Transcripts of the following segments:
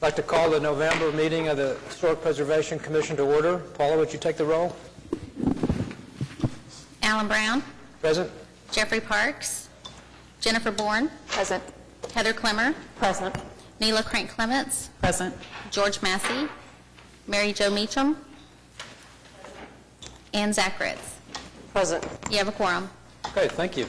like to call the November meeting of the Historic Preservation Commission to order. Paula, would you take the roll? Alan Brown. Present. Jeffrey Parks. Jennifer Bourne. Present. Heather Clemmer. Present. Neela Crank-Clements. Present. George Massey. Mary Jo Meacham. And Zach Ritz. Present. You have a quorum. Okay, thank you.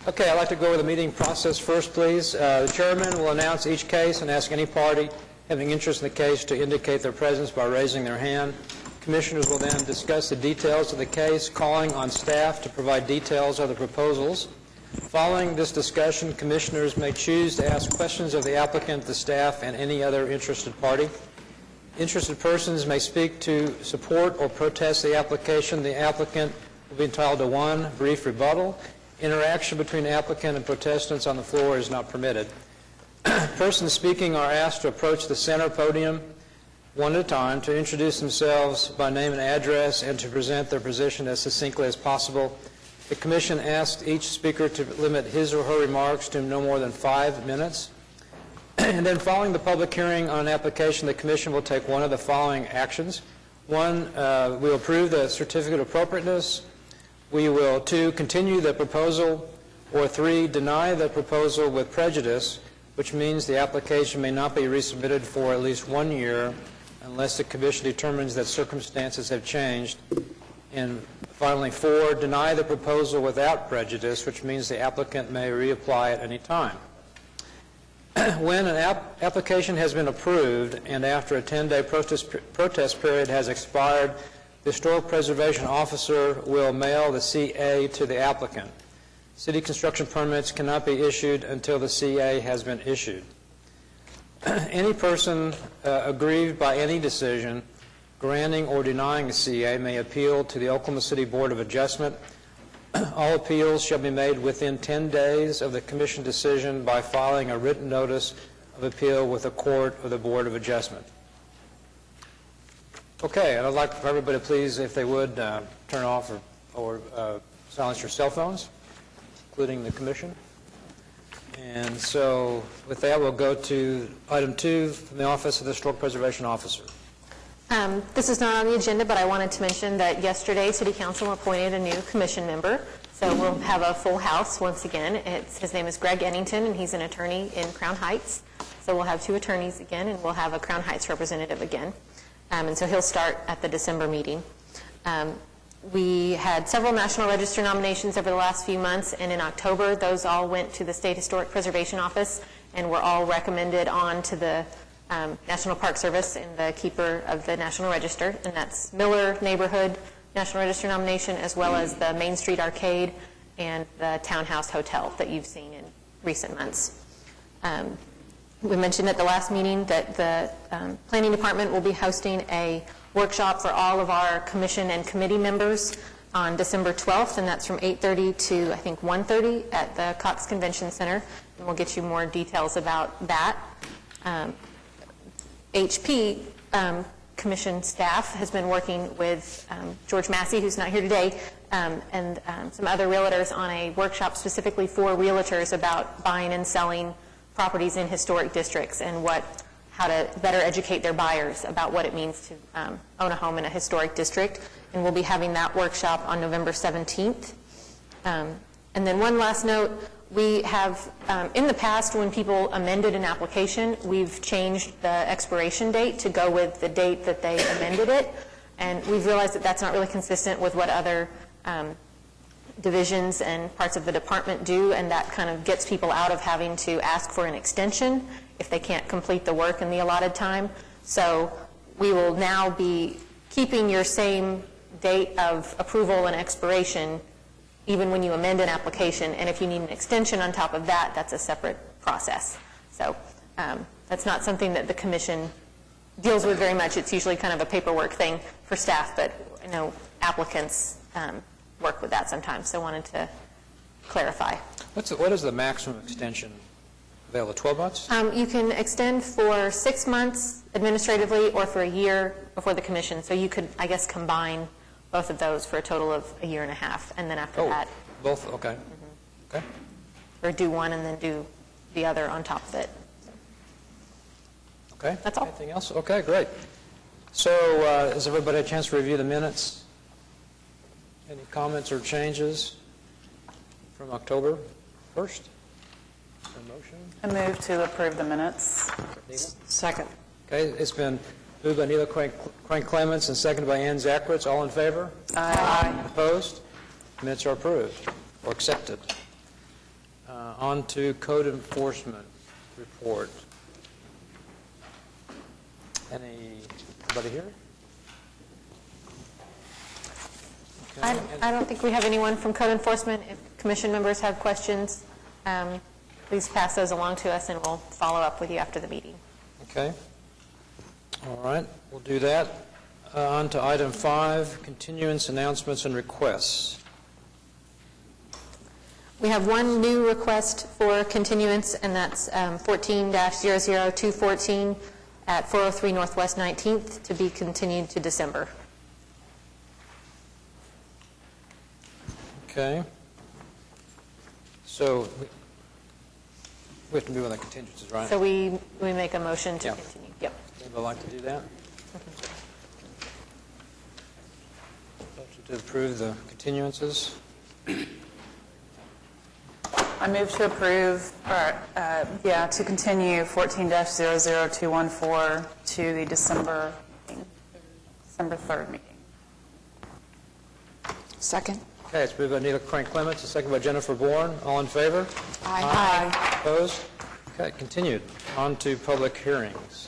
Okay, I'd like to go over the meeting process first, please. The chairman will announce each case and ask any party having interest in the case to indicate their presence by raising their hand. Commissioners will then discuss the details of the case, calling on staff to provide details of the proposals. Following this discussion, commissioners may choose to ask questions of the applicant, the staff, and any other interested party. Interested persons may speak to support or protest the application. The applicant will be entitled to one brief rebuttal. Interaction between applicant and protestants on the floor is not permitted. Persons speaking are asked to approach the center podium one at a time to introduce themselves by name and address and to present their position as succinctly as possible. The Commission asks each speaker to limit his or her remarks to no more than 5 minutes. And then following the public hearing on an application, the Commission will take one of the following actions. One, we will approve the certificate of appropriateness. We will, 2, continue the proposal, or 3, deny the proposal with prejudice, which means the application may not be resubmitted for at least 1 year unless the Commission determines that circumstances have changed. And finally, 4, deny the proposal without prejudice, which means the applicant may reapply at any time. When an application has been approved and after a 10-day protest period has expired, the Historic Preservation Officer will mail the CA to the applicant. City construction permits cannot be issued until the CA has been issued. Any person aggrieved by any decision granting or denying the CA may appeal to the Oklahoma City Board of Adjustment. All appeals shall be made within 10 days of the Commission decision by filing a written notice of appeal with the Court or the Board of Adjustment. Okay, and I'd like for everybody, please, if they would, turn off or silence your cell phones, including the Commission. And so with that, we'll go to item 2 from the Office of the Historic Preservation Officer. This is not on the agenda, but I wanted to mention that yesterday City Council appointed a new commission member. So we'll have a full house once again. His name is Greg Ennington, and he's an attorney in Crown Heights. So we'll have 2 attorneys again, and we'll have a Crown Heights representative again. And so he'll start at the December meeting. We had several National Register nominations over the last few months, and in October, those all went to the State Historic Preservation Office and were all recommended on to the National Park Service and the keeper of the National Register, and that's Miller Neighborhood National Register nomination, as well as the Main Street Arcade and the Townhouse Hotel that you've seen in recent months. We mentioned at the last meeting that the Planning Department will be hosting a workshop for all of our commission and committee members on December 12th, and that's from 8:30 to, I think, 1:30 at the Cox Convention Center, and we'll get you more details about that. HP Commission staff has been working with George Massey, who's not here today, and some other realtors on a workshop specifically for realtors about buying and selling properties in historic districts and how to better educate their buyers about what it means to own a home in a historic district. And we'll be having that workshop on November 17th. And then one last note, we have, in the past, when people amended an application, we've changed the expiration date to go with the date that they amended it. And we've realized that that's not really consistent with what other divisions and parts of the department do, and that kind of gets people out of having to ask for an extension if they can't complete the work in the allotted time. So we will now be keeping your same date of approval and expiration even when you amend an application, and if you need an extension on top of that, that's a separate process. So that's not something that the Commission deals with very much. It's usually kind of a paperwork thing for staff, but I know applicants work with that sometimes, so I wanted to clarify. What is the maximum extension available, 12 months? You can extend for 6 months administratively or for a year before the Commission, so you could, I guess, combine both of those for a total of a year and a half, and then after that. Both, okay. Okay. Or do one and then do the other on top of it. Okay? That's all. Anything else? Okay, great. So has everybody had a chance to review the minutes? Any comments or changes from October 1st? A motion? I move to approve the minutes. Neela? Second. Okay, it's been moved by Neela Crank Clements and seconded by Ann Zakowicz. All in favor? Aye. Opposed? Minutes are approved or accepted. On to code enforcement report. Anybody here? Okay. I don't think we have anyone from code enforcement. If commission members have questions, please pass those along to us, and we'll follow up with you after the meeting. Okay. All right, we'll do that. On to item 5, continuance announcements and requests. We have one new request for continuance, and that's 14-00214 at 403 Northwest 19th to be continued to December. Okay. So we have to move on the contingencies, right? So we make a motion to Yeah. continue. Yep. Anybody like to do that? Motion to approve the continuances. I move to approve, to continue 14-00214 to the December 3rd meeting. Second. Okay, it's moved by Neela Crank Clements, and seconded by Jennifer Bourne. All in favor? Aye. Opposed? Okay, continued. On to public hearings.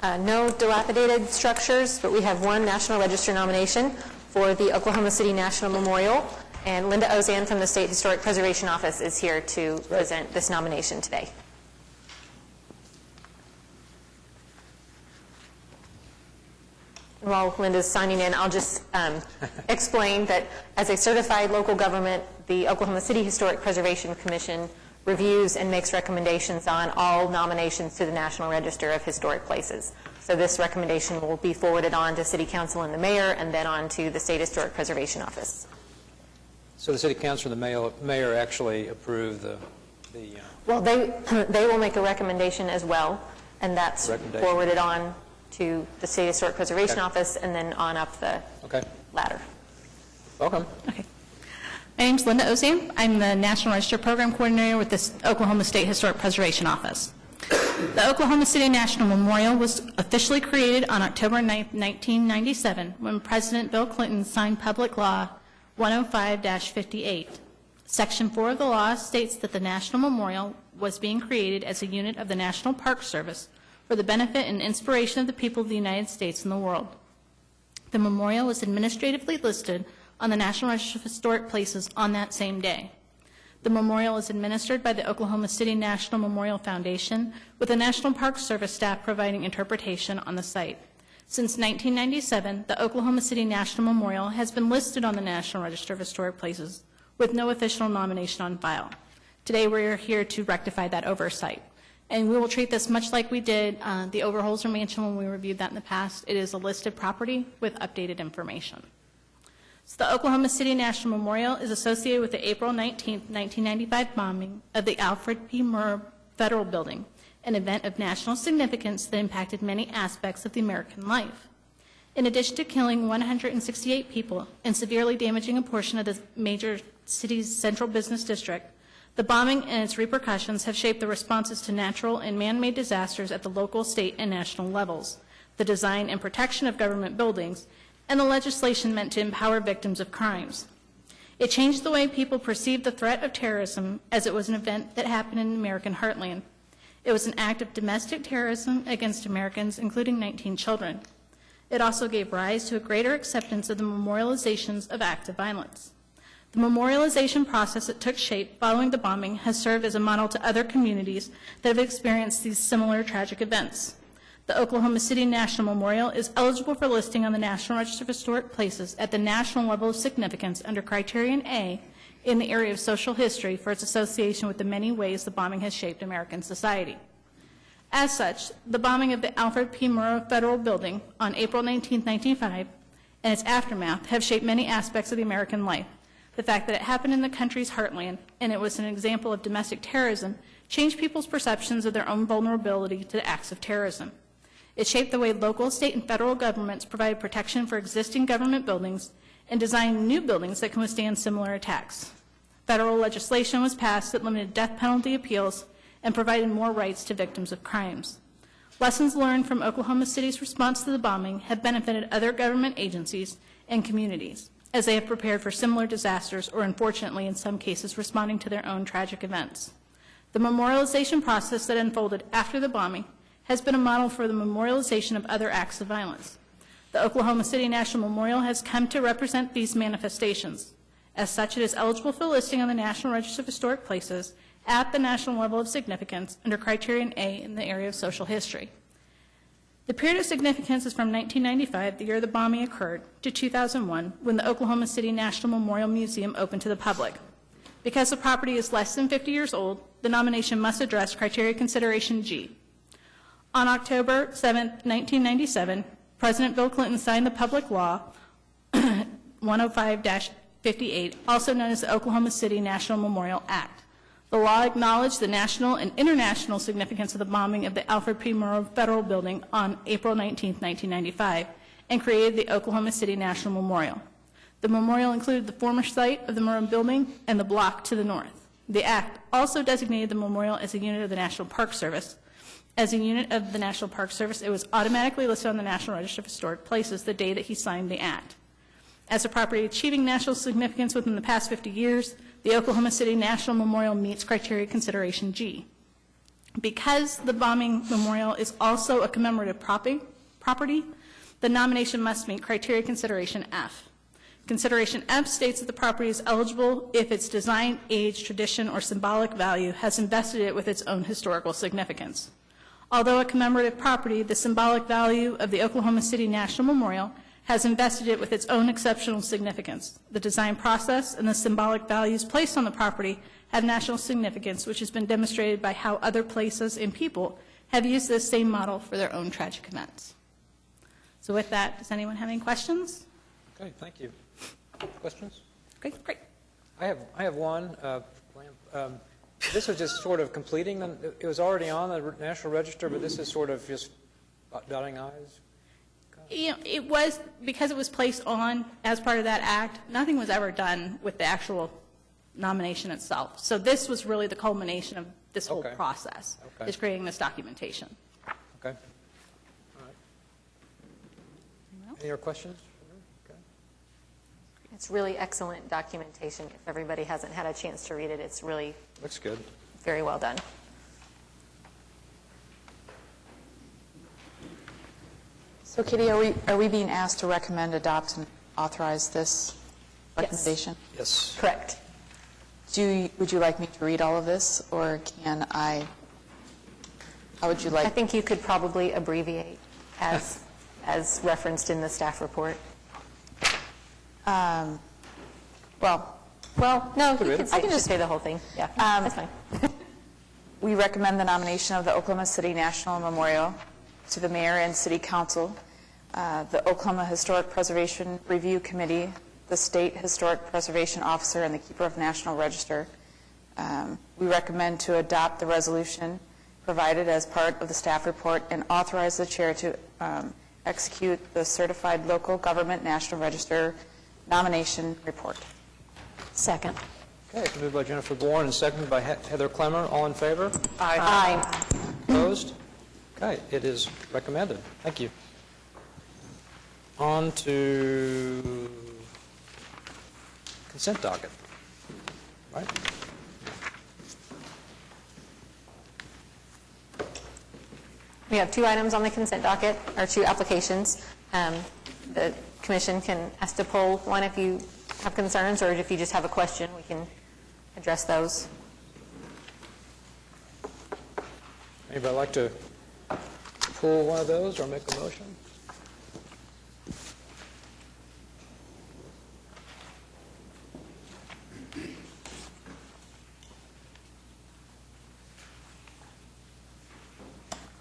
No dilapidated structures, but we have one National Register nomination for the Oklahoma City National Memorial, and Linda Ozan from the State Historic Preservation Office is here to present this nomination today. While Linda's signing in, I'll just explain that as a certified local government, the Oklahoma City Historic Preservation Commission reviews and makes recommendations on all nominations to the National Register of Historic Places. So this recommendation will be forwarded on to City Council and the Mayor, and then on to the State Historic Preservation Office. So the city council and the mayor actually approve the Well, they will make a recommendation as well, and that's Recommendation. forwarded on to the State Historic Preservation Okay. Office, and then on up the okay. ladder. Welcome. Okay. My name's Linda Ozan. I'm the National Register Program Coordinator with the Oklahoma State Historic Preservation Office. The Oklahoma City National Memorial was officially created on October 9, 1997, when President Bill Clinton signed Public Law 105-58. Section 4 of the law states that the National Memorial was being created as a unit of the National Park Service for the benefit and inspiration of the people of the United States and the world. The memorial was administratively listed on the National Register of Historic Places on that same day. The memorial is administered by the Oklahoma City National Memorial Foundation, with the National Park Service staff providing interpretation on the site. Since 1997, the Oklahoma City National Memorial has been listed on the National Register of Historic Places with no official nomination on file. Today, we are here to rectify that oversight. And we will treat this much like we did the Overholser Mansion when we reviewed that in the past. It is a listed property with updated information. So the Oklahoma City National Memorial is associated with the April 19, 1995 bombing of the Alfred P. Murrah Federal Building, an event of national significance that impacted many aspects of the American life. In addition to killing 168 people and severely damaging a portion of the major city's central business district, the bombing and its repercussions have shaped the responses to natural and man-made disasters at the local, state, and national levels, the design and protection of government buildings, and the legislation meant to empower victims of crimes. It changed the way people perceived the threat of terrorism, as it was an event that happened in American heartland. It was an act of domestic terrorism against Americans, including 19 children. It also gave rise to a greater acceptance of the memorializations of acts of violence. The memorialization process that took shape following the bombing has served as a model to other communities that have experienced these similar tragic events. The Oklahoma City National Memorial is eligible for listing on the National Register of Historic Places at the national level of significance under Criterion A in the area of social history for its association with the many ways the bombing has shaped American society. As such, the bombing of the Alfred P. Murrah Federal Building on April 19, 1995, and its aftermath have shaped many aspects of the American life. The fact that it happened in the country's heartland and it was an example of domestic terrorism changed people's perceptions of their own vulnerability to acts of terrorism. It shaped the way local, state, and federal governments provided protection for existing government buildings and designed new buildings that can withstand similar attacks. Federal legislation was passed that limited death penalty appeals and provided more rights to victims of crimes. Lessons learned from Oklahoma City's response to the bombing have benefited other government agencies and communities as they have prepared for similar disasters or, unfortunately, in some cases, responding to their own tragic events. The memorialization process that unfolded after the bombing has been a model for the memorialization of other acts of violence. The Oklahoma City National Memorial has come to represent these manifestations. As such, it is eligible for listing on the National Register of Historic Places at the national level of significance under Criterion A in the area of social history. The period of significance is from 1995, the year the bombing occurred, to 2001, when the Oklahoma City National Memorial Museum opened to the public. Because the property is less than 50 years old, the nomination must address Criteria Consideration G. On October 7, 1997, President Bill Clinton signed the Public Law 105-58, also known as the Oklahoma City National Memorial Act. The law acknowledged the national and international significance of the bombing of the Alfred P. Murrah Federal Building on April 19, 1995, and created the Oklahoma City National Memorial. The memorial included the former site of the Murrah Building and the block to the north. The act also designated the memorial as a unit of the National Park Service. As a unit of the National Park Service, it was automatically listed on the National Register of Historic Places the day that he signed the act. As a property achieving national significance within the past 50 years, the Oklahoma City National Memorial meets Criteria Consideration G. Because the bombing memorial is also a commemorative property, the nomination must meet Criteria Consideration F. Consideration F states that the property is eligible if its design, age, tradition, or symbolic value has invested it with its own historical significance. Although a commemorative property, the symbolic value of the Oklahoma City National Memorial has invested it with its own exceptional significance. The design process and the symbolic values placed on the property have national significance, which has been demonstrated by how other places and people have used this same model for their own tragic events. So with that, does anyone have any questions? Okay, thank you. Questions? Okay, great. I have one. This is just sort of completing them. It was already on the National Register, but this is sort of just dotting I's. You know, it was, because it was placed on as part of that act, nothing was ever done with the actual nomination itself. So this was really the culmination of this whole Okay. process, Okay. is creating this documentation. Okay. All right. Any other questions? Okay. It's really excellent documentation. If everybody hasn't had a chance to read it, it's really Looks good. very well done. So Kitty, are we being asked to recommend, adopt, and authorize this recommendation? Yes. Correct. Would you like me to read all of this, or can I, how would you I like? think you could probably abbreviate as referenced in the staff report. Well, No, you read can it. say, I can just- say the whole thing. Yeah, that's fine. we recommend the nomination of the Oklahoma City National Memorial to the Mayor and City Council, the Oklahoma Historic Preservation Review Committee, the State Historic Preservation Officer, and the Keeper of National Register. We recommend to adopt the resolution provided as part of the staff report and authorize the chair to execute the Certified Local Government National Register nomination report. Second. Okay, moved by Jennifer Bourne and seconded by Heather Clemmer. All in favor? Aye. Opposed? Okay, it is recommended. Thank you. On to consent docket. Right? We have 2 items on the consent docket, or 2 applications. The commission can ask to pull one if you have concerns, or if you just have a question, we can address those. Anybody like to pull one of those or make a motion?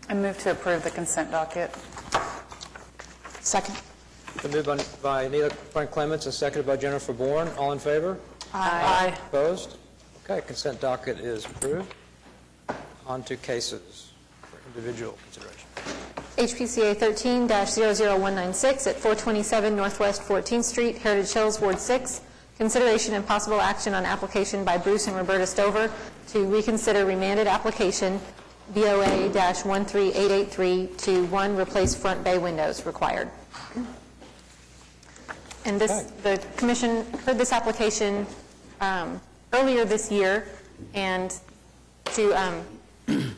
I move to approve the consent docket. Second. Been moved by Anita Frank Clements and seconded by Jennifer Bourne. All in favor? Aye. Opposed? Okay, consent docket is approved. On to cases for individual consideration. HPCA 13-00196 at 427 Northwest 14th Street, Heritage Hills, Ward 6. Consideration and possible action on application by Bruce and Roberta Stover to reconsider remanded application BOA-13883 to 1, replace front bay windows required. And the commission heard this application earlier this year, and to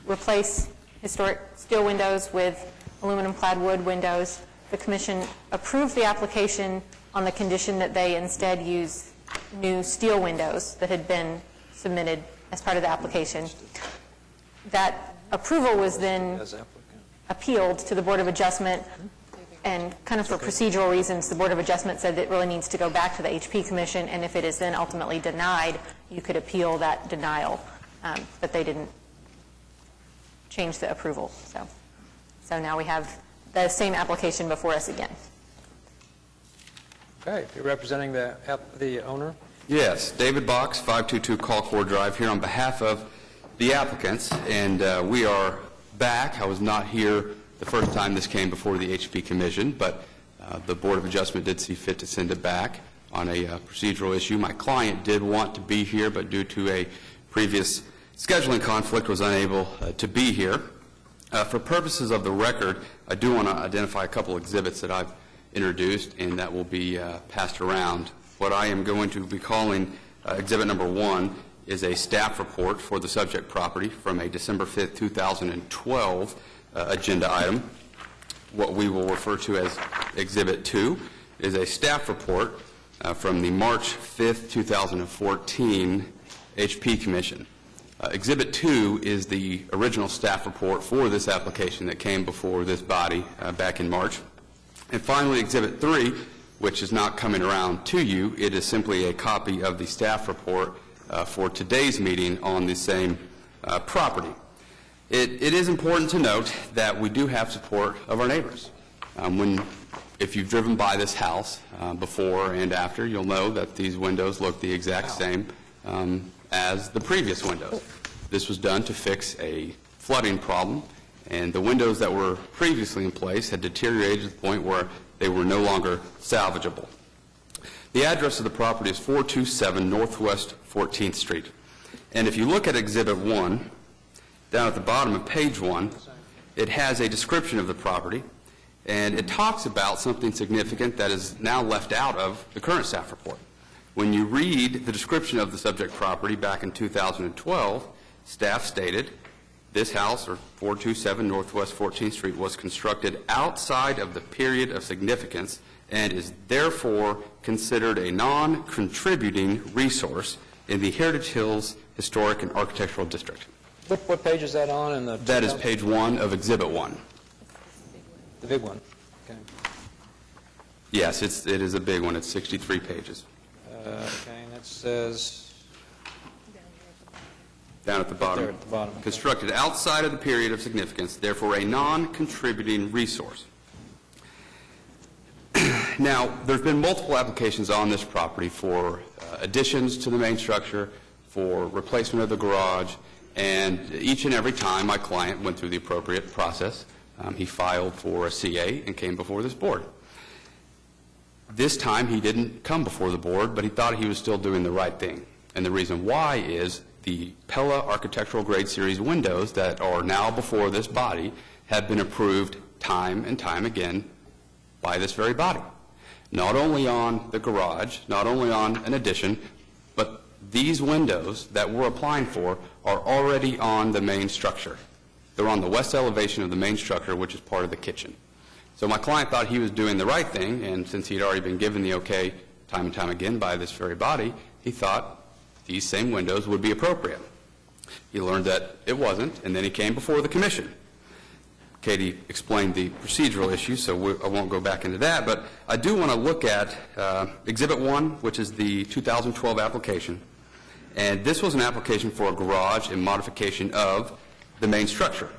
replace historic steel windows with aluminum clad wood windows. The commission approved the application on the condition that they instead use new steel windows that had been submitted as part of the application. That approval was then As applicant. appealed to the Board of Adjustment, and kind of for procedural reasons, the Board of Adjustment said it really needs to go back to the HP Commission, and if it is then ultimately denied, you could appeal that denial. But they didn't change the approval. So now we have the same application before us again. Okay, you're representing the owner? Yes, David Box, 522 Colcord Drive, here on behalf of the applicants, and we are back. I was not here the first time this came before the HP Commission, but the Board of Adjustment did see fit to send it back on a procedural issue. My client did want to be here, but due to a previous scheduling conflict was unable to be here. For purposes of the record, I do want to identify a couple exhibits that I've introduced and that will be passed around. What I am going to be calling exhibit number 1 is a staff report for the subject property from a December 5th, 2012 agenda item. What we will refer to as exhibit 2 is a staff report from the March 5th, 2014 HP Commission. Exhibit 2 is the original staff report for this application that came before this body back in March. And finally, Exhibit 3, which is not coming around to you, it is simply a copy of the staff report for today's meeting on the same property. It is important to note that we do have support of our neighbors. If you've driven by this house before and after, you'll know that these windows look the exact same as the previous windows. This was done to fix a flooding problem, and the windows that were previously in place had deteriorated to the point where they were no longer salvageable. The address of the property is 427 Northwest 14th Street. And if you look at Exhibit 1, down at the bottom of page 1, it has a description of the property, and it talks about something significant that is now left out of the current staff report. When you read the description of the subject property back in 2012, staff stated, this house, or 427 Northwest 14th Street, was constructed outside of the period of significance and is therefore considered a non-contributing resource in the Heritage Hills Historic and Architectural District. What page is that on? That is page 1 of Exhibit 1. The big one. Okay. Yes, it is a big one. It's 63 pages. Okay, and that says... Down at the bottom. There at the bottom. Constructed outside of the period of significance, therefore a non-contributing resource. Now, there's been multiple applications on this property for additions to the main structure, for replacement of the garage, and each and every time my client went through the appropriate process. He filed for a CA and came before this board. This time he didn't come before the board, but he thought he was still doing the right thing. And the reason why is the Pella Architectural Grade Series windows that are now before this body have been approved time and time again by this very body. Not only on the garage, not only on an addition, but these windows that we're applying for are already on the main structure. They're on the west elevation of the main structure, which is part of the kitchen. So my client thought he was doing the right thing, and since he'd already been given the okay time and time again by this very body, he thought these same windows would be appropriate. He learned that it wasn't, and then he came before the commission. Katie explained the procedural issue, so I won't go back into that, but I do want to look at Exhibit 1, which is the 2012 application. And this was an application for a garage and modification of the main structure.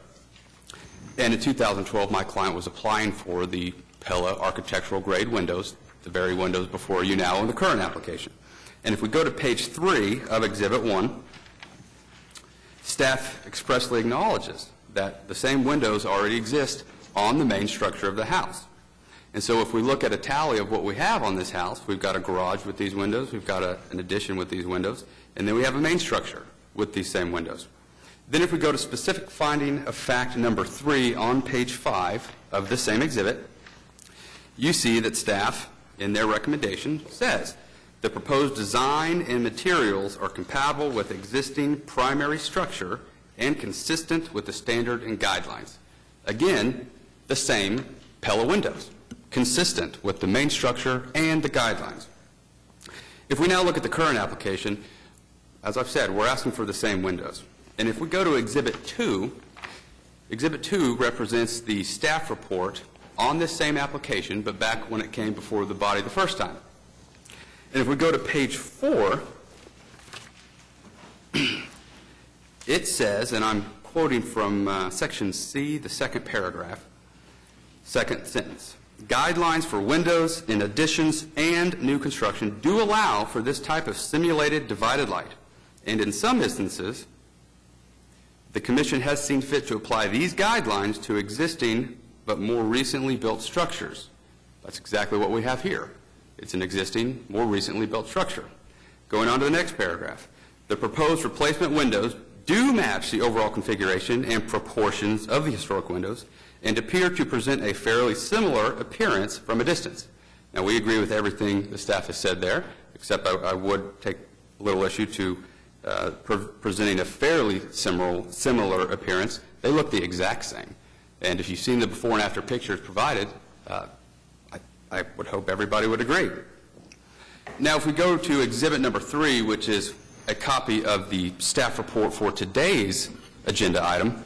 And in 2012, my client was applying for the Pella Architectural Grade windows, the very windows before you now in the current application. And if we go to page 3 of Exhibit 1, staff expressly acknowledges that the same windows already exist on the main structure of the house. And so if we look at a tally of what we have on this house, we've got a garage with these windows, we've got an addition with these windows, and then we have a main structure with these same windows. Then if we go to specific finding of fact number 3 on page 5 of the same exhibit, you see that staff, in their recommendation, says the proposed design and materials are compatible with existing primary structure and consistent with the standard and guidelines. Again, the same Pella windows, consistent with the main structure and the guidelines. If we now look at the current application, as I've said, we're asking for the same windows. And if we go to Exhibit 2, Exhibit 2 represents the staff report on this same application, but back when it came before the body the first time. And if we go to page 4, it says, and I'm quoting from section C, the second paragraph, second sentence, guidelines for windows in additions and new construction do allow for this type of simulated divided light. And in some instances, the Commission has seen fit to apply these guidelines to existing but more recently built structures. That's exactly what we have here. It's an existing, more recently built structure. Going on to the next paragraph. The proposed replacement windows do match the overall configuration and proportions of the historic windows and appear to present a fairly similar appearance from a distance. Now, we agree with everything the staff has said there, except I would take a little issue to presenting a fairly similar appearance. They look the exact same. And if you've seen the before and after pictures provided, I would hope everybody would agree. Now, if we go to Exhibit number 3, which is a copy of the staff report for today's agenda item,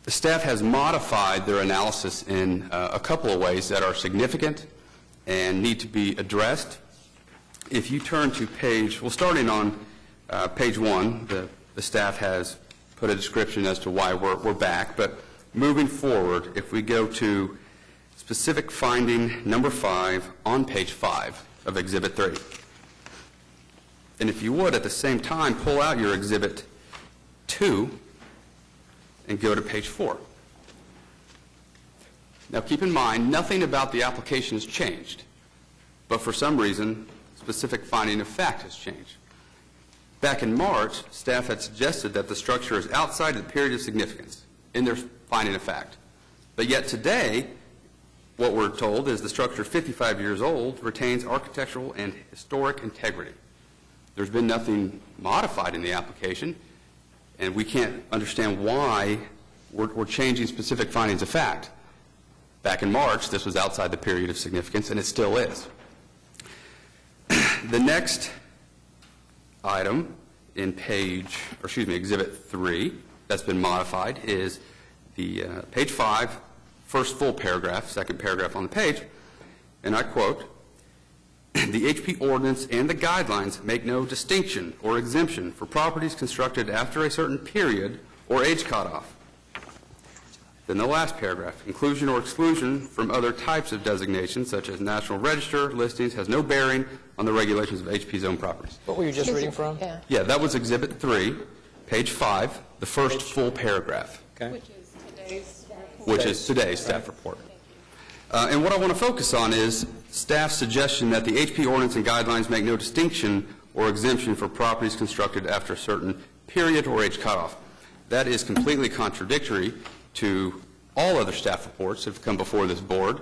the staff has modified their analysis in a couple of ways that are significant and need to be addressed. If you turn to starting on page 1, the staff has put a description as to why we're back, but moving forward, if we go to specific finding number 5 on page 5 of Exhibit 3, and if you would, at the same time, pull out your Exhibit 2 and go to page 4. Now, keep in mind, nothing about the application has changed, but for some reason, specific finding of fact has changed. Back in March, staff had suggested that the structure is outside of the period of significance in their finding of fact. But yet today, what we're told is the structure, 55 years old, retains architectural and historic integrity. There's been nothing modified in the application, and we can't understand why we're changing specific findings of fact. Back in March, this was outside the period of significance, and it still is. The next item in Exhibit 3 that's been modified is the page 5, first full paragraph, second paragraph on the page, and I quote, "The HP ordinance and the guidelines make no distinction or exemption for properties constructed after a certain period or age cutoff." Then the last paragraph, "Inclusion or exclusion from other types of designations, such as National Register listings, has no bearing on the regulations of HP's own properties." What were you just reading from? Yeah, that was Exhibit 3, page 5, the first full paragraph. Okay. Which is today's staff report. And what I want to focus on is staff's suggestion that the HP ordinance and guidelines make no distinction or exemption for properties constructed after a certain period or age cutoff. That is completely contradictory to all other staff reports that have come before this board.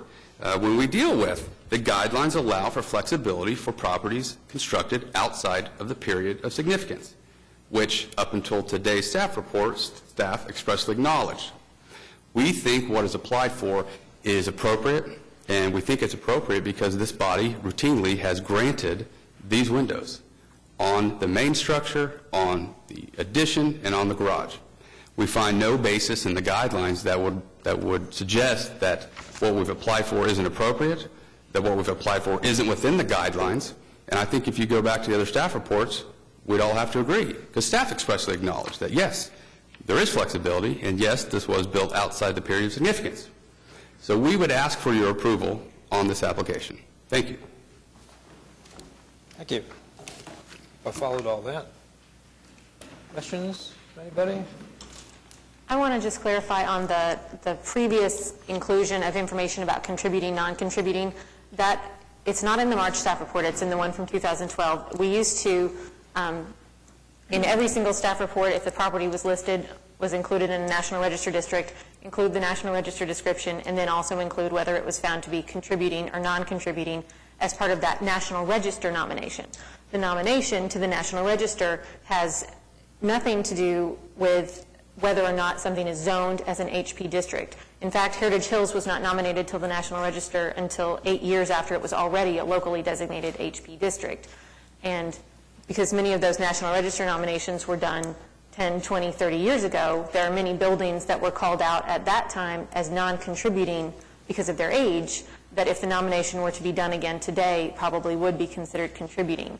When we deal with, the guidelines allow for flexibility for properties constructed outside of the period of significance, which up until today's staff reports, staff expressly acknowledged. We think what is applied for is appropriate, and we think it's appropriate because this body routinely has granted these windows on the main structure, on the addition, and on the garage. We find no basis in the guidelines that would suggest that what we've applied for isn't appropriate, that what we've applied for isn't within the guidelines, and I think if you go back to the other staff reports, we'd all have to agree, because staff expressly acknowledged that, yes, there is flexibility, and yes, this was built outside the period of significance. So we would ask for your approval on this application. Thank you. Thank you. I followed all that. Questions, Anybody? I want to just clarify on the previous inclusion of information about contributing, non-contributing, that it's not in the March staff report, it's in the one from 2012. We used to, in every single staff report, if the property was listed, was included in a National Register district, include the National Register description, and then also include whether it was found to be contributing or non-contributing as part of that National Register nomination. The nomination to the National Register has nothing to do with whether or not something is zoned as an HP district. In fact, Heritage Hills was not nominated till the National Register until 8 years after it was already a locally designated HP district. And because many of those National Register nominations were done 10, 20, 30 years ago, there are many buildings that were called out at that time as non-contributing because of their age, that if the nomination were to be done again today, probably would be considered contributing.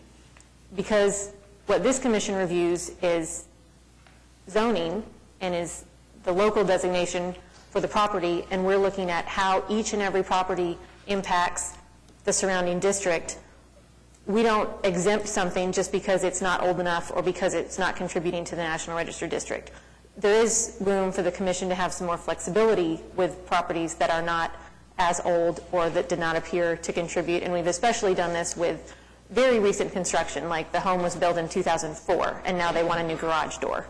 Because what this commission reviews is zoning and is the local designation for the property, and we're looking at how each and every property impacts the surrounding district. We don't exempt something just because it's not old enough or because it's not contributing to the National Register district. There is room for the commission to have some more flexibility with properties that are not as old or that did not appear to contribute, and we've especially done this with very recent construction, like the home was built in 2004, and now they want a new garage door.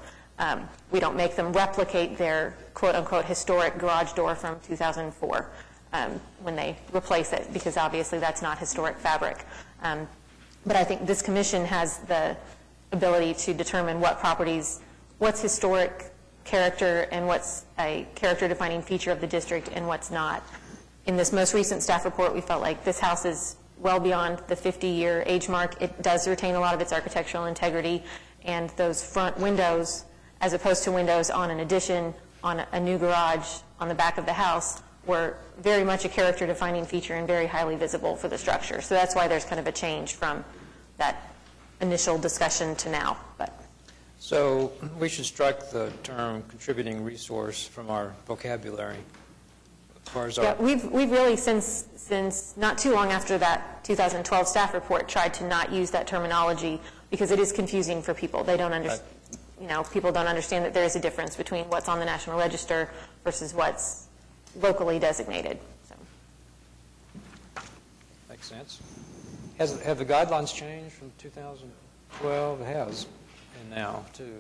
We don't make them replicate their quote-unquote historic garage door from 2004 when they replace it, because obviously that's not historic fabric. But I think this commission has the ability to determine what properties, what's historic character and what's a character-defining feature of the district and what's not. In this most recent staff report, we felt like this house is well beyond the 50-year age mark. It does retain a lot of its architectural integrity, and those front windows, as opposed to windows on an addition, on a new garage on the back of the house, were very much a character-defining feature and very highly visible for the structure. So that's why there's kind of a change from that initial discussion to now. But So we should strike the term contributing resource from our vocabulary. As far as yeah, we've really, since not too long after that 2012 staff report, tried to not use that terminology because it is confusing for people. They don't understand. You know, people don't understand that there is a difference between what's on the National Register versus what's locally designated. So. Makes sense. Have the guidelines changed from 2012? It has, and now, too.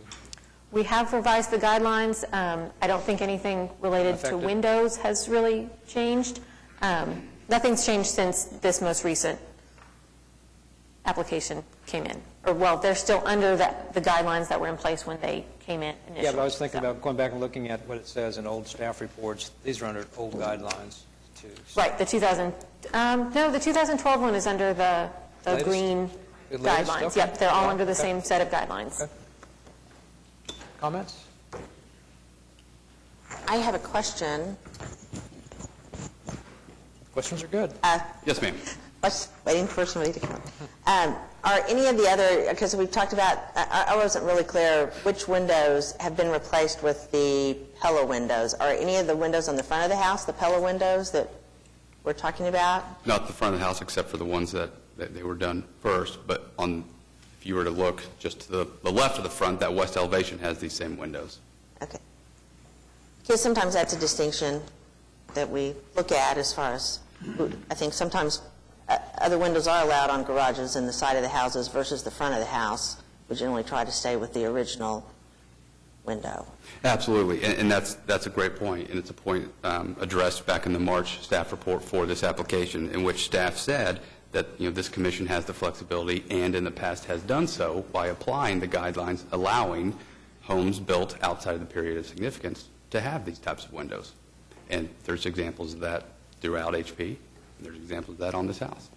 We have revised the guidelines. I don't think anything related to windows has really changed. Nothing's changed since this most recent application came in. Or, well, they're still under the guidelines that were in place when they came in initially. Yeah, but I was thinking about going back and looking at what it says in old staff reports. These are under old guidelines, too. So. Right, the 2012 one is under the green guidelines. Okay. Yep, they're all under the same set of guidelines. Okay. Comments? I have a question. Questions are good. Yes, ma'am. Waiting for somebody to come. Are any of the other, because we've talked about, I wasn't really clear which windows have been replaced with the Pella windows. Are any of the windows on the front of the house the Pella windows that we're talking about? Not the front of the house, except for the ones that they were done first, but if you were to look just to the left of the front, that west elevation has these same windows. Okay. Because sometimes that's a distinction that we look at as far as, I think sometimes other windows are allowed on garages in the side of the houses versus the front of the house. We generally try to stay with the original window. Absolutely, and that's a great point, and it's a point addressed back in the March staff report for this application, in which staff said that this commission has the flexibility and in the past has done so by applying the guidelines allowing homes built outside of the period of significance to have these types of windows. And there's examples of that throughout HP, and there's examples of that on this house.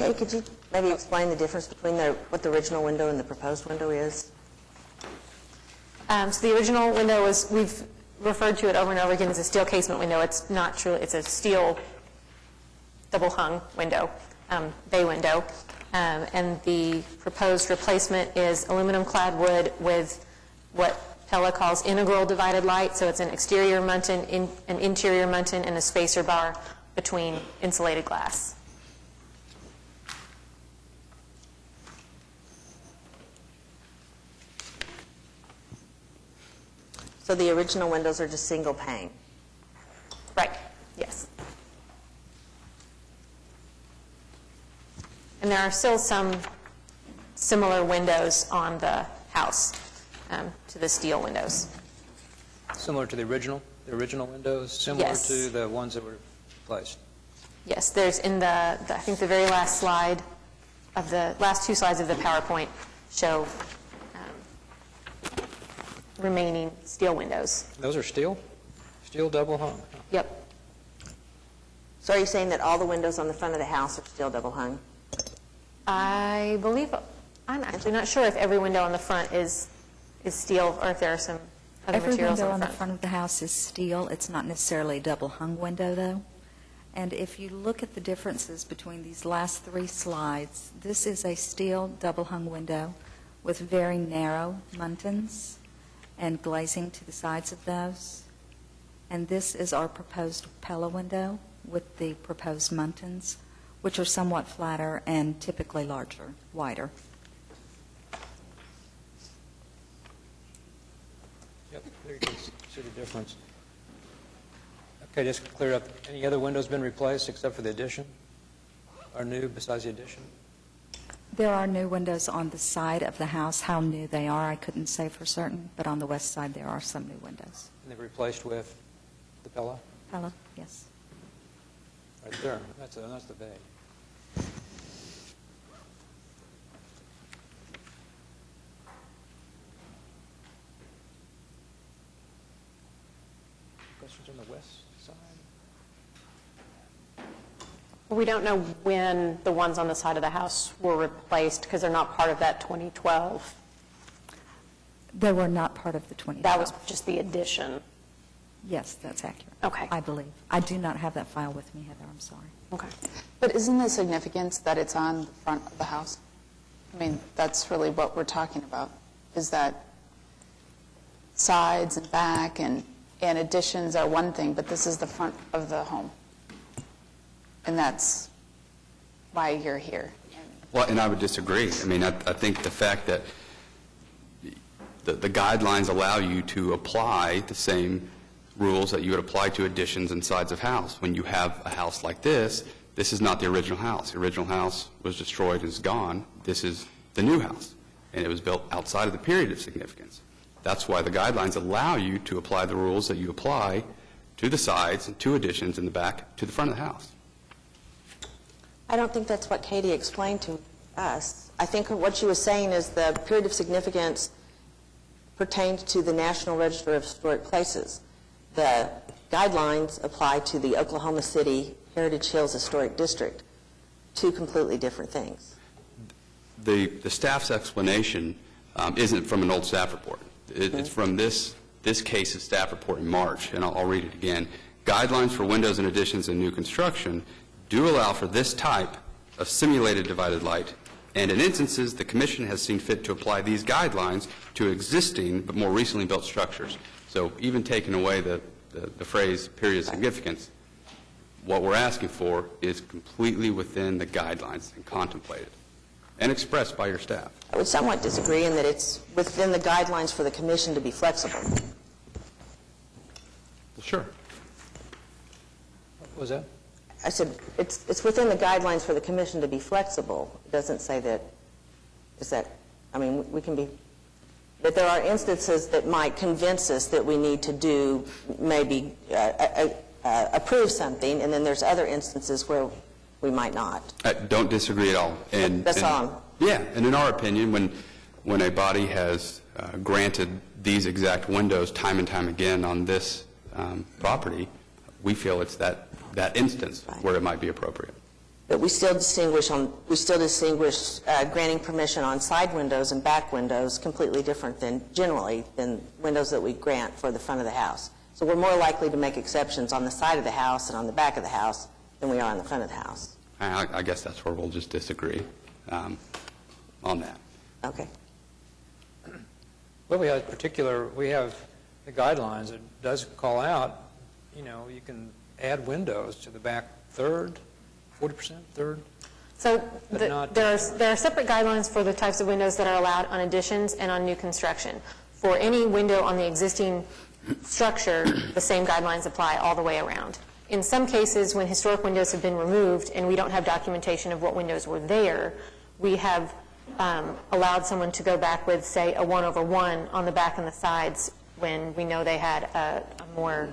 Okay, could you maybe explain the difference between what the original window and the proposed window is? So the original window is, we've referred to it over and over again as a steel casement window. It's not true. It's a steel double-hung window, bay window. And the proposed replacement is aluminum-clad wood with what Pella calls integral divided light, so it's an exterior muntin, an interior muntin, and a spacer bar between insulated glass. So the original windows are just single pane. Right, yes. And there are still some similar windows on the house to the steel windows. Similar to the original windows, similar Yes. to the ones that were replaced. Yes, there's in I think the very last slide of the last two slides of the PowerPoint show remaining steel windows. Those are steel? Steel double hung? Yep. So are you saying that all the windows on the front of the house are still double hung? I believe, I'm actually not sure if every window on the front is steel or if there are some other Every materials window on on the the front. front of the house is steel. It's not necessarily a double-hung window, though. And if you look at the differences between these last three slides, this is a steel double-hung window with very narrow muntins and glazing to the sides of those. And this is our proposed Pella window with the proposed muntins, which are somewhat flatter and typically larger, wider. Yep, there you can see the difference. Okay, just to clear up, any other windows been replaced except for the addition? Or new besides the addition? There are new windows on the side of the house. How new they are, I couldn't say for certain, but on the west side, there are some new windows. And they're replaced with the Pella? Pella, yes. Right there, that's the bay. Questions on the west side? We don't know when the ones on the side of the house were replaced because they're not part of that 2012. They were not part of the 2012. That was just the addition. Yes, that's accurate. Okay. I believe. I do not have that file with me, Heather, I'm sorry. Okay. But isn't the significance that it's on the front of the house? I mean, that's really what we're talking about, is that sides and back and additions are one thing, but this is the front of the home. And that's why you're here. Well, and I would disagree. I mean, I think the fact that the guidelines allow you to apply the same rules that you would apply to additions and sides of house. When you have a house like this is not the original house. The original house was destroyed and is gone. This is the new house, and it was built outside of the period of significance. That's why the guidelines allow you to apply the rules that you apply to the sides and to additions in the back to the front of the house. I don't think that's what Katie explained to us. I think what she was saying is the period of significance pertained to the National Register of Historic Places. The guidelines apply to the Oklahoma City Heritage Hills Historic District, two completely different things. The staff's explanation isn't from an old staff report. It's from this case's staff report in March, and I'll read it again. Guidelines for windows and additions in new construction do allow for this type of simulated divided light, and in instances, the Commission has seen fit to apply these guidelines to existing but more recently built structures. So even taking away the phrase period of significance, what we're asking for is completely within the guidelines and contemplated and expressed by your staff. I would somewhat disagree in that it's within the guidelines for the Commission to be flexible. Well, sure. What was that? I said it's within the guidelines for the Commission to be flexible. It doesn't say that, we can be, that there are instances that might convince us that we need to do, maybe approve something, and then there's other instances where we might not. I don't disagree at all. That's all. Yeah, and in our opinion, when a body has granted these exact windows time and time again on this property, we feel it's that instance where it might be appropriate. But we still distinguish granting permission on side windows and back windows completely different than windows that we grant for the front of the house. So we're more likely to make exceptions on the side of the house and on the back of the house than we are on the front of the house. I guess that's where we'll just disagree on that. Okay. Well, we have the guidelines. It does call out, you can add windows to the back third, 40%, third. So But not- there are separate guidelines for the types of windows that are allowed on additions and on new construction. For any window on the existing structure, the same guidelines apply all the way around. In some cases, when historic windows have been removed and we don't have documentation of what windows were there, we have allowed someone to go back with, say, a 1/1 on the back and the sides when we know they had a more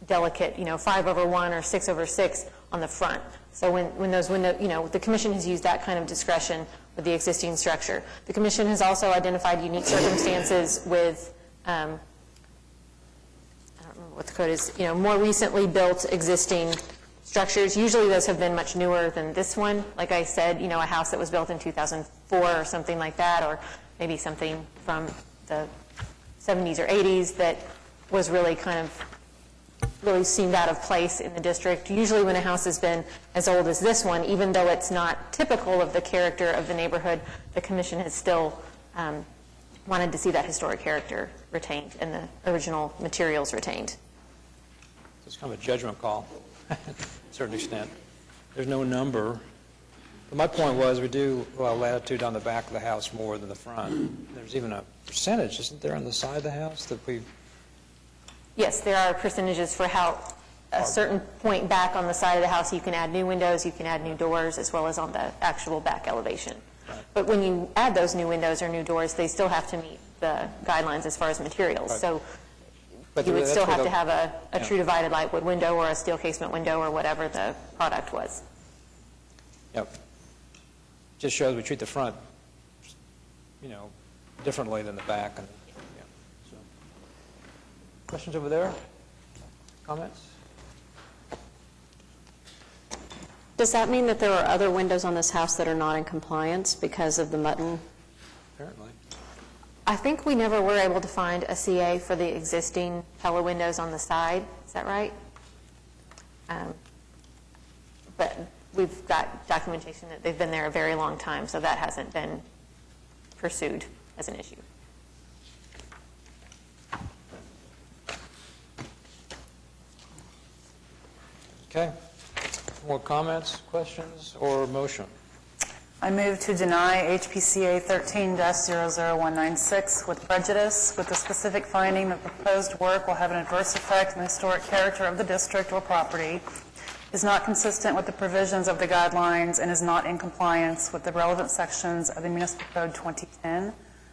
delicate, 5/1 or 6/6 on the front. So when those windows, the commission has used that kind of discretion with the existing structure. The commission has also identified unique circumstances with, I don't remember what the code is, more recently built existing structures. Usually those have been much newer than this one. Like I said, a house that was built in 2004 or something like that, or maybe something from the 70s or 80s that was really really seemed out of place in the district. Usually when a house has been as old as this one, even though it's not typical of the character of the neighborhood, the commission has still wanted to see that historic character retained and the original materials retained. It's kind of a judgment call, to a certain extent. There's no number. But my point was, we do latitude on the back of the house more than the front. There's even a percentage, isn't there, on the side of the house that we... Yes, there are percentages for how a certain point back on the side of the house you can add new windows, you can add new doors, as well as on the actual back elevation. Right. But when you add those new windows or new doors, they still have to meet the guidelines as far as materials. Right. So But you would that's still where have the- to have a Yeah. true divided light wood window or a steel casement window or whatever the product was. Yep. Just shows we treat the front, differently than the back. And, yeah, so. Questions over there? Comments? Does that mean that there are other windows on this house that are not in compliance because of the mutton? Apparently. I think we never were able to find a CA for the existing Pella windows on the side. Is that right? But we've got documentation that they've been there a very long time, so that hasn't been pursued as an issue. Okay. More comments, questions, or motion? I move to deny HPCA 13-00196 with prejudice, with the specific finding that the proposed work will have an adverse effect on the historic character of the district or property, is not consistent with the provisions of the guidelines, and is not in compliance with the relevant sections of the Municipal Code 2010,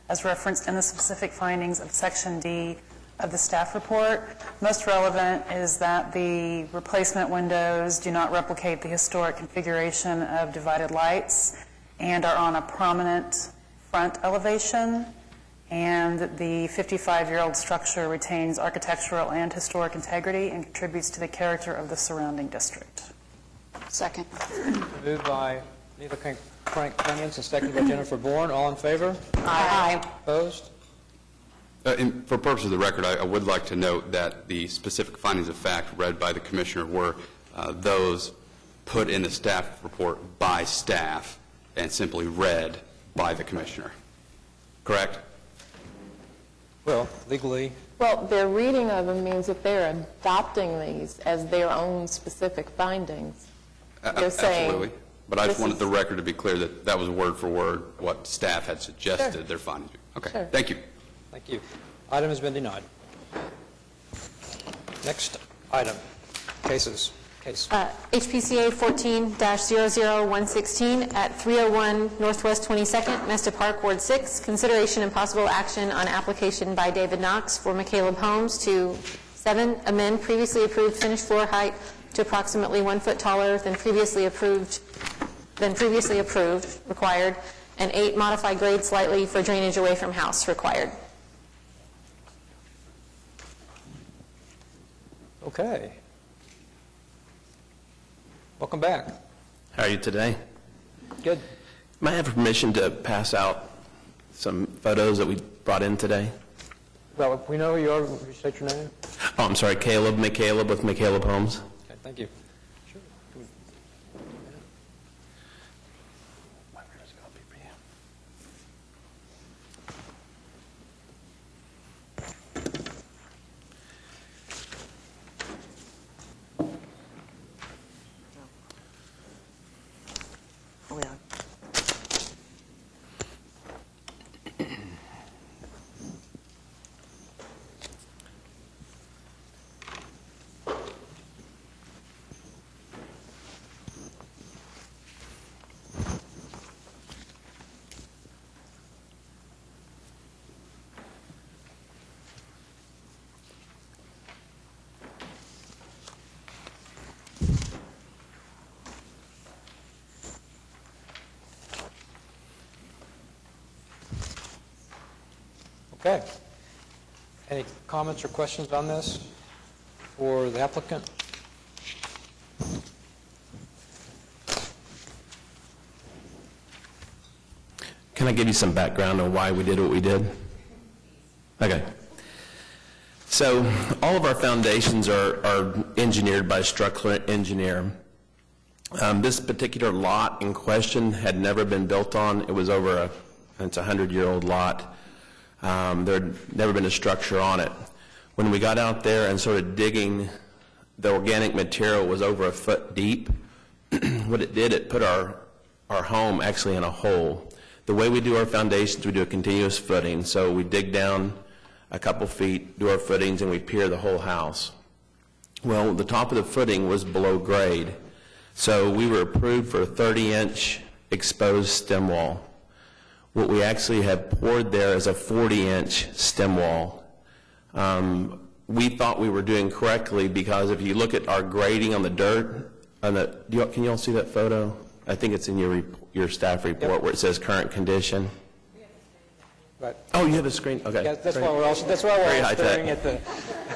as referenced in the specific findings of Section D of the staff report. Most relevant is that the replacement windows do not replicate the historic configuration of divided lights and are on a prominent front elevation, and the 55-year-old structure retains architectural and historic integrity and contributes to the character of the surrounding district. Second. Moved by Nita Frank Clements and seconded by Jennifer Bourne. All in favor? Aye. Opposed? For purposes of the record, I would like to note that the specific findings of fact read by the Commissioner were those put in the staff report by staff and simply read by the Commissioner. Correct? Well, legally, Well, their reading of them means that they're adopting these as their own specific findings. They're saying, Absolutely. But I just this wanted is- the record to be clear that that was word for word what staff had suggested their findings. Okay, Sure. thank you. thank you. Item has been denied. Next item, cases. Case. HPCA 14-00116 at 301 Northwest 22nd, Mesta Park, Ward 6. Consideration and possible action on application by David Knox for McCaleb Homes to 7, amend previously approved finished floor height to approximately 1 foot taller than previously approved, required, and 8, modify grade slightly for drainage away from house, required. Okay. Welcome back. How are you today? Good. May I have permission to pass out some photos that we brought in today? Well, if we know who you are, will you state your name? Oh, I'm sorry, Caleb McCaleb with McCaleb Homes. Okay, thank you. Sure. Okay. Any comments or questions on this for the applicant? Can I give you some background on why we did what we did? Okay. So all of our foundations are engineered by a structural engineer. This particular lot in question had never been built on. It was it's a 100-year-old lot. There had never been a structure on it. When we got out there and started digging, the organic material was over a foot deep. What it did, it put our home actually in a hole. The way we do our foundations, we do a continuous footing. So we dig down a couple feet, do our footings, and we pier the whole house. Well, the top of the footing was below grade. So we were approved for a 30-inch exposed stem wall. What we actually have poured there is a 40-inch stem wall. We thought we were doing correctly because if you look at our grading on the dirt, can you all see that photo? I think it's in your staff report where it says current condition. Right. Oh, you have a screen? Okay. Yeah, that's why we're all staring at the...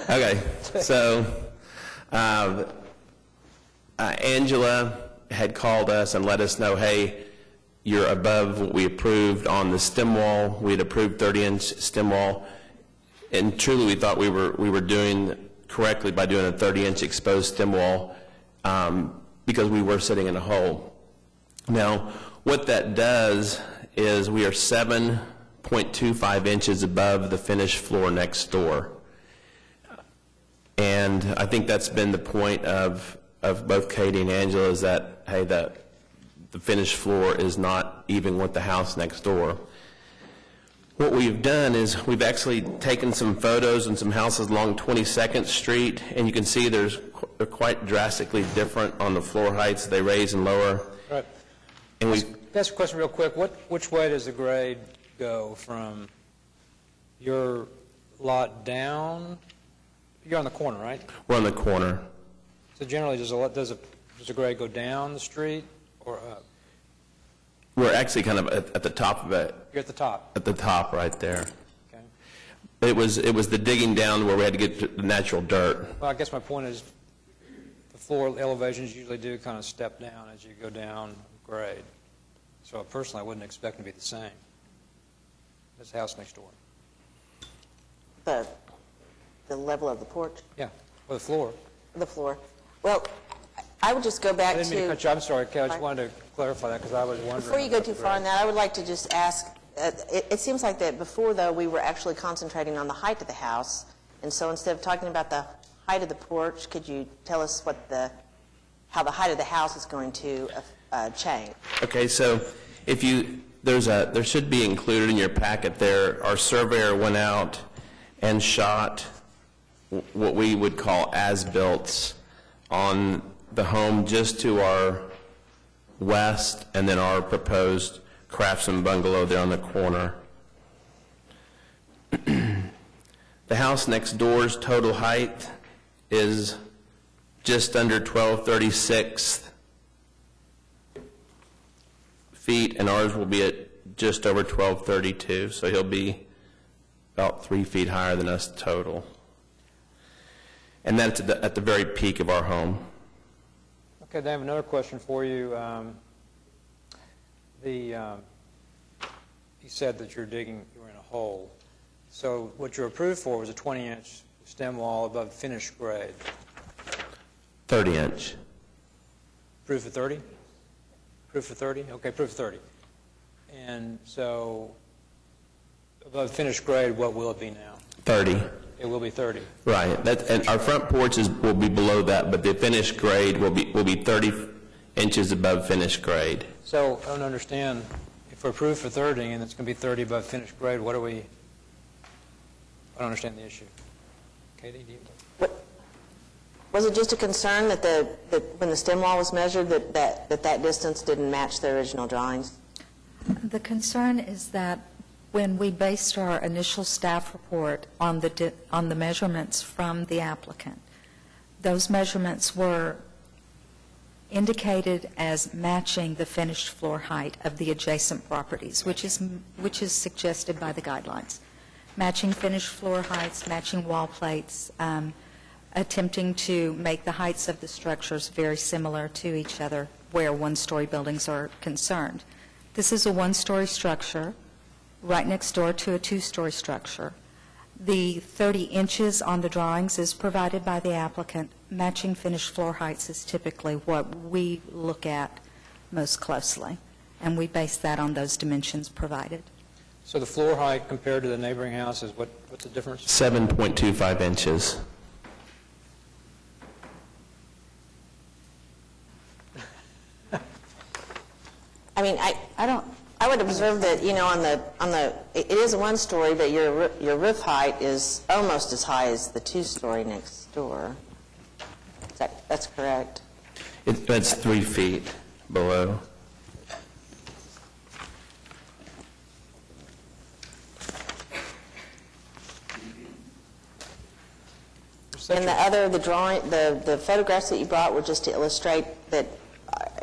Okay, so Angela had called us and let us know, hey, you're above what we approved on the stem wall. We had approved 30-inch stem wall, and truly we thought we were doing correctly by doing a 30-inch exposed stem wall because we were sitting in a hole. Now, what that does is we are 7.25 inches above the finished floor next door. And I think that's been the point of both Katie and Angela is that, hey, the finished floor is not even with the house next door. What we've done is we've actually taken some photos and some houses along 22nd Street, and you can see they're quite drastically different on the floor heights. They raise and lower. Right. And we That's a question real quick. Which way does the grade go from your lot down? You're on the corner, right? We're on the corner. So generally, does the grade go down the street or up? We're actually kind of at the top of it. You're at the top. At the top right there. Okay. It was the digging down where we had to get to the natural dirt. Well, I guess my point is the floor elevations usually do kind of step down as you go down grade. So personally, I wouldn't expect them to be the same as the house next door. The level of the porch? Yeah, or the floor. The floor. Well, I would just go back I didn't mean to cut you. I'm sorry, Kay. I just Fine. wanted to clarify that because I was wondering. Before you go about too the far on grade. that, I would like to just ask, it seems like that before, though, we were actually concentrating on the height of the house. And so instead of talking about the height of the porch, could you tell us how the height of the house is going to change? Okay, so if there should be included in your packet there, our surveyor went out and shot what we would call as-builts on the home just to our west and then our proposed craftsman bungalow there on the corner. The house next door's total height is just under 1236 feet, and ours will be at just over 1232, so he'll be about 3 feet higher than us total. And that's at the very peak of our home. Okay, Dave, another question for you. You said that you were in a hole. So what you were approved for was a 20-inch stem wall above finished grade. 30-inch. Approved for 30? Approved for 30? Okay, approved for 30. And so above finished grade, what will it be now? 30. It will be 30. Right. And our front porch will be below that, but the finished grade will be 30 inches above finished grade. So I don't understand, if we're approved for 30 and it's going to be 30 above finished grade, I don't understand the issue. Katie, do you? Was it just a concern that when the stem wall was measured that distance didn't match the original drawings? The concern is that when we based our initial staff report on the measurements from the applicant, those measurements were indicated as matching the finished floor height of the adjacent properties, which is suggested by the guidelines. matching finished floor heights, matching wall plates, attempting to make the heights of the structures very similar to each other where one-story buildings are concerned. This is a one-story structure right next door to a two-story structure. The 30 inches on the drawings is provided by the applicant. Matching finished floor heights is typically what we look at most closely, and we base that on those dimensions provided. So the floor height compared to the neighboring house is what's the difference? 7.25 inches. I mean, I would observe that, you know, it is a one-story, but your roof height is almost as high as the two-story next door. That's correct. That's 3 feet below. And the photographs that you brought were just to illustrate that,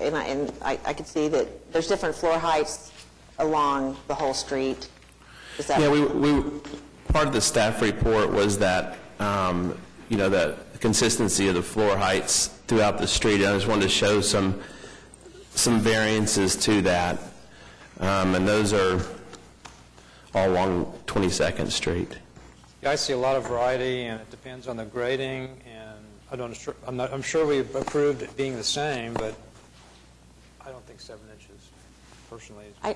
and I could see that there's different floor heights along the whole street. Is that? Yeah, we part of the staff report was that, you know, the consistency of the floor heights throughout the street. I just wanted to show some variances to that, and those are all along 22nd Street. Yeah, I see a lot of variety, and it depends on the grading, and I'm sure we approved it being the same, but I don't think 7 inches, personally. I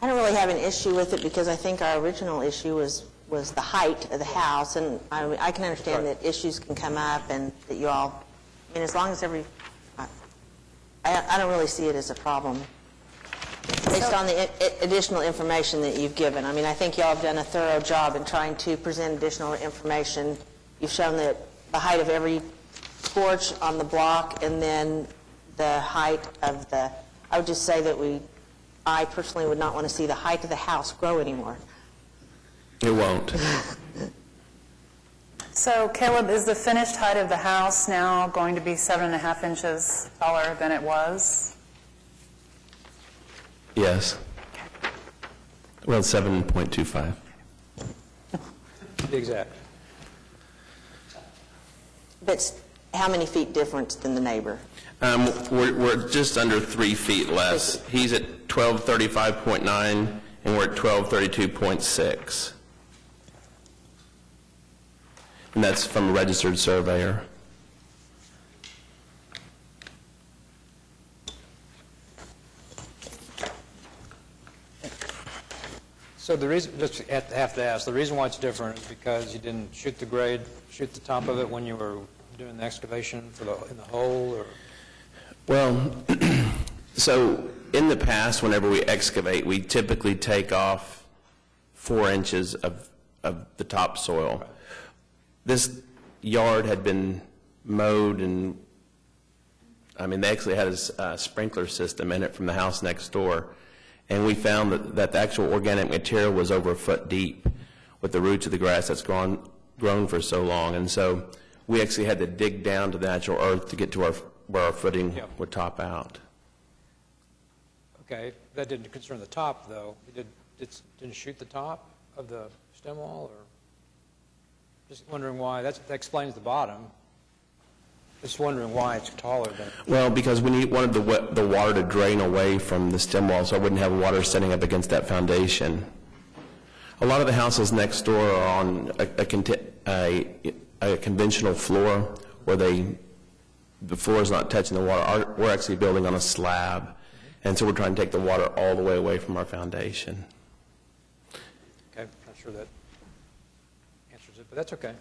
don't really have an issue with it because I think our original issue was the height of the house, and I can understand that issues can come up and that you all, I mean, as long as I don't really see it as a problem based on the additional information that you've given. I mean, I think you all have done a thorough job in trying to present additional information. You've shown that the height of every porch on the block and then the height of I would just say that I personally would not want to see the height of the house grow anymore. It won't. So, Caleb, is the finished height of the house now going to be 7.5 inches taller than it was? Yes. Well, 7.25. Exact. But how many feet difference than the neighbor? We're just under 3 feet less. He's at 1235.9, and we're at 1232.6. And that's from a registered surveyor. So the reason, just have to ask, the reason why it's different is because you didn't shoot the top of it when you were doing the excavation in the hole, or? Well, so in the past, whenever we excavate, we typically take off 4 inches of the topsoil. Right. This yard had been mowed, and I mean, they actually had a sprinkler system in it from the house next door. And we found that the actual organic material was over a foot deep with the roots of the grass that's grown for so long. And so we actually had to dig down to the natural earth to get to where our footing would top out. Okay, that didn't concern the top, though. You didn't shoot the top of the stem wall, or? Just wondering why. That explains the bottom. Just wondering why it's taller than... Well, because we wanted the water to drain away from the stem wall, so I wouldn't have water setting up against that foundation. A lot of the houses next door are on a conventional floor where the floor is not touching the water. We're actually building on a slab, and so we're trying to take the water all the way away from our foundation. Okay, not sure that answers it, but that's okay.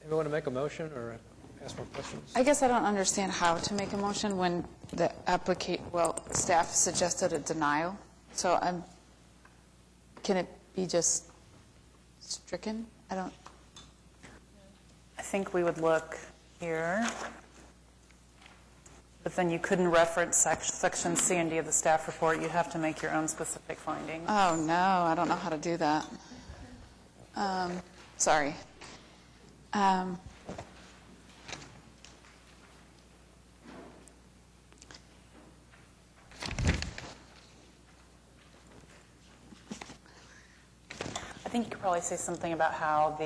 Anyone want to make a motion or ask more questions? I guess I don't understand how to make a motion when the staff suggested a denial. So can it be just stricken? I think we would look here, but then you couldn't reference section C and D of the staff report. You'd have to make your own specific findings. Oh, no, I don't know how to do that. Sorry. I think you could probably say something about how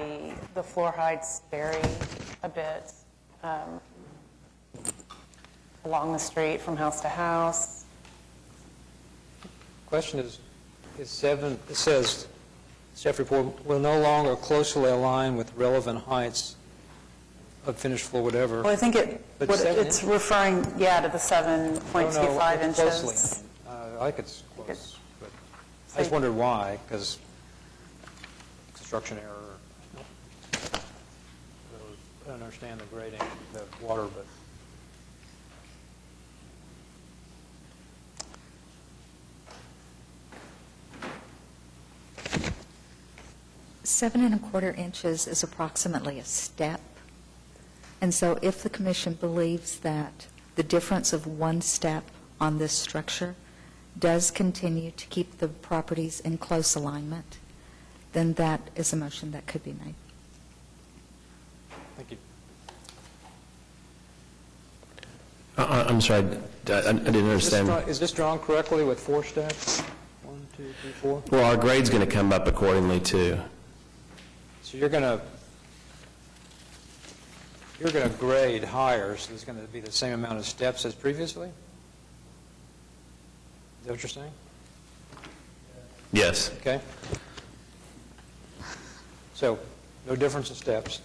the floor heights vary a bit along the street from house to house. Question is 7, it says, staff report will no longer closely align with relevant heights of finished floor, whatever. Well, I think But it's 7 referring, to the 7.25 No, inches. closely. I think it's close, but I just wondered why, because construction error. I don't understand the grading, the water, but 7 1/4 inches is approximately a step. And so if the commission believes that the difference of 1 step on this structure does continue to keep the properties in close alignment, then that is a motion that could be made. thank you. I'm sorry, I didn't understand. Is this drawn correctly with 4 steps? 1, 2, 3, 4? Well, our grade's going to come up accordingly, too. So you're going to grade higher, so there's going to be the same amount of steps as previously? Is that what you're saying? Yes. Okay. So, no difference in steps?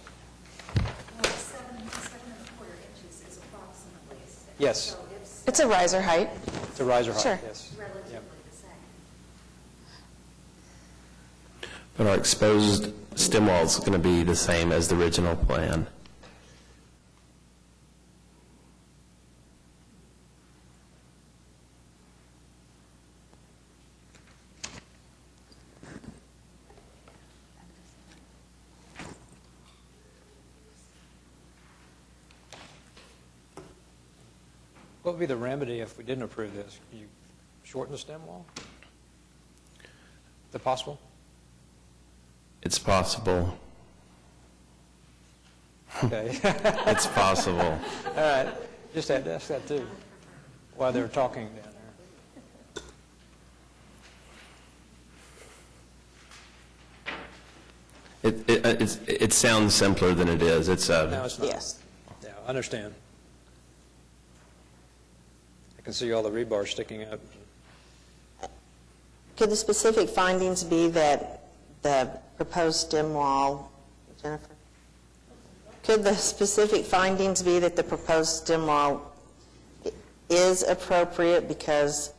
7 1/4 inches is approximately a step. Yes. It's a riser height. It's a riser height, Sure. yes. Relatively the same. But our exposed stem wall is going to be the same as the original plan. What would be the remedy if we didn't approve this? Can you shorten the stem wall? Is that possible? It's possible. Okay. It's possible. All right. Just had to ask that, too, while they were talking down there. It sounds simpler than it is. It's No, it's not. Yes. Yeah, I understand. I can see all the rebar sticking up. Could the specific findings be that the proposed stem wall, Jennifer? Could the specific findings be that the proposed stem wall is appropriate because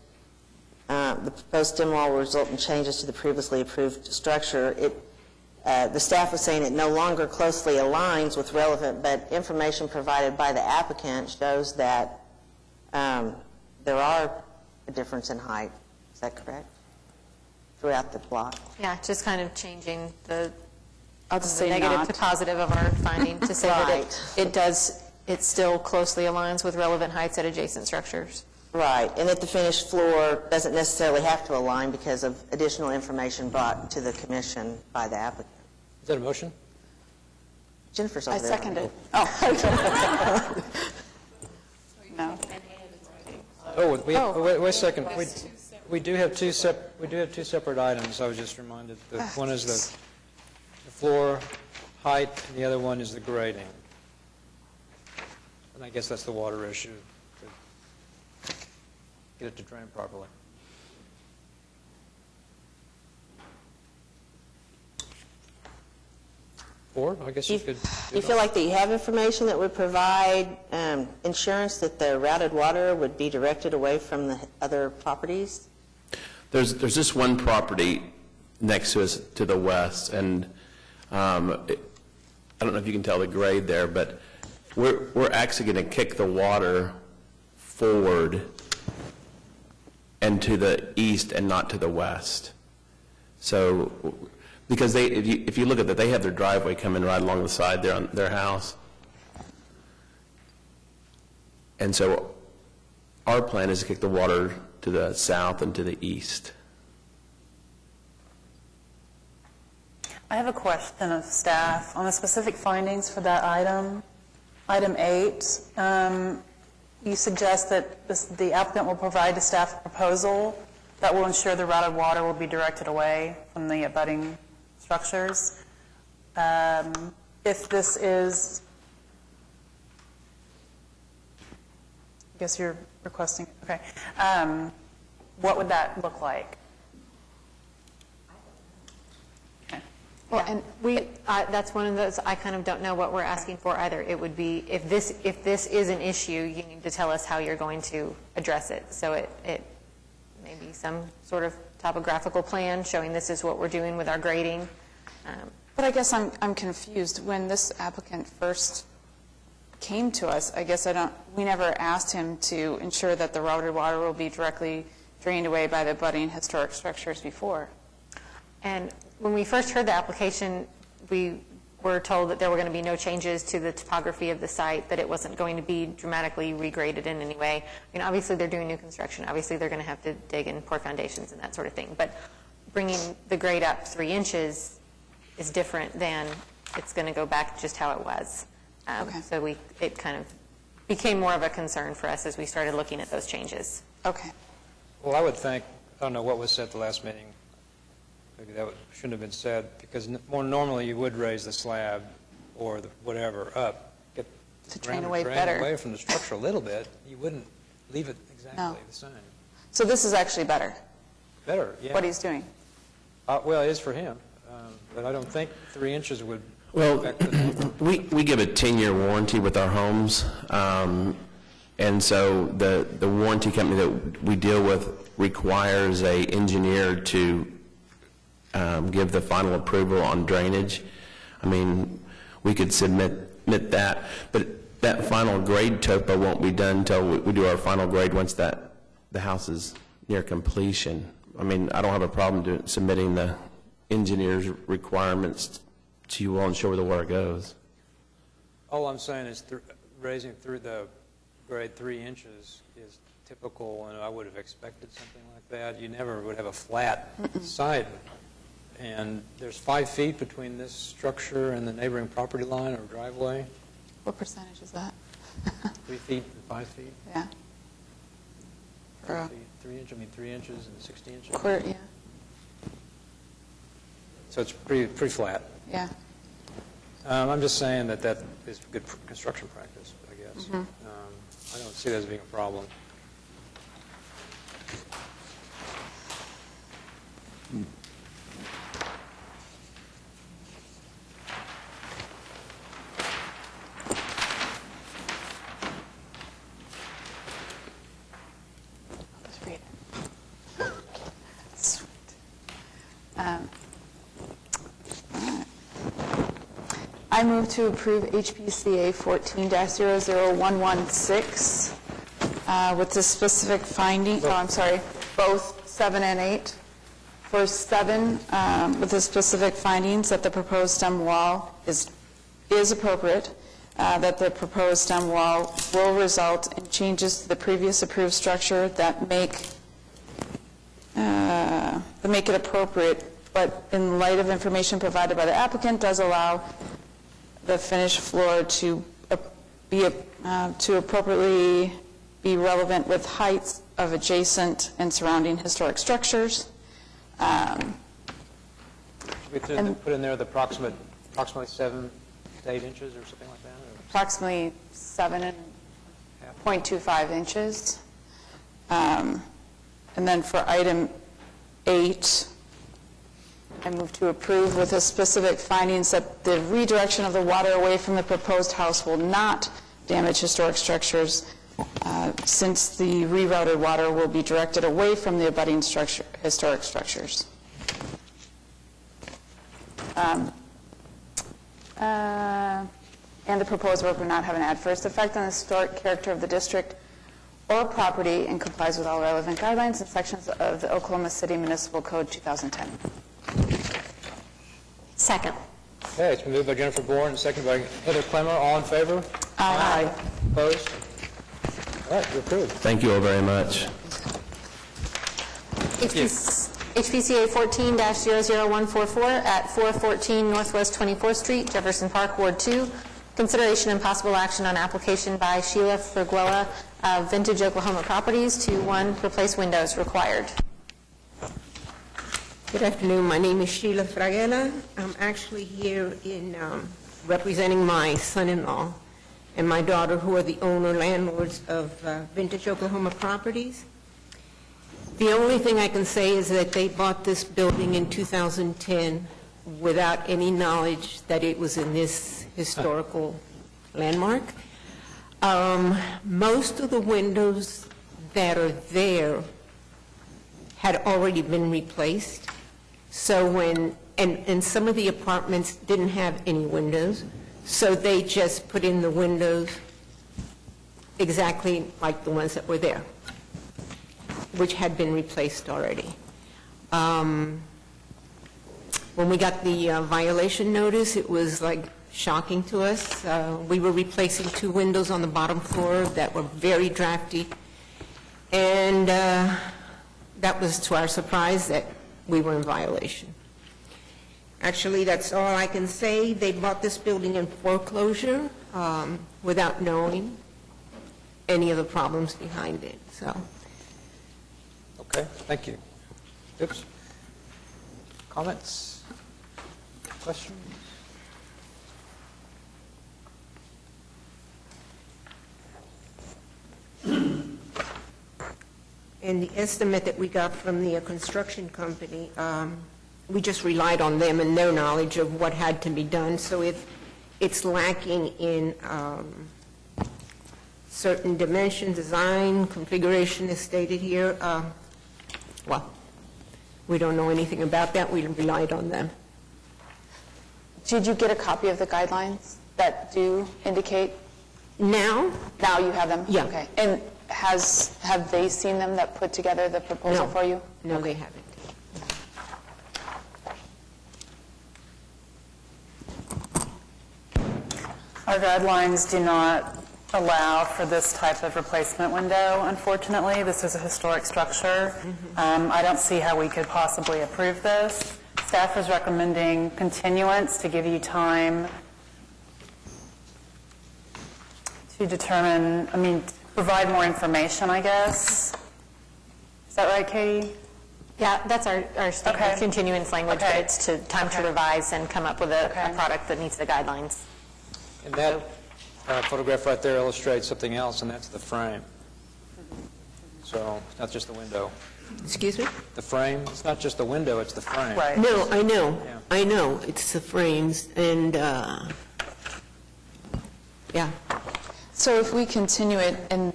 the proposed stem wall will result in changes to the previously approved structure? The staff was saying it no longer closely aligns with relevant, but information provided by the applicant shows that there are a difference in height. Is that correct? Throughout the block? Yeah, just kind of changing the I'll just say negative not. to positive of our finding to say that Right. it still closely aligns with relevant heights at adjacent structures. Right, and that the finished floor doesn't necessarily have to align because of additional information brought to the commission by the applicant. Is that a motion? Jennifer's over I there. second it. Oh. No. Oh, wait a second. We do have two separate items. I was just reminded. One is the floor height, and the other one is the grading. And I guess that's the water issue, to get it to drain properly. Or, I guess you could... Do you feel like that you have information that would provide insurance that the routed water would be directed away from the other properties? There's just one property next to us to the west, and I don't know if you can tell the grade there, but we're actually going to kick the water forward and to the east and not to the west. So, because if you look at that, they have their driveway coming right along the side there on their house. And so our plan is to kick the water to the south and to the east. I have a question of staff on the specific findings for that item. Item 8, you suggest that the applicant will provide to staff a proposal that will ensure the routed water will be directed away from the abutting structures. If this is, I guess you're requesting, okay. What would that look like? Well, and that's one of those, I kind of don't know what we're asking for either. It would be, if this is an issue, you need to tell us how you're going to address it. So it may be some sort of topographical plan showing this is what we're doing with our grading. But I guess I'm confused. When this applicant first came to us, I guess we never asked him to ensure that the routed water will be directly drained away by the abutting historic structures before. And when we first heard the application, we were told that there were going to be no changes to the topography of the site, that it wasn't going to be dramatically regraded in any way. I mean, obviously they're doing new construction. Obviously they're going to have to dig and pour foundations and that sort of thing. But bringing the grade up 3 inches is different than it's going to go back just how it was. Okay. So it kind of became more of a concern for us as we started looking at those changes. Okay. Well, I would think, I don't know what was said at the last meeting, maybe that shouldn't have been said, because more normally you would raise the slab or the whatever up, get To the drain ground away drain better. away from the structure a little bit. You wouldn't leave it exactly No. the same. So this is actually better, Better, yeah. what he's doing. Well, it is for him, but I don't think 3 inches would Well, affect the neighbor. we give a 10-year warranty with our homes, and so the warranty company that we deal with requires a engineer to give the final approval on drainage. I mean, we could submit that, but that final grade topo won't be done until we do our final grade once the house is near completion. I mean, I don't have a problem submitting the engineer's requirements to you all and show where the water goes. All I'm saying is raising through the grade 3 inches is typical, and I would have expected something like that. You never would have a flat site. And there's 5 feet between this structure and the neighboring property line or driveway. What percentage is that? 3 feet and 5 feet. Yeah. For a 3 inches and 60 inches. quarter, yeah. So it's pretty flat. Yeah. I'm just saying that is good construction practice, I guess. I don't see that as being a problem. Let's read it. Sweet. I move to approve HPCA 14-00116 with the specific finding, both 7 and 8. For 7, with the specific findings that the proposed stem wall is appropriate, that the proposed stem wall will result in changes to the previous approved structure that make it appropriate, but in light of information provided by the applicant, does allow the finished floor to appropriately be relevant with heights of adjacent and surrounding historic structures. Should we put in there the approximately 7 to 8 inches or something like that? Approximately 7.25 inches. And then for item 8, I move to approve with the specific findings that the redirection of the water away from the proposed house will not damage historic structures, since the rerouted water will be directed away from the abutting historic structures. And the proposed work will not have an adverse effect on the historic character of the district or property and complies with all relevant guidelines and sections of the Oklahoma City Municipal Code 2010. Second. Okay, it's been moved by Jennifer Bourne and seconded by Heather Clemmer. All in favor? Aye. Opposed? All right, you're approved. Thank you all very much. HPCA 14-00144 at 414 Northwest 24th Street, Jefferson Park, Ward 2. Consideration and possible action on application by Sheila Ferguela of Vintage Oklahoma Properties to 1, replace windows required. Good afternoon. My name is Sheila Fraguela. I'm actually here in representing my son-in-law and my daughter, who are the landlords of Vintage Oklahoma Properties. The only thing I can say is that they bought this building in 2010 without any knowledge that it was in this historical landmark. Most of the windows that are there had already been replaced. So and some of the apartments didn't have any windows, so they just put in the windows exactly like the ones that were there, which had been replaced already. When we got the violation notice, it was like shocking to us. We were replacing 2 windows on the bottom floor that were very drafty, and that was to our surprise that we were in violation. Actually, that's all I can say. They bought this building in foreclosure without knowing any of the problems behind it. So, Okay, thank you. Oops. Comments? Questions? and the estimate that we got from the construction company, we just relied on them and their knowledge of what had to be done. So if it's lacking in certain dimension, design, configuration as stated here, well, we don't know anything about that. We relied on them. Did you get a copy of the guidelines that do indicate? Now? Now you have them? Yeah. Okay. And have they seen them that put together the proposal No. for you? No, they haven't. Our guidelines do not allow for this type of replacement window, unfortunately. This is a historic structure. I don't see how we could possibly approve this. Staff is recommending continuance to give you time to determine, provide more information, I guess. Is that right, Katie? Yeah, that's our standard Okay. continuance language, but Okay. it's to time to revise and come up with a product that meets the guidelines. And that photograph right there illustrates something else, and that's the frame. So it's not just the window. Excuse me? The frame, it's not just the window, it's the frame. Right. No, I know. Yeah. I know. It's the frames and, yeah. So if we continue it and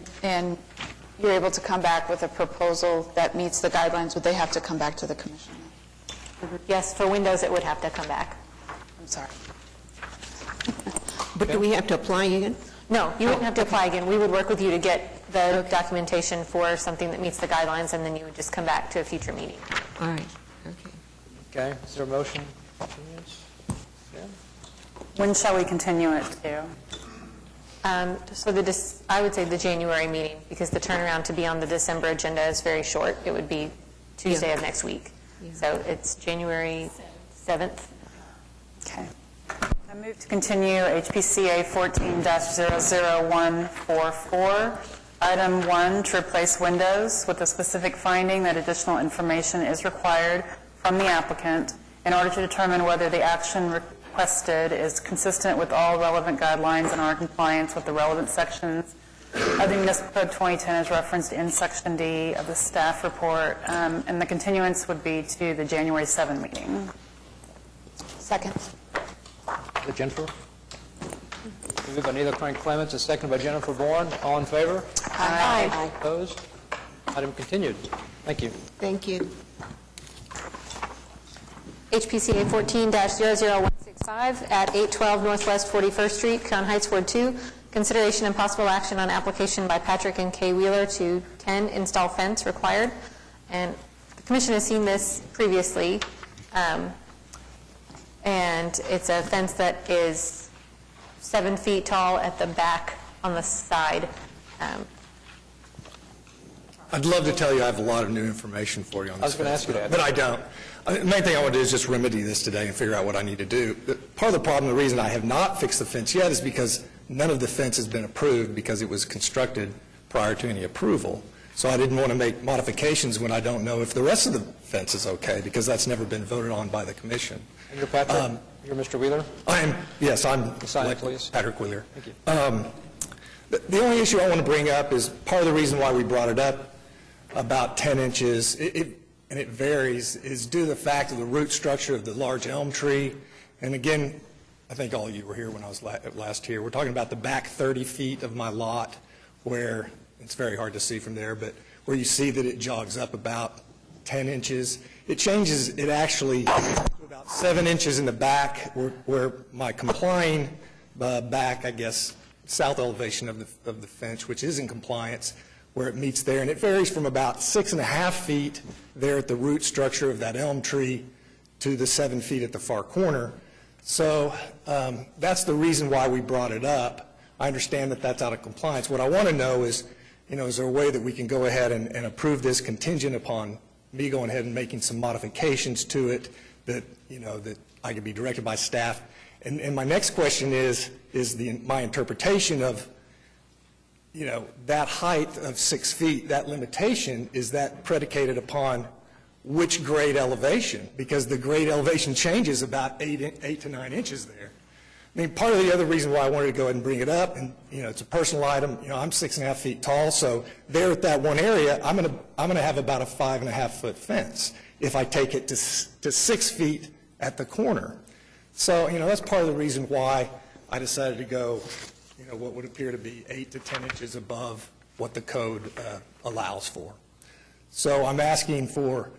you're able to come back with a proposal that meets the guidelines, would they have to come back to the commission? Yes, for windows, it would have to come back. I'm sorry. But do we have to apply again? No, you wouldn't have to apply again. We would work with you to get the documentation for something that meets the guidelines, and then you would just come back to a future meeting. All right. Okay. Okay, is there a motion? Continuance? Yeah. When shall we continue it to? So I would say the January meeting, because the turnaround to be on the December agenda is very short. It would be Tuesday of next week. So it's January 7th. Okay. I move to continue HPCA 14-00144, Item 1, to replace windows with a specific finding that additional information is required from the applicant in order to determine whether the action requested is consistent with all relevant guidelines and are in compliance with the relevant sections of the Municipal Code 2010 as referenced in Section D of the staff report. And the continuance would be to the January 7 meeting. Second. Is it Jennifer? Moved by Neela Crank Clements, and seconded by Jennifer Bourne. All in favor? Aye. Opposed? Item continued. Thank you. Thank you. HPCA 14-00165 at 812 Northwest 41st Street, Crown Heights, Ward 2. Consideration and possible action on application by Patrick and Kay Wheeler to 10 install fence required. And the Commission has seen this previously. And it's a fence that is 7 feet tall at the back on the side. I'd love to tell you I have a lot of new information for you on this. I was going to ask you that. But I don't. The main thing I want to do is just remedy this today and figure out what I need to do. Part of the problem, the reason I have not fixed the fence yet is because none of the fence has been approved because it was constructed prior to any approval. So I didn't want to make modifications when I don't know if the rest of the fence is okay, because that's never been voted on by the commission. And you're Patrick? You're Mr. Wheeler? Yes, I'm Sign it, please. Patrick Wheeler. Thank you. The only issue I want to bring up is part of the reason why we brought it up, about 10 inches, and it varies, is due to the fact of the root structure of the large elm tree. And again, I think all of you were here when I was last here. We're talking about the back 30 feet of my lot, where it's very hard to see from there, but where you see that it jogs up about 10 inches. It changes, it actually, to about 7 inches in the back, where my complying back, I guess, south elevation of the fence, which is in compliance, where it meets there. And it varies from about 6.5 feet there at the root structure of that elm tree to the 7 feet at the far corner. So that's the reason why we brought it up. I understand that that's out of compliance. What I want to know is, is there a way that we can go ahead and approve this contingent upon me going ahead and making some modifications to it that, that I could be directed by staff? And my next question is my interpretation of, that height of 6 feet, that limitation, is that predicated upon which grade elevation? Because the grade elevation changes about 8 to 9 inches there. I mean, part of the other reason why I wanted to go ahead and bring it up, and it's a personal item. I'm 6.5 feet tall, so there at that one area, I'm going to have about a 5.5 foot fence if I take it to 6 feet at the corner. So that's part of the reason why I decided to go, what would appear to be 8 to 10 inches above what the code allows for. So I'm asking for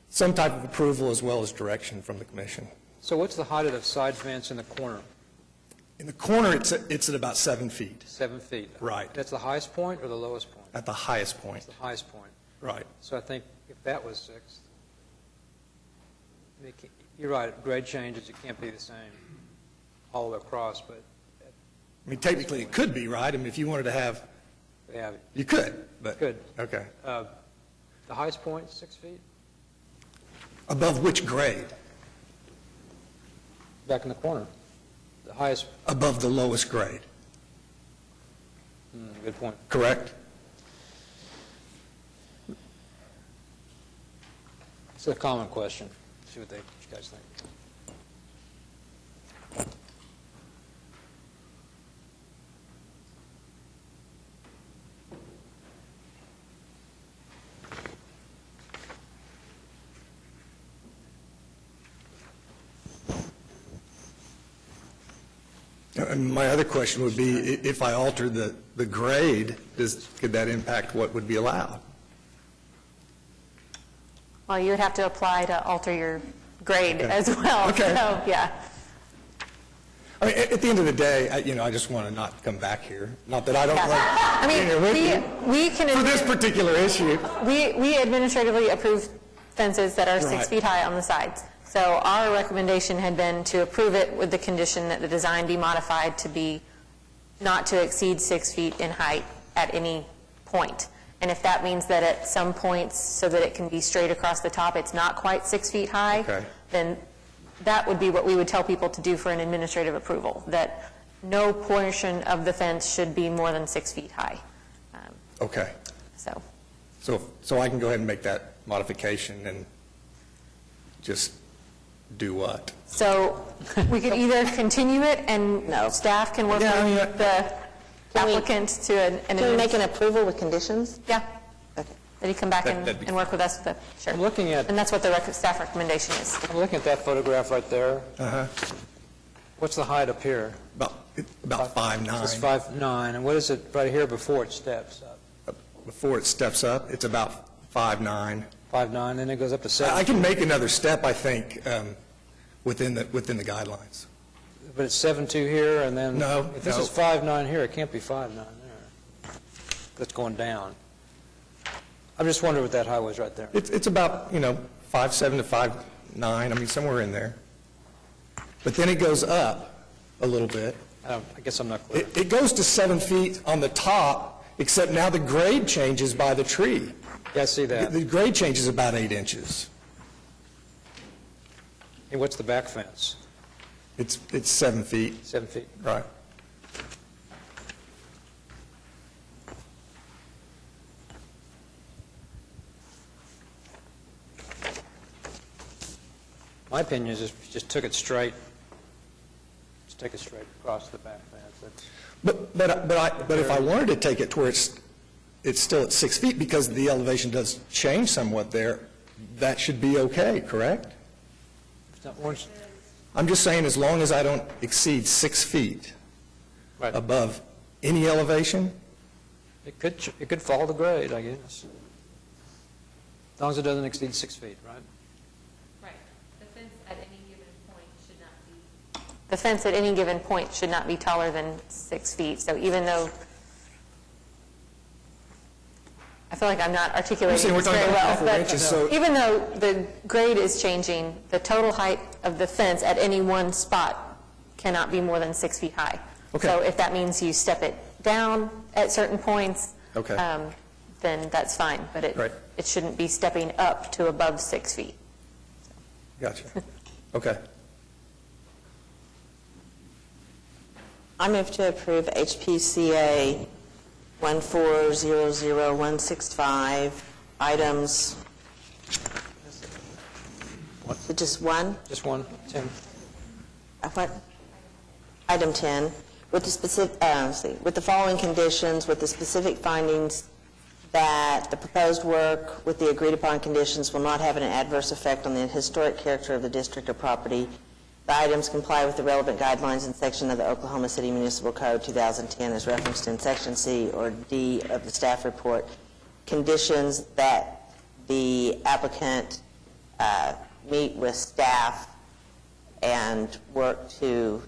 some type of approval as well as direction from the commission. So what's the height of the side fence in the corner? In the corner, it's at about 7 feet. 7 feet. Right. That's the highest point or the lowest point? At the highest point. That's the highest point. Right. So I think if that was 6, you're right, grade changes, it can't be the same all the way across, but... I mean, technically it could be, right? I mean, if you wanted to have... Yeah. You could, but... Could. Okay. The highest point, 6 feet? Above which grade? Back in the corner. The highest... Above the lowest grade. Good point. Correct? It's a common question. See what you guys think. And my other question would be, if I alter the grade, could that impact what would be allowed? Well, you would have to apply to alter your grade as well. Okay. So, yeah. I mean, at the end of the day, I just want to not come back here. Not that I don't like being here with you. We can... For this particular issue. We administratively approve fences that are 6 Right. feet high on the sides. So our recommendation had been to approve it with the condition that the design be modified to be not to exceed 6 feet in height at any point. And if that means that at some points, so that it can be straight across the top, it's not quite 6 feet high, Okay. then that would be what we would tell people to do for an administrative approval, that no portion of the fence should be more than 6 feet high. Okay. So I can go ahead and make that modification and just do what? So we could either continue it and staff can work with the applicant to an... Can we make an approval with conditions? Yeah. Okay. That he come back That'd be and work with us. Sure. I'm looking at... And that's what the staff recommendation is. I'm looking at that photograph right there. Uh-huh. What's the height up here? About 5'9". It's 5'9", and what is it right here before it steps up? Before it steps up, it's about 5'9". 5'9", then it goes up to 7. I can make another step, I think, within the guidelines. But it's 7'2" here, and then... No, If this is 5'9" here, it can't be 5'9" there. That's going down. I'm just wondering what that height was right there. It's about, 5'7" to 5'9", I mean, somewhere in there. But then it goes up a little bit. I guess I'm not clear. It goes to 7 feet on the top, except now the grade changes by the tree. Yeah, I see that. The grade changes about 8 inches. And what's the back fence? It's 7 feet. 7 feet. Right. My opinion is just took it straight, just take it straight across the back fence. But if I wanted to take it to where it's still at 6 feet, because the elevation does change somewhat there, that should be okay, correct? I'm just saying, as long as I don't exceed 6 feet above any elevation? It could fall to grade, I guess. As long as it doesn't exceed 6 feet, right? Right. The fence at any given point should not be... The fence at any given point should not be taller than 6 feet. So even though... I feel like I'm not articulating this very well, but even though the grade is changing, the total height of the fence at any one spot cannot be more than 6 feet high. Okay. So if that means you step it down at certain points, okay, then that's fine. But it shouldn't be stepping up to above 6 feet. Gotcha. Okay. I move to approve HPCA 1400165 items. What? Is it just one? Just one, 10. What? Item 10, with the specific, with the following conditions, with the specific findings that the proposed work with the agreed-upon conditions will not have an adverse effect on the historic character of the district or property. The items comply with the relevant guidelines and section of the Oklahoma City Municipal Code 2010 as referenced in Section C or D of the staff report. Conditions that the applicant meet with staff and work to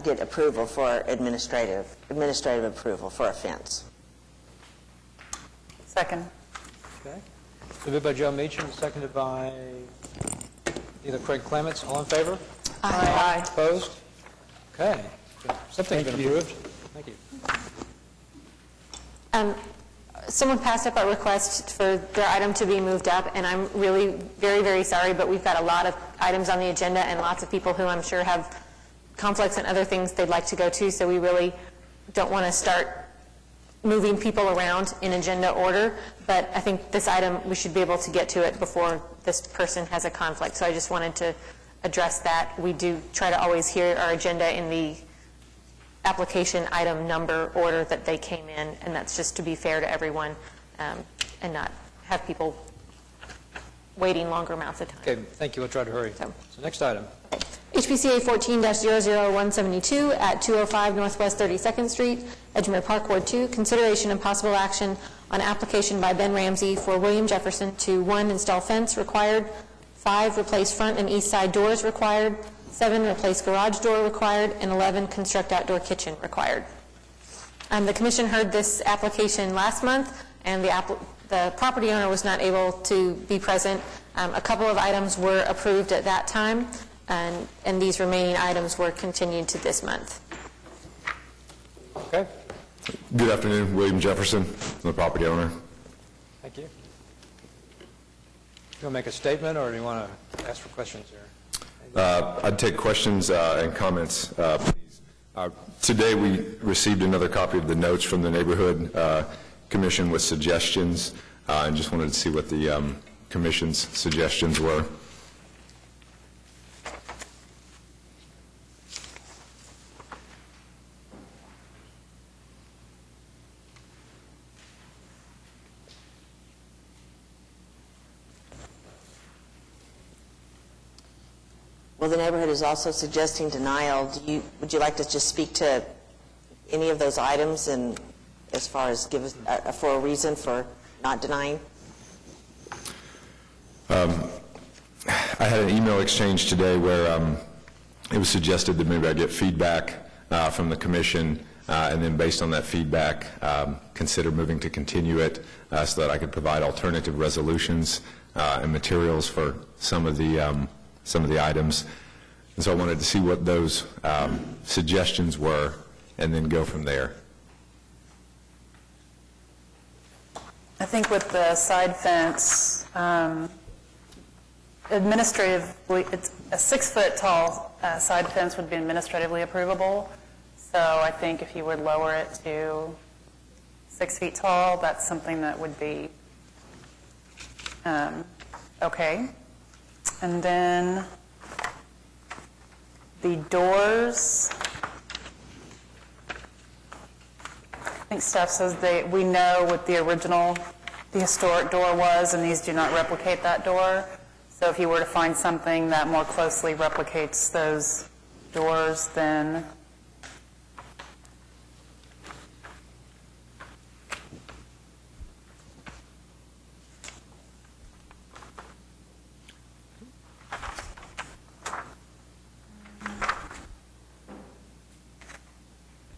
get approval for administrative approval for a fence. Second. Okay. So moved by Joe Meacham, seconded by either Craig Clements. All in favor? Aye. Opposed? Okay. Something's been approved. Thank you. Someone passed up a request for their item to be moved up, and I'm really very, very sorry, but we've got a lot of items on the agenda and lots of people who I'm sure have conflicts and other things they'd like to go to, so we really don't want to start moving people around in agenda order, but I think this item, we should be able to get to it before this person has a conflict. So I just wanted to address that. We do try to always hear our agenda in the application item number order that they came in, and that's just to be fair to everyone and not have people waiting longer amounts of time. Okay, thank you. We'll try to hurry. So next item. HPCA 14-00172 at 205 Northwest 32nd Street, Edgemere Park, Ward 2. Consideration and possible action on application by Ben Ramsey for William Jefferson to 1, install fence required, 5, replace front and east side doors required, 7, replace garage door required, and 11, construct outdoor kitchen required. The Commission heard this application last month, and the property owner was not able to be present. A couple of items were approved at that time, and these remaining items were continued to this month. Okay. Good afternoon, William Jefferson, I'm the property owner. Thank you. You want to make a statement, or do you want to ask for questions here? I'd take questions and comments, please. Today we received another copy of the notes from the Neighborhood Commission with suggestions, and just wanted to see what the Commission's suggestions were. Well, the neighborhood is also suggesting denial. Would you like to just speak to any of those items and as far as give us for a reason for not denying? I had an email exchange today where it was suggested that maybe I get feedback from the Commission and then based on that feedback consider moving to continue it so that I could provide alternative resolutions and materials for some of the items. And so I wanted to see what those suggestions were and then go from there. I think with the side fence, administratively, it's a 6-foot tall side fence would be administratively approvable. So I think if you would lower it to 6 feet tall, that's something that would be Okay. And then the doors, I think Steph says we know what the historic door was, and these do not replicate that door. So if you were to find something that more closely replicates those doors, then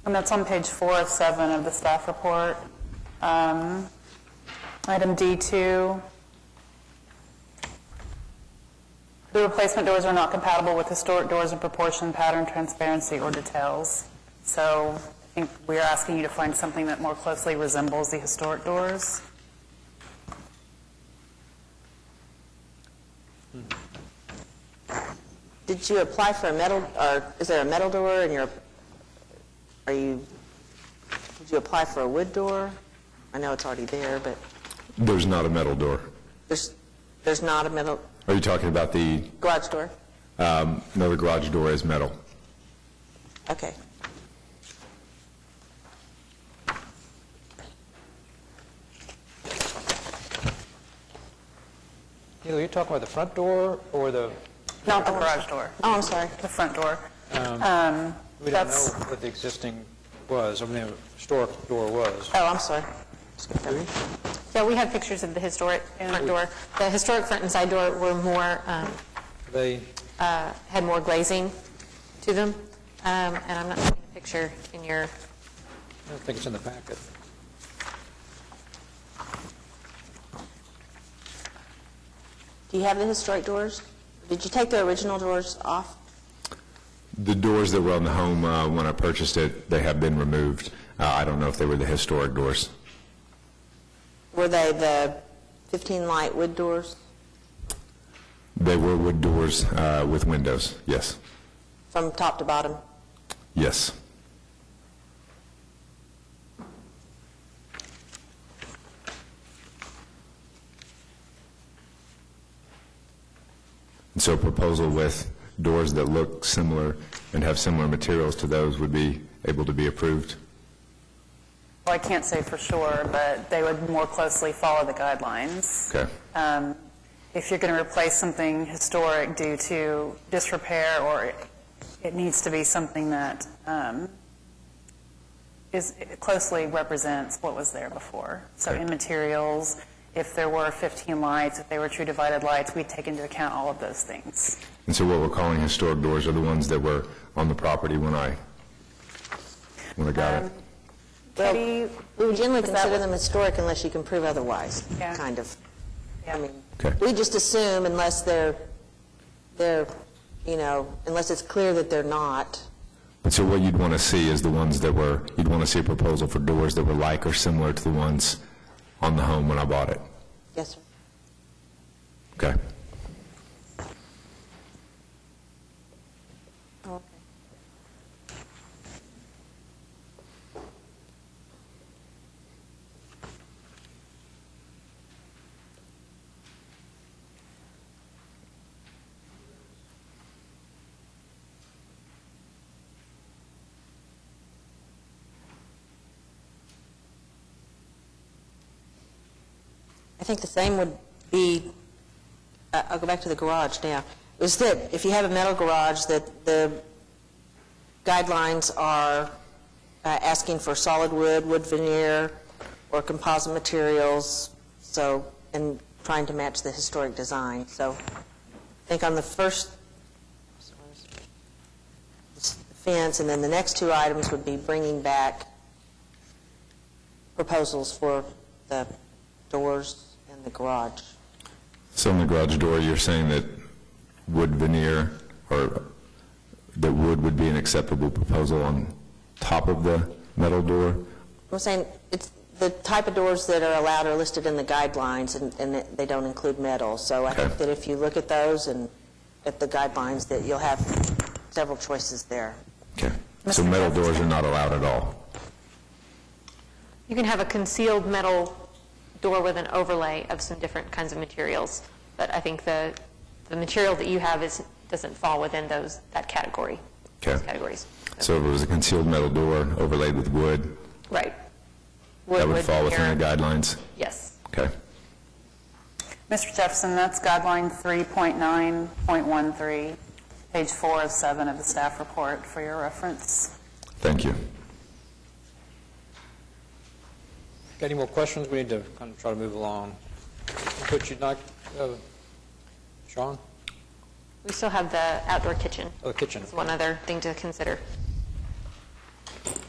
and that's on page 4 of 7 of the staff report. Item D2, the replacement doors are not compatible with historic doors in proportion, pattern, transparency, or details. So I think we're asking you to find something that more closely resembles the historic doors. Did you apply for a metal, or is there a metal door in your, did you apply for a wood door? I know it's already there, but There's not a metal door. there's not a metal Are you talking about the, garage door? no, the garage door is metal. Okay. Neil, are you talking about the front door or the... Not the garage door. Oh, I'm sorry. The front door. We don't know what the existing was, I mean, the historic door was. Oh, I'm sorry. Yeah, we have pictures of the historic front door. The historic front and side door were more, They, had more glazing to them, and I'm not seeing a picture in your... I don't think it's in the packet. Do you have the historic doors? Did you take the original doors off? The doors that were on the home when I purchased it, they have been removed. I don't know if they were the historic doors. Were they the 15-light wood doors They were wood doors with windows, yes. from top to bottom? Yes. And so a proposal with doors that look similar and have similar materials to those would be able to be approved? Well, I can't say for sure, but they would more closely follow the guidelines. Okay. If you're going to replace something historic due to disrepair, or it needs to be something that closely represents what was there before. So in materials, if there were 15 lights, if they were true divided lights, we'd take into account all of those things. And so what we're calling historic doors are the ones that were on the property when I got it? Well, we would generally is that consider what- them historic unless you can prove otherwise, Yeah. kind of. I mean, Okay. we just assume unless they're, unless it's clear that they're not. And so what you'd want to see is the ones that were, you'd want to see a proposal for doors that were like or similar to the ones on the home when I bought it. Yes, sir. Okay. Okay. I think the same would be, I'll go back to the garage now, is that if you have a metal garage, that the guidelines are asking for solid wood, wood veneer, or composite materials, so, and trying to match the historic design. So I think on the first fence, and then the next two items would be bringing back proposals for the doors and the garage. So in the garage door, you're saying that wood veneer, or that wood would be an acceptable proposal on top of the metal door? I'm saying it's the type of doors that are allowed are listed in the guidelines, and they don't include metal. So I think that if you look at those and at the guidelines, that you'll have several choices there. Okay. So metal doors are not allowed at all? You can have a concealed metal door with an overlay of some different kinds of materials. But I think the material that you have doesn't fall within that category, those categories. So if it was a concealed metal door overlaid with wood, Right. that would fall within the guidelines? Yes. Okay. Mr. Jefferson, that's guideline 3.9.13, page 4 of 7 of the staff report for your reference. Thank you. Got any more questions? We need to kind of try to move along. Could you not, Sean? We still have the outdoor kitchen. Oh, the kitchen. That's one other thing to consider.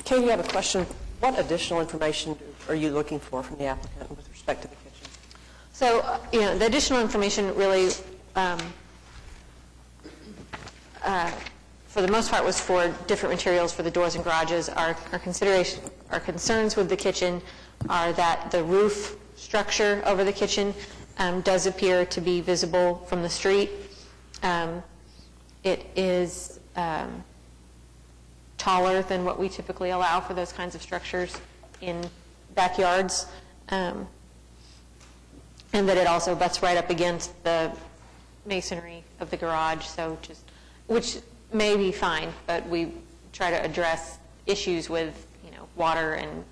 Katie, I have a question. What additional information are you looking for from the applicant with respect to the kitchen? So, the additional information really, for the most part, was for different materials for the doors and garages. Our concerns with the kitchen are that the roof structure over the kitchen does appear to be visible from the street. It is taller than what we typically allow for those kinds of structures in backyards, and that it also butts right up against the masonry of the garage, which may be fine, but we try to address issues with water and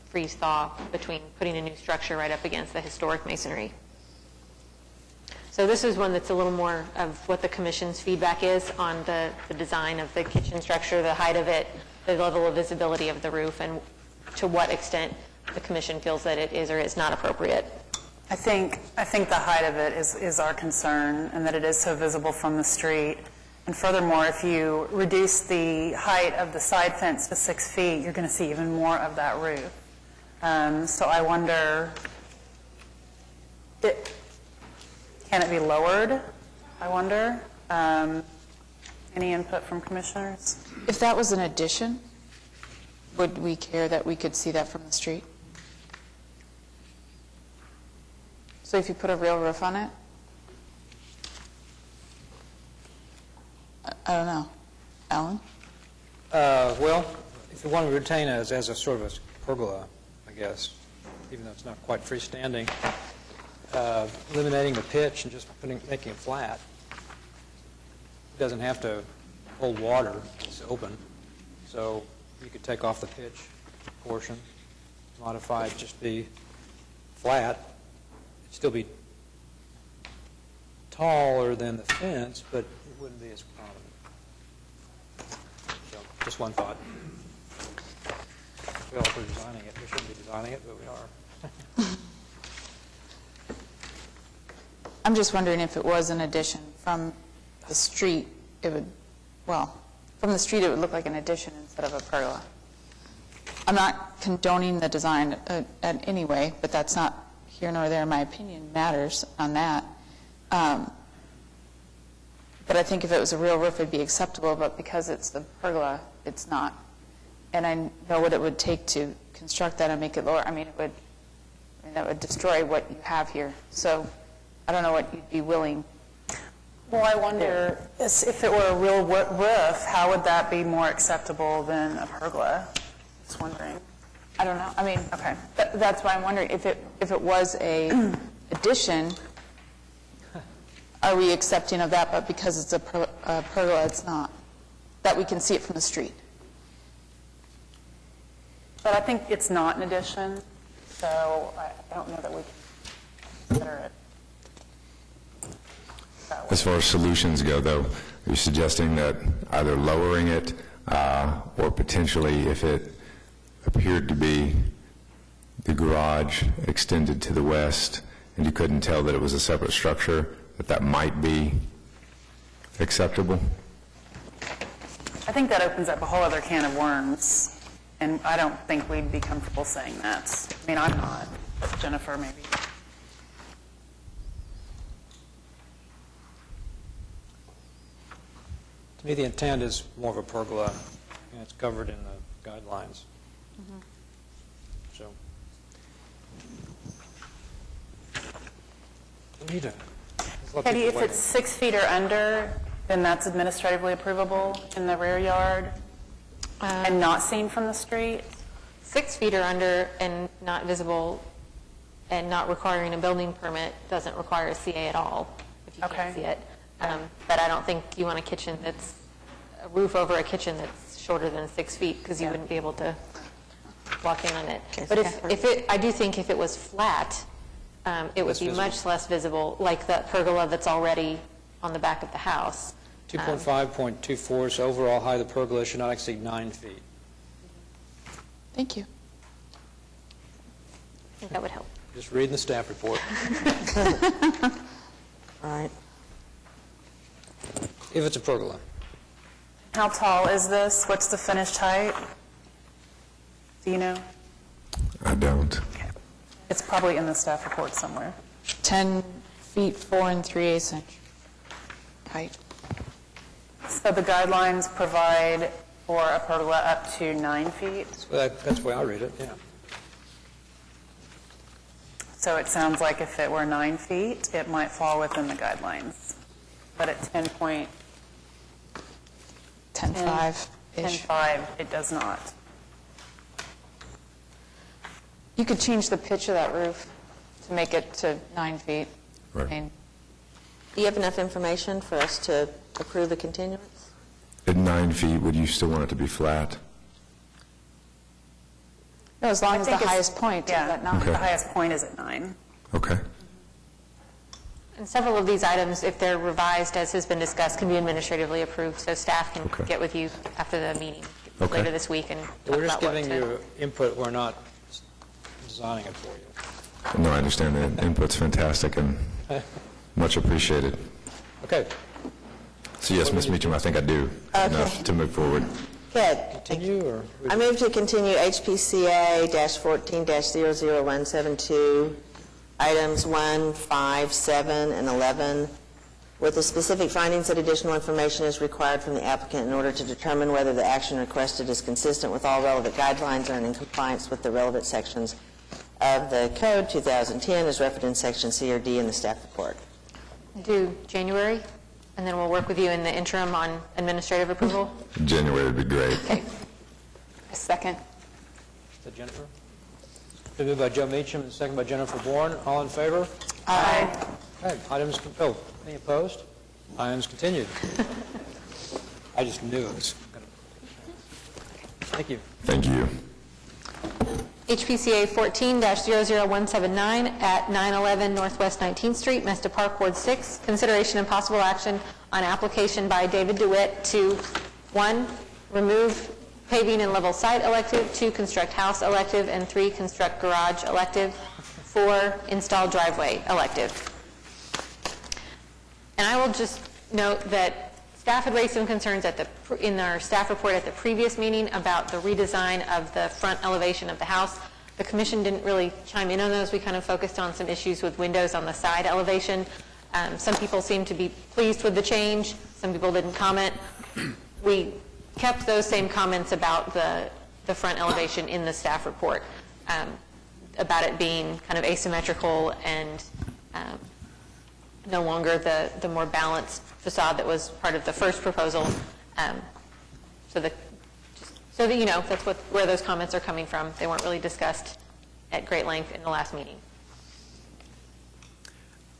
freeze-thaw between putting a new structure right up against the historic masonry. So this is one that's a little more of what the Commission's feedback is on the design of the kitchen structure, the height of it, the level of visibility of the roof, and to what extent the Commission feels that it is or is not appropriate. I think the height of it is our concern, and that it is so visible from the street. And furthermore, if you reduce the height of the side fence to 6 feet, you're going to see even more of that roof. So I wonder, can it be lowered? I wonder. Any input from commissioners? If that was an addition, would we care that we could see that from the street? So if you put a real roof on it? I don't know. Alan? Well, if you want to retain it as a sort of a pergola, I guess, even though it's not quite freestanding, eliminating the pitch and just making it flat. It doesn't have to hold water. It's open. So you could take off the pitch portion, modify it, just be flat. It'd still be taller than the fence, but it wouldn't be as prominent. So, just one thought. Well, if we're designing it, we shouldn't be designing it, but we are. I'm just wondering if it was an addition from the street, from the street it would look like an addition instead of a pergola. I'm not condoning the design in any way, but that's not here nor there. My opinion matters on that. But I think if it was a real roof, it'd be acceptable, but because it's the pergola, it's not. And I know what it would take to construct that and make it lower. That would destroy what you have here. So I don't know what you'd be willing. Well, I wonder if it were a real roof, how would that be more acceptable than a pergola? Just wondering. I don't know. Okay. That's why I'm wondering if it was a addition, are we accepting of that? But because it's a pergola, it's not. That we can see it from the street. But I think it's not an addition, so I don't know that we can consider it. As far as solutions go, though, you're suggesting that either lowering it or potentially if it appeared to be the garage extended to the west and you couldn't tell that it was a separate structure, that might be acceptable? I think that opens up a whole other can of worms, and I don't think we'd be comfortable saying that. I'm not, but Jennifer maybe. To me, the intent is more of a pergola, and it's covered in the guidelines. So, we need to. Katie, if it's 6 feet or under, then that's administratively approvable in the rear yard and not seen from the street? 6 feet or under and not visible and not requiring a building permit doesn't require a CA at all. if you Okay. can't see it. But I don't think you want a kitchen that's, a roof over a kitchen that's shorter than 6 feet, because you wouldn't be able to walk in on it. But I do think if it was flat, it would be much less visible, like the pergola that's already on the back of the house. 2.5.24 is overall height of the pergola should not exceed 9 feet. Thank you. I think that would help. Just reading the staff report. All right. If it's a pergola. How tall is this? What's the finished height? Do you know? I don't. It's probably in the staff report somewhere. 10 feet 4 3/8 inch height. So the guidelines provide for a pergola up to 9 feet. So that's the way I read it, yeah. So it sounds like if it were 9 feet, it might fall within the guidelines. But at 10.5, 10.5, it does not. You could change the pitch of that roof to make it to 9 feet. Right. I mean, Do you have enough information for us to approve a continuance? At 9 feet, would you still want it to be flat? no, as long I as the think it's- highest point is Yeah, at 9. Okay. the highest point is at 9. Okay. And several of these items, if they're revised, as has been discussed, can be administratively approved, so staff can Okay. get with you after the meeting Okay. later this week and talk We're just about what giving to... you input, we're not designing it for you. No, I understand. The input's fantastic and much appreciated. Okay, So yes, Ms. Meacham, I think I do enough to move forward. Good. continue, or? I move to continue HPCA-14-00172, items 1, 5, 7, and 11, with the specific findings that additional information is required from the applicant in order to determine whether the action requested is consistent with all relevant guidelines and in compliance with the relevant sections of the Code 2010 as referenced in Section C or D in the staff report. Do January, and then we'll work with you in the interim on administrative approval. January would be great. Okay. A second. Is that Jennifer? Been moved by Joe Meacham and second by Jennifer Bourne. All in favor? Aye. Okay, items, any opposed? Items continued. I just knew it was going to... Thank you. Thank you. HPCA 14-00179 at 911 Northwest 19th Street, Mesta Park, Ward 6. Consideration and possible action on application by David DeWitt to 1, remove paving and level site elective, 2, construct house elective, and 3, construct garage elective, 4, install driveway elective. And I will just note that staff had raised some concerns in our staff report at the previous meeting about the redesign of the front elevation of the house. The commission didn't really chime in on those. We kind of focused on some issues with windows on the side elevation. Some people seemed to be pleased with the change. Some people didn't comment. We kept those same comments about the front elevation in the staff report, about it being kind of asymmetrical and no longer the more balanced facade that was part of the first proposal. So that you know, that's where those comments are coming from. They weren't really discussed at great length in the last meeting.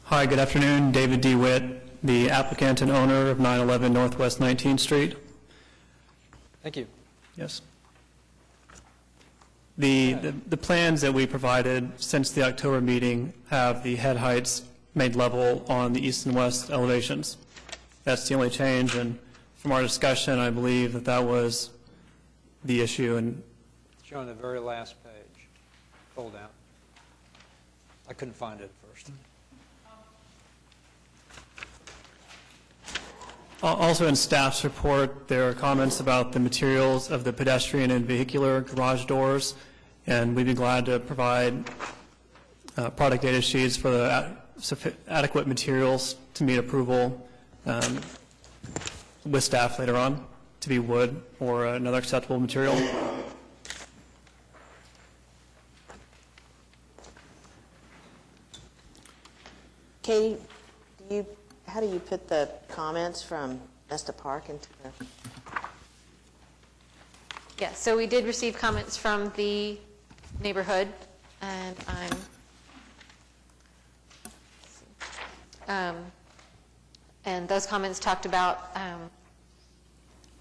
Hi, good afternoon. David DeWitt, the applicant and owner of 911 Northwest 19th Street. Thank you. Yes. The plans that we provided since the October meeting have the head heights made level on the east and west elevations. That's the only change, and from our discussion, I believe that was the issue. And Shown on the very last page, fold out. I couldn't find it at first. Also in staff's report, there are comments about the materials of the pedestrian and vehicular garage doors, and we'd be glad to provide product data sheets for the adequate materials to meet approval with staff later on, to be wood or another acceptable material. Katie, how do you put the comments from Mesta Park into the... Yeah, so we did receive comments from the neighborhood, and And those comments talked about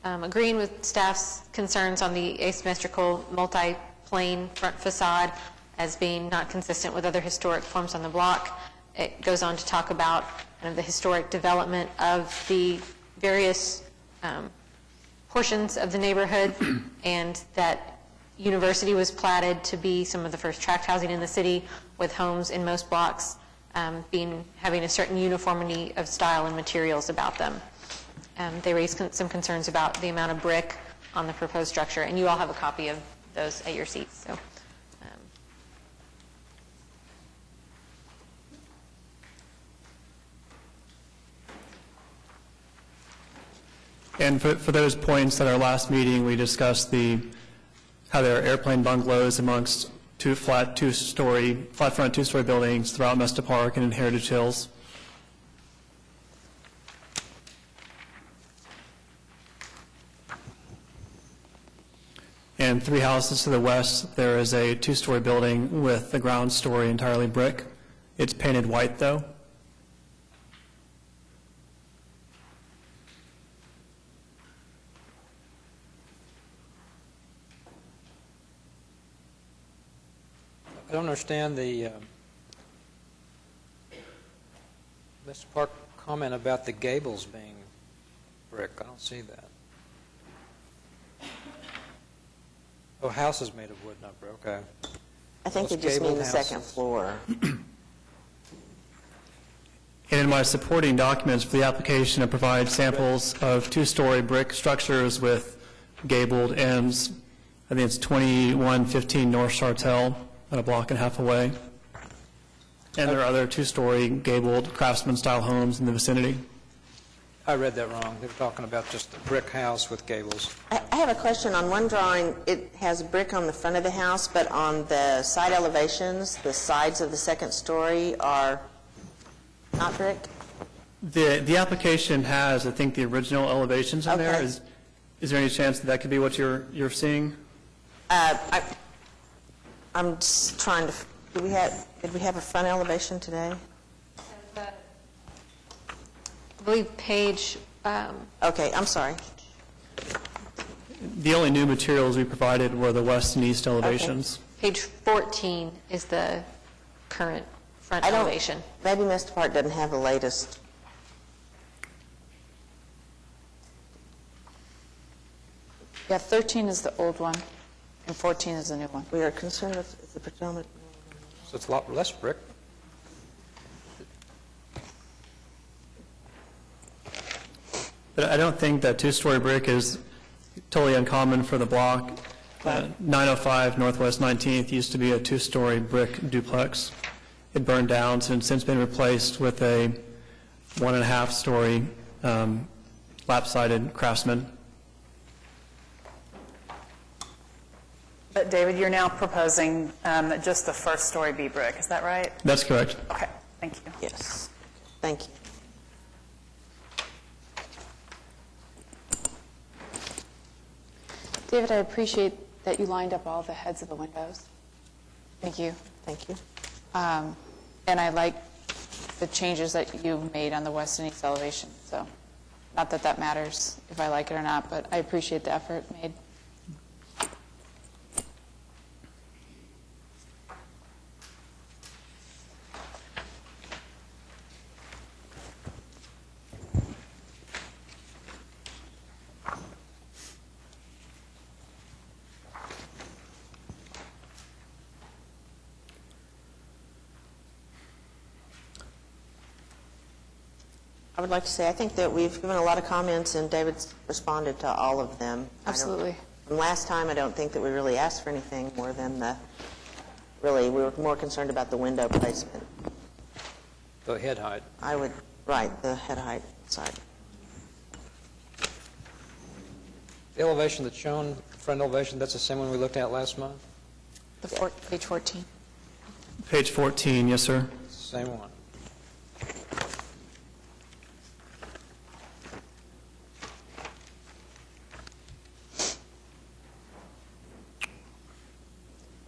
agreeing with staff's concerns on the asymmetrical multi-plane front facade as being not consistent with other historic forms on the block. It goes on to talk about kind of the historic development of the various portions of the neighborhood, and that University was platted to be some of the first tract housing in the city, with homes in most blocks having a certain uniformity of style and materials about them. They raised some concerns about the amount of brick on the proposed structure, and you all have a copy of those at your seats. So, And for those points at our last meeting, we discussed how there are airplane bungalows amongst flat front two-story buildings throughout Mesta Park and in Heritage Hills. And 3 houses to the west, there is a 2-story building with the ground story entirely brick. It's painted white, though. I don't understand the Mr. Park comment about the gables being brick. I don't see that. Oh, house is made of wood, not brick. Okay. I think they just mean the second floor. And in my supporting documents for the application, I provide samples of 2-story brick structures with gabled ends. I think it's 2115 North Chartel, about a block and a half away. And there are other 2-story gabled craftsman-style homes in the vicinity. I read that wrong. They were talking about just the brick house with gables. I have a question. On one drawing, it has brick on the front of the house, but on the side elevations, the sides of the second story are not brick? The application has, I think, the original elevations in there. Okay. Is there any chance that could be what you're seeing? I'm just trying to, did we have a front elevation today? I believe page... Okay, I'm sorry. The only new materials we provided were the west and east elevations. Page 14 is the current front elevation. Maybe Mr. Park doesn't have the latest. Yeah, 13 is the old one, and 14 is the new one. We are concerned with the predominant. So it's a lot less brick. But I don't think that 2-story brick is totally uncommon for the block. 905 Northwest 19th used to be a 2-story brick duplex. It burned down and since been replaced with a 1.5-story lap-sided Craftsman. But David, you're now proposing that just the first story be brick, is that right? That's correct. Okay, thank you. Yes, thank you. David, I appreciate that you lined up all the heads of the windows. Thank you. Thank you. And I like the changes that you made on the west and east elevation. So, not that that matters if I like it or not, but I appreciate the effort made. I would like to say, I think that we've given a lot of comments, and David's responded to all of them. Absolutely. From last time, I don't think that we really asked for anything more than we were more concerned about the window placement. The head height. The head height side. The elevation that's shown, front elevation, that's the same one we looked at last month? Page 14. Page 14, yes, sir. Same one.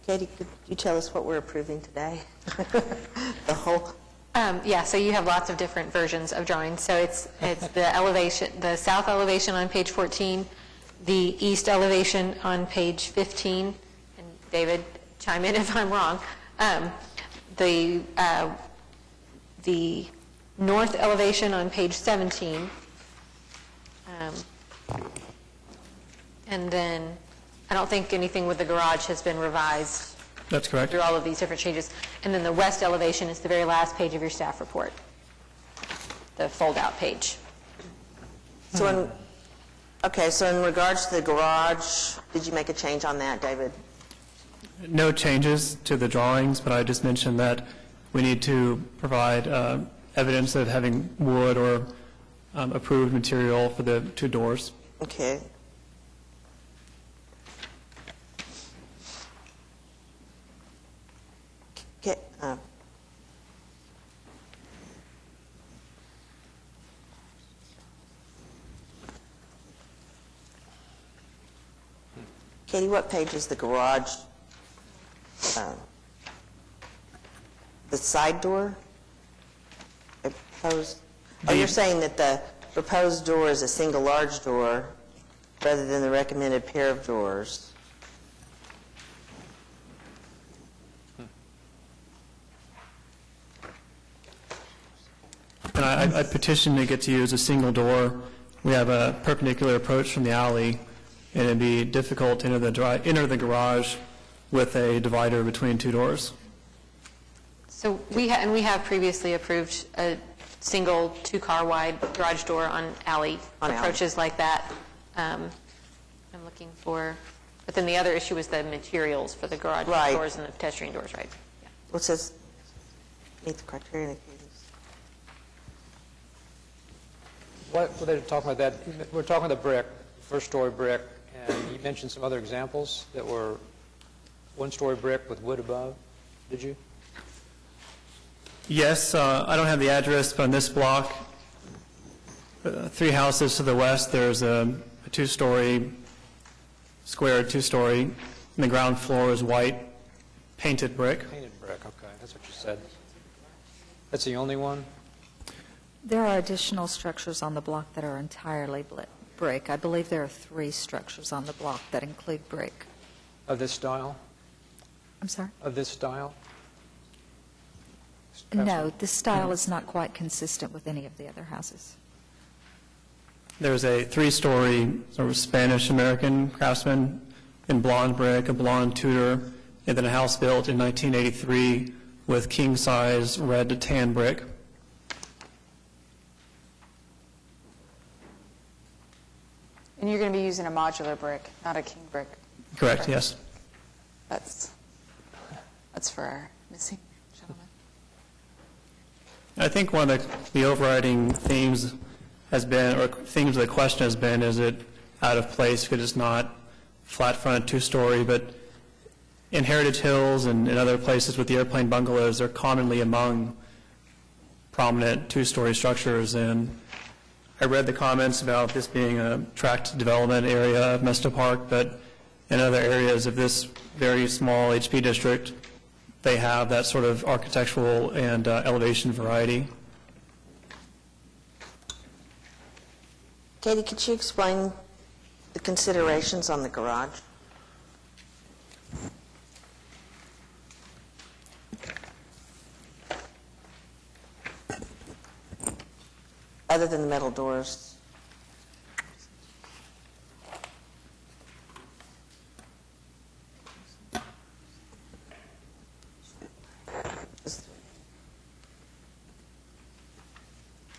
Katie, could you tell us what we're approving today? The whole... Yeah, so you have lots of different versions of drawings. So it's the elevation, the south elevation on page 14, the east elevation on page 15, and David, chime in if I'm wrong. The north elevation on page 17, and then I don't think anything with the garage has been revised. That's correct. Through all of these different changes. And then the west elevation is the very last page of your staff report, the fold-out page. So in regards to the garage, did you make a change on that, David? No changes to the drawings, but I just mentioned that we need to provide evidence of having wood or approved material for the 2 doors. Okay. Okay. Katie, what page is the garage? The side door? Proposed? Oh, you're saying that the proposed door is a single large door rather than the recommended pair of doors. And I petitioned to get to use a single door. We have a perpendicular approach from the alley, and it'd be difficult to enter the garage with a divider between 2 doors. So we have previously approved a single 2-car wide garage door on alley approaches like that. I'm looking for, but then the other issue is the materials for the garage doors and the pedestrian doors, right? Yeah. What says meet the criteria? What were they talking about that? We're talking the brick, first-story brick, and you mentioned some other examples that were one-story brick with wood above. Did you? Yes, I don't have the address, but on this block, 3 houses to the west, there's a 2-story, square 2-story, and the ground floor is white, painted brick. Painted brick, okay, that's what you said. That's the only one? There are additional structures on the block that are entirely brick. I believe there are 3 structures on the block that include brick. Of this style? I'm sorry? Of this style? No, this style is not quite consistent with any of the other houses. There's a 3-story sort of Spanish-American craftsman in blonde brick, a blonde Tudor, and then a house built in 1983 with king-size red to tan brick. And you're going to be using a modular brick, not a king brick. Correct, yes. That's for our missing gentleman. I think one of the overriding themes has been, or themes of the question has been, is it out of place because it's not flat front 2-story, but in Heritage Hills and in other places with the airplane bungalows, they're commonly among prominent 2-story structures. And I read the comments about this being a tract development area of Mesta Park, but in other areas of this very small HP district, they have that sort of architectural and elevation variety. Katie, could you explain the considerations on the garage? Other than the metal doors.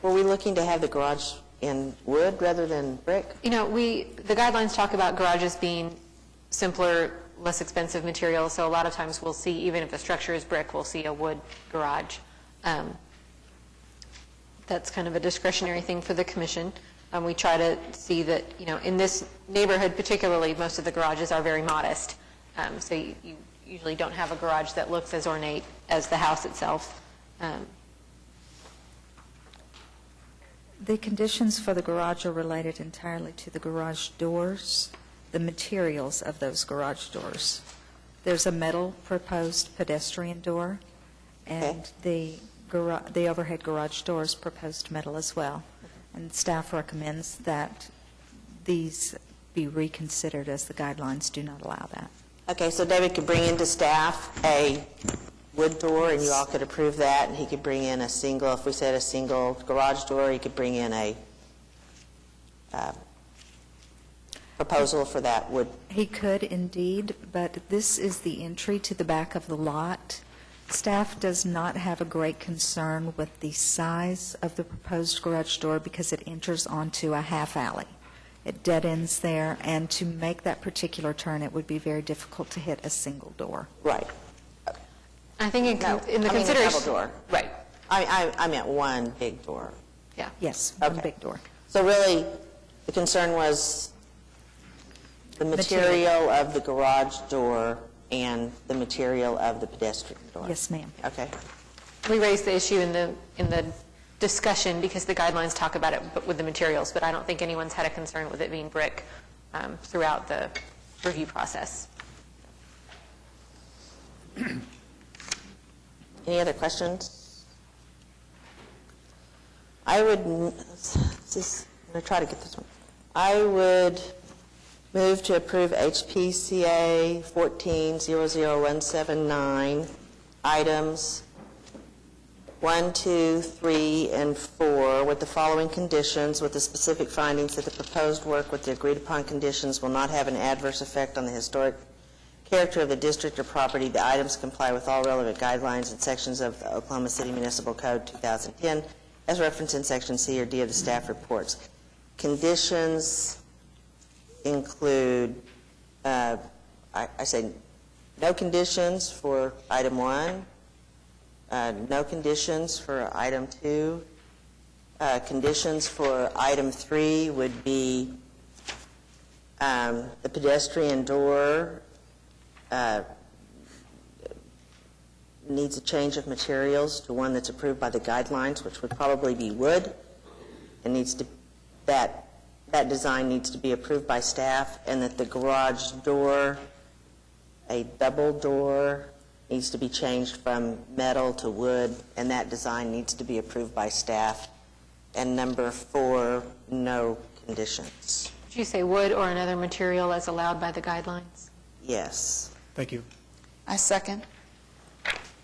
Were we looking to have the garage in wood rather than brick? You know, the guidelines talk about garages being simpler, less expensive materials, so a lot of times we'll see, even if the structure is brick, we'll see a wood garage. That's kind of a discretionary thing for the commission. We try to see that, you know, in this neighborhood particularly, most of the garages are very modest. So you usually don't have a garage that looks as ornate as the house itself. The conditions for the garage are related entirely to the garage doors, the materials of those garage doors. There's a metal proposed pedestrian door, and the the overhead garage doors proposed metal as well. And staff recommends that these be reconsidered as the guidelines do not allow that. Okay, so David could bring into staff a wood door, and you all could approve that, and he could bring in a single, if we said a single garage door, he could bring in a proposal for that wood. He could indeed, but this is the entry to the back of the lot. Staff does not have a great concern with the size of the proposed garage door because it enters onto a half alley. It dead ends there, and to make that particular turn, it would be very difficult to hit a single door. Right. I think in the I mean a consideration... double door. Right. I meant one big door. Yeah. Yes, one big door. So really, the concern was the material of the garage door and the material of the pedestrian door. Yes, ma'am. Okay. We raised the issue in the discussion because the guidelines talk about it with the materials, but I don't think anyone's had a concern with it being brick throughout the review process. Any other questions? I would, I'm going to try to get this one. I would move to approve HPCA 1400179, items 1, 2, 3, and 4, with the following conditions, with the specific findings that the proposed work with the agreed-upon conditions will not have an adverse effect on the historic character of the district or property. The items comply with all relevant guidelines and sections of the Oklahoma City Municipal Code 2010, as referenced in Section C or D of the staff reports. Conditions include, I say no conditions for item 1, no conditions for item 2. Conditions for item 3 would be the pedestrian door needs a change of materials to one that's approved by the guidelines, which would probably be wood. It needs to, that design needs to be approved by staff, and that the garage door, a double door, needs to be changed from metal to wood, and that design needs to be approved by staff. And number 4, no conditions. Did you say wood or another material as allowed by the guidelines? Yes. Thank you. I second.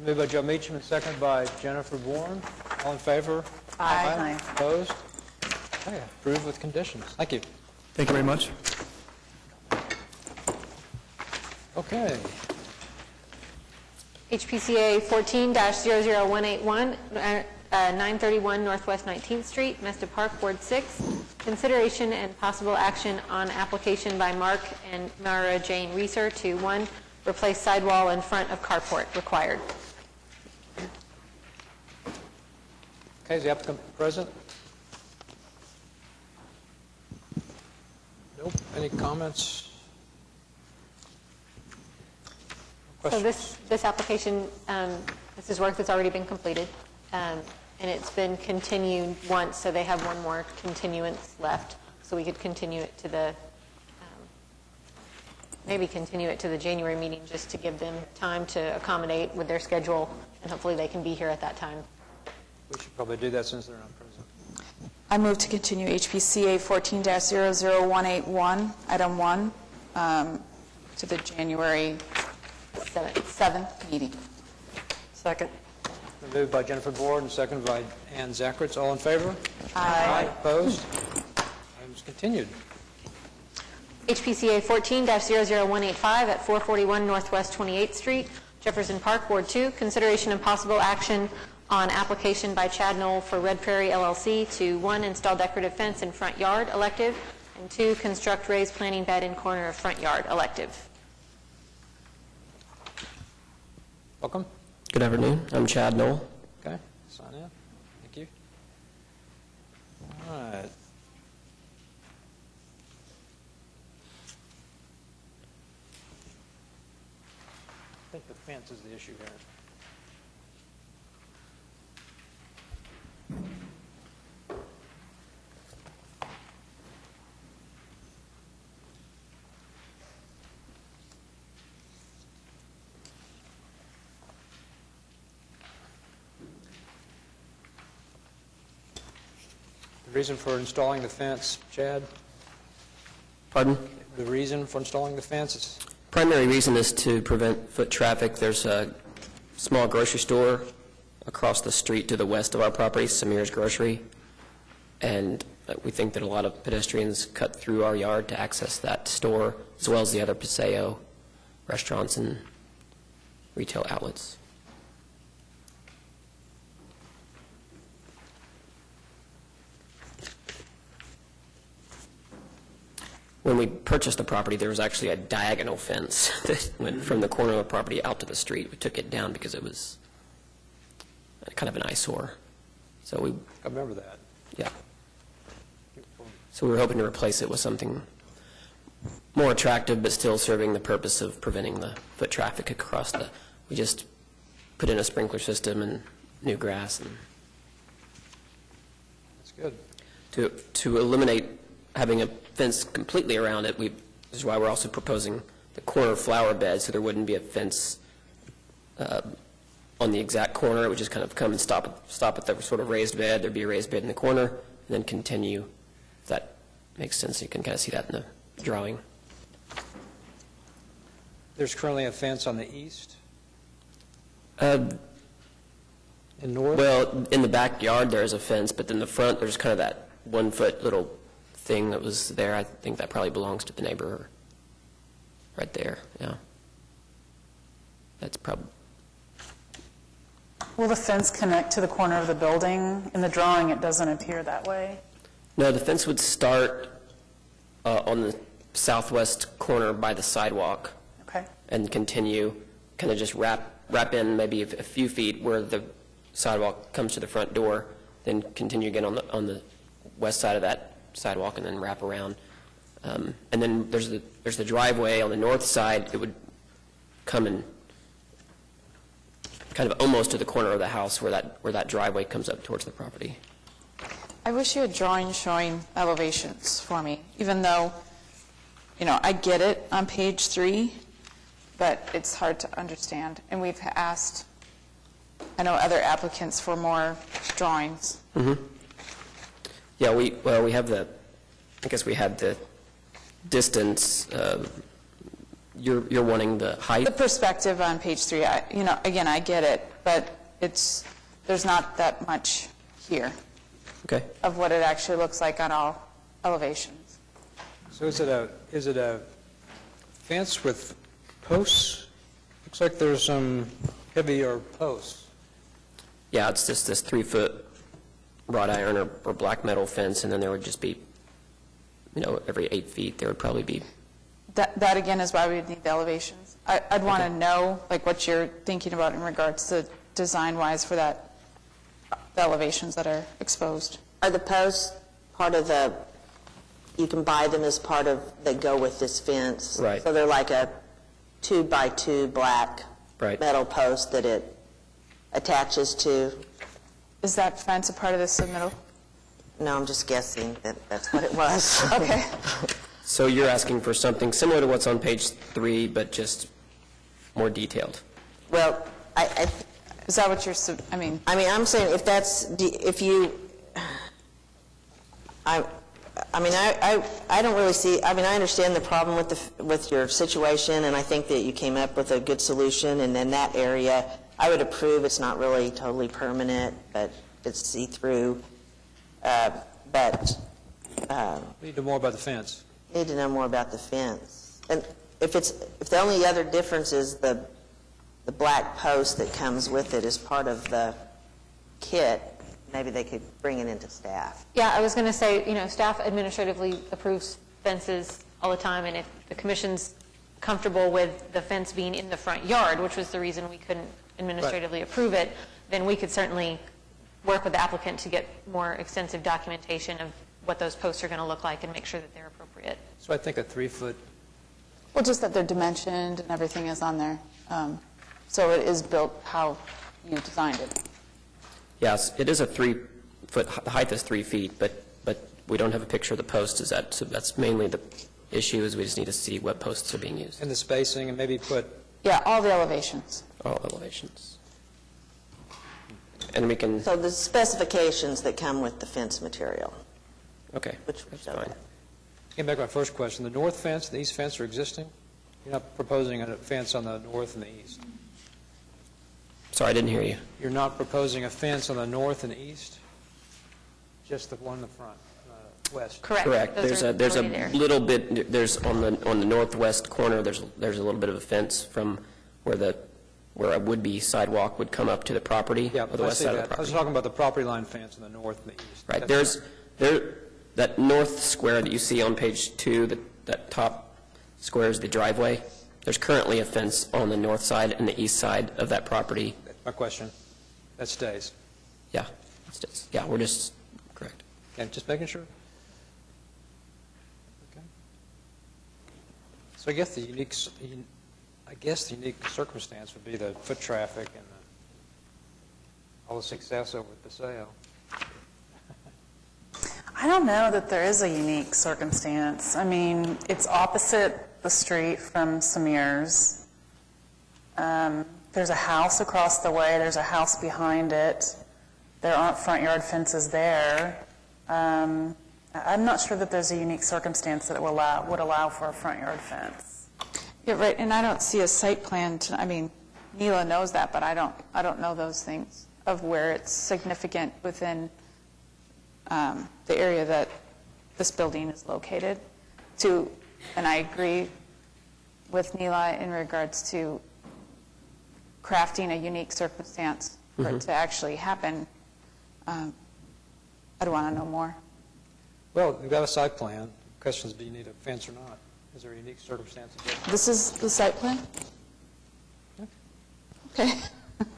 Moved by Joe Meacham and seconded by Jennifer Bourne. All in favor? Aye. Opposed? Okay, approved with conditions. Thank you. Thank you very much. Okay. HPCA 14-00181, 931 Northwest 19th Street, Mesta Park, Ward 6. Consideration and possible action on application by Mark and Mara Jane Reeser to 1, replace sidewall in front of carport required. Okay, is the applicant present? Nope. Any comments? So this application, this is work that's already been completed, and it's been continued once, so they have one more continuance left. So we could continue it to the, maybe continue it to the January meeting just to give them time to accommodate with their schedule, and hopefully they can be here at that time. We should probably do that since they're not present. I move to continue HPCA 14-00181, item 1, to the January 7th meeting. Second. Moved by Jennifer Bourne and seconded by Ann Zacharitz. All in favor? Aye. Opposed? Item's continued. HPCA 14-00185 at 441 Northwest 28th Street, Jefferson Park, Ward 2. Consideration and possible action on application by Chad Knoll for Red Prairie LLC to 1, install decorative fence in front yard, elective, and 2, construct raised planting bed in corner of front yard, elective. Welcome. Good afternoon. I'm Chad Knoll. Okay, sign in. Thank you. All right. I think the fence is the issue here. Reason for installing the fence, Chad? Pardon? The reason for installing the fence is? Primary reason is to prevent foot traffic. There's a small grocery store across the street to the west of our property, Samir's Grocery, and we think that a lot of pedestrians cut through our yard to access that store, as well as the other Paseo restaurants and retail outlets. When we purchased the property, there was actually a diagonal fence that went from the corner of the property out to the street. We took it down because it was kind of an eyesore. So we, I remember that. yeah. So we were hoping to replace it with something more attractive, but still serving the purpose of preventing the foot traffic across the, we just put in a sprinkler system and new grass. And That's good. to eliminate having a fence completely around it, this is why we're also proposing the corner flower bed, so there wouldn't be a fence on the exact corner. It would just kind of come and stop at the sort of raised bed. There'd be a raised bed in the corner, and then continue. If that makes sense, you can kind of see that in the drawing. There's currently a fence on the east In north? Well, in the backyard, there's a fence, but in the front, there's kind of that 1-foot little thing that was there. I think that probably belongs to the neighbor right there, yeah. That's probably... Will the fence connect to the corner of the building? In the drawing, it doesn't appear that way. No, the fence would start on the southwest corner by the sidewalk. Okay. And continue, kind of just wrap in maybe a few feet where the sidewalk comes to the front door, then continue again on the west side of that sidewalk, and then wrap around. And then there's the driveway on the north side. It would come in kind of almost to the corner of the house where that driveway comes up towards the property. I wish you had drawings showing elevations for me, even though, I get it on page 3, but it's hard to understand. And we've asked, I know, other applicants for more drawings. Mm-hmm. Yeah, we have I guess we had the distance. You're wanting the height? The perspective on page 3, again, I get it, but there's not that much here. Okay. Of what it actually looks like on all elevations. So is it a fence with posts? Looks like there's some heavier posts. Yeah, it's just this 3-foot wrought iron or black metal fence, and then there would just be, every 8 feet, there would probably be. That again is why we would need the elevations. I'd want to know what you're thinking about in regards to design-wise for the elevations that are exposed. Are the posts part of you can buy them as part of, they go with this fence? Right. So they're like a 2x2 black metal post that it attaches to? Is that fence a part of the submittal? No, I'm just guessing that that's what it was. Okay. So you're asking for something similar to what's on page 3, but just more detailed? Well, is that what you're, I'm saying I don't really see, I understand the problem with your situation, and I think that you came up with a good solution, and then that area, I would approve. It's not really totally permanent, but it's see-through. But We need to know more about the fence. Need to know more about the fence. And if the only other difference is the black post that comes with it as part of the kit, maybe they could bring it into staff. Yeah, I was going to say, staff administratively approves fences all the time, and if the commission's comfortable with the fence being in the front yard, which was the reason we couldn't administratively approve it, then we could certainly work with the applicant to get more extensive documentation of what those posts are going to look like and make sure that they're appropriate. So I think a 3-foot. Well, just that they're dimensioned and everything is on there. So it is built how you designed it. Yes, it is a 3-foot, the height is 3 feet, but we don't have a picture of the post. So that's mainly the issue, is we just need to see what posts are being used. And the spacing, and maybe put. Yeah, all the elevations. All elevations. And we can. So the specifications that come with the fence material. Okay, which that's fine. Getting back to my first question, the north fence, the east fence are existing? You're not proposing a fence on the north and the east? Sorry, I didn't hear you. You're not proposing a fence on the north and east? Just the one in the front, west? Correct. There's a little bit, there's on the northwest corner, there's a little bit of a fence from where a would-be sidewalk would come up to the property, Yeah, or the I west see side of that. the I was property. talking about the property line fence on the north and the east. Right, That's that north square that you see on page 2, that top square is the driveway. There's currently a fence on the north side and the east side of that property. my question. That stays. Yeah, yeah, we're just, correct. Okay, just making sure. Okay. So I guess the unique circumstance would be the foot traffic and all the success over at the sale. I don't know that there is a unique circumstance. I mean, it's opposite the street from Samir's. There's a house across the way, there's a house behind it. There aren't front yard fences there. I'm not sure that there's a unique circumstance that would allow for a front yard fence. Yeah, right, and I don't see a site plan, I mean, Neela knows that, but I don't know those things of where it's significant within the area that this building is located. And I agree with Neela in regards to crafting a unique circumstance for it to actually happen. I'd want to know more. Well, we've got a site plan. The question is, do you need a fence or not? Is there a unique circumstance? This is the site plan? Okay.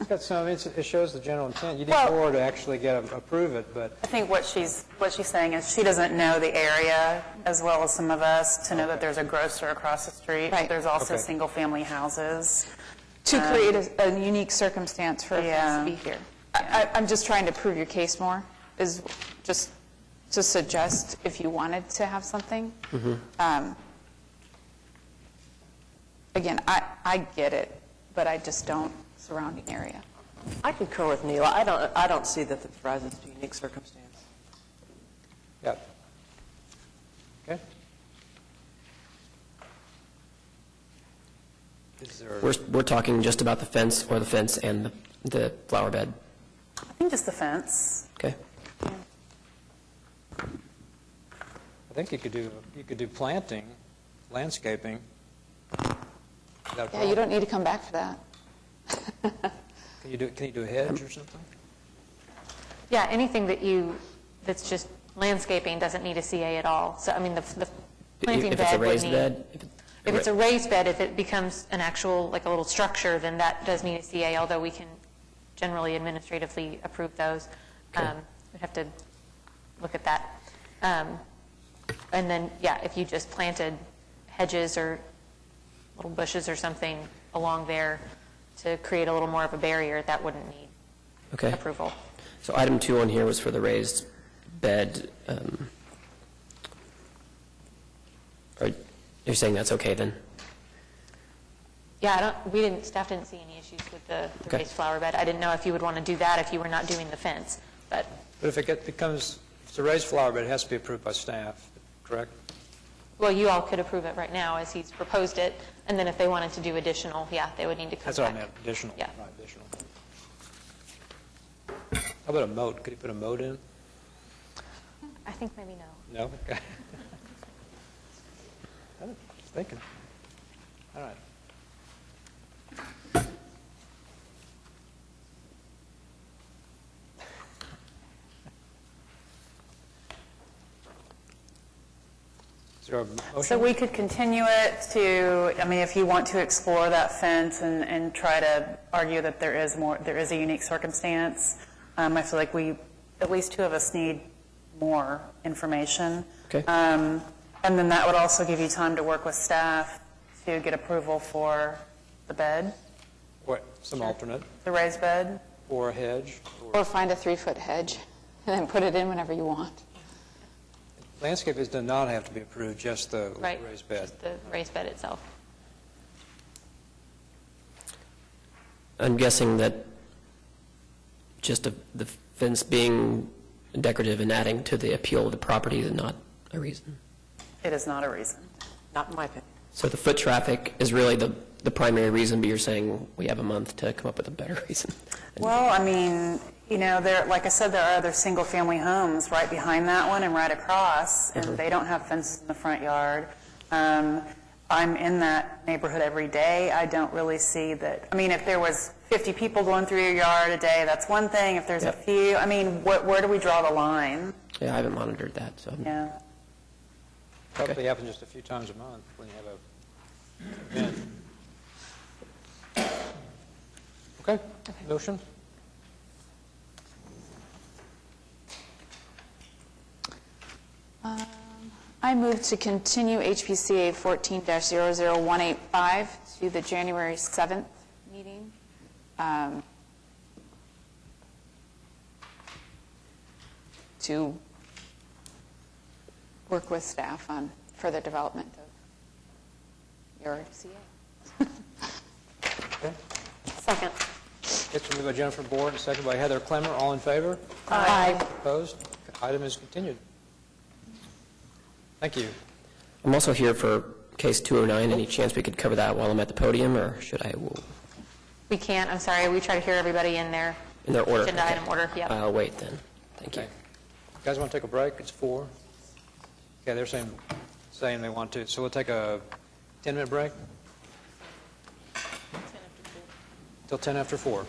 It shows the general intent. You need more to actually approve it, but I think what she's saying is she doesn't know the area as well as some of us to know that there's a grocer across the street. Right. There's also single-family houses. To create a unique circumstance for a fence to be here. I'm just trying to prove your case more, is just to suggest if you wanted to have something. Again, I get it, but I just don't surrounding area. I concur with Neela. I don't see that this rises to unique circumstance. yeah. Okay. Is there? We're talking just about the fence and the flower bed. I think just the fence. Okay. I think you could do planting, landscaping. Yeah, you don't need to come back for that. Can you do a hedge or something? Yeah, anything that's just landscaping doesn't need a CA at all. So, I mean, the planting If it's a bed would raised need... bed? If it's a raised bed, if it becomes an actual, like a little structure, then that does need a CA, although we can generally administratively approve those. We'd have to look at that. And then, yeah, if you just planted hedges or little bushes or something along there to create a little more of a barrier, that wouldn't need approval. So item 2 on here was for the raised bed. You're saying that's okay then? Yeah, staff didn't see any issues with the raised flower bed. I didn't know if you would want to do that if you were not doing the fence, but... But if if it's a raised flower bed, it has to be approved by staff, correct? Well, you all could approve it right now as he's proposed it, and then if they wanted to do additional, yeah, they would need to come back. That's what I meant, additional. Yeah. Right, additional. How about a moat? Could you put a moat in? I think maybe no. No? Okay. I was thinking. All right. Is there a motion? So we could continue it to, I mean, if you want to explore that fence and try to argue that there is a unique circumstance, I feel like at least two of us need more information. Okay. And then that would also give you time to work with staff to get approval for the bed, What, some alternate, the raised bed. or a hedge? Or find a 3-foot hedge and then put it in whenever you want. Landscape does not have to be approved, just the Right. raised bed. Just the raised bed itself. I'm guessing that just the fence being decorative and adding to the appeal of the property is not a reason. It is not a reason. Not in my opinion. So the foot traffic is really the primary reason, but you're saying we have a month to come up with a better reason. Well, I mean, you know, there, like I said, there are other single-family homes right behind that one and right across, and they don't have fences in the front yard. I'm in that neighborhood every day. I don't really see that. I mean, if there was 50 people going through your yard a day, that's one thing. If there's a few, I mean, where do we draw the line? Yeah, I haven't monitored that, so. Yeah. Probably happens just a few times a month when you have a event. Okay, motion? I move to continue HPCA 14-00185 to the January 7th meeting. To work with staff on further development of your CA. Okay. Second. It's moved by Jennifer Board and seconded by Heather Clemmer. All in favor? Aye. Opposed? Item is continued. Thank you. I'm also here for case 209. Any chance we could cover that while I'm at the podium, or should I? We can't, I'm sorry, we try to hear everybody in their order. agenda Okay. item order. Yep. I'll wait then. Thank you. You guys want to take a break? It's 4. Okay, they're saying they want to. So we'll take a 10-minute break? Till 10 after 4.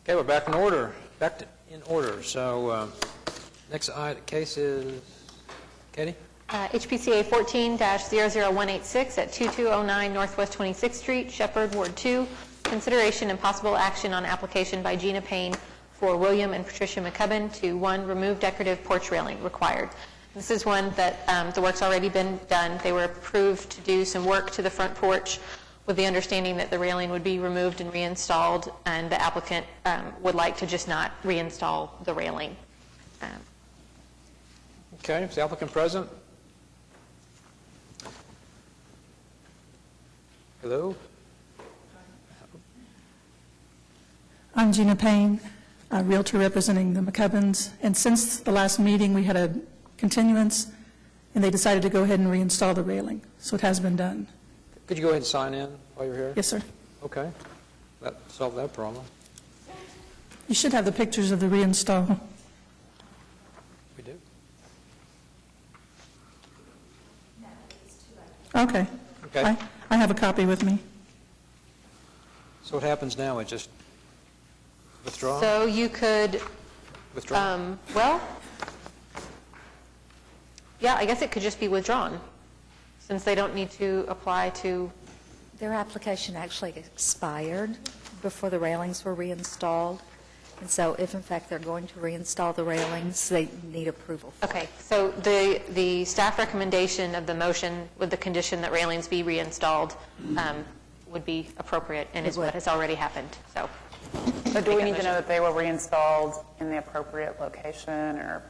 Okay, we're back in order. So next case is, Katie? HPCA 14-00186 at 2209 Northwest 26th Street, Shepherd, Ward 2. Consideration and possible action on application by Gina Payne for William and Patricia McCubbin to, 1, remove decorative porch railing required. This is one that the work's already been done. They were approved to do some work to the front porch with the understanding that the railing would be removed and reinstalled, and the applicant would like to just not reinstall the railing. Okay, is the applicant present? Hello? I'm Gina Payne, a Realtor representing the McCubbins, and since the last meeting, we had a continuance, and they decided to go ahead and reinstall the railing, so it has been done. Could you go ahead and sign in while you're here? Yes, sir. Okay, that solved that problem. You should have the pictures of the reinstall. We do. Okay. Okay. I have a copy with me. So what happens now? It just withdraw? So you could, Withdraw? well, yeah, I guess it could just be withdrawn, since they don't need to apply to... Their application actually expired before the railings were reinstalled, and so if in fact they're going to reinstall the railings, they need approval. Okay, so the staff recommendation of the motion with the condition that railings be reinstalled would be appropriate, and is what has already happened, so. But do we need to know that they were reinstalled in the appropriate location, or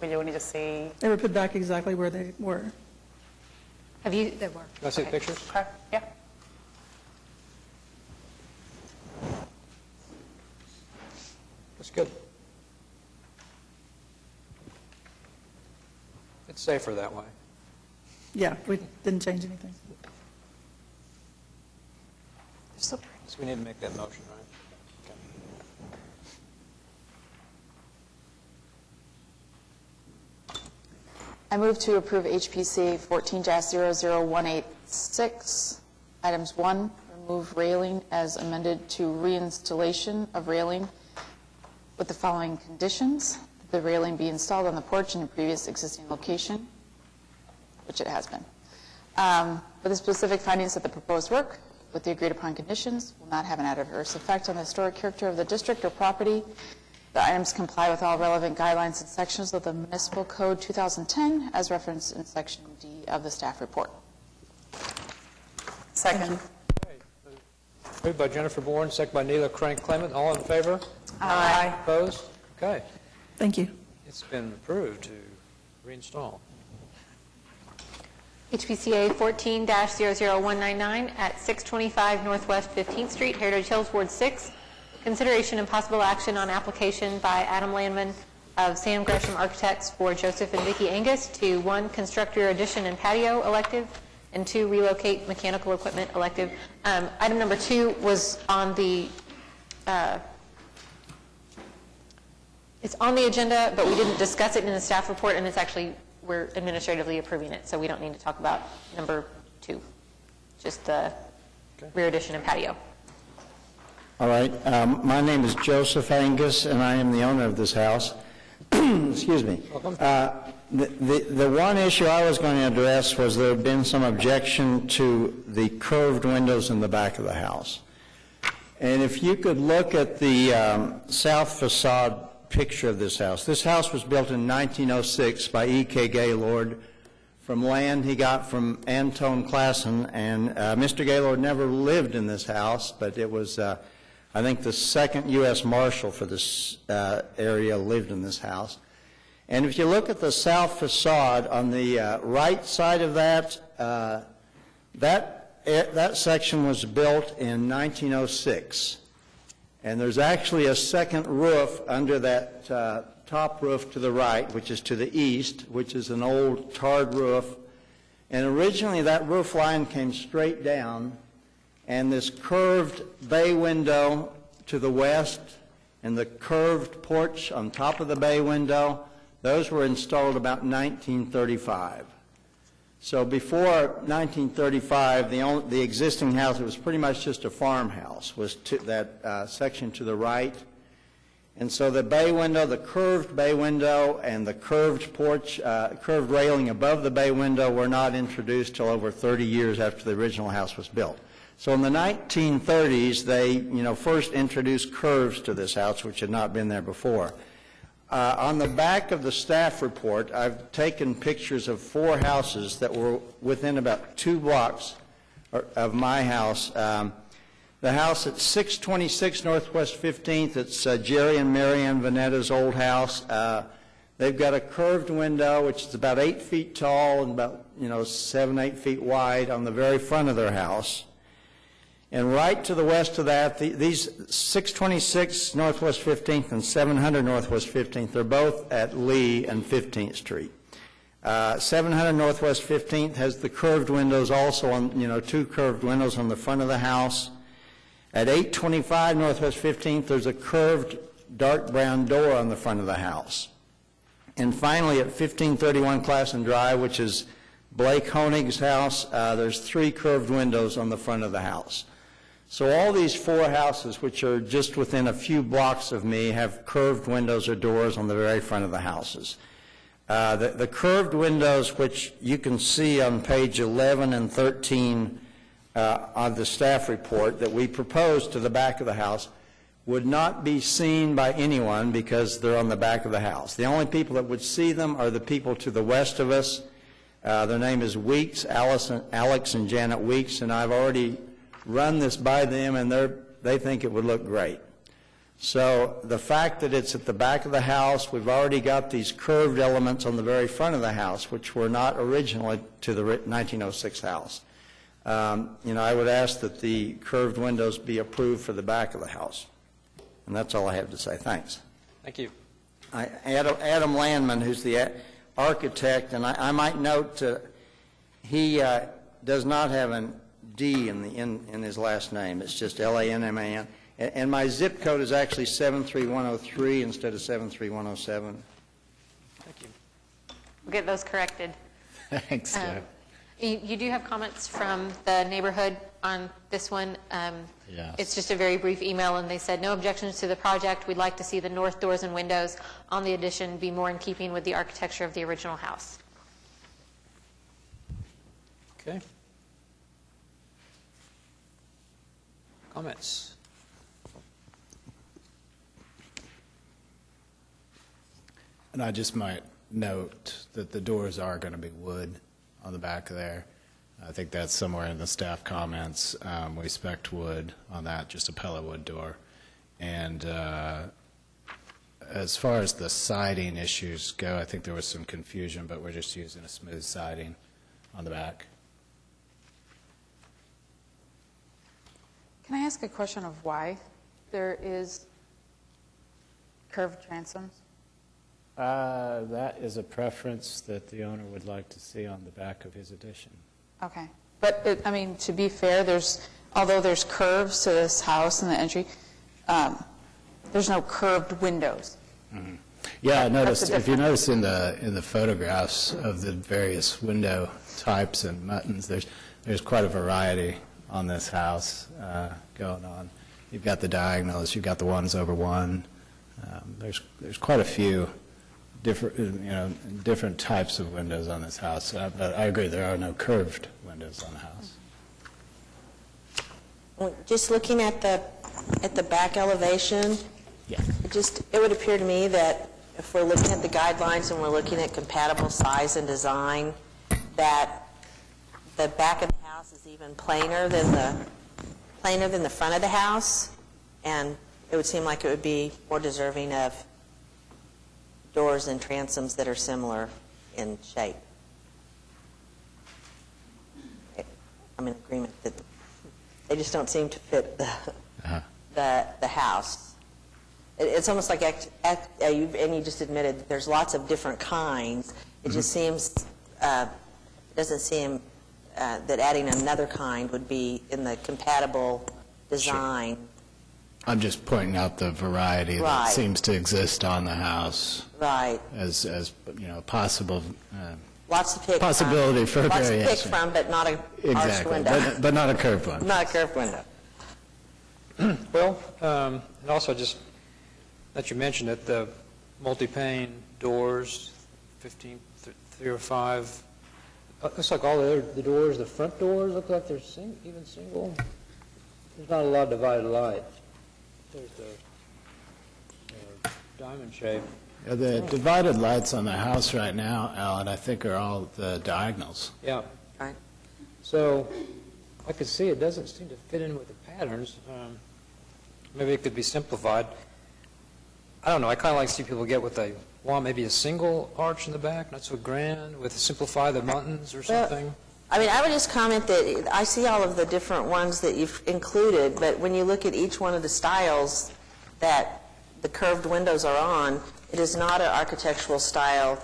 we do need to see? They were put back exactly where they were. Have you? They were. Can I see the pictures? Okay, yeah. That's good. It's safer that way. Yeah, we didn't change anything. So we need to make that motion, right? I move to approve HPC 14-00186, items 1, remove railing as amended to reinstallation of railing with the following conditions: that the railing be installed on the porch in a previous existing location, which it has been, with the specific findings that the proposed work, with the agreed upon conditions, will not have an adverse effect on the historic character of the district or property. The items comply with all relevant guidelines and sections of the Municipal Code 2010 as referenced in Section D of the staff report. Second. Moved by Jennifer Bourne, second by Neela Crank Clement. All in favor? Aye. Opposed? Okay. Thank you. It's been approved to reinstall. HPCA 14-00199 at 625 Northwest 15th Street, Heritage Hills, Ward 6. Consideration and possible action on application by Adam Landman of Sam Gresham Architects for Joseph and Vicki Angus to, 1, construct rear addition and patio elective, and 2, relocate mechanical equipment elective. Item number 2 was on the, it's on the agenda, but we didn't discuss it in the staff report, and it's actually, we're administratively approving it, so we don't need to talk about number 2, just the rear addition and patio. All right. My name is Joseph Angus, and I am the owner of this house. Excuse me. The one issue I was going to address was there had been some objection to the curved windows in the back of the house. And if you could look at the south facade picture of this house was built in 1906 by E.K. Gaylord from land he got from Antone Klassen, and Mr. Gaylord never lived in this house, but it was I think the second U.S. Marshal for this area lived in this house. And if you look at the south facade on the right side of that, that section was built in 1906. And there's actually a second roof under that top roof to the right, which is to the east, which is an old tarred roof. And originally that roof line came straight down, and this curved bay window to the west and the curved porch on top of the bay window, those were installed about 1935. So before 1935, the existing house, it was pretty much just a farmhouse, was that section to the right. And so the bay window, the curved bay window, and the curved porch, curved railing above the bay window were not introduced till over 30 years after the original house was built. So in the 1930s, they, first introduced curves to this house, which had not been there before. On the back of the staff report, I've taken pictures of 4 houses that were within about 2 blocks of my house. The house at 626 Northwest 15th, it's Jerry and Marianne Vanetta's old house. They've got a curved window, which is about 8 feet tall and about, 7, 8 feet wide on the very front of their house. And right to the west of that, these 626 Northwest 15th and 700 Northwest 15th, they're both at Lee and 15th Street. 700 Northwest 15th has the curved windows also on, 2 curved windows on the front of the house. At 825 Northwest 15th, there's a curved dark brown door on the front of the house. And finally, at 1531 Classen Drive, which is Blake Honig's house, there's 3 curved windows on the front of the house. So all these 4 houses, which are just within a few blocks of me, have curved windows or doors on the very front of the houses. The curved windows, which you can see on page 11 and 13 of the staff report that we proposed to the back of the house, would not be seen by anyone because they're on the back of the house. The only people that would see them are the people to the west of us. Their name is Weeks, Alex and Janet Weeks, and I've already run this by them, and they think it would look great. So the fact that it's at the back of the house, we've already got these curved elements on the very front of the house, which were not originally to the 1906 house. I would ask that the curved windows be approved for the back of the house. And that's all I have to say. Thanks. Thank you. Adam Landman, who's the architect, and I might note he does not have an D in his last name. It's just Lanman. And my zip code is actually 73103 instead of 73107. Thank you. We'll get those corrected. Thanks, Jeff. You do have comments from the neighborhood on this one. Yes. It's just a very brief email, and they said, no objections to the project. We'd like to see the north doors and windows on the addition be more in keeping with the architecture of the original house. Okay. Comments? And I just might note that the doors are going to be wood on the back there. I think that's somewhere in the staff comments. We spec'd wood on that, just a pellet wood door. And as far as the siding issues go, I think there was some confusion, but we're just using a smooth siding on the back. Can I ask a question of why there is curved transoms? That is a preference that the owner would like to see on the back of his addition. Okay. But, to be fair, although there's curves to this house and the entry, there's no curved windows. Mm-hmm. Yeah, I noticed, if you notice in the photographs of the various window types and muttons, there's quite a variety on this house going on. You've got the diagonals, you've got the ones over one. There's quite a few different types of windows on this house. But I agree, there are no curved windows on the house. Well, just looking at the back elevation, yeah, it would appear to me that if we're looking at the guidelines and we're looking at compatible size and design, that the back of the house is even plainer than the front of the house, and it would seem like it would be more deserving of doors and transoms that are similar in shape. I'm in agreement that they just don't seem to fit the house. It's almost like, and you just admitted that there's lots of different kinds. It just doesn't seem that adding another kind would be in the compatible design. Sure. I'm just pointing out the variety that seems to exist on the house. Right. As possible lots to pick possibility from. for lots variation. Lots to pick from, but not a arched window. But not a curved one. Not a curved window. Well, and also just that you mentioned it, the multi-pane doors, 3 or 5. Looks like all the doors, the front doors look like they're even single. There's not a lot of divided light. There's the diamond shape. Yeah, the divided lights on the house right now, Alan, I think are all the diagonals. Yeah. Right. So I could see it doesn't seem to fit in with the patterns. Maybe it could be simplified. I don't know. I kind of like to see people get what they want, maybe a single arch in the back, not so grand, with simplify the buttons or something. I mean, I would just comment that I see all of the different ones that you've included, but when you look at each one of the styles that the curved windows are on, it is not an architectural style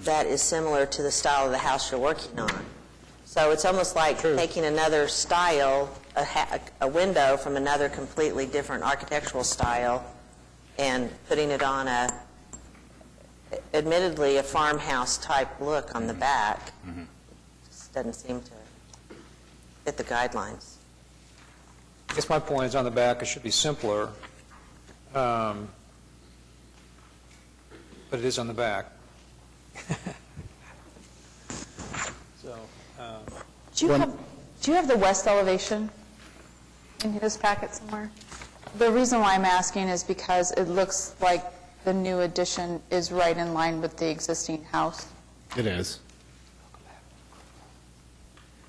that is similar to the style of the house you're working on. So it's almost like taking another style, a window from another completely different architectural style, and putting it on admittedly a farmhouse type look on the back. Just doesn't seem to fit the guidelines. I guess my point is on the back, it should be simpler, but it is on the back. So, Do you have the west elevation in this packet somewhere? The reason why I'm asking is because it looks like the new addition is right in line with the existing house. It is.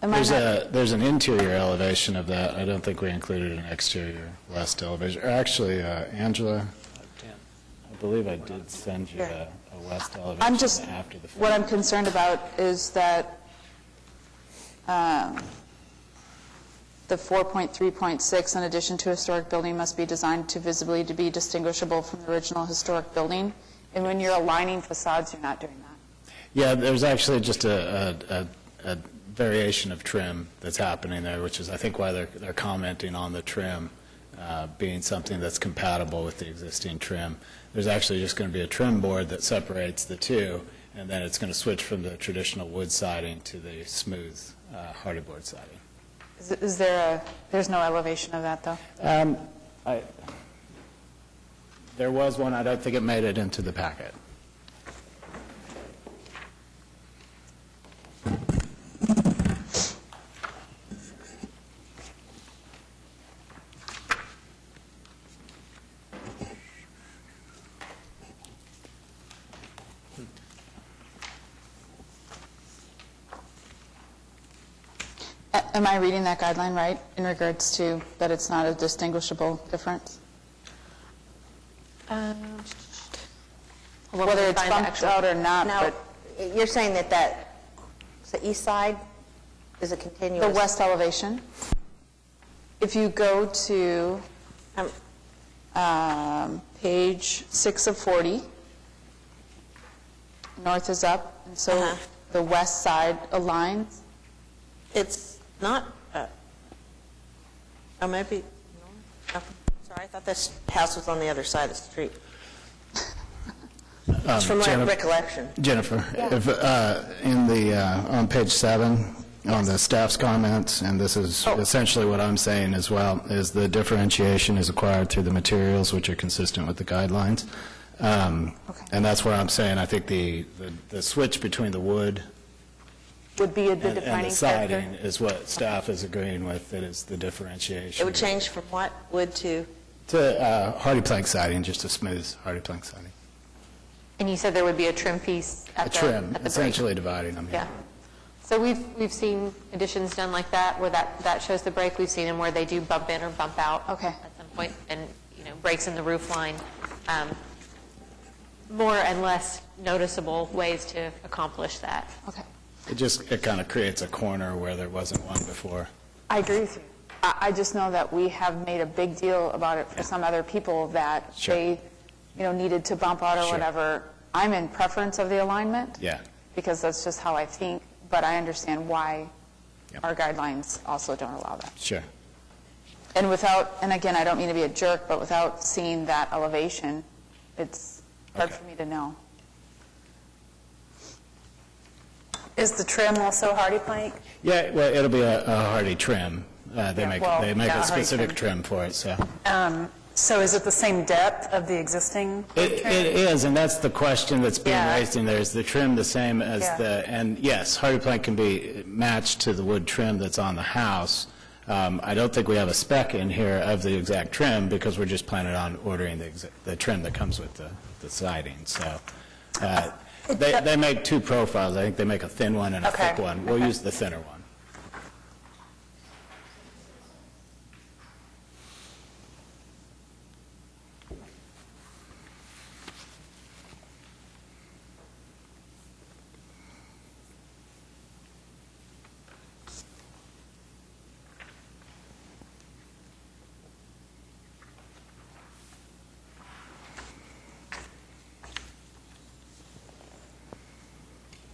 Am I not- There's an interior elevation of that. I don't think we included an exterior west elevation. Or actually, Angela, I believe I did send you a west elevation I'm just, after the fact. what I'm concerned about is that the 4.3.6, in addition to historic building, must be designed to visibly to be distinguishable from the original historic building. And when you're aligning facades, you're not doing that. Yeah, there's actually just a variation of trim that's happening there, which is, I think, why they're commenting on the trim being something that's compatible with the existing trim. There's actually just going to be a trim board that separates the two, and then it's going to switch from the traditional wood siding to the smooth hardy board siding. Is there there's no elevation of that, though? There was one. I don't think it made it into the packet. Am I reading that guideline right in regards to that it's not a distinguishable difference? Whether it's bumped out or not, Now, but you're saying that the east side is a continuous... the west elevation, if you go to page 6 of 40, north is up, and so the west side aligns. It's not, oh, maybe, no, sorry, I thought this house was on the other side of the street. It's from my recollection. Jennifer, if, on page 7, on the staff's comments, and this is essentially what I'm saying as well, is the differentiation is acquired through the materials which are consistent with the guidelines. And that's where I'm saying I think the switch between the wood would be the and defining the siding character. is what staff is agreeing with, that is the differentiation. It would change from what, wood to? To hardy plank siding, just a smooth hardy plank siding. And you said there would be a trim piece at A the trim, at the break. essentially dividing them. Yeah. So we've seen additions done like that, where that shows the break. We've seen them where they do bump in or bump out at some point, and breaks in the roof line. More and less noticeable ways to accomplish that. Okay. It kind of creates a corner where there wasn't one before. I agree with you. I just know that we have made a big deal about it for some other people that they, needed to bump out or whatever. I'm in preference of the alignment. Yeah. Because that's just how I think, but I understand why our guidelines also don't allow that. Sure. And and again, I don't mean to be a jerk, but without seeing that elevation, it's hard for me to know. Is the trim also hardy plank? Yeah, well, it'll be a hardy trim. They make yeah, a hardy specific trim for it, so. So is it the same depth of the existing? It is, and that's the question that's being raised in there. Is the trim the same as and yes, hardy plank can be matched to the wood trim that's on the house. I don't think we have a spec in here of the exact trim because we're just planning on ordering the trim that comes with the siding. So they make two profiles. I think they make a thin one and a thick one. We'll use the thinner one.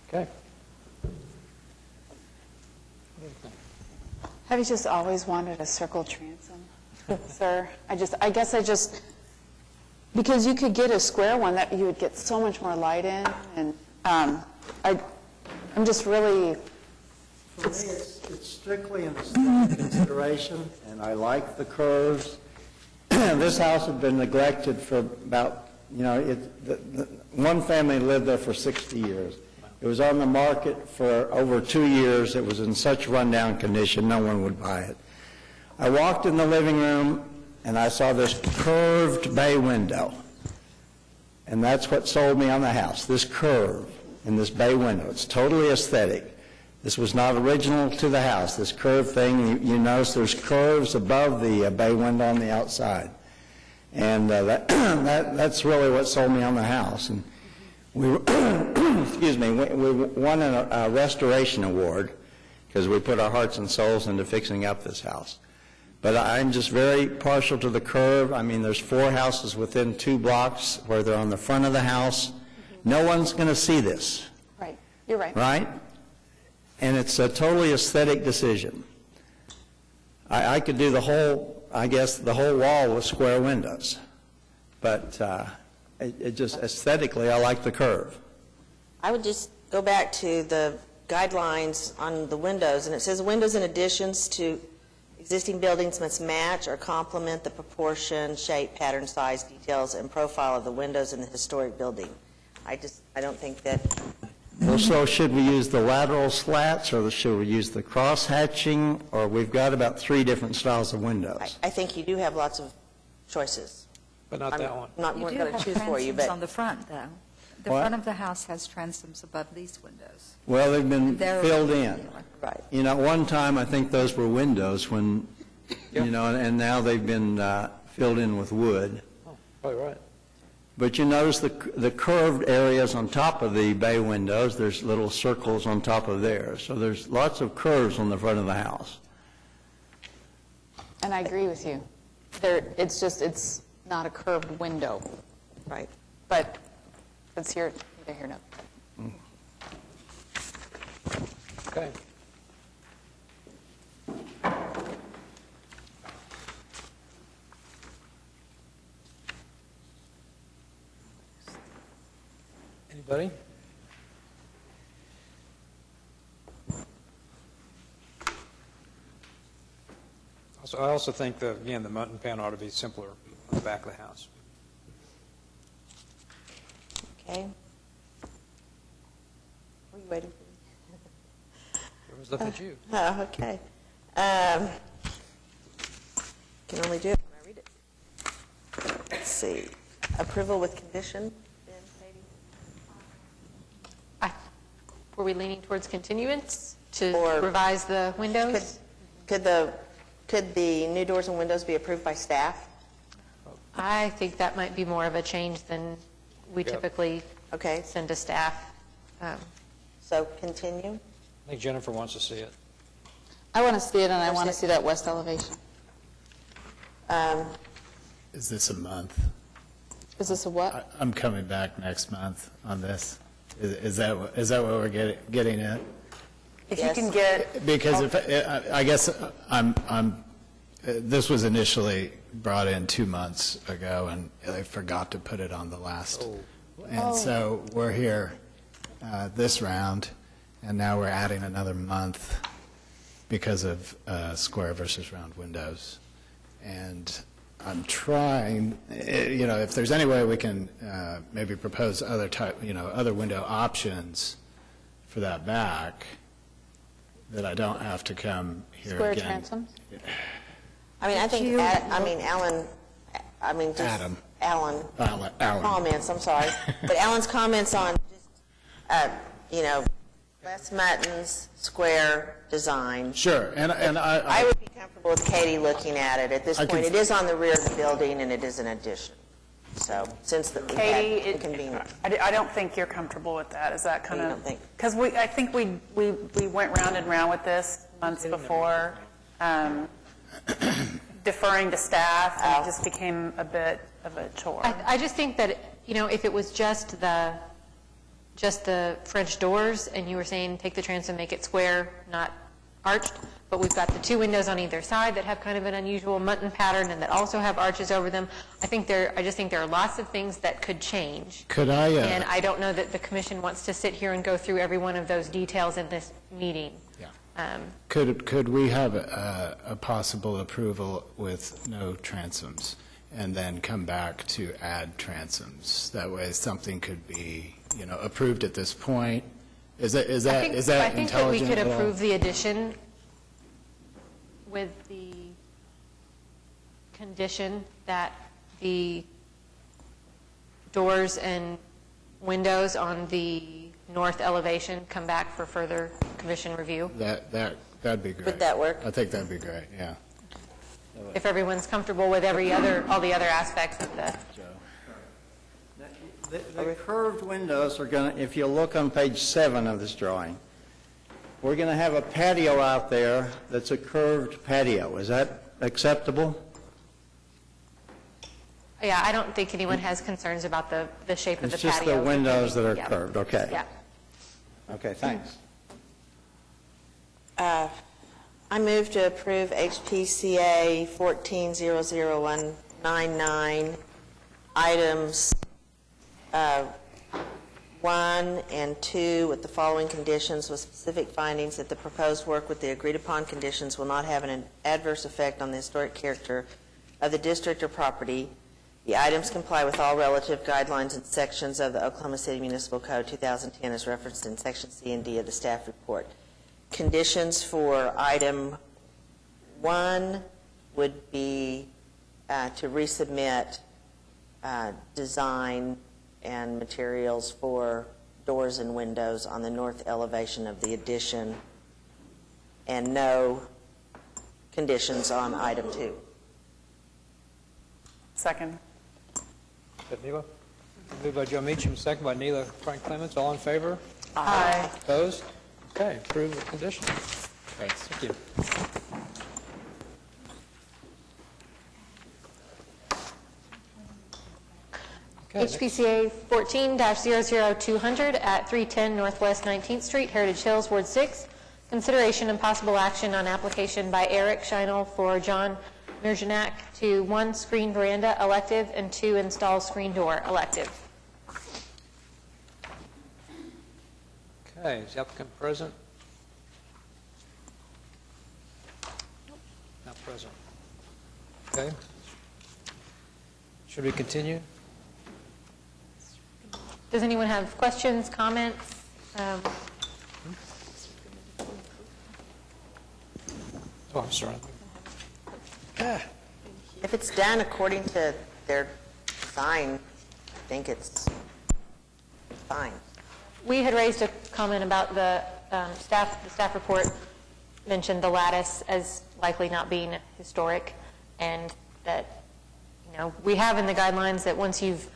Okay. Have you just always wanted a circle transom, sir? I guess because you could get a square one that you would get so much more light in, and I'm just really. For me, it's strictly an aesthetic consideration, and I like the curves. This house had been neglected for about, one family lived there for 60 years. It was on the market for over 2 years. It was in such rundown condition, no one would buy it. I walked in the living room, and I saw this curved bay window. And that's what sold me on the house, this curve in this bay window. It's totally aesthetic. This was not original to the house, this curved thing. You notice there's curves above the bay window on the outside. And that's really what sold me on the house. And we won a restoration award because we put our hearts and souls into fixing up this house. But I'm just very partial to the curve. I mean, there's 4 houses within 2 blocks where they're on the front of the house. No one's going to see this. Right, you're right. Right? And it's a totally aesthetic decision. I could do the whole wall with square windows. But it just aesthetically, I like the curve. I would just go back to the guidelines on the windows, and it says windows and additions to existing buildings must match or complement the proportion, shape, pattern, size, details, and profile of the windows in the historic building. I don't think that. Well, so should we use the lateral slats, or should we use the cross hatching, or we've got about 3 different styles of windows? I think you do have lots of choices. But not that one. I'm not going to choose for you, but on the front, though. The What? front of the house has transoms above these windows. Well, they've been They're filled in. Right. One time I think those were windows when, and now they've been filled in with wood. Oh, probably right. But you notice the curved areas on top of the bay windows, there's little circles on top of there. So there's lots of curves on the front of the house. And I agree with you. It's not a curved window. Right. But it's here, neither here nor Okay. Anybody? I also think that, again, the mutton pan ought to be simpler on the back of the house. Okay. Were you waiting for me? I was looking at you. Oh, okay. Can only do it when I read it. Let's see. Approval with condition. Ben, Katie? Were we leaning towards continuance to Or revise the windows? Could the new doors and windows be approved by staff? I think that might be more of a change than we typically send to staff. So continue? I think Jennifer wants to see it. I want to see it, and I want to see that west elevation. Is this a month? Is this a what? I'm coming back next month on this. Is that what we're getting at? If you can get. Because I guess this was initially brought in 2 months ago, and they forgot to put it on the last. And so we're here this round, and now we're adding another month because of square versus round windows. And I'm trying, if there's any way we can maybe propose other other window options for that back, that I don't have to come here Square again. transoms? I mean, I think, Alan comments, I'm sorry, but Alan's comments on just, less muttons, square design. Sure, and I would be comfortable with Katie looking at it. At this point, it is on the rear of the building, and it is an addition. So, since the Katie, inconvenience. I don't think you're comfortable with that. Is that kind You of? don't think? Because I think we went round and round with this months before, deferring to staff, and it just became a bit of a chore. I just think that, if it was just the French doors, and you were saying take the transom, make it square, not arched, but we've got the two windows on either side that have kind of an unusual mutton pattern and that also have arches over them. I just think there are lots of things that could change. Could I? And I don't know that the commission wants to sit here and go through every one of those details in this meeting. Yeah. Could we have a possible approval with no transoms, and then come back to add transoms? That way, something could be, approved at this point. Is that intelligent at all? I think that we could approve the addition with the condition that the doors and windows on the north elevation come back for further commission review. That'd be great. Would that work? I think that'd be great, yeah. If everyone's comfortable with all the other aspects of the... The curved windows are going to, if you look on page 7 of this drawing, we're going to have a patio out there that's a curved patio. Is that acceptable? Yeah, I don't think anyone has concerns about the shape of the patio. It's just the windows that are curved, okay. Yeah. Okay, thanks. I move to approve HPCA 14-00199, items 1 and 2 with the following conditions, with specific findings that the proposed work with the agreed-upon conditions will not have an adverse effect on the historic character of the district or property. The items comply with all relative guidelines and sections of the Oklahoma City Municipal Code 2010 as referenced in Section C and D of the staff report. Conditions for item 1 would be to resubmit design and materials for doors and windows on the north elevation of the addition, and no conditions on item 2. Second. Neela? Moved by Joe Meacham, second by Neela Frank Clements. All in favor? Aye. Opposed? Okay, approve the condition. Thanks. Thank you. Okay, HPCA 14-00200 at 310 Northwest 19th Street, Heritage Hills, Ward 6. Consideration and possible action on application by Eric Scheinel for John Mirjanak to 1 screen veranda elective and 2 install screen door elective. Okay, is the applicant present? Not present. Okay. Should we continue? Does anyone have questions, comments? Oh, I'm sorry. If it's done according to their design, I think it's fine. We had raised a comment about the staff report mentioned the lattice as likely not being historic, and that, we have in the guidelines that once you've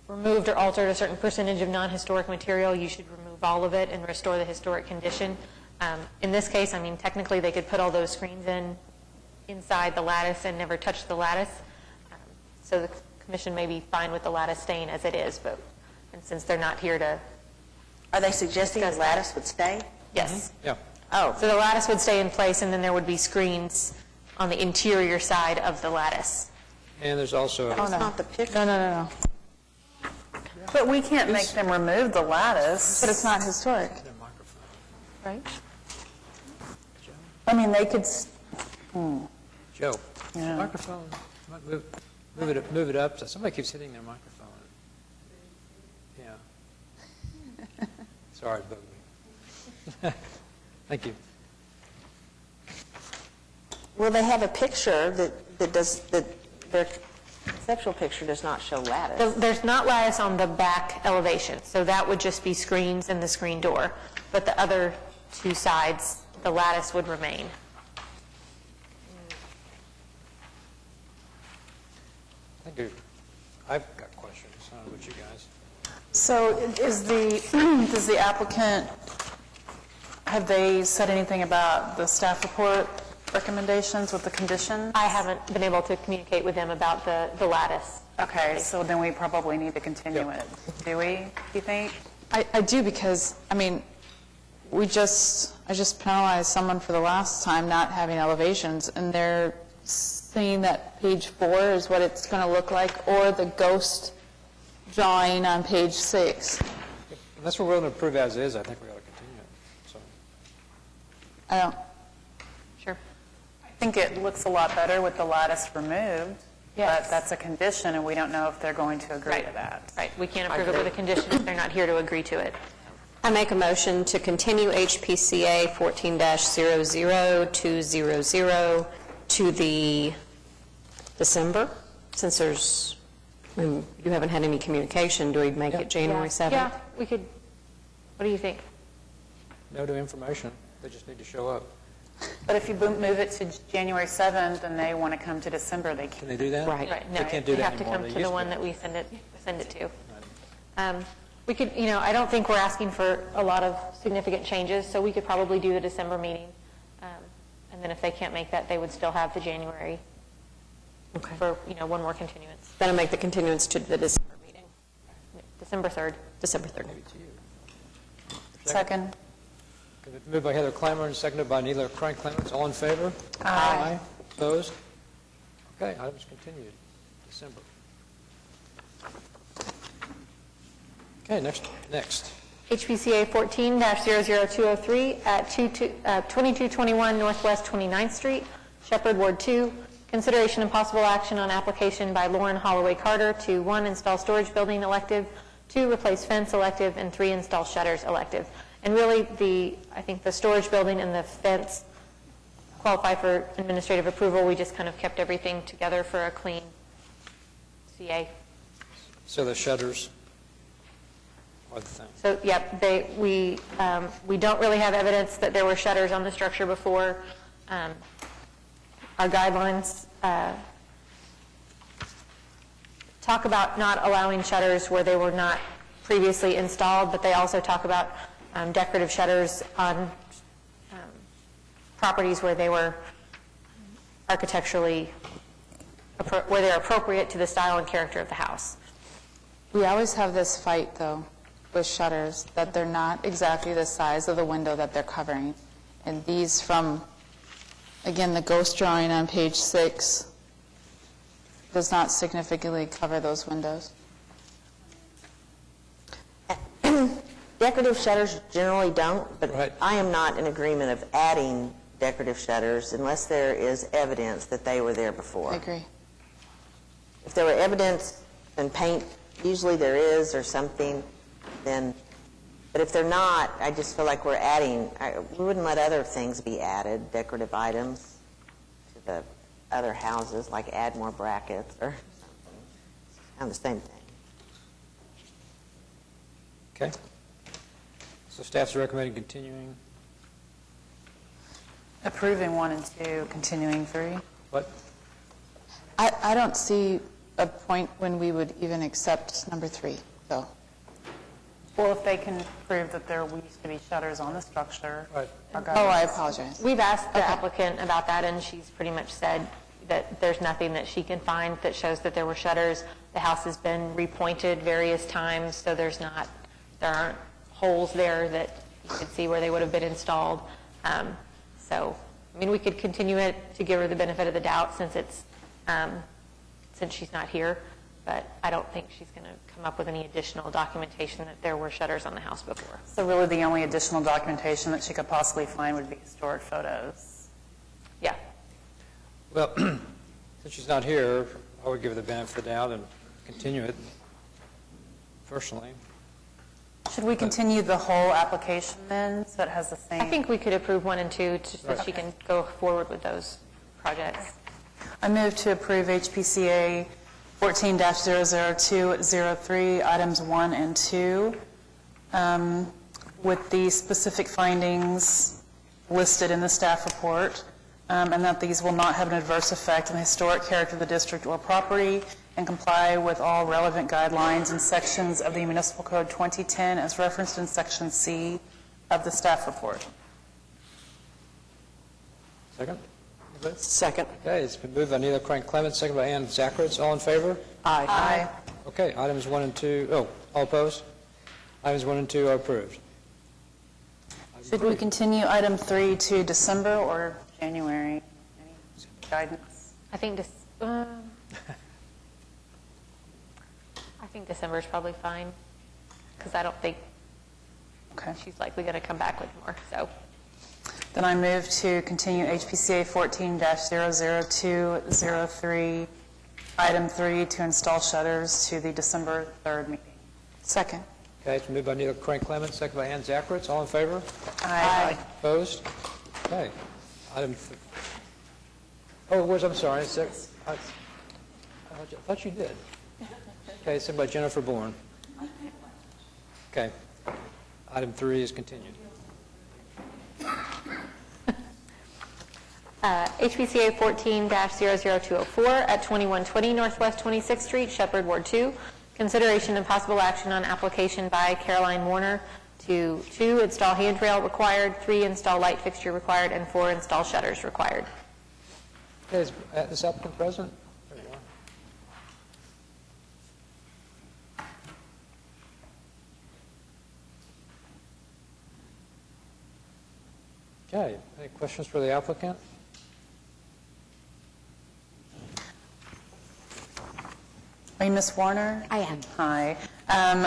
removed or altered a certain percentage of non-historic material, you should remove all of it and restore the historic condition. In this case, technically they could put all those screens inside the lattice and never touch the lattice. So the commission may be fine with the lattice staying as it is, and since they're not here to... Are they suggesting the lattice would stay? Yes. Yeah. Oh. So the lattice would stay in place, and then there would be screens on the interior side of the lattice. And there's also... That's not the picture. No. But we can't make them remove the lattice. But it's not historic. Right? They could... Joe, Yeah. microphone. Move it up. Somebody keeps hitting their microphone. Yeah. Sorry, it bugged me. Thank you. Well, they have a picture that their conceptual picture does not show lattice. There's not lattice on the back elevation, so that would just be screens and the screen door. But the other two sides, the lattice would remain. I've got questions. I don't know about you guys. So does the applicant, have they said anything about the staff report recommendations with the conditions? I haven't been able to communicate with them about the lattice. Okay, so then we probably need to continue it. Do we, do you think? I do because, I mean, I just penalized someone for the last time not having elevations, and they're saying that page 4 is what it's going to look like, or the ghost drawing on page 6. Unless we're willing to approve as is, I think we ought to continue it. So. I don't. Sure. I think it looks a lot better with the lattice removed, but that's a condition, and we don't know if they're going to agree to that. Right. We can't approve it with a condition if they're not here to agree to it. I make a motion to continue HPCA 14-00200 to the December, since you haven't had any communication. Do we make it January 7th? Yeah, we could. What do you think? No new information. They just need to show up. But if you move it to January 7th and they want to come to December, they can. Can they do that? Right. No, They can't do that have to anymore. come They to used the one that we send it to. We could, I don't think we're asking for a lot of significant changes, so we could probably do the December meeting. And then if they can't make that, they would still have the January for, one more continuance. Then I make the continuance to the December meeting. December 3rd. December 3rd. Second. Moved by Heather Clammer and seconded by Neela Frank Clements. All in favor? Aye. Opposed? Okay, items continued. December. Okay, next. HPCA 14-00203 at 2221 Northwest 29th Street, Shepherd, Ward 2. Consideration and possible action on application by Lauren Holloway Carter to 1, install storage building elective, 2, replace fence elective, and 3, install shutters elective. And really, I think the storage building and the fence qualify for administrative approval. We just kind of kept everything together for a clean CA. So the shutters are the thing. So, yep, we don't really have evidence that there were shutters on the structure before. Our guidelines talk about not allowing shutters where they were not previously installed, but they also talk about decorative shutters on properties where they were architecturally, where they're appropriate to the style and character of the house. We always have this fight, though, with shutters, that they're not exactly the size of the window that they're covering. And these from, again, the ghost drawing on page 6 does not significantly cover those windows. Decorative shutters generally don't, but I am not in agreement of adding decorative shutters unless there is evidence that they were there before. I agree. If there were evidence and paint, usually there is or something, then, but if they're not, I just feel like we're adding, we wouldn't let other things be added, decorative items to the other houses, like add more brackets or something. It's kind of the same thing. Okay. So staff's recommending continuing. Approving 1 and 2, continuing 3. What? I don't see a point when we would even accept number 3, though. Well, if they can prove that there used to be shutters on the structure. Right. Oh, I apologize. We've asked the applicant about that, and she's pretty much said that there's nothing that she can find that shows that there were shutters. The house has been repointed various times, so there aren't holes there that you could see where they would have been installed. We could continue it to give her the benefit of the doubt since she's not here, but I don't think she's going to come up with any additional documentation that there were shutters on the house before. So really the only additional documentation that she could possibly find would be historic photos. Yeah. Well, Since she's not here, I would give her the benefit of the doubt and continue it personally. Should we continue the whole application then, so it has the same? I think we could approve 1 and 2 so that she can go forward with those projects. I move to approve HPCA 14-00203, items 1 and 2, with the specific findings listed in the staff report, and that these will not have an adverse effect on the historic character of the district or property, and comply with all relevant guidelines and sections of the Municipal Code 2010 as referenced in Section C of the staff report. Second? Anybody? Second. Okay, it's been moved by Neil Crank Clements, second by Ann Zacharitz. All in favor? Aye. Aye. Okay, items 1 and 2, all opposed? Items 1 and 2 are approved. Should we continue item 3 to December or January? Any guidance? I think December is probably fine, because I don't think she's likely going to come back with more. So Then I move to continue HPCA 14-00203, item 3, to install shutters to the December 3rd meeting. Second. Okay, it's moved by Neil Crank Clements, second by Ann Zacharitz. All in favor? Aye. Opposed? Okay. I'm sorry. I thought you did. Okay, second by Jennifer Bourne. Okay. Item 3 is continued. HPCA 14-00204 at 2120 Northwest 26th Street, Shepherd, Ward 2. Consideration and possible action on application by Caroline Warner to 2, install handrail required, 3, install light fixture required, and 4, install shutters required. Okay, is this applicant present? There you are. Okay, any questions for the applicant? Are you Ms. Warner? I am. Hi.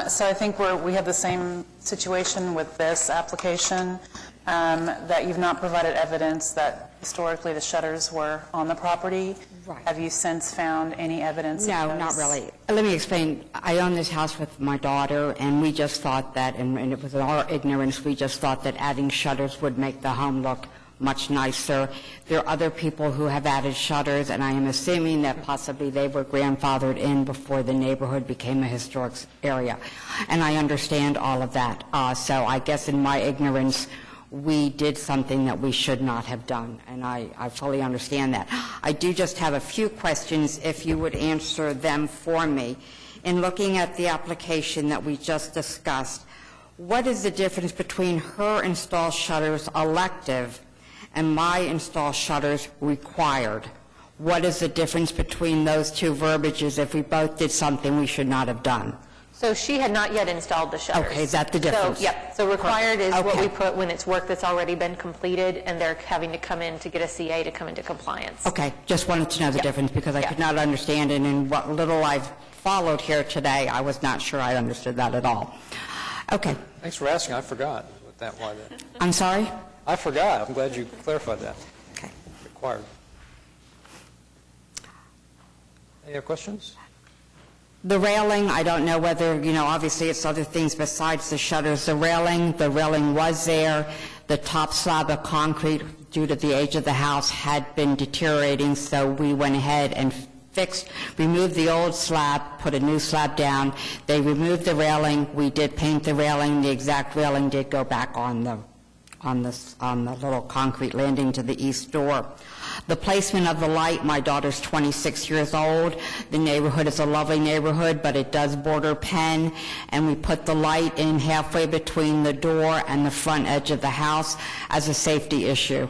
So I think we have the same situation with this application, that you've not provided evidence that historically the shutters were on the property. Right. Have you since found any evidence? No, not really. Let me explain. I own this house with my daughter, and we just thought that, and it was in our ignorance, we just thought that adding shutters would make the home look much nicer. There are other people who have added shutters, and I am assuming that possibly they were grandfathered in before the neighborhood became a historic area. And I understand all of that. So I guess in my ignorance, we did something that we should not have done, and I fully understand that. I do just have a few questions, if you would answer them for me. In looking at the application that we just discussed, what is the difference between her installed shutters elective and my install shutters required? What is the difference between those two verbiages if we both did something we should not have done? So she had not yet installed the shutters. Okay, is that the difference? So, yep. So required is what Okay. we put when it's work that's already been completed, and they're having to come in to get a CA to come into compliance. Okay, just wanted to know the difference because I could not understand it, and what little I've followed here today, I was not sure I understood that at all. Okay. Thanks for asking. I forgot why that. I'm sorry? I forgot. I'm glad you clarified that. Okay. Required. Any other questions? The railing, I don't know whether, obviously it's other things besides the shutters. The railing was there. The top slab of concrete, due to the age of the house, had been deteriorating, so we went ahead and removed the old slab, put a new slab down. They removed the railing. We did paint the railing. The exact railing did go back on the little concrete landing to the east door. The placement of the light, my daughter's 26 years old. The neighborhood is a lovely neighborhood, but it does border Penn, and we put the light in halfway between the door and the front edge of the house as a safety issue.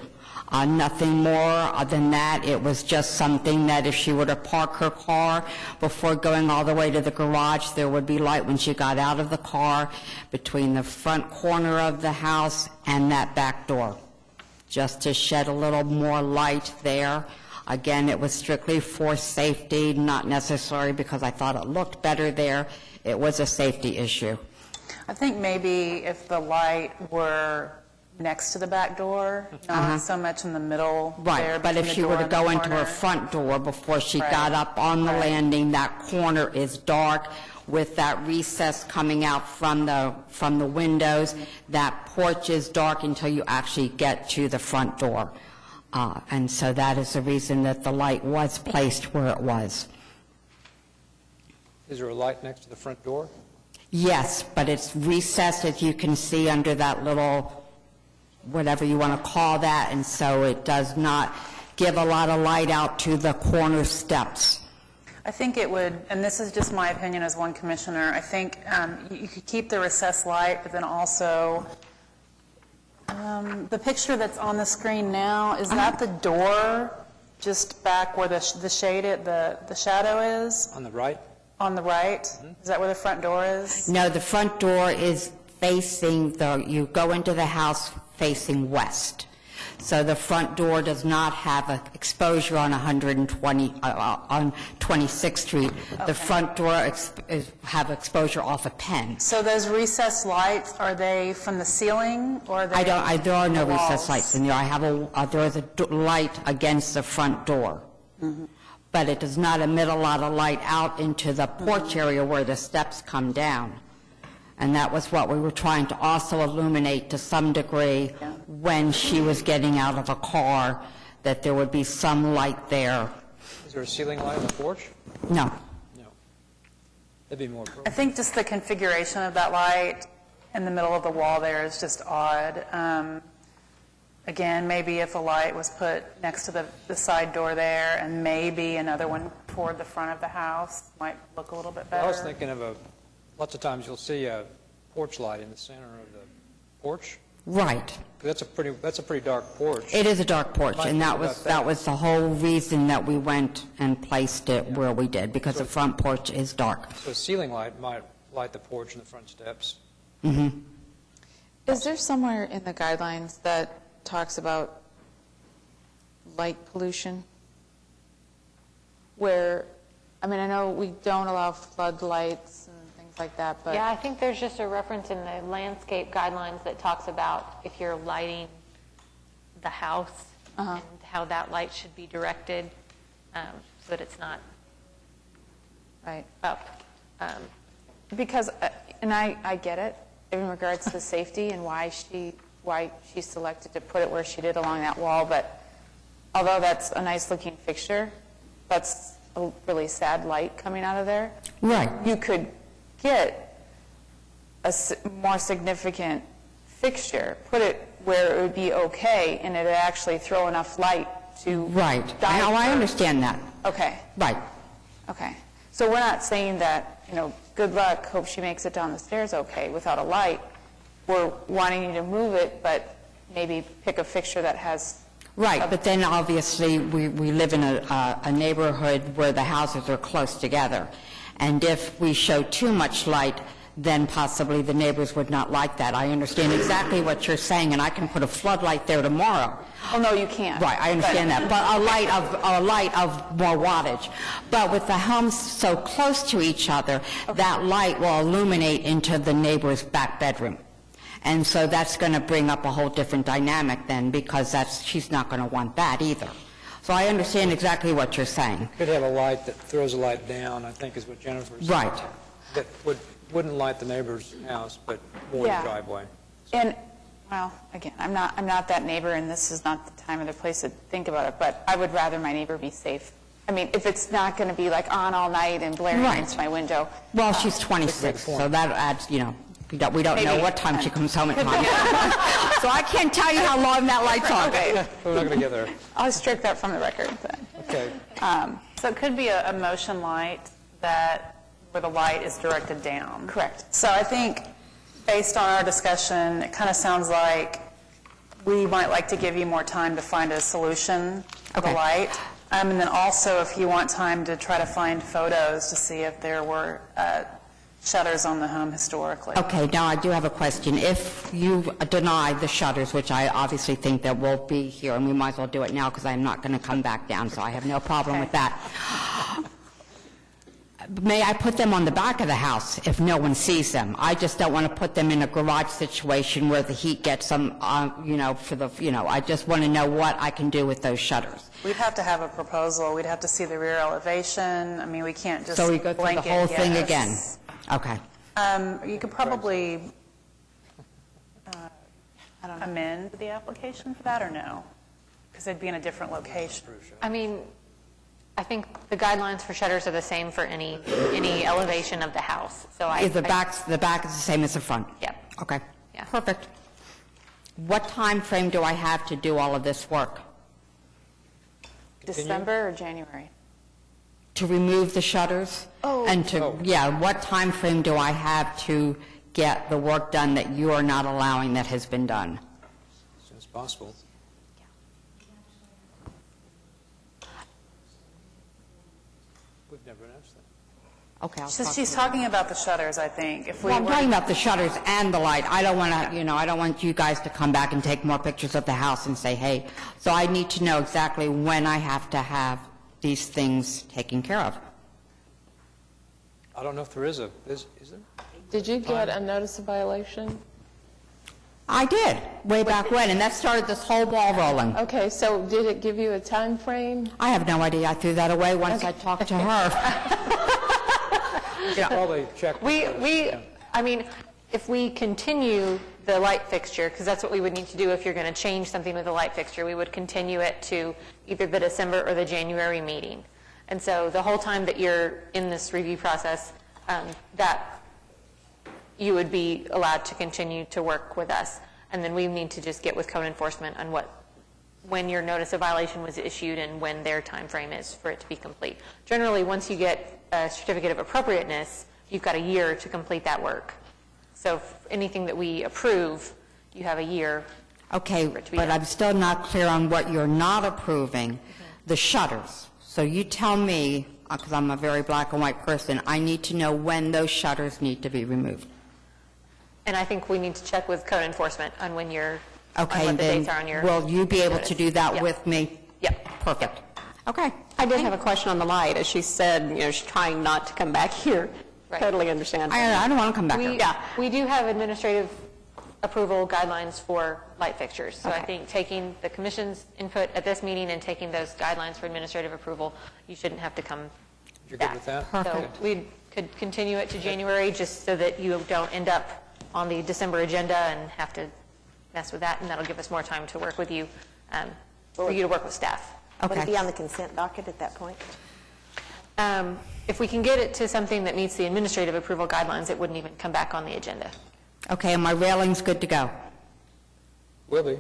Nothing more than that. It was just something that if she were to park her car before going all the way to the garage, there would be light when she got out of the car between the front corner of the house and that back door, just to shed a little more light there. Again, it was strictly for safety, not necessarily because I thought it looked better there. It was a safety issue. I think maybe if the light were next to the back door, not so much in the middle there. Right, but between if the she door were to and the go into her corner. front door before she Right. got up on the Right. landing, that corner is dark with that recess coming out from the windows. That porch is dark until you actually get to the front door. And so that is the reason that the light was placed where it was. Is there a light next to the front door? Yes, but it's recessed, as you can see, under that little, whatever you want to call that, and so it does not give a lot of light out to the corner steps. I think it would, and this is just my opinion as one commissioner, I think you could keep the recessed light, but then also, the picture that's on the screen now, is that the door just back where the shade, the shadow is? On the right? On the right? Is that where the front door is? No, the front door is facing you go into the house facing west. So the front door does not have an exposure on 120, on 26th Street. The front door have exposure off of Penn. So those recessed lights, are they from the ceiling, or are they There are no the recessed walls? lights in there. There is a light against the front door. But it does not emit a lot of light out into the porch area where the steps come down. And that was what we were trying to also illuminate to some degree when she was getting out of a car, that there would be some light there. Is there a ceiling light on the porch? No. No. That'd be more appropriate. I think just the configuration of that light in the middle of the wall there is just odd. Again, maybe if a light was put next to the side door there, and maybe another one toward the front of the house, might look a little bit better. I was thinking of lots of times you'll see a porch light in the center of the porch. Right. That's a pretty dark porch. It is a dark porch, Might and think that about was the whole reason that we went and placed it where we did, because the front porch is dark. So a ceiling light might light the porch and the front steps. Is there somewhere in the guidelines that talks about light pollution? Where, I mean, I know we don't allow floodlights and things like that, but... Yeah, I think there's just a reference in the landscape guidelines that talks about if you're lighting the house and how that light should be directed so that it's not up. Because, and I get it in regards to safety and why she selected to put it where she did along that wall, but although that's a nice-looking fixture, that's a really sad light coming out of there. Right. You could get a more significant fixture, put it where it would be okay, and it would actually throw enough light to... Right. Now, I understand that. Okay. Right. Okay. So we're not saying that, good luck, hope she makes it down the stairs okay without a light. We're wanting you to move it, but maybe pick a fixture that has... Right, but then obviously we live in a neighborhood where the houses are close together. And if we show too much light, then possibly the neighbors would not like that. I understand exactly what you're saying, and I can put a floodlight there tomorrow. Oh, no, you can't. Right, I understand that, but a light of more wattage. But with the homes so close to each other, that light will illuminate into the neighbor's back bedroom. And so that's going to bring up a whole different dynamic then, because she's not going to want that either. So I understand exactly what you're saying. Could have a light that throws a light down, I think is what Jennifer said. Right. That wouldn't light the neighbor's house, but more the driveway. And, well, again, I'm not that neighbor, and this is not the time or the place to think about it, but I would rather my neighbor be safe. I mean, if it's not going to be like on all night and blaring against my window. Well, she's 26, so that adds, we don't know what time she comes home at night. So I can't tell you how long that light's on. Okay. We're not going to get there. I'll strike that from the record then. Okay. So it could be a motion light where the light is directed down. Correct. So I think, based on our discussion, it kind of sounds like we might like to give you more time to find a solution for the light. And then also, if you want time to try to find photos to see if there were shutters on the home historically. Okay, now I do have a question. If you deny the shutters, which I obviously think that will be here, and we might as well do it now because I'm not going to come back down, so I have no problem with that. May I put them on the back of the house if no one sees them? I just don't want to put them in a garage situation where the heat gets them, I just want to know what I can do with those shutters. We'd have to have a proposal. We'd have to see the rear elevation. I mean, we can't just So we go through the blanket whole thing yes. again? Okay. You could probably amend the application for that, or no? Because they'd be in a different location. I mean, I think the guidelines for shutters are the same for any elevation of the house. So The back is the same as the front? Yeah. Okay. Yeah. Perfect. What time frame do I have to do all of this work? December or January? To remove the shutters? And what time frame do I have to get the work done that you are not allowing that has been done? As soon as possible. We've never announced that. Okay, She's talking about the shutters, I think. If we I'm were- talking about the shutters and the light. I don't want to, I don't want you guys to come back and take more pictures of the house and say, hey. So I need to know exactly when I have to have these things taken care of. I don't know if there is there? Did you get a notice of violation? I did, way back when, and that started this whole ball rolling. Okay, so did it give you a time frame? I have no idea. I threw that away once I talked to her. Probably check. I mean, if we continue the light fixture, because that's what we would need to do if you're going to change something with the light fixture, we would continue it to either the December or the January meeting. And so the whole time that you're in this review process, that you would be allowed to continue to work with us. And then we need to just get with code enforcement on when your notice of violation was issued and when their time frame is for it to be complete. Generally, once you get a certificate of appropriateness, you've got a year to complete that work. So anything that we approve, you have a year. Okay, but I'm still not clear on what you're not approving, the shutters. So you tell me, because I'm a very black and white person, I need to know when those shutters need to be removed. And I think we need to check with code enforcement on when you're, Okay, on what the then dates are on your will you be able to do that Yep. with me? Yep. Perfect. Okay. I did have a question on the light. As she said, she's trying not to come back here. Right. Totally understand. I don't want to come back here. We do have administrative approval guidelines for light fixtures. So I Okay. think taking the commission's input at this meeting and taking those guidelines for administrative approval, you shouldn't have to come You're back. good with that? So Perfect. we could continue it to January just so that you don't end up on the December agenda and have to mess with that, and that'll give us more time to work with you, for you to work with staff. Would Okay. it be on the consent docket at that point? If we can get it to something that meets the administrative approval guidelines, it wouldn't even come back on the agenda. Okay, and my railing's good to go. Will be.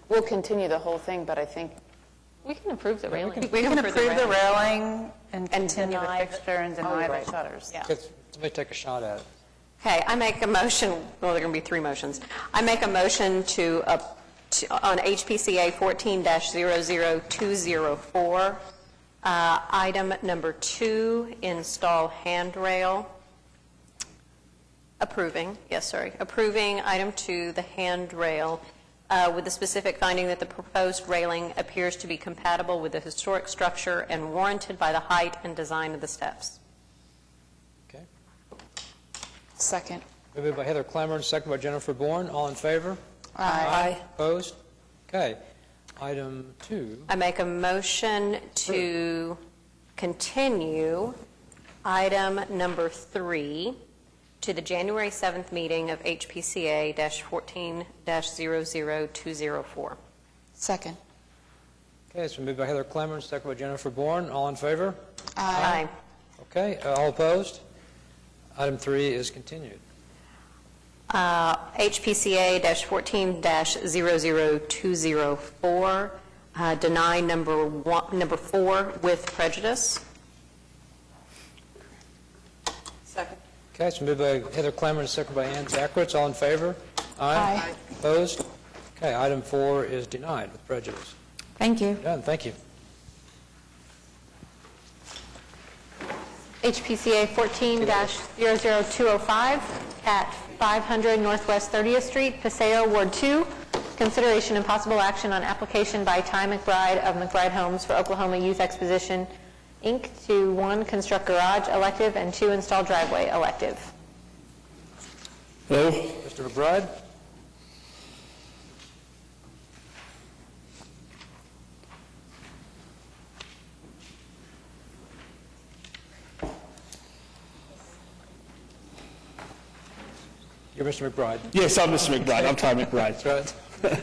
We'll continue the whole thing, but I think We can approve the railing. We can approve the railing and continue the deny the- fixture and deny right. the shutters. Somebody take a shot at it. Okay, I make a motion, well, there are going to be three motions. I make a motion on HPCA 14-00204, item number 2, install handrail. Approving item 2, the handrail, with the specific finding that the proposed railing appears to be compatible with the historic structure and warranted by the height and design of the steps. Okay. second. Moved by Heather Clemmer, second by Jennifer Bourne. All in favor? Aye. Opposed? Okay. Item 2. I make a motion to continue item number 3 to the January 7th meeting of HPCA-14-00204. Second. Okay, it's been moved by Heather Clemmer, second by Jennifer Bourne. All in favor? Aye. Okay, all opposed? Item 3 is continued. HPCA-14-00204, deny number 4 with prejudice. Second. Okay, it's been moved by Heather Clemmer, second by Ann Zakowitz. All in favor? Aye. Opposed? Okay, item 4 is denied with prejudice. Thank you. Done, thank you. HPCA 14-00205 at 500 Northwest 30th Street, Paseo, Ward 2. Consideration and possible action on application by Ty McBride of McBride Homes for Oklahoma Youth Exposition Inc. to 1, construct garage elective, and 2, install driveway elective. Hello? Mr. McBride? You're Mr. McBride. Yes, I'm Mr. McBride. I'm Ty McBride. That's right.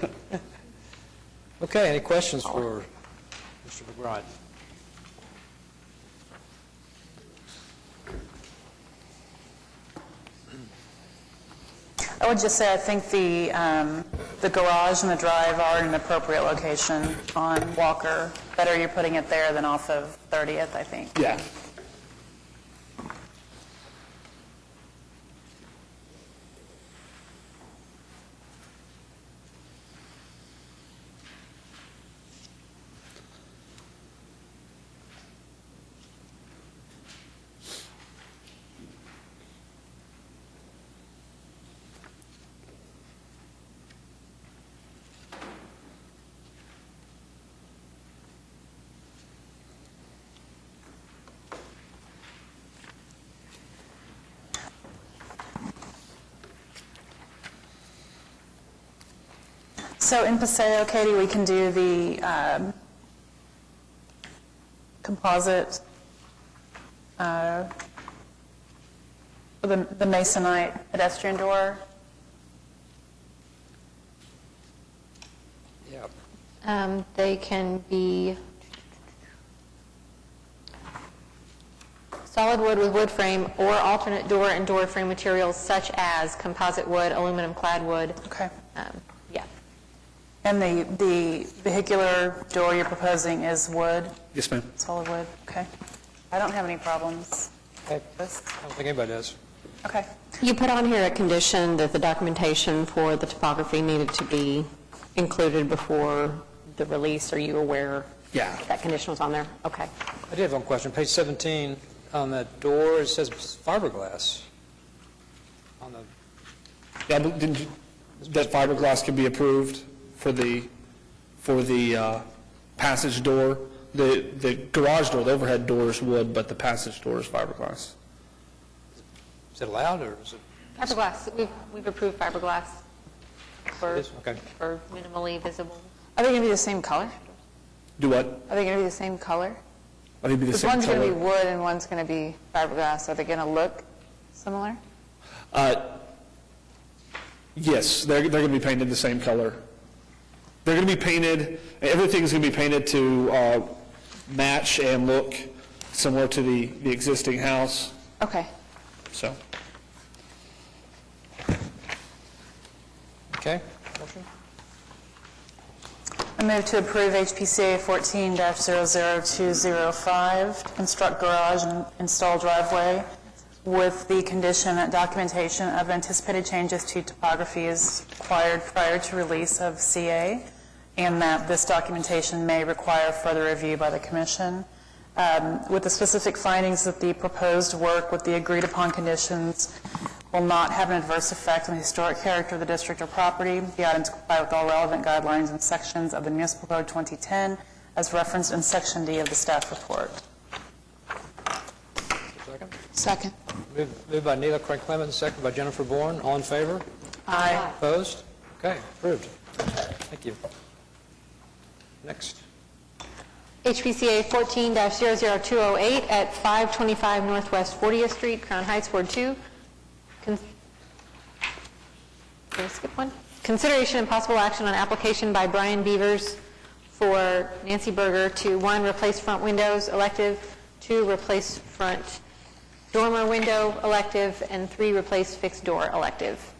Okay, any questions for Mr. McBride? I would just say I think the garage and the drive are in an appropriate location on Walker. Better you're putting it there than off of 30th, I think. Yeah. So in Paseo, Katie, we can do the composite, the masonite pedestrian door. Yeah. They can be solid wood with wood frame or alternate door and door frame materials such as composite wood, aluminum clad wood. Okay. Yeah. And the vehicular door you're proposing is wood? Yes, ma'am. Solid wood, okay. I don't have any problems Okay. with this. I don't think anybody does. Okay. You put on here a condition that the documentation for the topography needed to be included before the release. Are you aware Yeah. that condition was on there? Okay. I did have one question. Page 17, on that door, it says fiberglass. On the, Yeah, but didn't you, that fiberglass can be approved for the passage door? The garage door, the overhead door is wood, but the passage door is fiberglass. is it allowed, or is it? Fiberglass, we've approved fiberglass for, It is? Okay. for minimally visible. Are they going to be the same color? Do what? Are they going to be the same color? I think it'd be the Because same one's going to be color. wood and one's going to be fiberglass. Are they going to look similar? Yes, they're going to be painted the same color. They're going to be painted, everything's going to be painted to match and look similar to the existing house, Okay. so. Okay. Motion? I move to approve HPCA 14-00205, to construct garage and install driveway, with the condition that documentation of anticipated changes to topography is required prior to release of CA, and that this documentation may require further review by the commission, with the specific findings that the proposed work with the agreed-upon conditions will not have an adverse effect on the historic character of the district or property. The items comply with all relevant guidelines and sections of the Municipal Code 2010, as referenced in Section D of the staff report. Second? Second. Moved by Neela Craig Clemens, second by Jennifer Bourne. All in favor? Aye. Opposed? Okay, approved. Thank you. Next. HPCA 14-00208 at 525 Northwest 40th Street, Crown Heights, Ward 2. Did I skip one? Consideration and possible action on application by Brian Beavers for Nancy Berger to 1, replace front windows elective, 2, replace front dormer window elective, and 3, replace fixed door elective.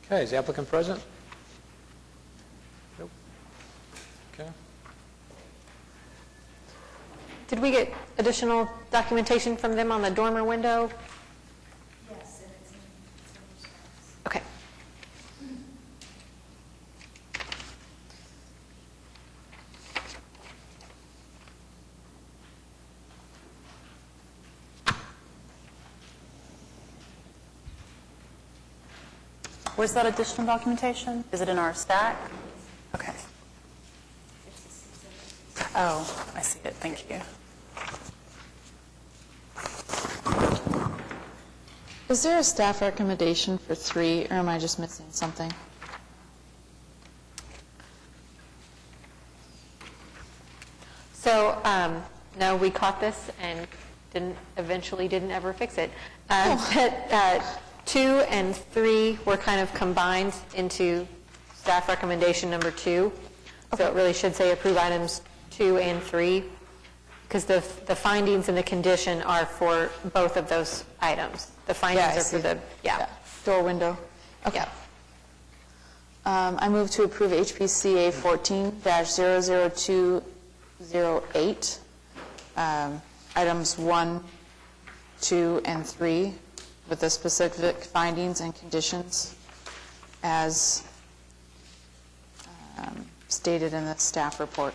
Okay, is the applicant present? Nope. Okay. Did we get additional documentation from them on the dormer window? Yes, and it's in Okay. Where's that additional documentation? Is it in our stack? Okay. Oh, I see. it. Thank you. Is there a staff recommendation for 3, or am I just missing something? So, no, we caught this and eventually didn't ever fix it. But 2 and 3 were kind of combined into staff recommendation number 2. So it really should say approve items 2 and 3, because the findings and the condition are for both of those items. The findings are for the, door window. Okay. I move to approve HPCA 14-00208, items 1, 2, and 3, with the specific findings and conditions as stated in the staff report.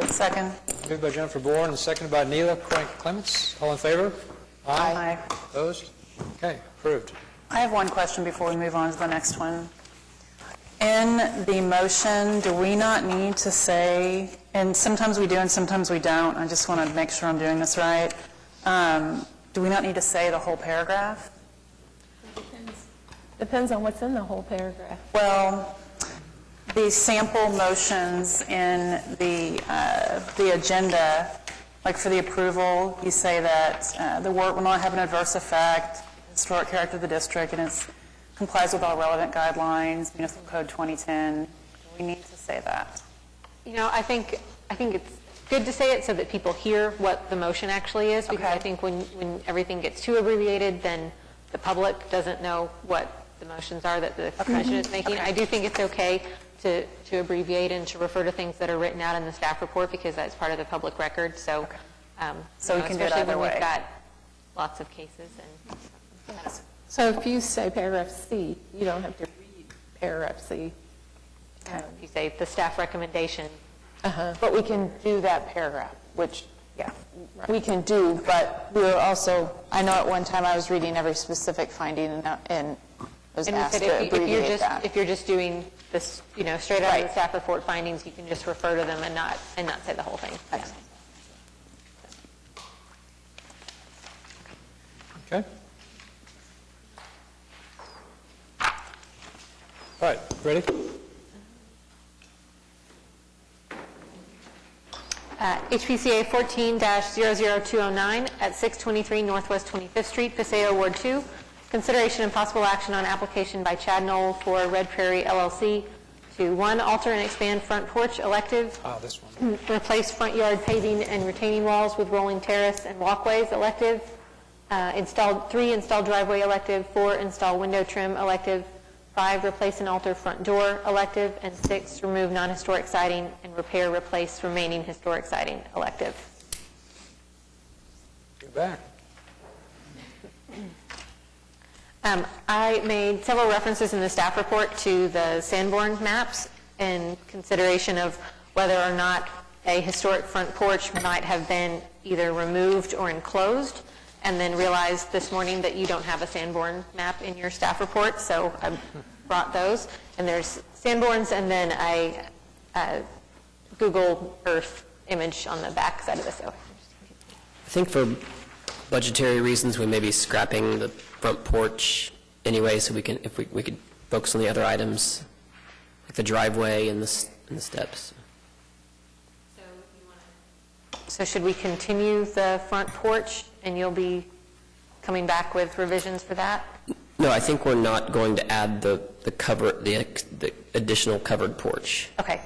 Second. Moved by Jennifer Bourne and seconded by Neela Clements. All in favor? Aye. Opposed? Okay, approved. I have one question before we move on to the next one. In the motion, do we not need to say, and sometimes we do and sometimes we don't, I just want to make sure I'm doing this right, do we not need to say the whole paragraph? Depends on what's in the whole paragraph. Well, the sample motions in the agenda, like for the approval, you say that the work will not have an adverse effect, historic character of the district, and it complies with all relevant guidelines, Municipal Code 2010. Do we need to say that? You know, I think it's good to say it so that people hear what the motion actually is, because I think when everything gets too abbreviated, then the public doesn't know what the motions are that the commission is making. I do think it's okay to abbreviate and to refer to things that are written out in the staff report, because that's part of the public record. So, So we can do it especially either when way. we've got lots of cases. And So if you say paragraph C, you don't have to read paragraph C. if you say the staff recommendation, But we can do that paragraph, which, we can do, but we were also, I know at one time I was reading every specific finding and was and we asked said to abbreviate that. if you're just doing this, straight out of the staff report findings, you can just refer to them and not say the whole thing. Excellent. Okay. All right, ready? HPCA 14-00209 at 623 Northwest 25th Street, Paseo Ward 2. Consideration and possible action on application by Chad Knoll for Red Prairie LLC to 1, alter and expand front porch elective. This one. Replace front yard paving and retaining walls with rolling terrace and walkways elective. 3, install driveway elective. 4, install window trim elective. 5, replace and alter front door elective. And 6, remove non-historic siding and repair, replace remaining historic siding elective. You're back. I made several references in the staff report to the Sanborn maps in consideration of whether or not a historic front porch might have been either removed or enclosed, and then realized this morning that you don't have a Sanborn map in your staff report, so I brought those. And there's Sanborns and then a Google Earth image on the back side of this. So I think for budgetary reasons, we may be scrapping the front porch anyway, so we can, if we could focus on the other items, like the driveway and the steps. So should we continue the front porch, and you'll be coming back with revisions for that? No, I think we're not going to add the additional covered porch. Okay.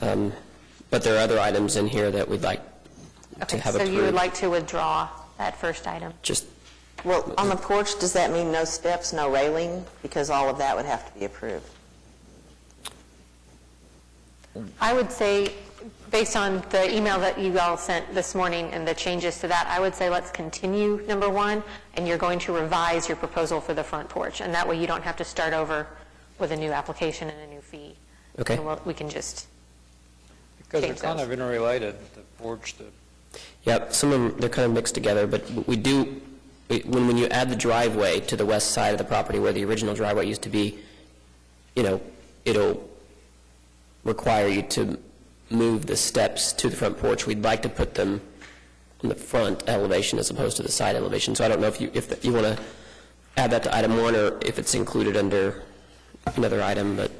But there are other items in here that we'd like to have So approved. you would like to withdraw that first item? Just Well, on the porch, does that mean no steps, no railing? Because all of that would have to be approved. I would say, based on the email that you all sent this morning and the changes to that, I would say let's continue number 1, and you're going to revise your proposal for the front porch. And that way you don't have to start over with a new application and a new fee. Okay. And we can just Because they're change kind those. of interrelated, the porch, Yeah, some of them, they're kind of mixed together, but we do, when you add the driveway to the west side of the property where the original driveway used to be, it'll require you to move the steps to the front porch. We'd like to put them on the front elevation as opposed to the side elevation. So I don't know if you want to add that to item 1 or if it's included under another item, but...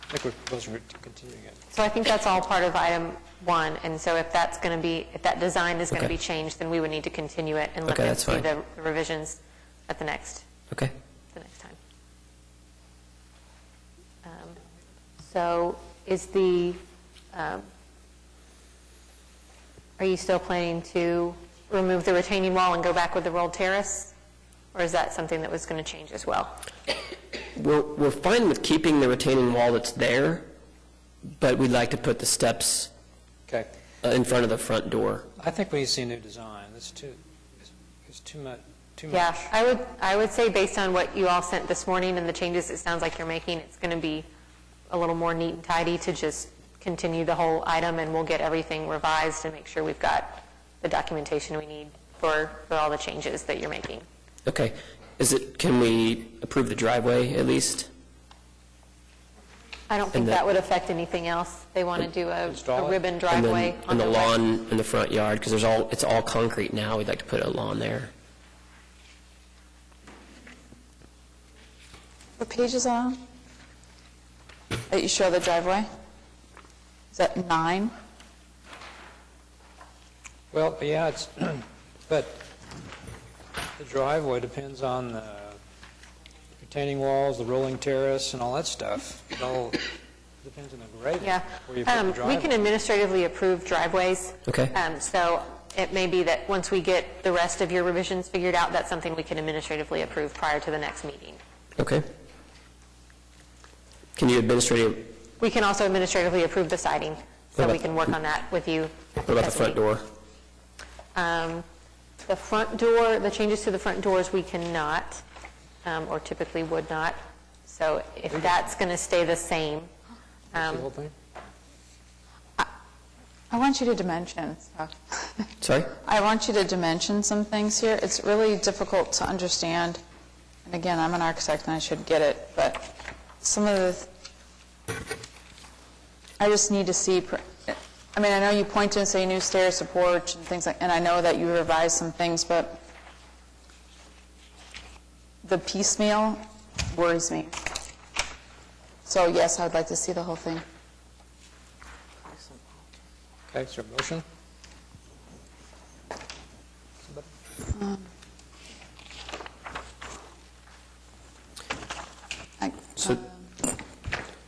I think we're proposing continuing it. So I think that's all part of item 1, and so if that's going to be, if that design is going to be changed, then we would need to continue it and let them see the revisions at the next Okay. time. So is the, are you still planning to remove the retaining wall and go back with the rolled terrace? Or is that something that was going to change as well? We're fine with keeping the retaining wall that's there, but we'd like to put the steps in front of the front door. I think we need to see a new design. It's too much. Yeah, I would say based on what you all sent this morning and the changes it sounds like you're making, it's going to be a little more neat and tidy to just continue the whole item, and we'll get everything revised and make sure we've got the documentation we need for all the changes that you're making. Okay. Can we approve the driveway at least? I don't think that would affect anything else. They want to do a ribbon driveway on the lawn in the front yard, because it's all concrete now. We'd like to put a lawn there. What page is that on? That you show the driveway? Is that 9? Well, yeah, but the driveway depends on the retaining walls, the rolling terrace, and all that stuff. It all depends on the grading. Yeah. Where you put the driveway. We can administratively approve driveways. Okay. So it may be that once we get the rest of your revisions figured out, that's something we can administratively approve prior to the next meeting. Okay. Can you administratively... We can also administratively approve the siding, so we can work on that with you. What about the front door? The front door, the changes to the front doors, we cannot, or typically would not. So if that's going to stay the same. I want you to dimension stuff. Sorry? I want you to dimension some things here. It's really difficult to understand. And again, I'm an architect and I should get it, but some of the... I just need to see... I mean, I know you point to and say new stairs to porch and things like, and I know that you revised some things, but the piecemeal worries me. So yes, I would like to see the whole thing. Okay, is there a motion?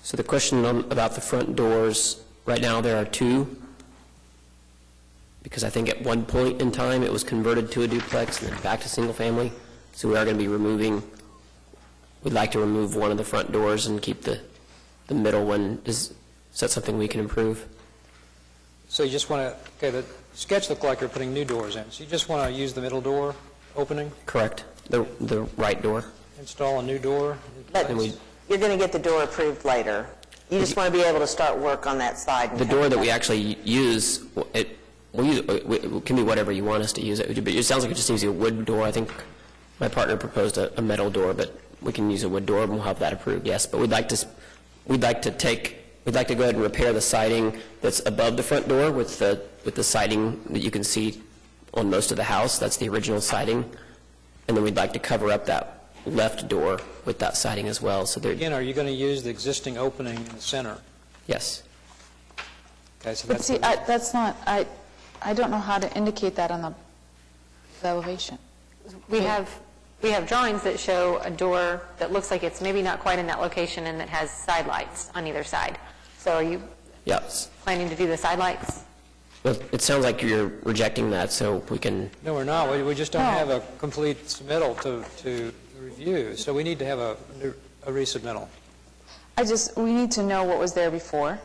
So the question about the front doors, right now there are 2, because I think at one point in time it was converted to a duplex and then back to single family. So we are going to be we'd like to remove one of the front doors and keep the middle one. Is that something we can improve? So you just want to, the sketch looked like you're putting new doors in. So you just want to use the middle door opening? Correct. The right door. Install a new door? You're going to get the door approved later. You just want to be able to start work on that side. The door that we actually use, it can be whatever you want us to use it. But it sounds like it just needs a wood door. I think my partner proposed a metal door, but we can use a wood door and we'll have that approved. Yes, but we'd like to go ahead and repair the siding that's above the front door with the siding that you can see on most of the house. That's the original siding, and then we'd like to cover up that left door with that siding as well. So again, are you going to use the existing opening in the center? Yes. Okay, so but see, that's not. I don't know how to indicate that on the elevation. We have drawings that show a door that looks like it's maybe not quite in that location and that has side lights on either side. So are you planning to do the side lights? Well, it sounds like you're rejecting that, so we can... No, we're not. We just don't have a complete submittal to review, so we need to have a resubmittal. We need to know what was there before,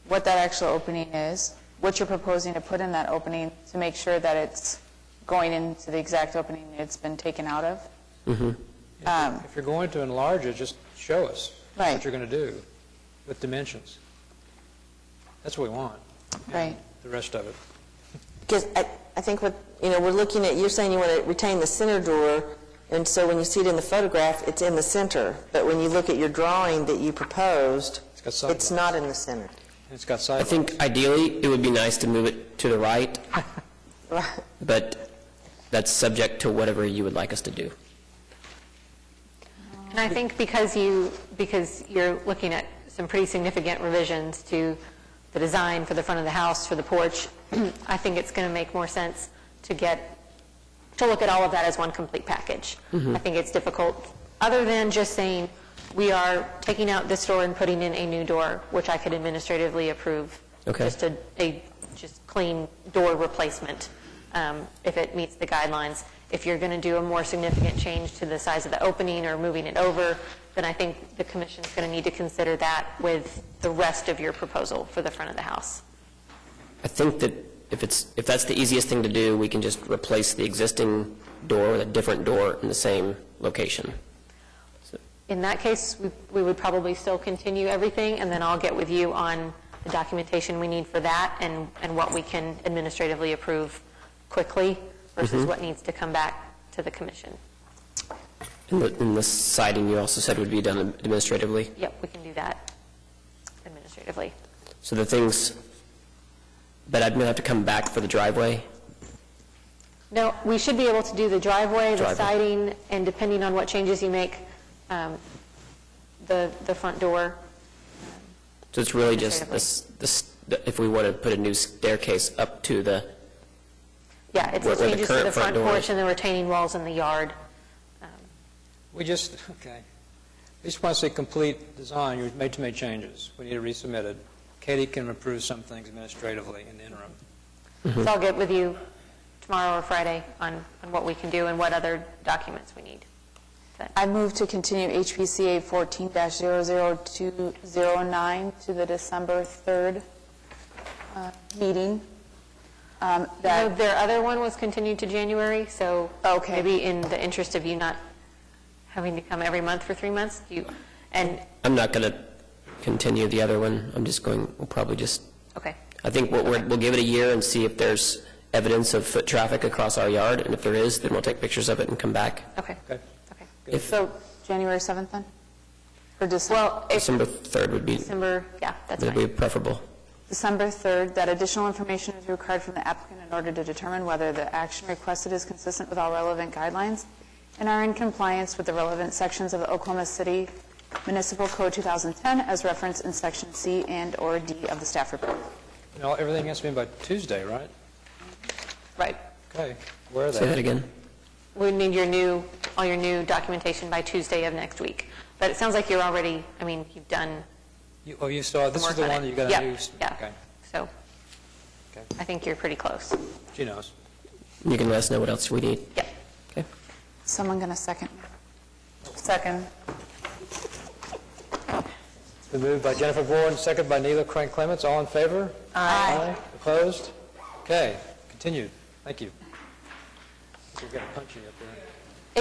what that actual opening is, what you're proposing to put in that opening to make sure that it's going into the exact opening it's been taken out of. Mm-hmm. If you're going to enlarge it, just show us what you're going to do with dimensions. That's what we want. Right. The rest of it. Because I think we're looking at, you're saying you want to retain the center door, and so when you see it in the photograph, it's in the center. But when you look at your drawing that you proposed, It's got sidewalks. It's not in the center. It's got I sidewalks. think ideally, it would be nice to move it to the right, but that's subject to whatever you would like us to do. And I think because you're looking at some pretty significant revisions to the design for the front of the house, for the porch, I think it's going to make more sense to look at all of that as one complete package. I think it's difficult, other than just saying, we are taking out this door and putting in a new door, which I could administratively approve. Okay. Just a clean door replacement, if it meets the guidelines. If you're going to do a more significant change to the size of the opening or moving it over, then I think the commission's going to need to consider that with the rest of your proposal for the front of the house. I think that if that's the easiest thing to do, we can just replace the existing door with a different door in the same location. In that case, we would probably still continue everything, and then I'll get with you on the documentation we need for that and what we can administratively approve quickly versus what needs to come back to the commission. And the siding you also said would be done administratively? Yep, we can do that administratively. So the things, but I'm going to have to come back for the driveway? No, we should be able to do the driveway, the siding, and depending on what changes you make, the front door. So it's really just if we want to put a new staircase up to the... Yeah, it's the changes to the front porch and the retaining walls in the yard. We just want to see complete design. You've made too many changes. We need to resubmit it. Katie can approve some things administratively in the interim. So I'll get with you tomorrow or Friday on what we can do and what other documents we need. I move to continue HPCA 14-00209 to the December 3rd meeting. Their other one was continued to January, so maybe in the interest of you not having to come every month for 3 months, I'm not going to continue the other one. We'll probably just... Okay. I think we'll give it a year and see if there's evidence of foot traffic across our yard, and if there is, then we'll take pictures of it and come back. Okay. So January 7th then? Or December? Well, December 3rd would be... December, yeah, that's fine. Would be preferable. December 3rd, that additional information is required from the applicant in order to determine whether the action requested is consistent with all relevant guidelines and are in compliance with the relevant sections of the Oklahoma City Municipal Code 2010 as referenced in Section C and/or D of the staff report. No, everything has to be by Tuesday, right? Right. Okay. Where are they? Say that again. We need all your new documentation by Tuesday of next week. But it sounds like you're already, you've done... you saw, this is the one that you got to use? Yeah. Okay. So I think you're pretty close. She knows. You can let us know what else we need. Yeah. Okay. Someone going to second? Second. It's been moved by Jennifer Bourne, second by Neela Crank Clements. All in favor? Aye. Opposed? Okay. Continued. Thank you. We're getting punchy up there.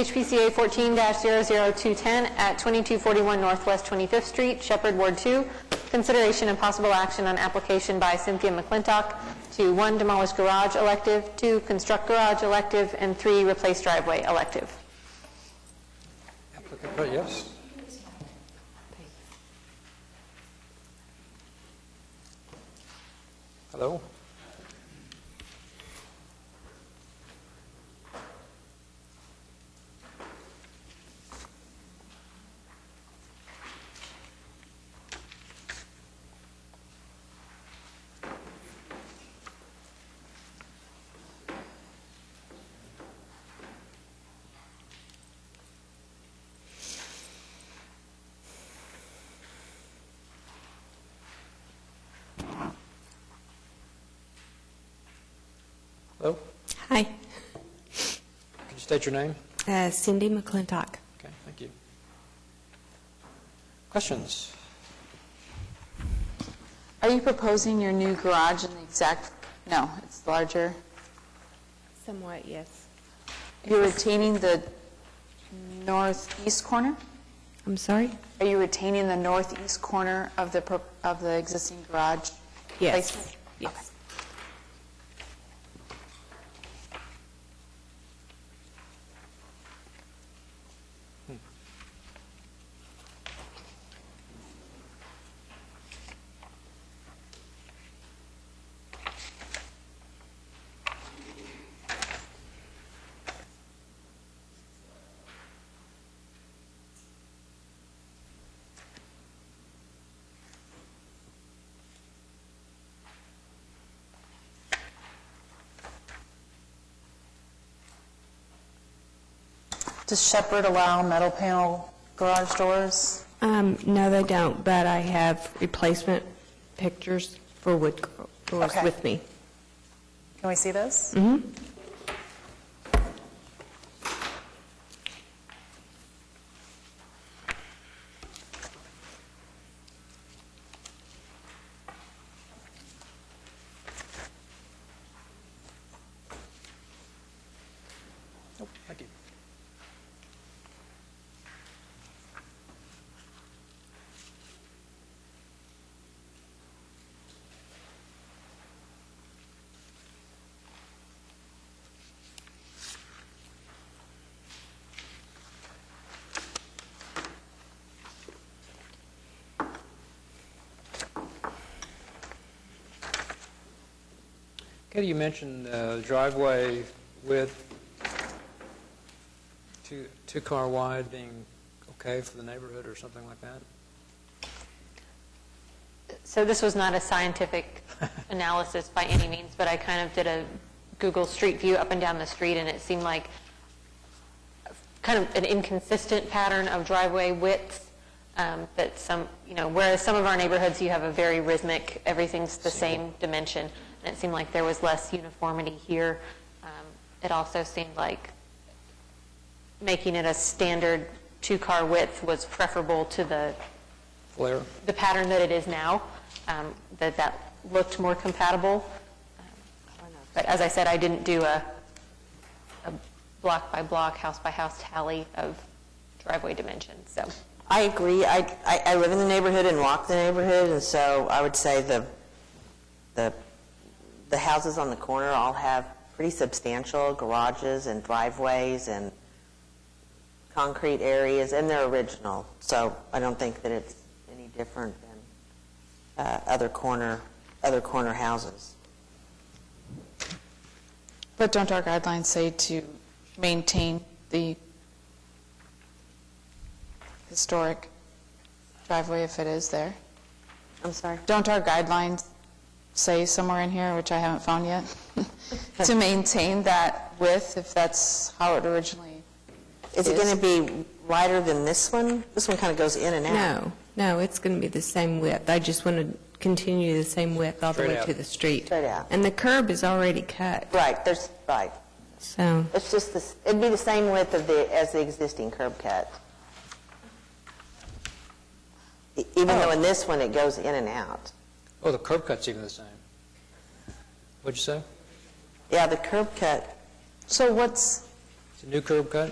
HPCA 14-00210 at 2241 Northwest 25th Street, Shepherd, Ward 2. Consideration and possible action on application by Cynthia McClintock to 1, demolish garage elective, 2, construct garage elective, and 3, replace driveway elective. Applicant, yes. Hello? Hello? Hi, Could you state your name? Cindy McClintock. Okay, thank you. Questions? Are you proposing your new garage in the exact, no, it's larger. Somewhat, yes. You're retaining the northeast corner? I'm sorry? Are you retaining the northeast corner of the existing garage? Yes. placement? Yes. Does Shepherd allow metal panel garage doors? No, they don't, but I have replacement pictures for wood doors Okay. with me. Can we see those? Mm-hmm. Thank you. Katie, you mentioned driveway width, two-car wide being okay for the neighborhood or something like that? So this was not a scientific analysis by any means, but I kind of did a Google Street View up and down the street, and it seemed like kind of an inconsistent pattern of driveway widths. That some, whereas some of our neighborhoods, you have a very rhythmic, everything's the same dimension, and it seemed like there was less uniformity here. It also seemed like making it a standard two-car width was preferable to the Flare? the pattern that it is now, that looked more compatible. But as I said, I didn't do a block-by-block, house-by-house tally of driveway dimensions, so. I agree. I live in the neighborhood and walk the neighborhood, and so I would say the houses on the corner all have pretty substantial garages and driveways and concrete areas, and they're original. So I don't think that it's any different than other corner houses. But don't our guidelines say to maintain the historic driveway if it is there? I'm sorry? Don't our guidelines say somewhere in here, which I haven't found yet, to maintain that width if that's how it originally Is it going to be wider than this one? This one kind of goes in and out. No, it's going to be the same width. I just want to continue the same width all the Straight way out. to the street. Straight out. And the curb is already cut, Right, right. so. It's just this, it'd be the same width as the existing curb cut. Even though in this one it goes in and out. Oh, the curb cut's even the same. What'd you say? Yeah, the curb cut. So what's... It's a new curb cut?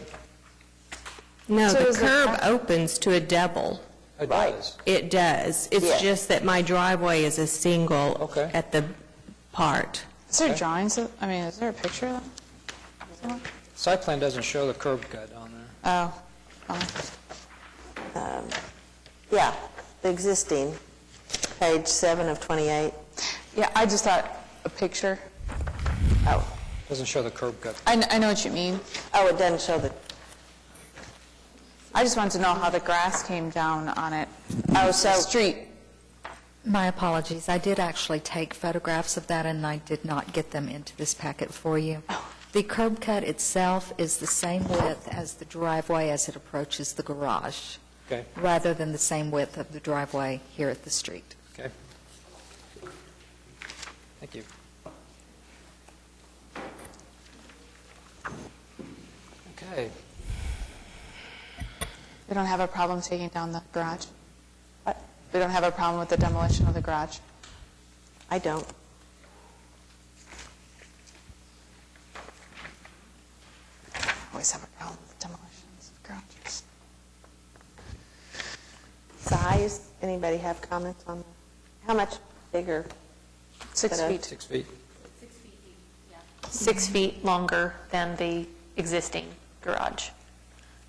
No, So the is the curb front- opens to a double. It does. It does. It's Yeah. just that my driveway is a single Okay. at the part. Is there drawings? Is there a picture of them? Site plan doesn't show the curb cut on there. Oh. Yeah, the existing, page 7 of 28. Yeah, I just thought a picture. Oh, Doesn't show the curb cut. I know what you mean. oh, it doesn't show the, I just wanted to know how the grass came down on it. oh, so, Street. My apologies. I did actually take photographs of that, and I did not get them into this packet for you. The curb cut itself is the same width as the driveway as it approaches the garage, Okay, rather than the same width of the driveway here at the street. okay. Thank you. Okay. We don't have a problem taking down the garage? What? We don't have a problem with the demolition of the garage? I don't. Always have a problem with demolitions of garages. Size, anybody have comments on that? How much bigger? 6 feet. 6 feet. 6 feet longer than the existing garage.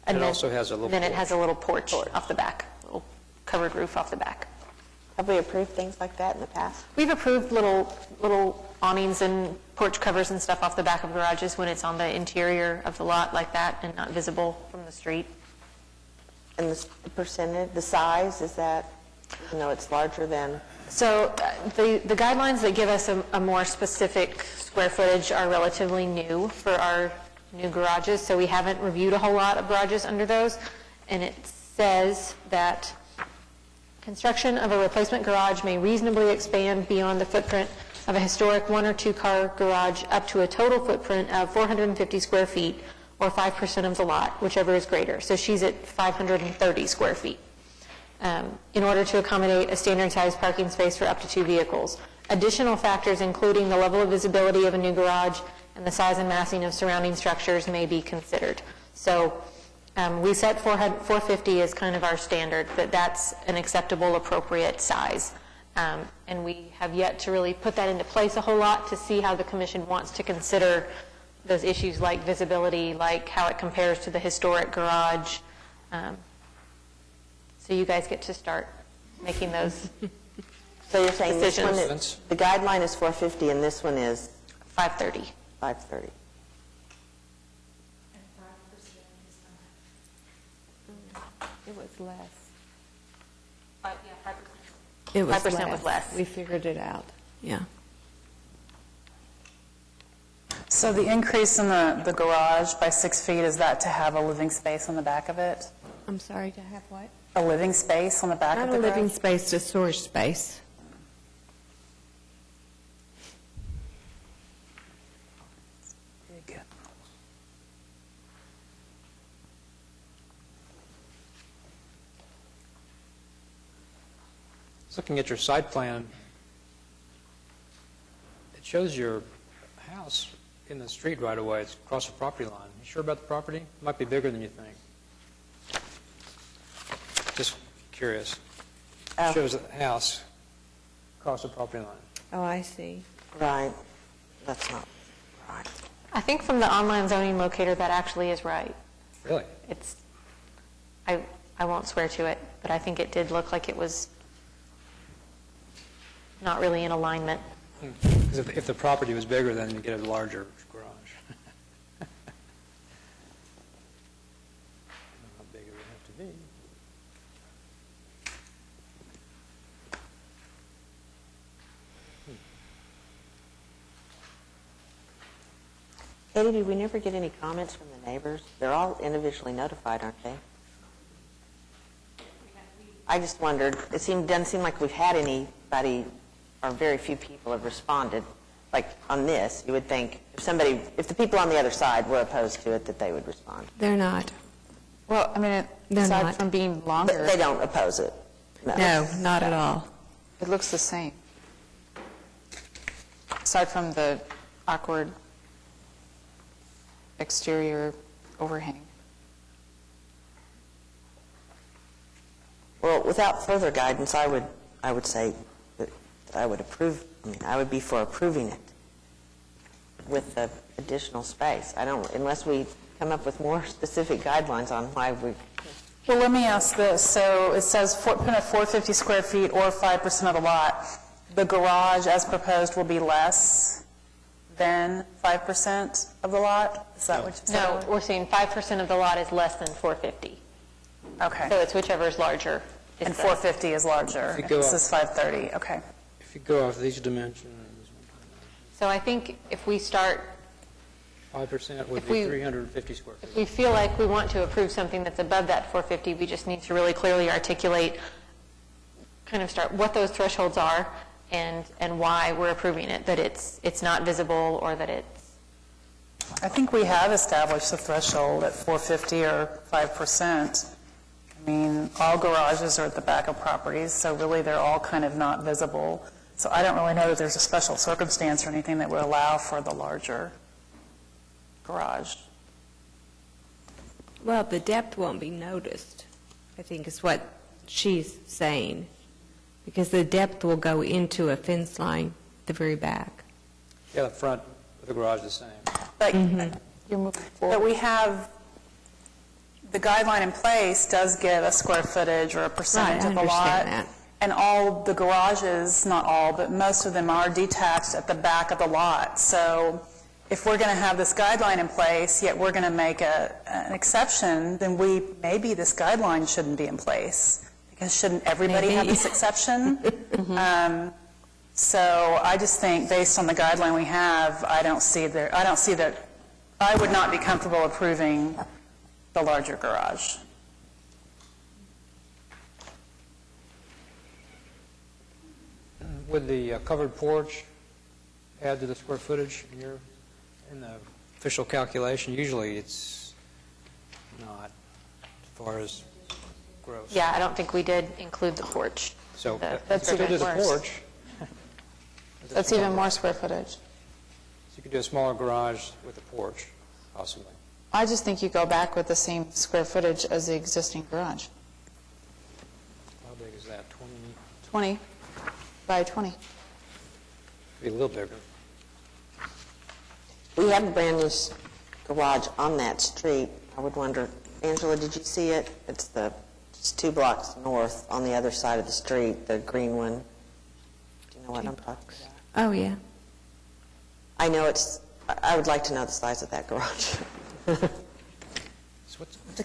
And it then- also has a little Then it porch. has a little porch off the back, little covered roof off the back. Have we approved things like that in the past? We've approved little awnings and porch covers and stuff off the back of garages when it's on the interior of the lot like that and not visible from the street. And the percentage, the size, is that, even though it's larger than? So the guidelines that give us a more specific square footage are relatively new for our new garages, so we haven't reviewed a whole lot of garages under those. And it says that construction of a replacement garage may reasonably expand beyond the footprint of a historic 1 or 2 car garage up to a total footprint of 450 square feet or 5% of the lot, whichever is greater. So she's at 530 square feet. In order to accommodate a standard size parking space for up to 2 vehicles. Additional factors, including the level of visibility of a new garage and the size and massing of surrounding structures, may be considered. So we set 450 as kind of our standard, that that's an acceptable, appropriate size. And we have yet to really put that into place a whole lot to see how the commission wants to consider those issues like visibility, like how it compares to the historic garage. So you guys get to start making those So you're saying this one, decisions. the guideline is 450 and this one is? 530. 530. It was less. 5%. It was 5% was less. We figured it out, yeah. So the increase in the garage by 6 feet, is that to have a living space on the back of it? I'm sorry, to have what? A living space on the back of Not the a garage? living space, a storage space. Looking at your site plan, it shows your house in the street right away. It's across the property line. You sure about the property? It might be bigger than you think. Just curious. It shows a house across the property line. Oh, I see. Right. That's not right. I think from the online zoning locator, that actually is right. Really? It's, I won't swear to it, but I think it did look like it was not really in alignment. Because if the property was bigger, then you get a larger garage. How big it would have to be. Katie, did we never get any comments from the neighbors? They're all individually notified, aren't they? I just wondered, doesn't seem like we've had anybody, or very few people have responded. Like on this, you would think if the people on the other side were opposed to it, that they would respond. They're not. Well, I mean, They're aside not. from being longer, They don't oppose it. No, not at all. it looks the same. Aside from the awkward exterior overhang. Well, without further guidance, I would say that I would approve. I mean, I would be for approving it with the additional space. Unless we come up with more specific guidelines on why we. Well, let me ask this. So it says footprint of 450 square feet or 5% of the lot. The garage, as proposed, will be less than 5% of the lot? Is that what you said? No, we're saying 5% of the lot is less than 450. Okay. So it's whichever is larger. And 450 is larger. If you go This up- is 530, okay. If you go off these dimensions, So I think if we start, 5% would If be we- 350 square feet. if we feel like we want to approve something that's above that 450, we just need to really clearly articulate, kind of start what those thresholds are and why we're approving it, that it's not visible or that it's. I think we have established the threshold at 450 or 5%. I mean, all garages are at the back of properties, so really they're all kind of not visible. So I don't really know that there's a special circumstance or anything that would allow for the larger garage. Well, the depth won't be noticed, I think is what she's saying, because the depth will go into a fence line at the very back. Yeah, the front of the garage is the same. But but we have, the guideline in place does give a square footage or a percentage Right, I of the lot. understand that. And all the garages, not all, but most of them are detached at the back of the lot. So if we're going to have this guideline in place, yet we're going to make an exception, then maybe this guideline shouldn't be in place. Because shouldn't everybody have Maybe. this exception? So I just think, based on the guideline we have, I don't see that I would not be comfortable approving the larger garage. Would the covered porch add to the square footage in the official calculation? Usually it's not, as far as gross. Yeah, I don't think we did include the porch. So That's still even do the worse. porch. That's even more square footage. So you could do a smaller garage with a porch, possibly. I just think you go back with the same square footage as the existing garage. How big is that, 20? 20 by 20. Be a little bigger. We have a brand-new garage on that street. I would wonder, Angela, did you see it? It's just 2 blocks north on the other side of the street, the green one. Do you know what I'm talking about? Oh, yeah. I know I would like to know the size of that garage. The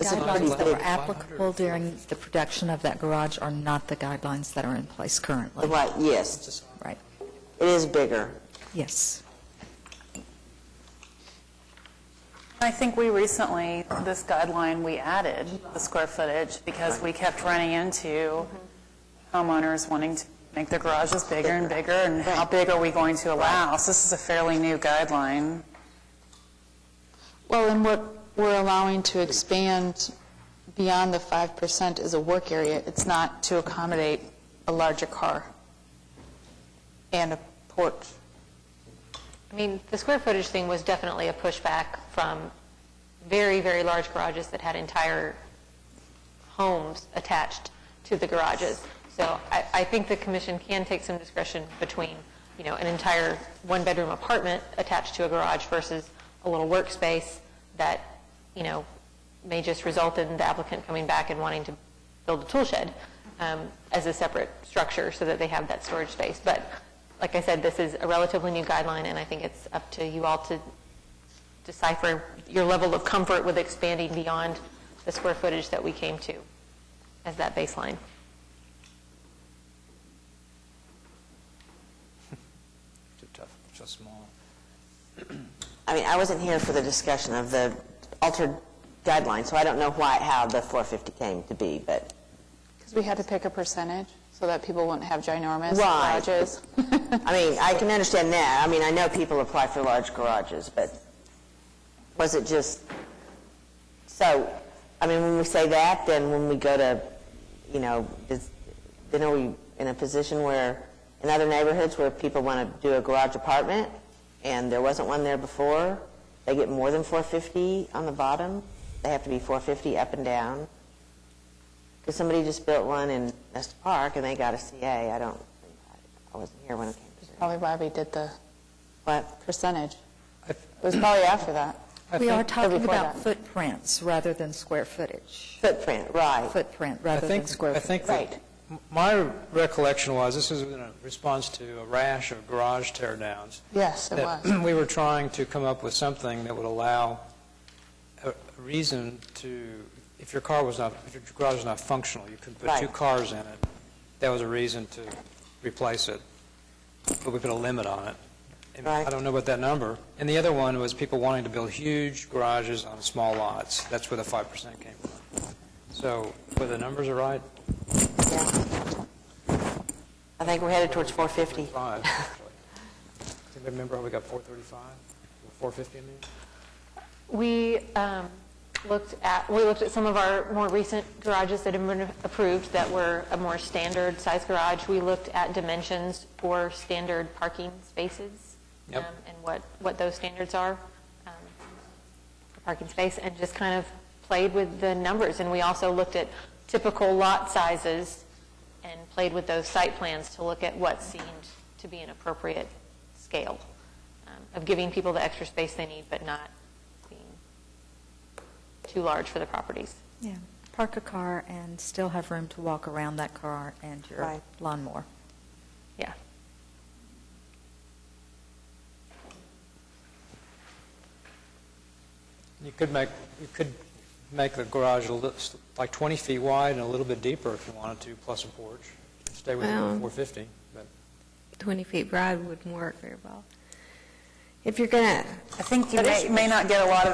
It's a guidelines pretty that were big- applicable during the production of that garage are not the guidelines that are in place currently. Right, yes. Right. It is bigger. Yes. I think we recently, this guideline, we added the square footage because we kept running into homeowners wanting to make their garages bigger and bigger, and how big are we going to allow? So this is a fairly new guideline. Well, and what we're allowing to expand beyond the 5% is a work area. It's not to accommodate a larger car and a porch. I mean, the square footage thing was definitely a pushback from very, very large garages that had entire homes attached to the garages. So I think the commission can take some discretion between, an entire one-bedroom apartment attached to a garage versus a little workspace that, may just result in the applicant coming back and wanting to build a tool shed as a separate structure so that they have that storage space. But like I said, this is a relatively new guideline, and I think it's up to you all to decipher your level of comfort with expanding beyond the square footage that we came to as that baseline. Too tough, so small. I mean, I wasn't here for the discussion of the altered guideline, so I don't know how the 450 came to be, but... Because we had to pick a percentage so that people wouldn't have ginormous Right. garages. I mean, I can understand that. I mean, I know people apply for large garages, but was it just... So, I mean, when we say that, then when we go to, then are we in a position where, in other neighborhoods where people want to do a garage apartment, and there wasn't one there before, they get more than 450 on the bottom? They have to be 450 up and down? Because somebody just built one in Nesta Park, and they got a CA. I wasn't here when it came to that. Probably why we did the percentage. It was probably after that. We are Or talking before about that. footprints rather than square footage. Footprint, right. Footprint rather than square I footage. think that my recollection was, this was in a response to a rash of garage tear-downs. Yes, it that was. we were trying to come up with something that would allow a reason to, if your garage was not functional, you could put Right. 2 cars in it, that was a reason to replace it. But we put a limit on it. And Right. I don't know about that number. And the other one was people wanting to build huge garages on small lots. That's where the 5% came from. So, whether the numbers are right? I think we're headed towards 450. 435, actually. Does anybody remember how we got 435? 450, I mean? We looked at some of our more recent garages that have been approved that were a more standard size garage. We looked at dimensions for standard parking spaces Yep. and what those standards are for parking space, and just kind of played with the numbers. And we also looked at typical lot sizes and played with those site plans to look at what seemed to be an appropriate scale of giving people the extra space they need, but not being too large for the properties. Yeah. Park a car and still have room to walk around that car and your Right. lawnmower. Yeah. You could make the garage like 20 feet wide and a little bit deeper if you wanted to, plus a porch. Stay within Well, 450. But 20 feet wide wouldn't work very well. If you're going to... I think you may not get a lot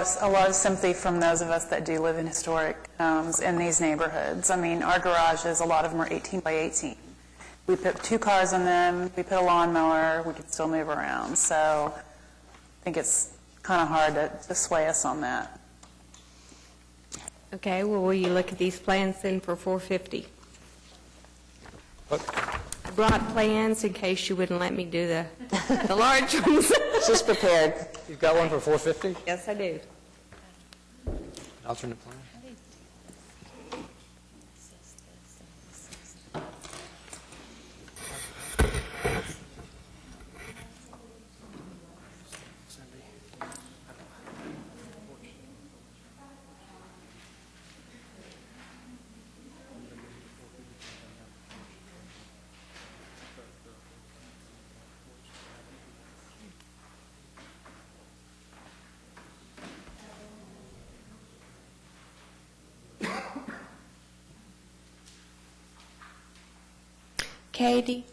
of sympathy from those of us that do live in historic homes in these neighborhoods. I mean, our garages, a lot of them are 18 by 18. We put 2 cars in them, we put a lawnmower, we can still move around. So I think it's kind of hard to sway us on that. Okay, well, will you look at these plans then for 450? I brought plans in case you wouldn't let me do the large ones. She's prepared. You've got one for 450? Yes, I do. Alternate plan? Katie,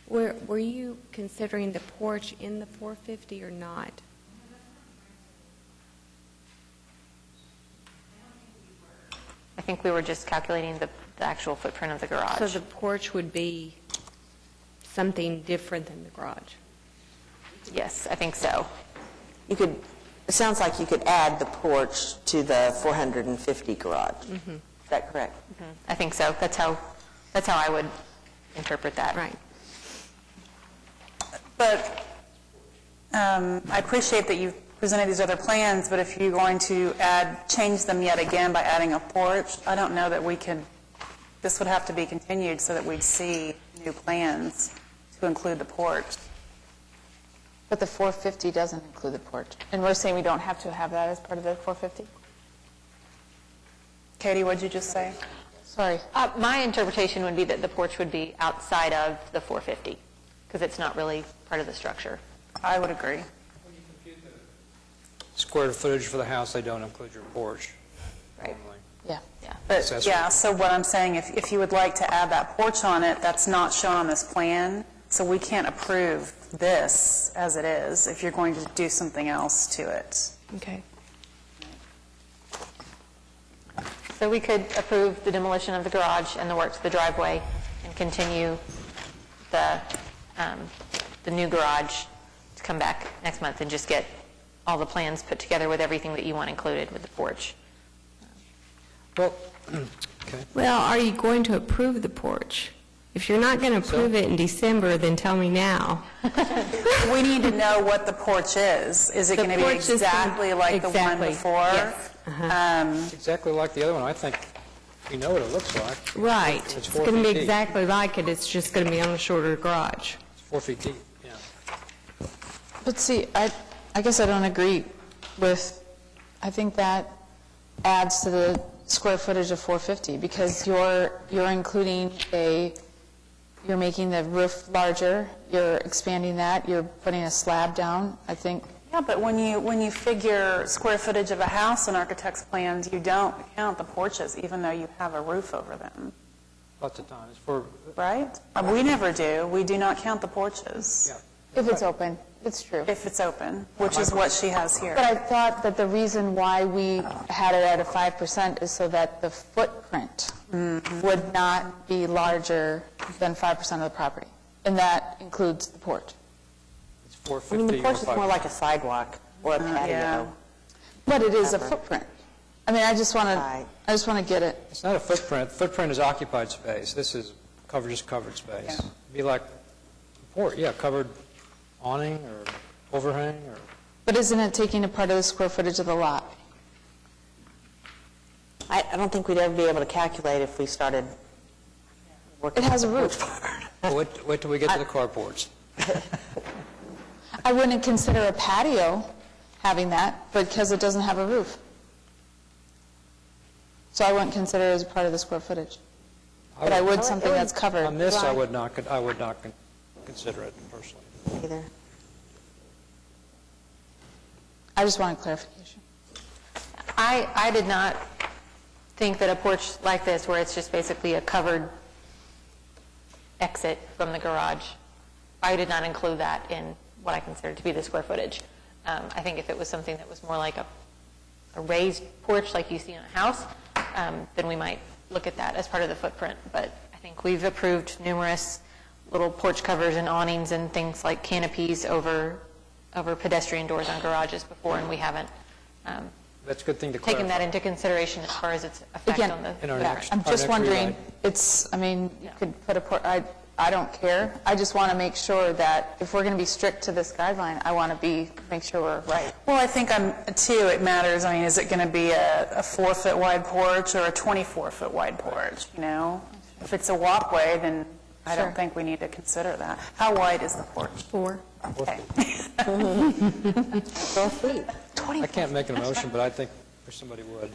were you considering the porch in the 450 or not? I think we were just calculating the actual footprint of the garage. So the porch would be something different than the garage? Yes, I think so. You could, it sounds like you could add the porch to the 450 garage. Mm-hmm. Is that correct? Mm-hmm. I think so. That's how I would interpret that. Right. But I appreciate that you've presented these other plans, but if you're going to change them yet again by adding a porch, I don't know that we can, this would have to be continued so that we'd see new plans to include the porch. But the 450 doesn't include the porch. And we're saying we don't have to have that as part of the 450? Katie, what did you just say? Sorry. My interpretation would be that the porch would be outside of the 450 because it's not really part of the structure. I would agree. Square footage for the house, they don't include your porch. Right. Yeah. Yeah. But, yeah, so what I'm saying, if you would like to add that porch on it, that's not shown on this plan, so we can't approve this as it is if you're going to do something else to it. Okay. So we could approve the demolition of the garage and the work to the driveway and continue the new garage to come back next month and just get all the plans put together with everything that you want included with the porch. Well, okay. Well, are you going to approve the porch? If you're not going to approve it in December, then tell me now. We need to know what the porch is. Is it The going to be porch is exactly like the one exactly, before? yes. It's exactly like the other one. I think we know what it looks like. Right. It's It's 4 going to feet be deep. exactly like it. It's just going to be on a shorter garage. It's 4 feet deep, yeah. But see, I guess I don't agree with, I think that adds to the square footage of 450 because you're including you're making the roof larger, you're expanding that, you're putting a slab down, I think. Yeah, but when you figure square footage of a house in architect's plans, you don't count the porches, even though you have a roof over them. Lots of times. For Right? We never do. We do not count the porches. If it's open, it's true. If it's open, which is what she has here. But I thought that the reason why we had it at a 5% is so that the footprint would not be larger than 5% of the property. And that includes the porch. It's I 450 mean, the or porch is 5. more like a sidewalk or a patio. Yeah. But it is a Cover. footprint. I mean, I just want Right. to get it. It's not a footprint. Footprint is occupied space. This is just covered space. Yeah. Be like, covered awning or overhang or... But isn't it taking a part of the square footage of the lot? I don't think we'd ever be able to calculate if we started working. It has a roof. Well, wait till we get to the carports. I wouldn't consider a patio having that because it doesn't have a roof. So I wouldn't consider it as a part of the square footage. But I would something that's covered. On this, I would not consider it personally. Either. I just wanted clarification. I did not think that a porch like this, where it's just basically a covered exit from the garage, I did not include that in what I consider to be the square footage. I think if it was something that was more like a raised porch like you see in a house, then we might look at that as part of the footprint. But I think we've approved numerous little porch covers and awnings and things like canopies over pedestrian doors on garages before, and we haven't That's a good thing to clarify. taken that into consideration as far as its effect Again, on the In our back. next- I'm our just next wondering, rewrite. you could put I don't care. I just want to make sure that if we're going to be strict to this guideline, I want to make sure we're right. Well, I think, too, it matters. I mean, is it going to be a 4-foot wide porch or a 24-foot wide porch, you know? If it's a walkway, then I don't think we need to consider that. How wide is the porch? 4. Okay. 12 feet. I can't make an motion, but I think somebody would.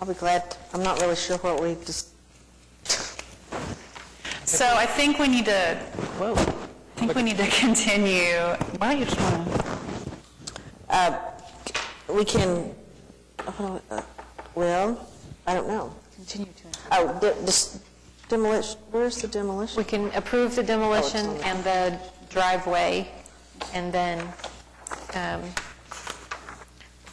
I'll be glad. I'm not really sure what we just... So I think we need to, continue. Why don't you just want to? We can, well, I don't know. Continue to. Demolition, where's the demolition? We can approve the demolition and the driveway, and then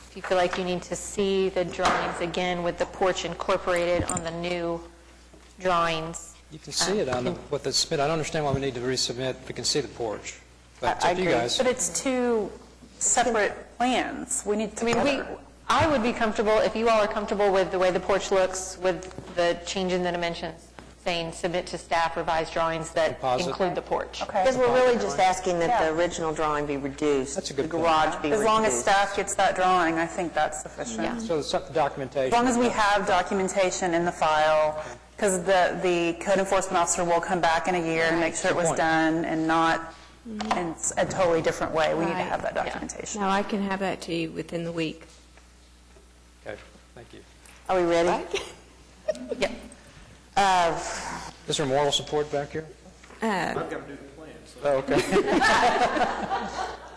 if you feel like you need to see the drawings again with the porch incorporated on the new drawings. You can see it on what the submit. I don't understand why we need to resubmit. We can see the porch. But it's up to you guys. But it's two separate plans. We need to I would be comfortable, if you all are comfortable with the way the porch looks, with the change in the dimensions, saying submit to staff revised drawings that include the porch. Okay. Because we're really just asking that the original drawing be reduced. That's a good The garage be reduced. As long as staff gets that drawing, I think that's sufficient. Yeah. So it's the documentation. As long as we have documentation in the file, because the code enforcement officer will come back in a year and make sure it was point. done and not in a totally different way. We need to have that documentation. No, I can have that to you within the week. Okay, thank you. Are we ready? Yeah. Is there moral support back here? Uh, Oh, okay.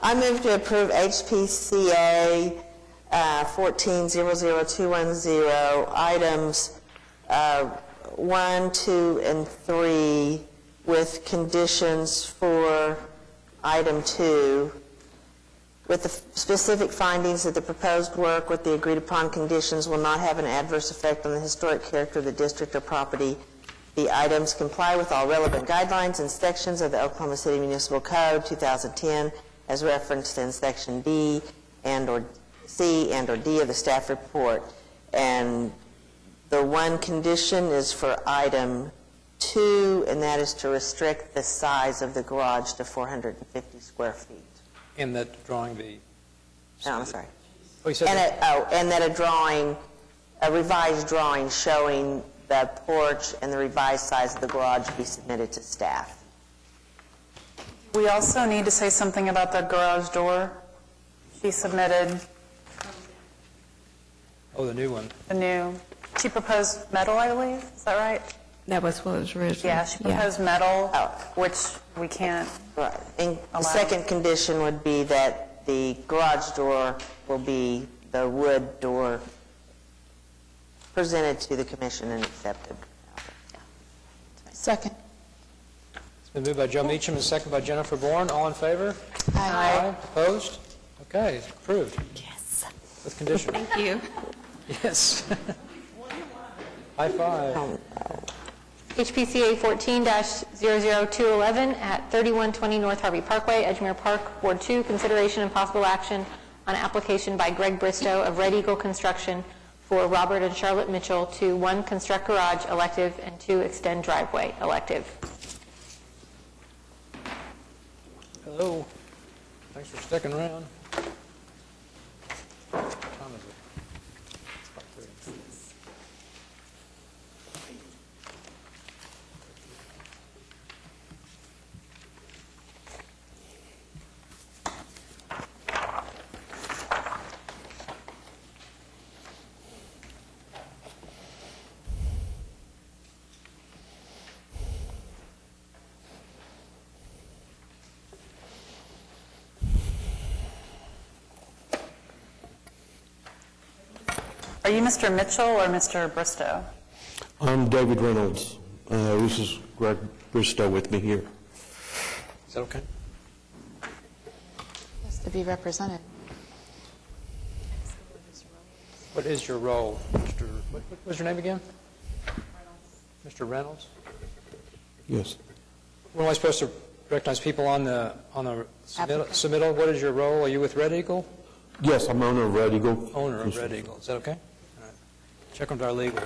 I move to approve HPCA 1400210, items 1, 2, and 3, with conditions for item 2, with the specific findings that the proposed work with the agreed-upon conditions will not have an adverse effect on the historic character of the district or property. The items comply with all relevant guidelines and sections of the Oklahoma City Municipal Code 2010 as referenced in Section D and/or C and/or D of the staff report. And the one condition is for item 2, and that is to restrict the size of the garage to 450 square feet. In that drawing be... No, I'm sorry. Oh, you said And that? and that a revised drawing showing the porch and the revised size of the garage be submitted to staff. We also need to say something about the garage door. She submitted Oh, the new one. she proposed metal, I believe. Is that right? That was what was originally. Yeah, she proposed metal, which we can't. Right. And the Allow. second condition would be that the garage door will be the wood door presented to the commission and accepted. Second. It's been moved by Joe Meacham and seconded by Jennifer Bourne. All in favor? Aye. Opposed? Okay, it's approved. Yes. With condition. Thank you. Yes. High five. HPCA 14-00211 at 3120 North Harvey Parkway, Edgemere Park, Ward 2, consideration and possible action on application by Greg Bristow of Red Eagle Construction for Robert and Charlotte Mitchell to 1, construct garage elective, and 2, extend driveway elective. Hello. Thanks for sticking around. What time is it? It's about 3. Are you Mr. Mitchell or Mr. Bristow? I'm David Reynolds. This is Greg Bristow with me here. Is that okay? be represented. What is your role, Mr. What was your name again? Mr. Reynolds? Yes. When am I supposed to recognize people on the submittal? What is your role? Are you with Red Eagle? Yes, I'm owner of Red Eagle. Owner of Red Eagle. Is that okay? All right. Check with our legal.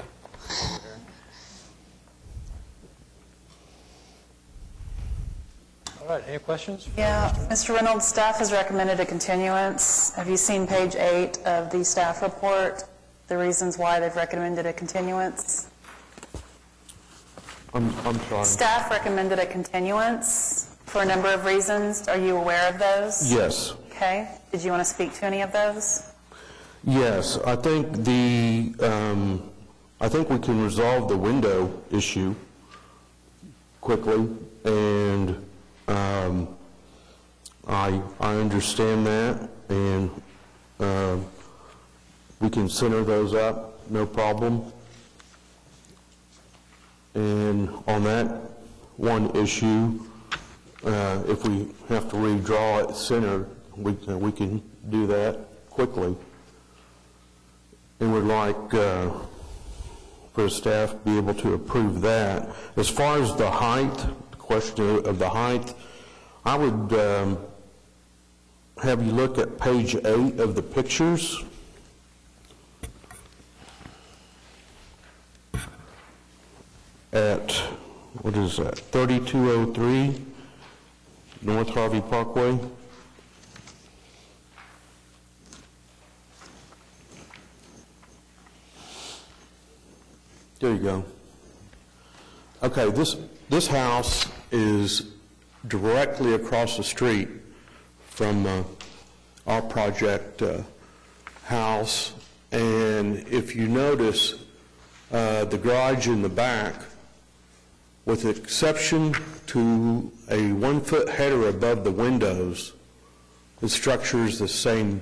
All right. Any questions? Yeah, Mr. Reynolds, staff has recommended a continuance. Have you seen page 8 of the staff report, the reasons why they've recommended a continuance? I'm sorry. Staff recommended a continuance for a number of reasons. Are you aware of those? Yes. Okay. Did you want to speak to any of those? Yes, I think I think we can resolve the window issue quickly, and I understand that, and we can center those up, no problem. And on that one issue, if we have to redraw it centered, we can do that quickly. And would like for the staff to be able to approve that. As far as the height, the question of the height, I would have you look at page 8 of the pictures. At, what is that, 3203 North Harvey Parkway. There you go. Okay, this house is directly across the street from our project house, and if you notice, the garage in the back, with the exception to a 1-foot header above the windows, the structure is the same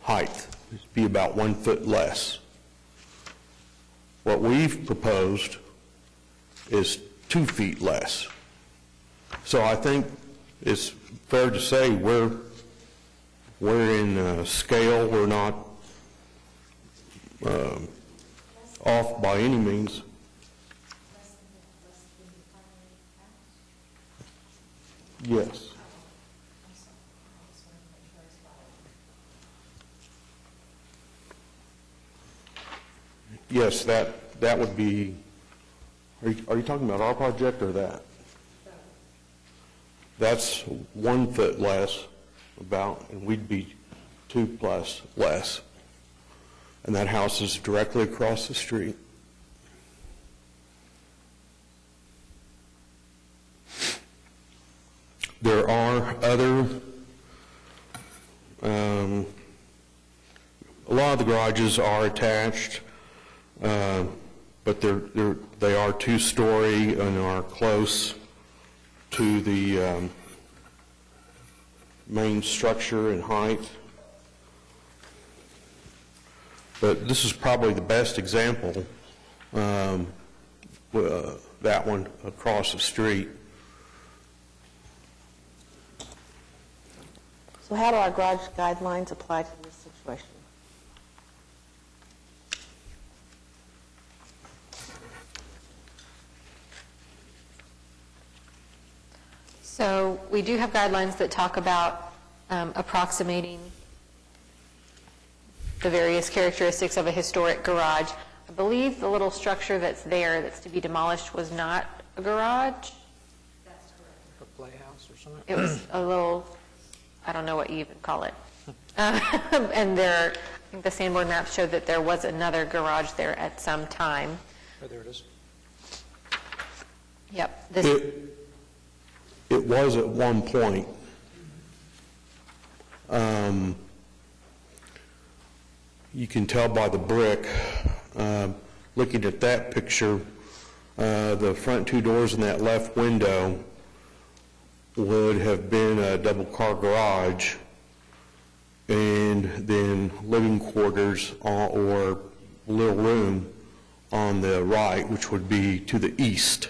height. It'd be about 1 foot less. What we've proposed is 2 feet less. So I think it's fair to say we're in scale. We're not off by any means. Yes. Yes, that would be, are you talking about our project or that? That's 1 foot less about, and we'd be 2 plus less. And that house is directly across the street. There are other, a lot of the garages are attached, but they are 2-story and are close to the main structure in height. But this is probably the best example, that one across the street. So how do our garage guidelines apply to this situation? So we do have guidelines that talk about approximating the various characteristics of a historic garage. I believe the little structure that's there that's to be demolished was not a garage. That's correct. A playhouse or something? It was a little, I don't know what you even call it. And there, I think the Sanborn maps showed that there was another garage there at some time. Oh, there it is. Yep. It was at one point. You can tell by the brick, looking at that picture, the front 2 doors in that left window would have been a double-car garage, and then living quarters or little room on the right, which would be to the east.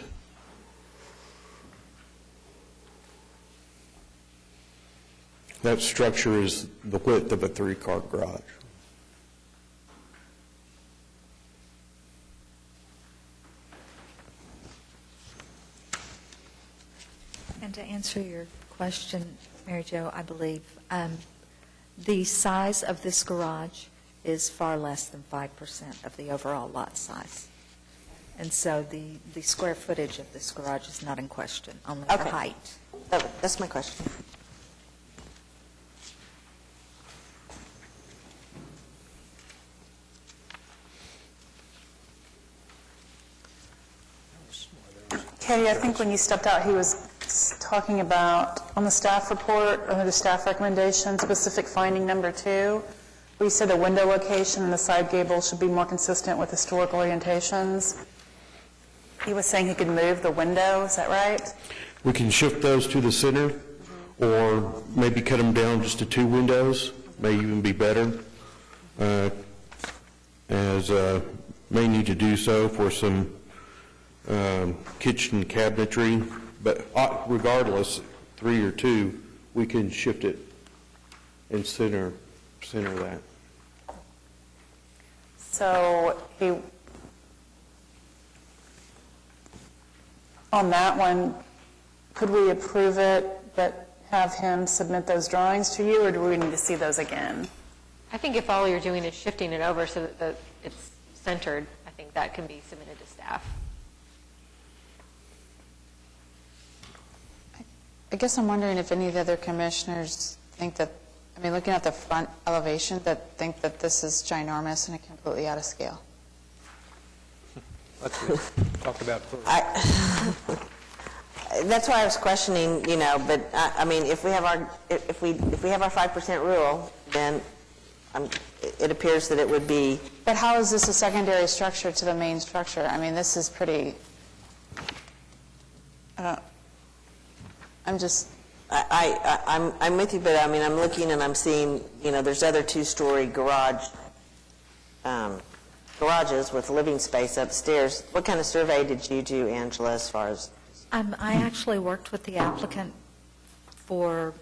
That structure is the width of a three-car garage. And to answer your question, Mary Jo, I believe the size of this garage is far less than 5% of the overall lot size. And so the square footage of this garage is not in question, only the height. That's my question. Katie, I think when you stepped out, he was talking about, on the staff report, under the staff recommendation, specific finding number 2, where you said the window location and the side gable should be more consistent with historic orientations. He was saying he could move the window, is that right? We can shift those to the center, or maybe cut them down just to 2 windows, may even be better, as may need to do so for some kitchen cabinetry, but regardless, 3 or 2, we can shift it and center that. So on that one, could we approve it, but have him submit those drawings to you, or do we need to see those again? I think if all you're doing is shifting it over so that it's centered, I think that can be submitted to staff. I guess I'm wondering if any of the other commissioners think that, I mean, looking at the front elevation, that think that this is ginormous and completely out of scale. Let's talk about first. That's why I was questioning, but I mean, if we have our 5% rule, then it appears that it would be. But how is this a secondary structure to the main structure? I mean, this is pretty, I'm with you, but I mean, I'm looking and I'm seeing, there's other 2-story garages with living space upstairs. What kind of survey did you do, Angela, as far as? I actually worked with the applicant for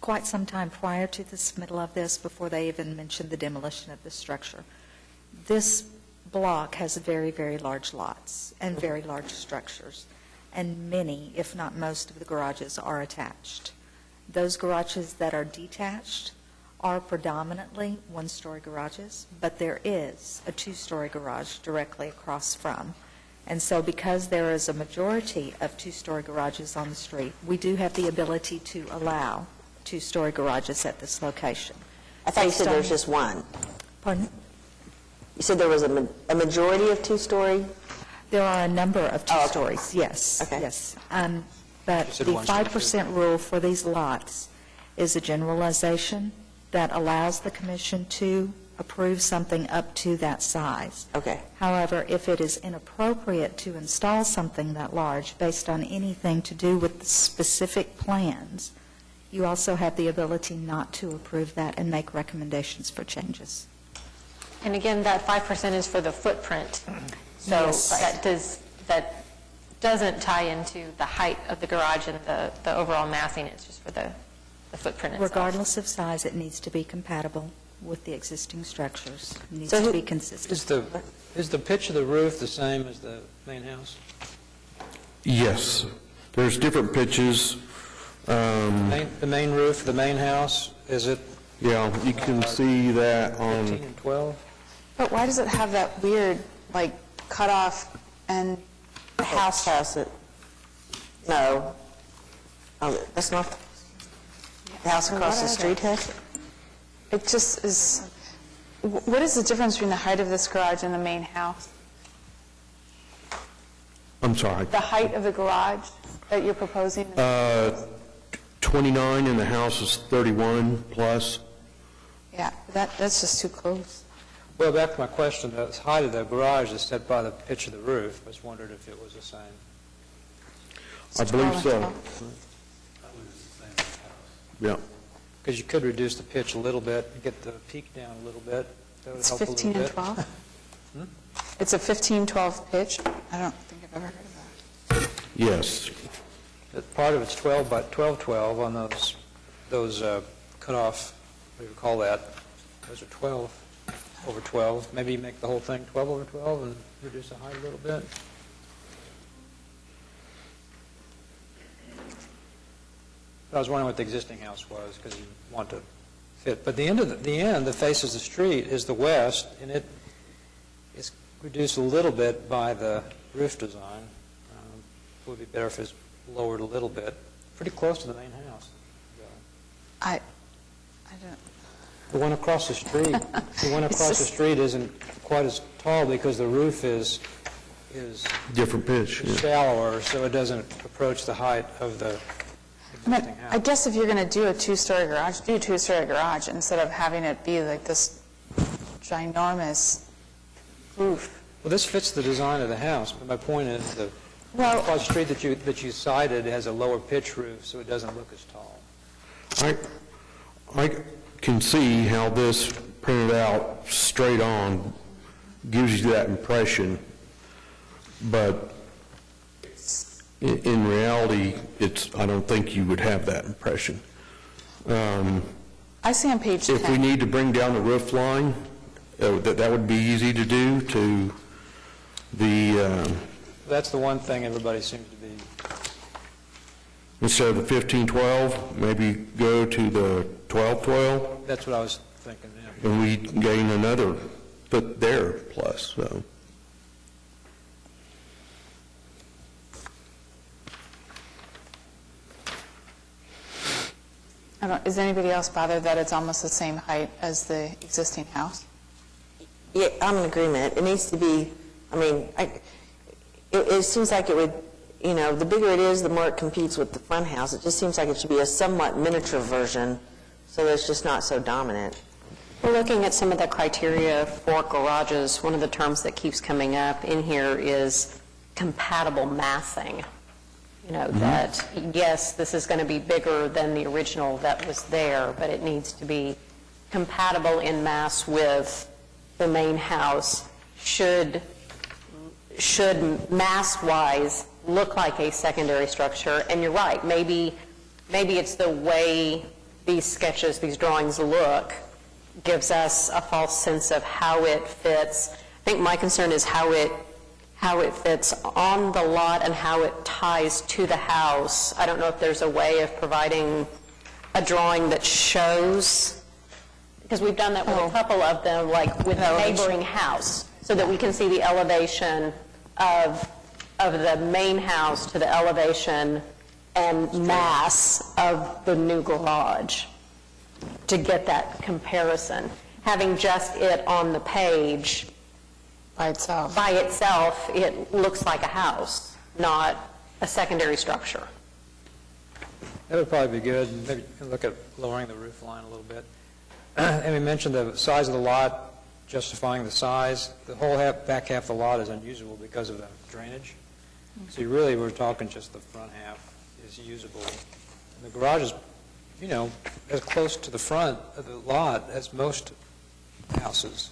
quite some time prior to the submittal of this, before they even mentioned the demolition of this structure. This block has very, very large lots and very large structures, and many, if not most, of the garages are attached. Those garages that are detached are predominantly 1-story garages, but there is a 2-story garage directly across from. And so because there is a majority of 2-story garages on the street, we do have the ability to allow 2-story garages at this location. I thought you said there's just one. Pardon? You said there was a majority of 2-story? There are a number of 2 stories, yes. Okay. Yes. But the 5% rule for these lots is a generalization that allows the commission to approve something up to that size. Okay. However, if it is inappropriate to install something that large based on anything to do with the specific plans, you also have the ability not to approve that and make recommendations for changes. And again, that 5% is for the footprint. So Yes. that doesn't tie into the height of the garage and the overall massing. It's just for the footprint itself. Regardless of size, it needs to be compatible with the existing structures. It needs to be consistent. Is the pitch of the roof the same as the main house? Yes. There's different pitches. The main roof, the main house, is it? Yeah, you can see that on. 15 and 12? But why does it have that weird, cut off and The house has it. No. Oh, that's not, the house across the street has it? It just is, what is the difference between the height of this garage and the main house? I'm sorry. The height of the garage that you're proposing? 29 and the house is 31 plus. Yeah, that's just too close. Well, back to my question, the height of the garage is set by the pitch of the roof. I was wondering if it was the same. I believe so. Yeah. Because you could reduce the pitch a little bit, and get the peak down a little bit. That would It's help a little 15 and bit. 12? It's a 15-12 pitch? I don't think I've ever heard of that. Yes. Part of it's 12 by 12 on those cut off, what do you call that? Those are 12 over 12. Maybe make the whole thing 12 over 12 and reduce the height a little bit. I was wondering what the existing house was, because you want to fit. But the end, that faces the street is the west, and it is reduced a little bit by the roof design. It would be better if it's lowered a little bit. Pretty close to the main house. I don't... The one across the street, the street isn't quite as tall because the roof is different pitch, yeah. Shallower, so it doesn't approach the height of the existing house. I guess if you're going to do a two-story garage, do a two-story garage instead of having it be like this ginormous roof. Well, this fits the design of the house, but my point is the across the street that you cited has a lower pitch roof, so it doesn't look as tall. I can see how this printed out straight on gives you that impression, but in reality, I don't think you would have that impression. I see on page 10. If we need to bring down the roof line, that would be easy to do to the... That's the one thing everybody seems to be... Instead of the 1512, maybe go to the 1212. That's what I was thinking, yeah. And we gain another foot there plus, so... Is anybody else bothered that it's almost the same height as the existing house? Yeah, I'm in agreement. It needs to be, I mean, it seems like it would, you know, the bigger it is, the more it competes with the front house. It just seems like it should be a somewhat miniature version so that it's just not so dominant. We're looking at some of the criteria for garages. One of the terms that keeps coming up in here is compatible massing. You know, that, yes, this is going to be bigger than the original that was there, but it needs to be compatible in mass with the main house, should mass-wise look like a secondary structure. And you're right, maybe it's the way these sketches, these drawings look, gives us a false sense of how it fits. I think my concern is how it fits on the lot and how it ties to the house. I don't know if there's a way of providing a drawing that shows, because we've done that with a couple of them, like with the neighboring house, so that we can see the elevation of the main house to the elevation and mass of the new garage to get that comparison. Having just it on the page by itself, it looks like a house, not a secondary structure. That would probably be good. Maybe look at lowering the roof line a little bit. And we mentioned the size of the lot, justifying the size. The whole back half of the lot is unusable because of the drainage. So you really were talking just the front half is usable. And the garage is, you know, as close to the front of the lot as most houses.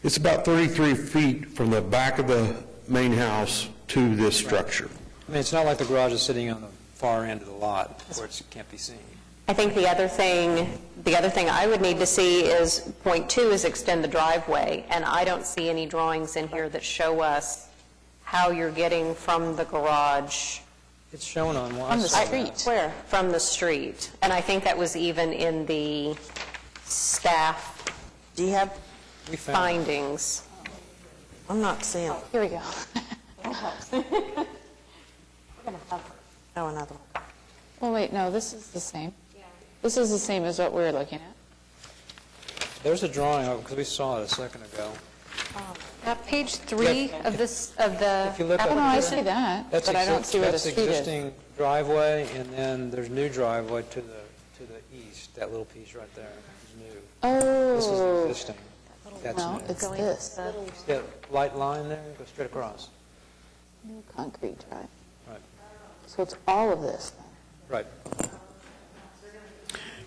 It's about 33 feet from the back of the main house to this structure. I mean, it's not like the garage is sitting on the far end of the lot where it can't be seen. I think the other thing I would need to see is, point 2 is extend the driveway, and I don't see any drawings in here that show us how you're getting from the garage. It's shown on one From the side. street. Where? From the street. And I think that was even in the staff findings. I'm not seeing it. Here we go. Oh, another one. Well, wait, no, this is the same. This is the same as what we were looking at. There's a drawing of it, because we saw it a second ago. Page 3 of this, of the... If you look at no, I see that, but I don't see where the street is. That's existing driveway, and then there's new driveway to the east. That little piece right there is new. Oh. This is existing. That's No, new. it's this. See that light line there? Go straight across. New concrete drive. Right. So it's all of this. Right.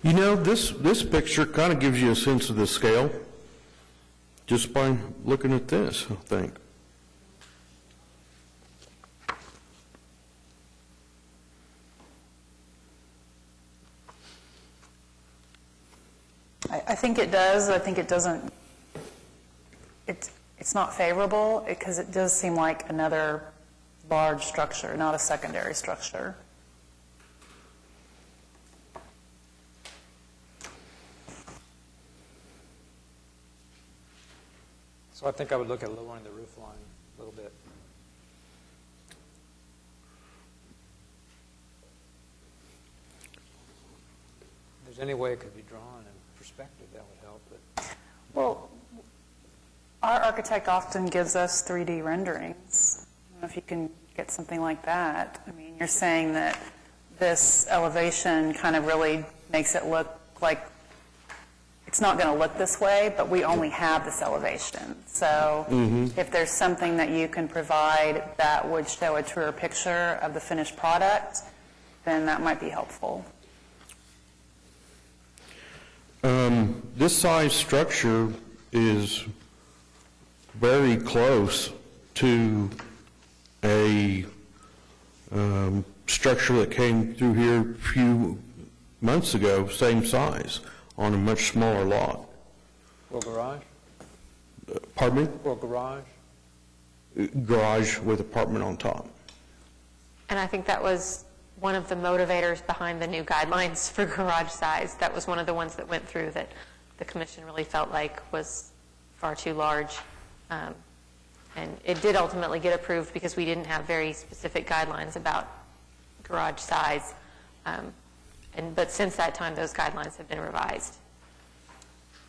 You know, this picture kind of gives you a sense of the scale just by looking at this, I think. I think it does. I think it doesn't, it's not favorable because it does seem like another large structure, not a secondary structure. So I think I would look at lowering the roof line a little bit. If there's any way it could be drawn in perspective, that would help. But Well, our architect often gives us 3D renderings. I don't know if you can get something like that. I mean, you're saying that this elevation kind of really makes it look like it's not going to look this way, but we only have this elevation. So if there's something that you can provide that would show a truer picture of the finished product, then that might be helpful. This size structure is very close to a structure that came through here a few months ago, same size, on a much smaller lot. or garage? Pardon me? Or garage? Garage with apartment on top. And I think that was one of the motivators behind the new guidelines for garage size. That was one of the ones that went through that the commission really felt like was far too large. And it did ultimately get approved because we didn't have very specific guidelines about garage size. But since that time, those guidelines have been revised.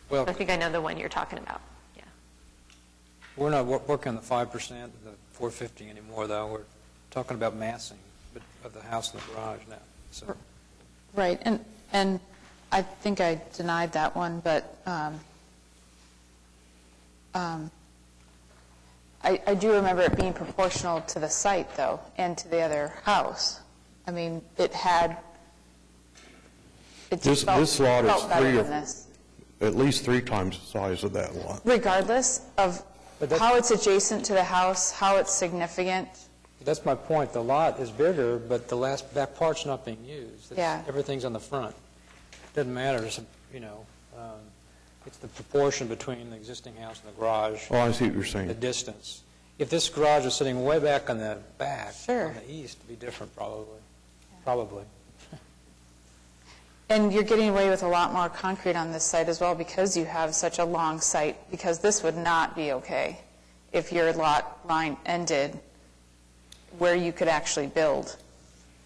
Well, I think I know the one you're talking about. Yeah. we're not working on the 5%, the 450 anymore, though. We're talking about massing of the house and the garage now. So. Right, and I think I denied that one, but I do remember it being proportional to the site, though, and to the other house. I mean, it had, it just This lot felt better is than this. at least 3 times the size of that lot. Regardless of how it's adjacent to the house, how it's significant. That's my point. The lot is bigger, but that part's not being used. Yeah. Everything's on the front. Doesn't matter, it's the proportion between the existing house and the garage. Oh, I see what you're saying. The distance. If this garage was sitting way back on the back, Sure. on the east, it'd be different probably. Probably. And you're getting away with a lot more concrete on this site as well because you have such a long site, because this would not be okay if your lot line ended where you could actually build,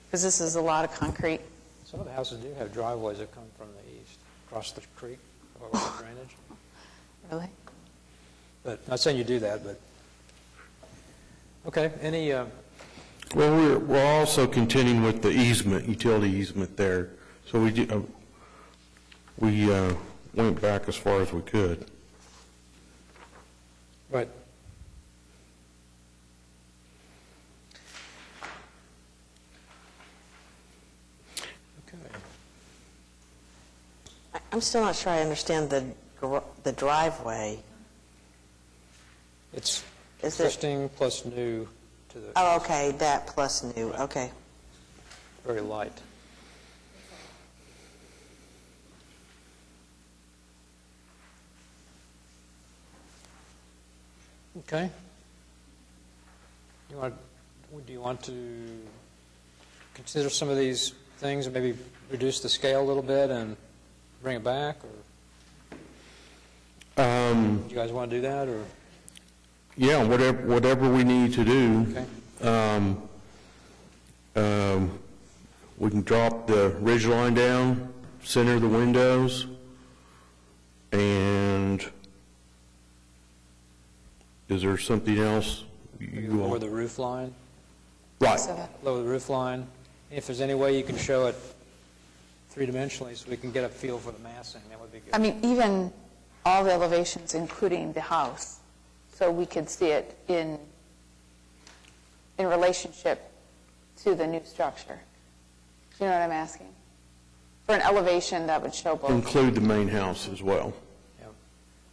because this is a lot of concrete. Some of the houses do have driveways that come from the east, across the creek, or with the drainage. Really? But, not saying you do that, but, okay, any, Well, we're also continuing with the easement, utility easement there. So we went back as far as we could. right. I'm still not sure I understand the driveway. It's Is it- existing plus new to the, Oh, okay, that plus new, okay. very light. Okay. Do you want to consider some of these things and maybe reduce the scale a little bit and bring it back, or do you guys want to do that, or? Yeah, whatever we need to do. Okay. We can drop the ridge line down, center the windows, and is there something else you Lower want? the roof line? Right. Lower the roof line. If there's any way you can show it three-dimensionally so we can get a feel for the massing, that would be good. I mean, even all the elevations, including the house, so we could see it in relationship to the new structure. Do you know what I'm asking? For an elevation that would show both. Include the main house as well.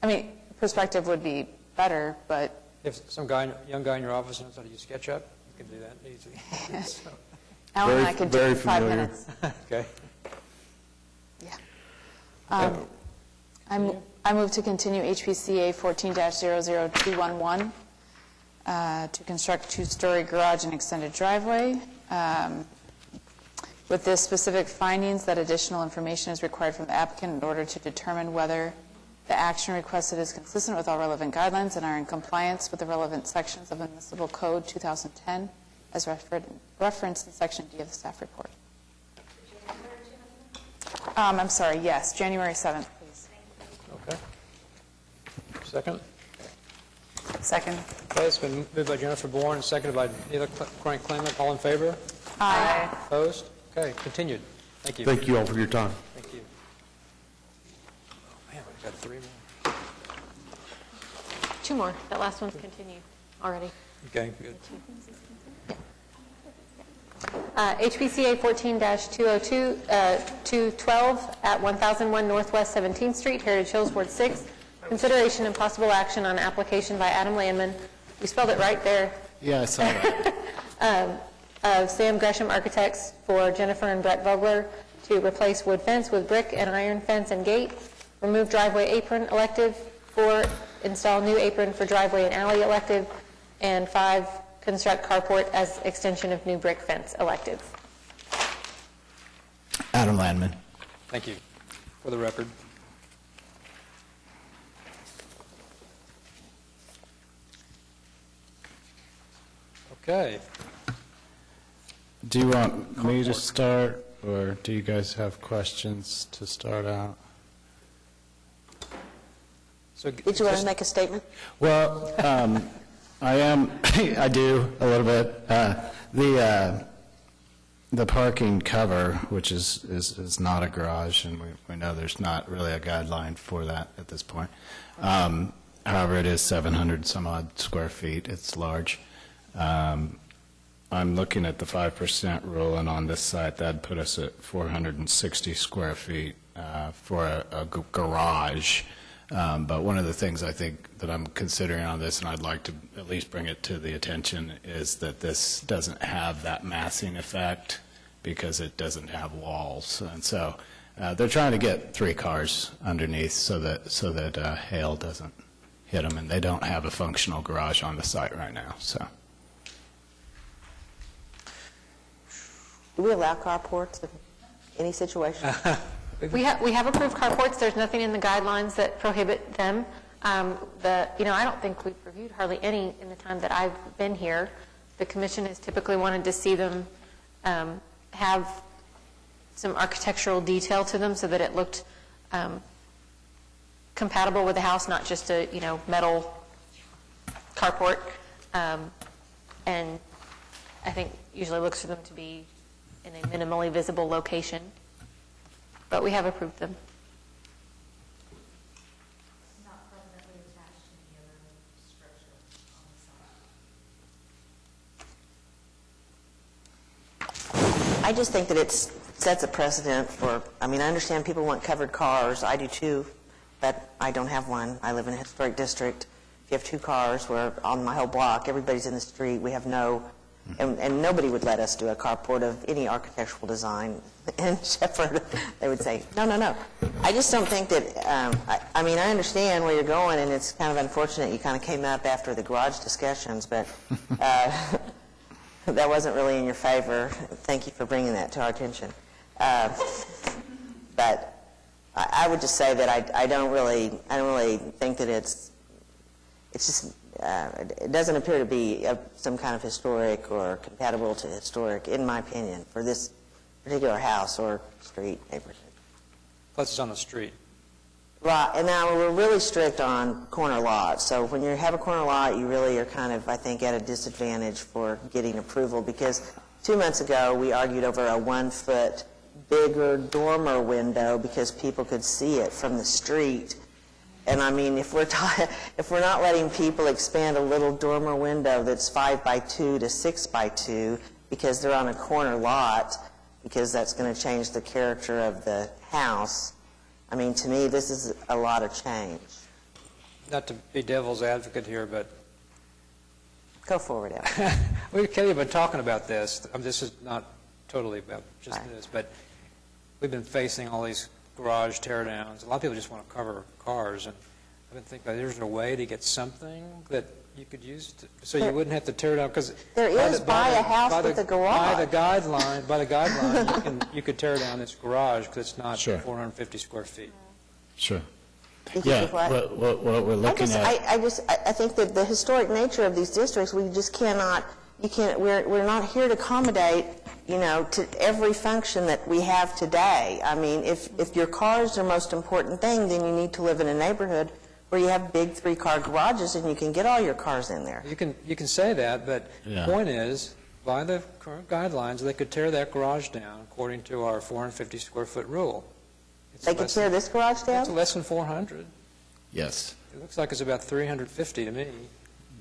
I mean, perspective would be better, but If some young guy in your office knows how to use SketchUp, you can do that easy. So, Alan and I could do it in 5 familiar. minutes. Okay. Yeah. I move to continue HPCA 14-00211 to construct a two-story garage and extended driveway. With the specific findings that additional information is required from the applicant in order to determine whether the action requested is consistent with all relevant guidelines and are in compliance with the relevant sections of Municipal Code 2010 as referenced in Section D of the staff report. I'm sorry, yes, January 7th, please. Okay. Second? Second. Okay, it's been moved by Jennifer Bourne, seconded by Neela Claimant. All in favor? Aye. Opposed? Okay, continued. Thank you. Thank you all for your time. Thank you. Oh, man, we've got 3 more. 2 more. That last one's continued already. Okay, good. HPCA 14-202-212 at 1001 Northwest 17th Street, Heritage Hills, Ward 6. Consideration and possible action on application by Adam Landman. You spelled it right there. Yeah, I saw that. Of Sam Gresham Architects for Jennifer and Brett Vogler to replace wood fence with brick and iron fence and gate, remove driveway apron elective, 4, install new apron for driveway and alley elective, and 5, construct carport as extension of new brick fence elective. Adam Landman. Thank you. For the record. Okay. Do you want me to start, or do you guys have questions to start out? So, Did you want to make a statement? Well, I do a little bit. The parking cover, which is not a garage, and we know there's not really a guideline for that at this point. However, it is 700 some odd square feet. It's large. I'm looking at the 5% rule, and on this site, that'd put us at 460 square feet for a garage. But one of the things I think that I'm considering on this, and I'd like to at least bring it to the attention, is that this doesn't have that massing effect because it doesn't have walls. And so they're trying to get 3 cars underneath so that hail doesn't hit them, and they don't have a functional garage on the site right now. So. Do we allow carports in any situation? We have approved carports. There's nothing in the guidelines that prohibit them. I don't think we've reviewed hardly any in the time that I've been here. The commission has typically wanted to see them have some architectural detail to them so that it looked compatible with the house, not just a metal carport. And I think usually looks for them to be in a minimally visible location. But we have approved them. Not permanently attached to any other structure on the site. I just think that it sets a precedent for, I understand people want covered cars. I do too, but I don't have one. I live in a historic district. If you have 2 cars, we're on my whole block, everybody's in the street. We have no, and nobody would let us do a carport of any architectural design. In Shepherd, they would say, no. I just don't think that, I understand where you're going, and it's kind of unfortunate you kind of came up after the garage discussions, but that wasn't really in your favor. Thank you for bringing that to our attention. But I would just say that I don't really think that it's just, it doesn't appear to be some kind of historic or compatible to historic, in my opinion, for this particular house or street neighborhood. Plus it's on the street. Right, and now we're really strict on corner lots. So when you have a corner lot, you really are kind of, I think, at a disadvantage for getting approval, because 2 months ago we argued over a 1-foot bigger dormer window because people could see it from the street. And if we're not letting people expand a little dormer window that's 5 by 2 to 6 by 2 because they're on a corner lot, because that's going to change the character of the house. To me, this is a lot of change. Not to be devil's advocate here, but... Go forward, Al. We've been talking about this. This is not totally about just this, but we've been facing all these garage tear-downs. A lot of people just want to cover cars, and I've been thinking, there's a way to get something that you could use so you wouldn't have to tear it down, because There is buy a house with a garage. By the guideline, you could tear down this garage because it's not 450 square feet. Sure. Because Yeah, of what? what we're looking at... I think that the historic nature of these districts, we just cannot, we're not here to accommodate, to every function that we have today. I mean, if your car is the most important thing, then you need to live in a neighborhood where you have big 3-car garages and you can get all your cars in there. You can say that, but the point is, by the current guidelines, they could tear that garage down according to our 450 square foot rule. They could tear this garage down? It's less than 400. Yes. It looks like it's about 350 to me.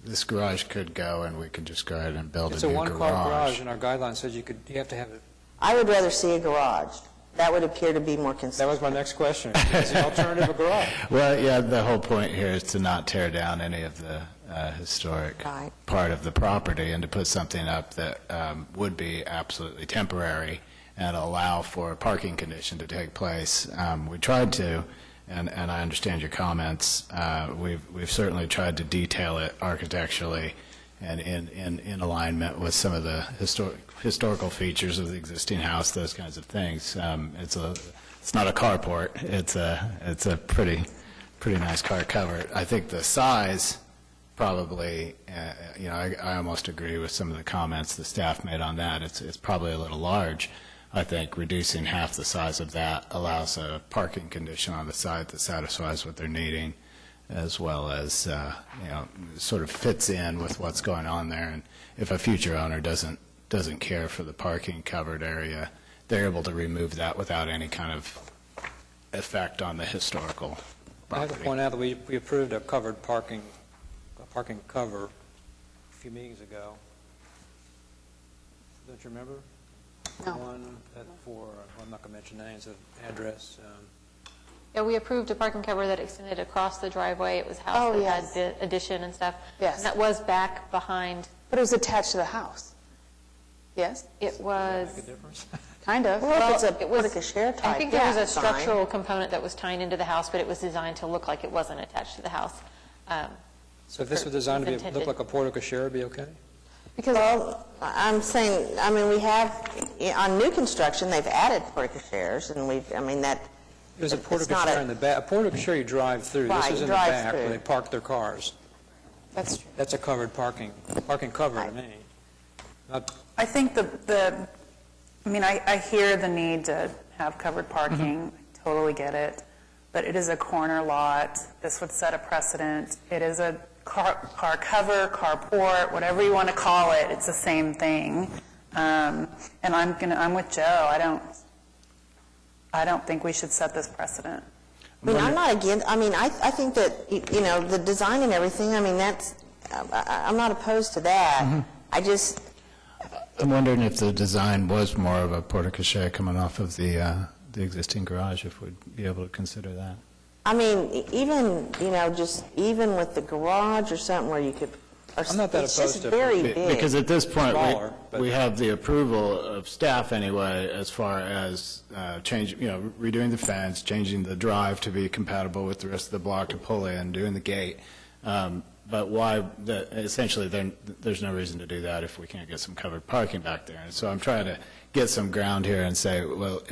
This garage could go, and we could just go ahead and build It's a a new one-car garage, and our guidelines says you have to have it. I would rather see a garage. That would appear to be more consistent. That was my next question. Is the alternative a garage? Well, yeah, the whole point here is to not tear down any of the historic part of the property and to put something up that would be absolutely temporary and allow for a parking condition to take place. We tried to, and I understand your comments, we've certainly tried to detail it architecturally and in alignment with some of the historical features of the existing house, those kinds of things. It's not a carport. It's a pretty nice car cover. I think the size probably, I almost agree with some of the comments the staff made on that. It's probably a little large. I think reducing half the size of that allows a parking condition on the side that satisfies what they're needing, as well as, sort of fits in with what's going on there. And if a future owner doesn't care for the parking covered area, they're able to remove that without any kind of effect on the historical property. I have to point out that we approved a covered parking cover a few meetings ago. Don't you remember? No. One for, I'm not going to mention names, the address. Yeah, we approved a parking cover that extended across the driveway. It was a house that had the addition and stuff. Yes. And that was back behind. But it was attached to the house. Yes? It was. Make a difference? Kind of. Well, if it's a portico-share type, I think there was a fine. structural component that was tying into the house, but it was designed to look like it wasn't attached to the house. So if this was designed to look like a portico-share, it'd be okay? Well, I'm saying, we have, on new construction, they've added portico-shares, and There's a portico-share in the back. A portico-share you drive through. Right, This is in the drive back where through. they park their cars. That's true. That's a covered parking cover to me. I think I hear the need to have covered parking. I totally get it. But it is a corner lot. This would set a precedent. It is a car cover, carport, whatever you want to call it. It's the same thing. And I'm with Joe. I don't think we should set this precedent. I'm not against, I think that, the design and everything, I'm not opposed to that. I'm wondering if the design was more of a portico-share coming off of the existing garage, if we'd be able to consider that. Even with the garage or something where you could, I'm not that it's opposed just to very big. Because at this point, Smaller, we have the approval of staff anyway, as far as redoing the fence, changing the drive to be compatible with the rest of the block to pull in, doing the gate. But essentially, there's no reason to do that if we can't get some covered parking back there. And so I'm trying to get some ground here and say, well,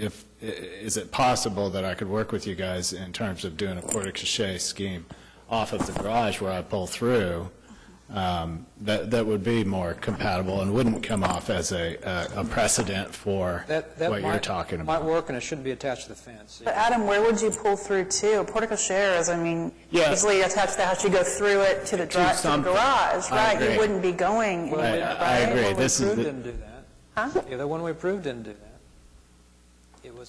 is it possible that I could work with you guys in terms of doing a portico-share scheme off of the garage where I pull through, that would be more compatible and wouldn't come off as a precedent for what you're talking about. Might work, and it shouldn't be attached to the fence. But Adam, where would you pull through to? Portico-shares, easily attached to the house. You go through it to the garage, right? You wouldn't be going anywhere, right? I agree. The one we approved didn't do that. Huh? Yeah, the one we approved didn't do that.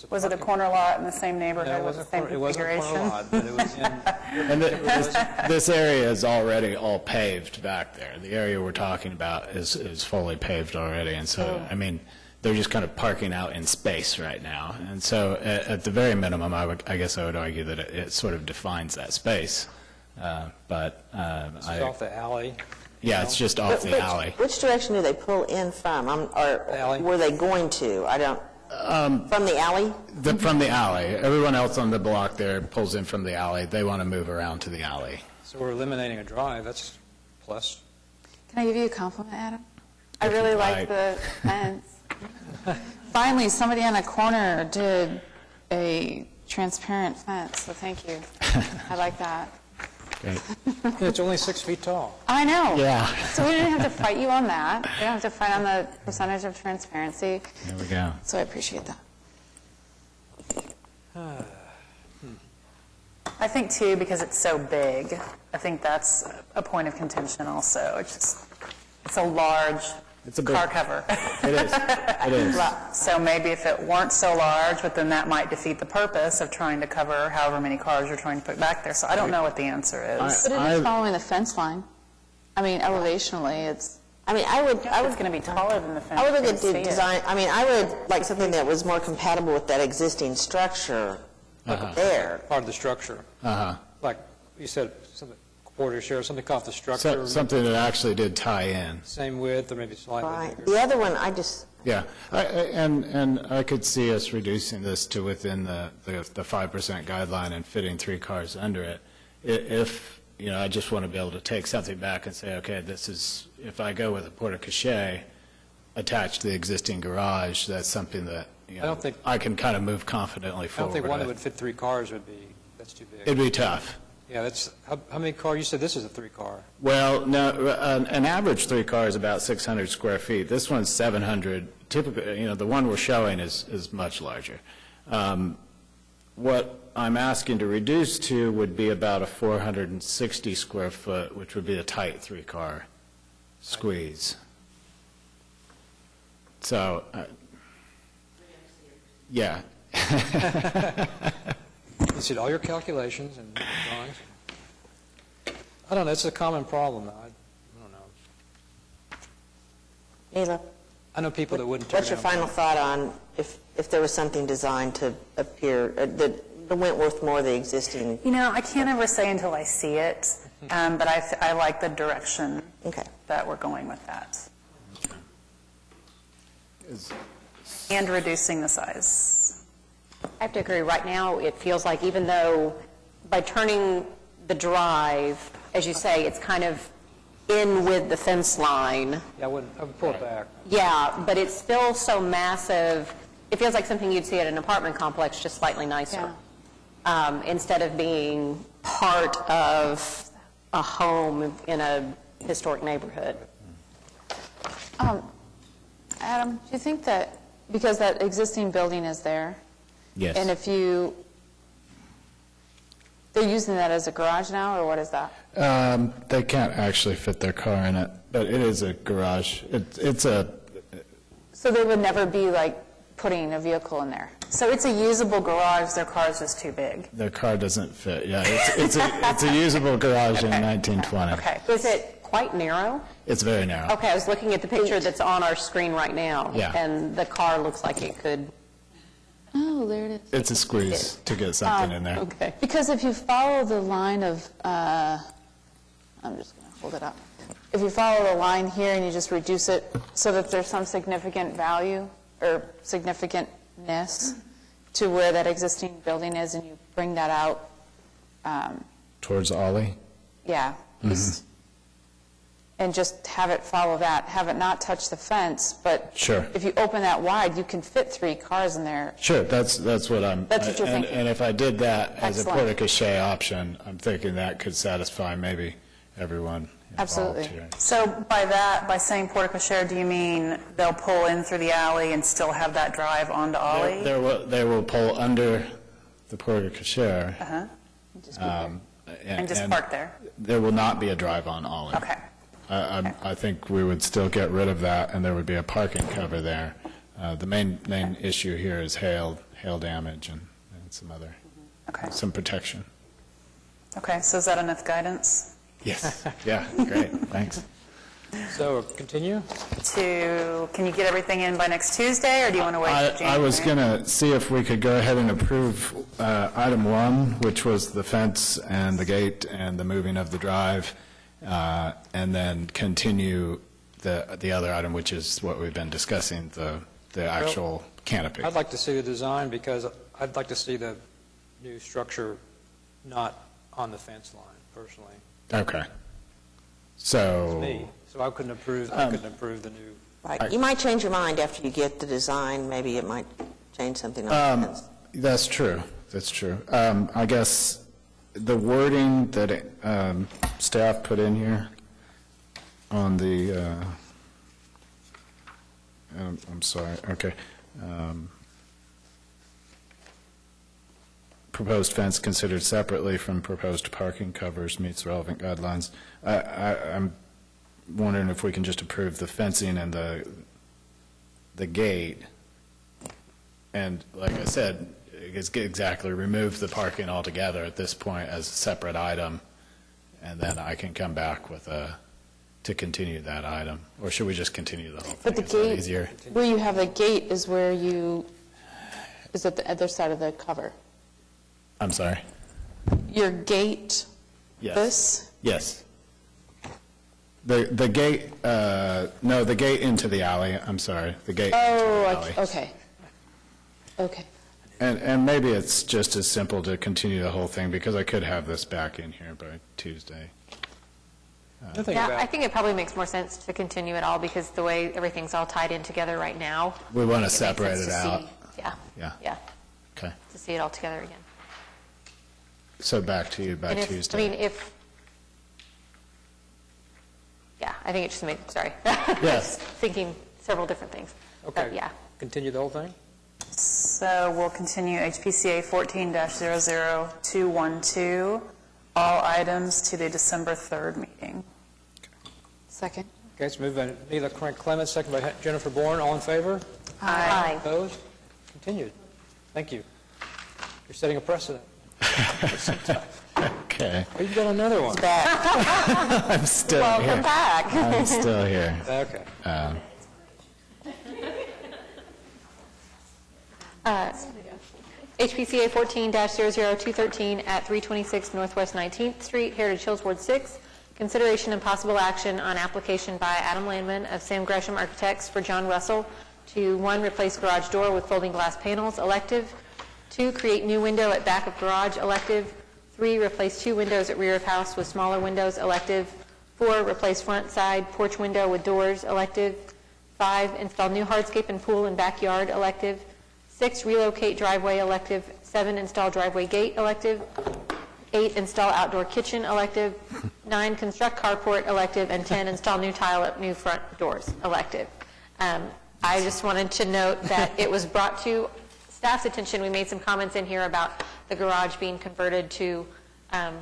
Was it a corner lot in the same neighborhood with the same It wasn't a configuration? corner lot, but it was in... And this area is already all paved back there. The area we're talking about is fully paved already, and so, they're just kind of parking out in space right now. And so, at the very minimum, I guess I would argue that it sort of defines that space. This is off the alley. Yeah, it's just off the alley. Which direction do they pull in from? Or were they going to? I don't... From the alley? From the alley. Everyone else on the block there pulls in from the alley. They want to move around to the alley. So we're eliminating a drive, that's a plus. Can I give you a compliment, Adam? I If really you'd like like. the fence. Finally, somebody on a corner did a transparent fence, so thank you. I like that. Great. It's only 6 feet tall. I know. Yeah. So we didn't have to fight you on that. We don't have to fight on the percentage of transparency. There we go. So I appreciate that. I think too, because it's so big, I think that's a point of contention also. It's a large It's a big car cover. It is. It is. So maybe if it weren't so large, but then that might defeat the purpose of trying to cover however many cars you're trying to put back there. So I don't know what the answer is. But it is following the fence line. I mean, elevationally, it's... I mean, I would It's going to be taller than the fence. I would look You at can the see it. design, I mean, I would like something that was more compatible with that existing structure there. Part of the structure. Uh-huh. Like you said, something, quarter share, something off the structure. Something that actually did tie in. Same width or maybe slightly Right. bigger. The other one, I just, Yeah, and I could see us reducing this to within the 5% guideline and fitting 3 cars under it. If, I just want to be able to take something back and say, okay, this is, if I go with a porte-cochere attached to the existing garage, that's something that, I don't think- I can kind of move confidently I don't forward. think one that with. would fit 3 cars would be, that's too big. It'd be tough. Yeah, that's, how many cars, you said this is a 3-car. Well, no, an average 3-car is about 600 square feet. This one's 700. Typically, the one we're showing is much larger. What I'm asking to reduce to would be about a 460 square foot, which would be a tight 3-car squeeze. So, yeah. You see all your calculations and drawings. I don't know, it's a common problem. I don't know. Mila, I know people that wouldn't tear what's your down. final thought on if there was something designed to appear, the Wentworth more the existing? I can't ever say until I see it, but I like the direction that we're going with that. And reducing the size. I have to agree. Right now, it feels like even though by turning the drive, as you say, it's kind of in with the fence line. Yeah, I would pull it back. Yeah, but it's still so massive. It feels like something you'd see at an apartment complex, just slightly nicer. Instead of being part of a home in a historic neighborhood. Adam, do you think that, because that existing building is there, Yes. and if they're using that as a garage now, or what is that? They can't actually fit their car in it, but it is a garage. It's a, So they would never be like putting a vehicle in there? So it's a usable garage, their car's just too big. their car doesn't fit, yeah. It's a usable garage in 1920. Okay. Is it quite narrow? It's very narrow. Okay, I was looking at the picture that's on our screen right now. Yeah. And the car looks like it could... Oh, there it is. It's a squeeze to get something in there. Okay. Because if you follow the line of, I'm just going to hold it up. If you follow the line here and you just reduce it so that there's some significant value or significantness to where that existing building is, and you bring that out, Towards Ollie? yeah, east, and just have it follow that, have it not touch the fence, but Sure. if you open that wide, you can fit 3 cars in there. Sure, that's what I'm... That's what you're and- thinking. And if I did that as a Excellent. porte-cochere option, I'm thinking that could satisfy maybe everyone involved Absolutely. here. So by saying porte-cochere, do you mean they'll pull in through the alley and still have that drive onto Ollie? They will pull under the porte-cochere. Uh-huh. And just park there? There will not be a drive on Ollie. Okay. I think we would still get rid of that, and there would be a parking cover there. The main issue here is hail damage and some protection. Okay, so is that enough guidance? Yes. Yeah, great, thanks. So, continue? Can you get everything in by next Tuesday, or do you want to wait for January? I was going to see if we could go ahead and approve item 1, which was the fence and the gate and the moving of the drive, and then continue the other item, which is what we've been discussing, the the actual canopy. I'd like to see the design because I'd like to see the new structure not on the fence line, personally. Okay. So... Me. So I couldn't approve the new... Right. You might change your mind after you get the design. Maybe it might change something on the fence. That's true. That's true. I guess the wording that staff put in here on the, I'm sorry, okay. Proposed fence considered separately from proposed parking covers meets relevant guidelines. I'm wondering if we can just approve the fencing and the gate. And like I said, it's exactly remove the parking altogether at this point as a separate item, and then I can come back with to continue that item. Or should we just continue the whole thing? But the Is that gate, easier? where you have the gate is where is at the other side of the cover. I'm sorry? Your gate, Yes. this? Yes. The gate, no, the gate into the alley, I'm sorry, the gate into the alley. Okay. Okay. And maybe it's just as simple to continue the whole thing, because I could have this back in here by Tuesday. Yeah, I think it probably makes more sense to continue it all because the way everything's all tied in together right now. We want to it makes separate sense it to out. see- Yeah. Yeah. Okay. To see it all together again. So back to you by And if- Tuesday. I mean, yeah, I think it just made, sorry. Yes. Thinking several different things. Okay. But yeah. Continue the whole thing? So we'll continue HPCA 14-00212, all items to the December 3rd meeting. Second. Okay, it's moved by Neela Clements, second by Jennifer Bourne. All in favor? Aye. Opposed? Continued. Thank you. You're setting a precedent. Okay. Oh, you've got another one. I'm still here. Welcome back. I'm still here. Okay. HPCA 14-00213 at 326 Northwest 19th Street, Heritage Hills, Ward 6. Consideration and possible action on application by Adam Landman of Sam Gresham Architects for John Russell to 1, replace garage door with folding glass panels, elective. 2, create new window at back of garage, elective. 3, replace 2 windows at rear of house with smaller windows, elective. 4, replace front side porch window with doors, elective. 5, install new hardscape and pool in backyard, elective. 6, relocate driveway, elective. 7, install driveway gate, elective. 8, install outdoor kitchen, elective. 9, construct carport, elective. And 10, install new tile at new front doors, elective. I just wanted to note that it was brought to staff's attention. We made some comments in here about the garage being converted to a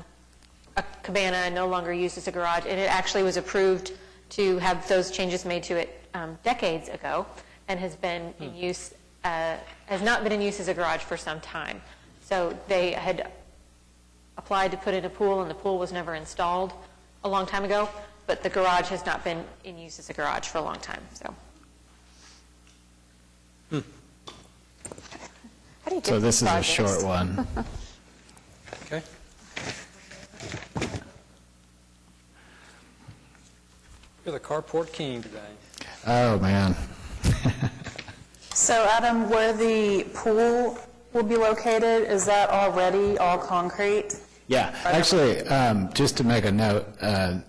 cabana and no longer used as a garage. And it actually was approved to have those changes made to it decades ago and has been in use, has not been in use as a garage for some time. So they had applied to put in a pool and the pool was never installed a long time ago, but the garage has not been in use as a garage for a long time, so. How do you get So this is a projects? short one. Okay. You're the carport king today. Oh, man. So Adam, where the pool will be located, is that already all concrete? Yeah, actually, just to make a note, the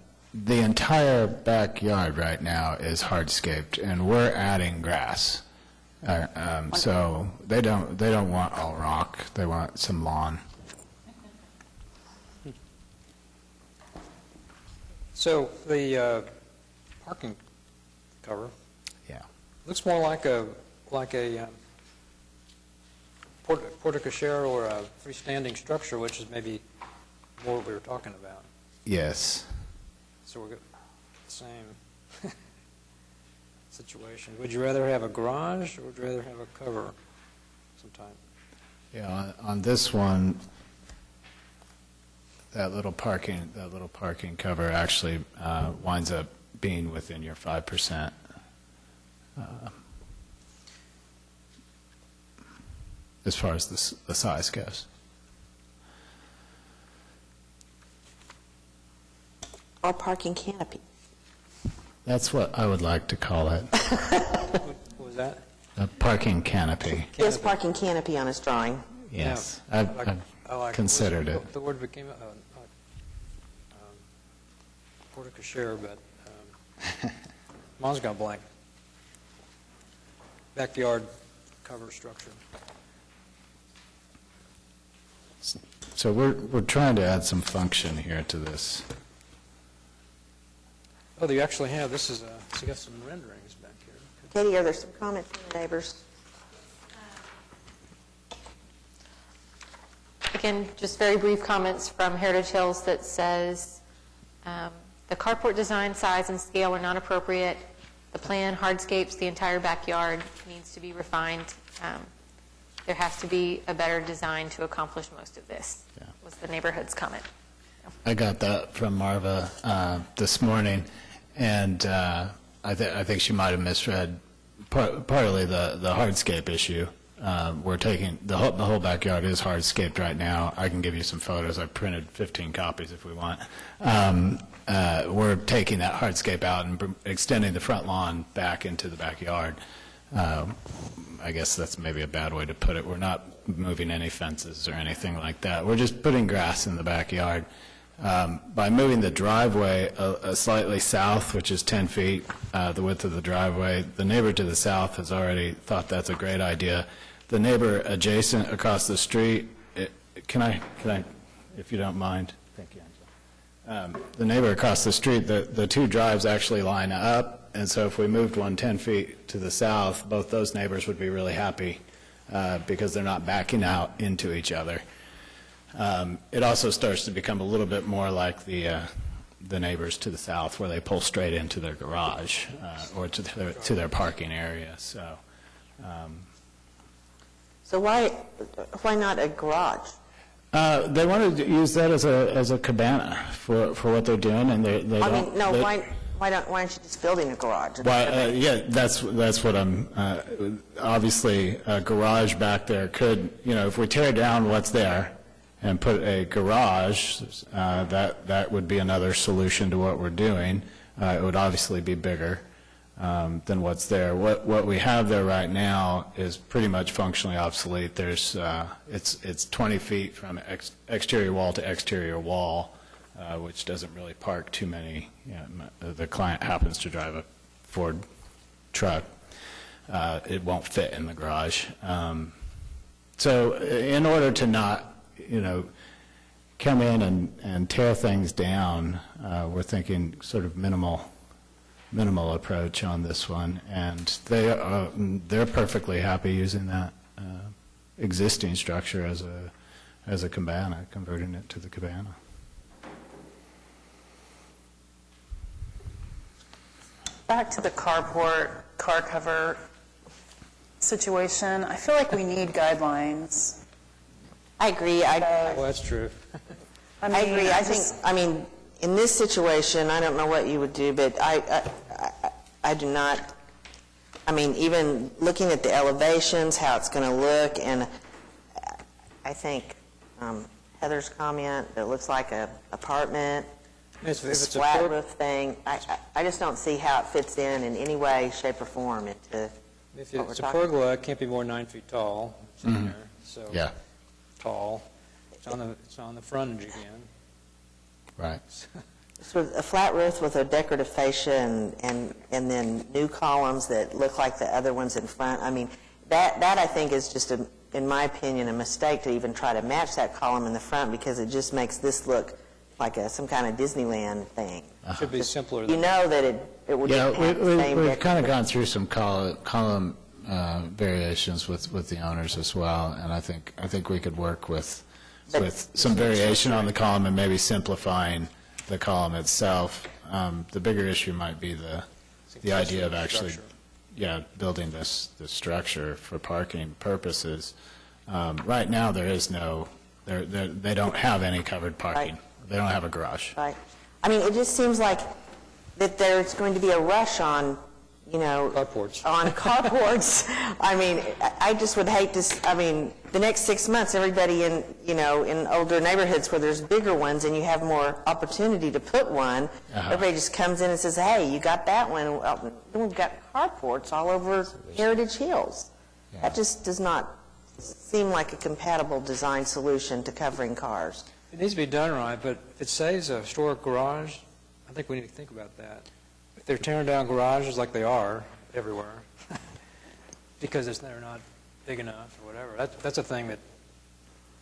entire backyard right now is hardscaped, and we're adding grass. So they don't want all rock. They want some lawn. So the parking cover. Yeah. Looks more like a porte-cochere or a freestanding structure, which is maybe more what we were talking about. Yes. So we're got the same situation. Would you rather have a garage or would you rather have a cover sometime? Yeah, on this one, that little parking cover actually winds up being within your 5%. As far as the size goes. Or parking canopy. That's what I would like to call it. What was that? A parking canopy. Yes, parking canopy on his drawing. Yes, Yeah, I've considered it. The word became porte cochere, but mine's got blank. Backyard cover structure. So we're trying to add some function here to this. Oh, you actually have, this is, so you got some renderings back here. Katie, are there some comments from the neighbors? Again, just very brief comments from Heritage Hills that says, the carport design, size, and scale are not appropriate. The plan hardscapes the entire backyard, needs to be refined. There has to be a better design to accomplish most of this, was the neighborhood's comment. I got that from Marva this morning, and I think she might have misread partly the hardscape issue. We're taking, the whole backyard is hardscaped right now. I can give you some photos. I printed 15 copies if we want. We're taking that hardscape out and extending the front lawn back into the backyard. I guess that's maybe a bad way to put it. We're not moving any fences or anything like that. We're just putting grass in the backyard. By moving the driveway slightly south, which is 10 feet, the width of the driveway, the neighbor to the south has already thought that's a great idea. The neighbor adjacent across the street, can I, if you don't mind? Thank you, Angela. The neighbor across the street, the two drives actually line up, and so if we moved one 10 feet to the south, both those neighbors would be really happy because they're not backing out into each other. It also starts to become a little bit more like the neighbors to the south, where they pull straight into their garage or to their parking area. So why not a garage? they wanted to use that as a cabana for what they're doing, and they don't. I mean, no. Why aren't you just building a garage? Yeah, that's what I'm. Obviously, a garage back there could, if we tear down what's there and put a garage, that would be another solution to what we're doing. It would obviously be bigger than what's there. What we have there right now is pretty much functionally obsolete. There's it's 20 feet from exterior wall to exterior wall, which doesn't really park too many. The client happens to drive a Ford truck. It won't fit in the garage. So in order to not come in and tear things down, we're thinking sort of minimal approach on this one, and they're perfectly happy using that existing structure as a cabana, converting it to the cabana. Back to the carport, car cover situation, I feel like we need guidelines. I agree. Well, that's true. I agree. I mean, in this situation, I don't know what you would do, but I do not, I mean, even looking at the elevations, how it's going to look, and I think Heather's comment, it looks like an apartment, this flat roof thing, I just don't see how it fits in any way, shape, or form into If what we're it's a talking pergola, it can't be more than 9 feet tall. It's in there, so Yeah. tall. It's on the frontage again. Right. So a flat roof with a decorative fascia and then new columns that look like the other ones in front. I mean, that I think is just, in my opinion, a mistake to even try to match that column in the front, because it just makes this look like some kind of Disneyland thing. Should be simpler You than know that it would have the same we've kind of decorative. gone through some column variations with the owners as well, and I think we could work with some variation on the column and maybe simplifying the column itself. The bigger issue might be the idea of actually, building this structure for parking purposes. Right now, there is no, they don't have any covered parking. Right. They don't have a garage. Right. I mean, it just seems like that there's going to be a rush on, carports. On carports. I mean, I just would hate to, the next 6 months, everybody in older neighborhoods where there's bigger ones and you have more opportunity to put one, everybody just comes in and says, hey, you got that one. Well, we've got carports all over Heritage Hills. That just does not seem like a compatible design solution to covering cars. It needs to be done right, but if it saves a historic garage, I think we need to think about that. If they're tearing down garages like they are everywhere, because they're not big enough or whatever, that's a thing that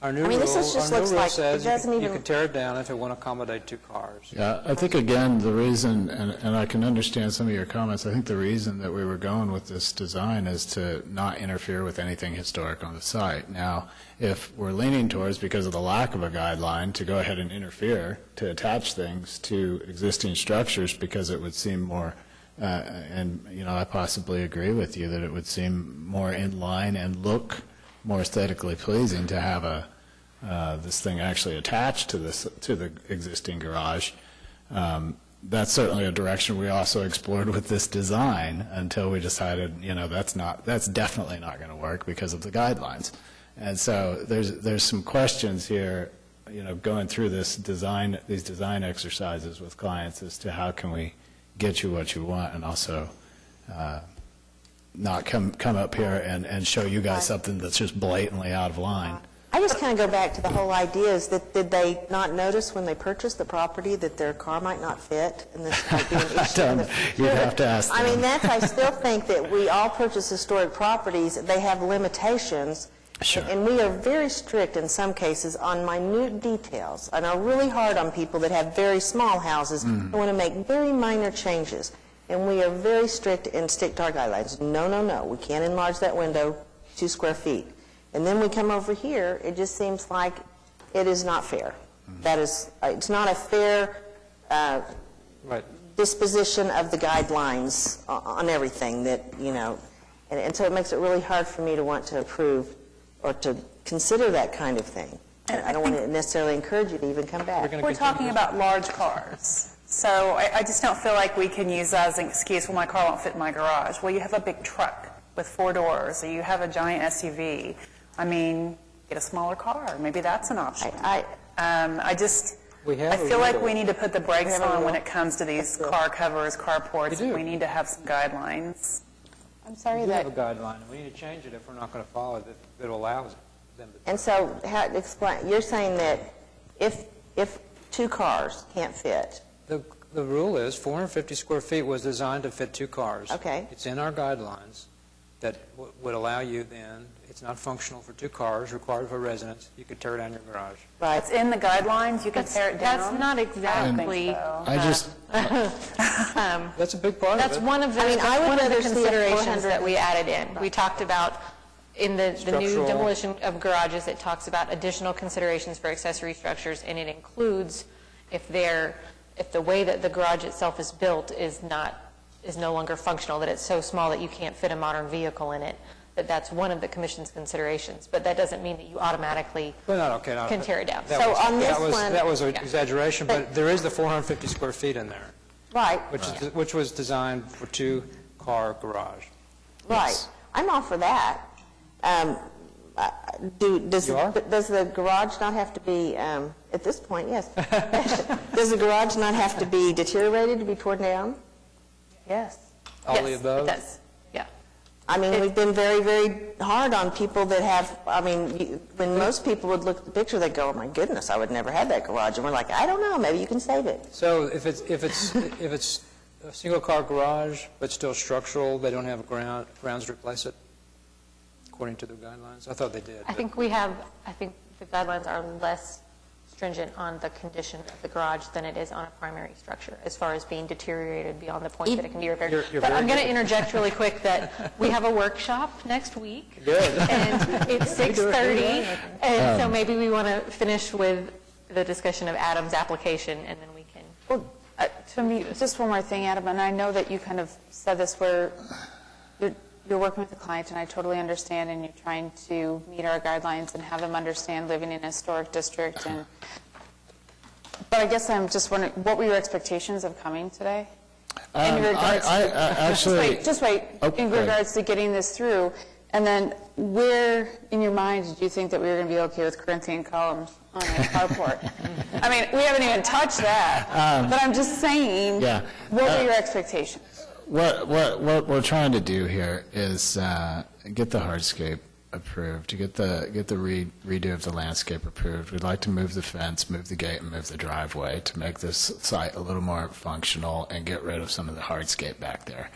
our new rule says you can tear it down if it won't accommodate 2 cars. Yeah, I think, again, the reason, and I can understand some of your comments, I think the reason that we were going with this design is to not interfere with anything historic on the site. Now, if we're leaning towards, because of the lack of a guideline, to go ahead and interfere, to attach things to existing structures because it would seem more, and, I possibly agree with you that it would seem more in line and look more aesthetically pleasing to have this thing actually attached to the existing garage. That's certainly a direction we also explored with this design until we decided, that's definitely not going to work because of the guidelines. And so there's some questions here, going through these design exercises with clients as to how can we get you what you want and also not come up here and show you guys something that's just blatantly out of line. I just kind of go back to the whole idea is that did they not notice when they purchased the property that their car might not fit and this might be an issue in the future? You'd have to ask them. I mean, I still think that we all purchase historic properties. They have limitations. Sure. And we are very strict in some cases on minute details and are really hard on people that have very small houses and want to make very minor changes. And we are very strict and stick to our guidelines. No, we can't enlarge that window 2 square feet. And then we come over here, it just seems like it is not fair. That is, it's not a fair disposition of the guidelines on everything that, and so it makes it really hard for me to want to approve or to consider that kind of thing. And I don't want to necessarily encourage you to even come back. We're talking about large cars. So I just don't feel like we can use that as an excuse, well, my car won't fit in my garage. Well, you have a big truck with 4 doors, or you have a giant SUV. I mean, get a smaller car. Maybe that's an option. I feel like we need to put the brakes on when it comes to these car covers, carports. We need to have some guidelines. I'm sorry that... We have a guideline, and we need to change it if we're not going to follow it, that allows them to... And so, you're saying that if 2 cars can't fit... The rule is 450 square feet was designed to fit 2 cars. Okay. It's in our guidelines that would allow you then, it's not functional for 2 cars, required for residents, you could tear down your garage. Right. It's in the guidelines, you can tear it down? That's not exactly... That's a big part of it. That's one of the, one of the considerations that we added in. We talked about, in the new demolition of garages, it talks about additional considerations for accessory structures, and it includes if the way that the garage itself is built is no longer functional, that it's so small that you can't fit a modern vehicle in it, that's one of the commission's considerations. But that doesn't mean that you automatically can tear it down. So on this one... That was an exaggeration, but there is the 450 square feet in there. Right. Which was designed for 2-car garage. Right. Yes. I'm all for that. Does the garage not have to be, at this point, yes. Does the garage not have to be deteriorated to be torn down? Yes. All the above? It does. Yeah. I mean, we've been very, very hard on people that have, when most people would look at the picture, they'd go, oh my goodness, I would never have that garage. And we're like, I don't know, maybe you can save it. So if it's a single-car garage, but still structural, they don't have grounds to replace it, according to the guidelines? I thought they did. I think the guidelines are less stringent on the condition of the garage than it is on a primary structure, as far as being deteriorated beyond the point that it can be repaired. But I'm going to interject really quick that we have a workshop next week. Good. And it's 6:30, and so maybe we want to finish with the discussion of Adam's application, and then we can... To me, just one more thing, Adam, and I know that you kind of said this where you're working with the client, and I totally understand, and you're trying to meet our guidelines and have them understand living in a historic district. But I guess I'm just wondering, what were your expectations of coming today? In regards just wait. In regards to getting this through, and then where in your mind did you think that we were going to be okay with Corinthian columns on a carport? We haven't even touched that. But I'm just saying, what were your expectations? what we're trying to do here is get the hardscape approved, to get the redo of the landscape approved. We'd like to move the fence, move the gate, and move the driveway to make this site a little more functional and get rid of some of the hardscape back there.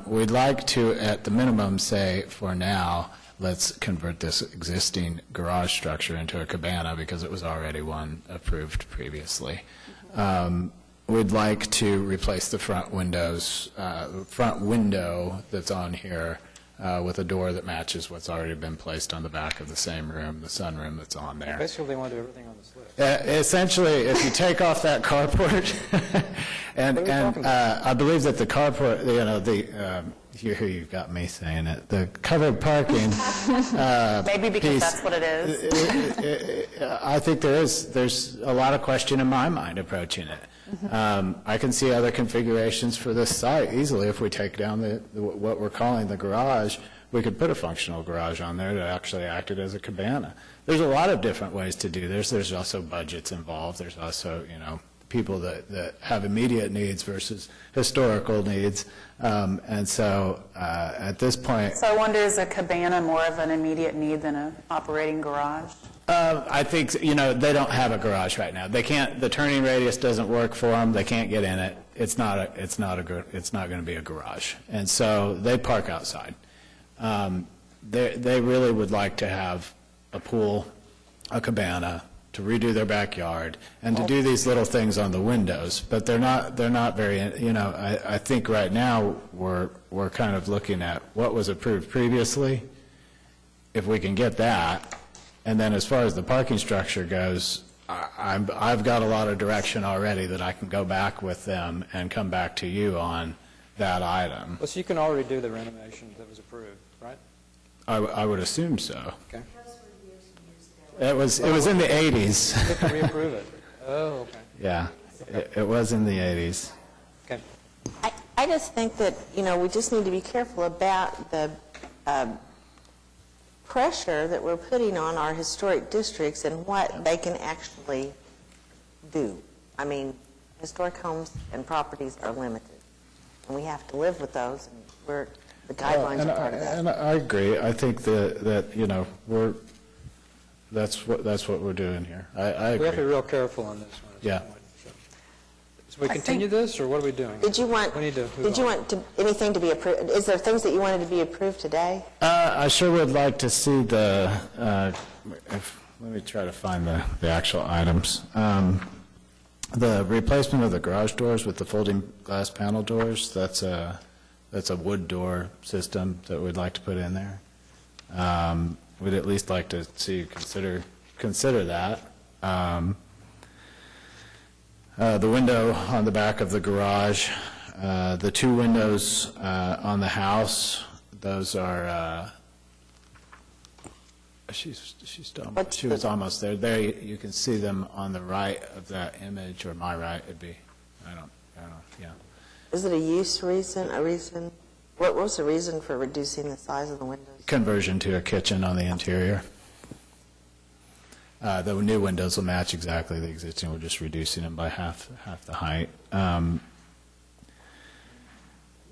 We'd like to, at the minimum, say, for now, let's convert this existing garage structure into a cabana because it was already one approved previously. We'd like to replace the front windows, front window that's on here with a door that matches what's already been placed on the back of the same room, the sunroom that's on there. Basically, they want to do everything on this list. Essentially, if you take off that carport, and I believe that the carport, here you've got me saying it, the covered parking Maybe because piece, that's what it is. I think there's a lot of question in my mind approaching it. I can see other configurations for this site easily. If we take down what we're calling the garage, we could put a functional garage on there that actually acted as a cabana. There's a lot of different ways to do this. There's also budgets involved. There's also, people that have immediate needs versus historical needs. And so at this point... So I wonder, is a cabana more of an immediate need than an operating garage? I think, they don't have a garage right now. They can't, the turning radius doesn't work for them. They can't get in it. It's not going to be a garage. And so they park outside. They really would like to have a pool, a cabana, to redo their backyard, and to do these little things on the windows. But they're not very, I think right now we're kind of looking at what was approved previously, if we can get that. And then as far as the parking structure goes, I've got a lot of direction already that I can go back with them and come back to you on that item. Well, so you can already do the renovation that was approved, right? I would assume so. Okay. It was in the 80s. We can reapprove it. Oh, okay. Yeah, it was in the 80s. Okay. I just think that, we just need to be careful about the pressure that we're putting on our historic districts and what they can actually do. I mean, historic homes and properties are limited, and we have to live with those, and the guidelines are part of that. And I agree. I think that that's what we're doing here. I agree. We have to be real careful on this one. Yeah. So we continue this, or what are we doing? Did you want anything to be approved? Is there things that you wanted to be approved today? I sure would like to see let me try to find the actual items. The replacement of the garage doors with the folding glass panel doors, that's a wood door system that we'd like to put in there. We'd at least like to see consider that. The window on the back of the garage, the two windows on the house, those are, she was almost there. There you can see them on the right of that image, or my right would be, I don't know, yeah. Is it a reason? What was the reason for reducing the size of the windows? Conversion to a kitchen on the interior. The new windows will match exactly the existing. We're just reducing them by half the height.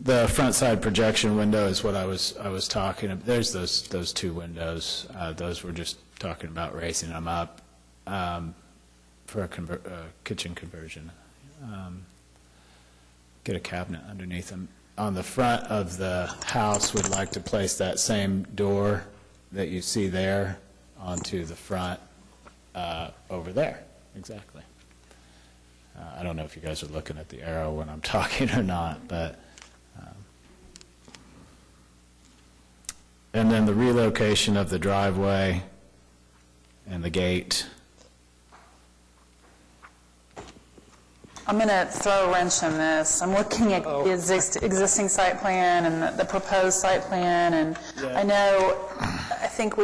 The front side projection window is what I was talking about. There's those two windows. Those we're just talking about raising them up for a kitchen conversion. Get a cabinet underneath them. On the front of the house, we'd like to place that same door that you see there onto the front over there. Exactly. I don't know if you guys are looking at the arrow when I'm talking or not, but and then the relocation of the driveway and the gate. I'm going to throw a wrench in this. I'm looking at the existing site plan and the proposed site plan, and I think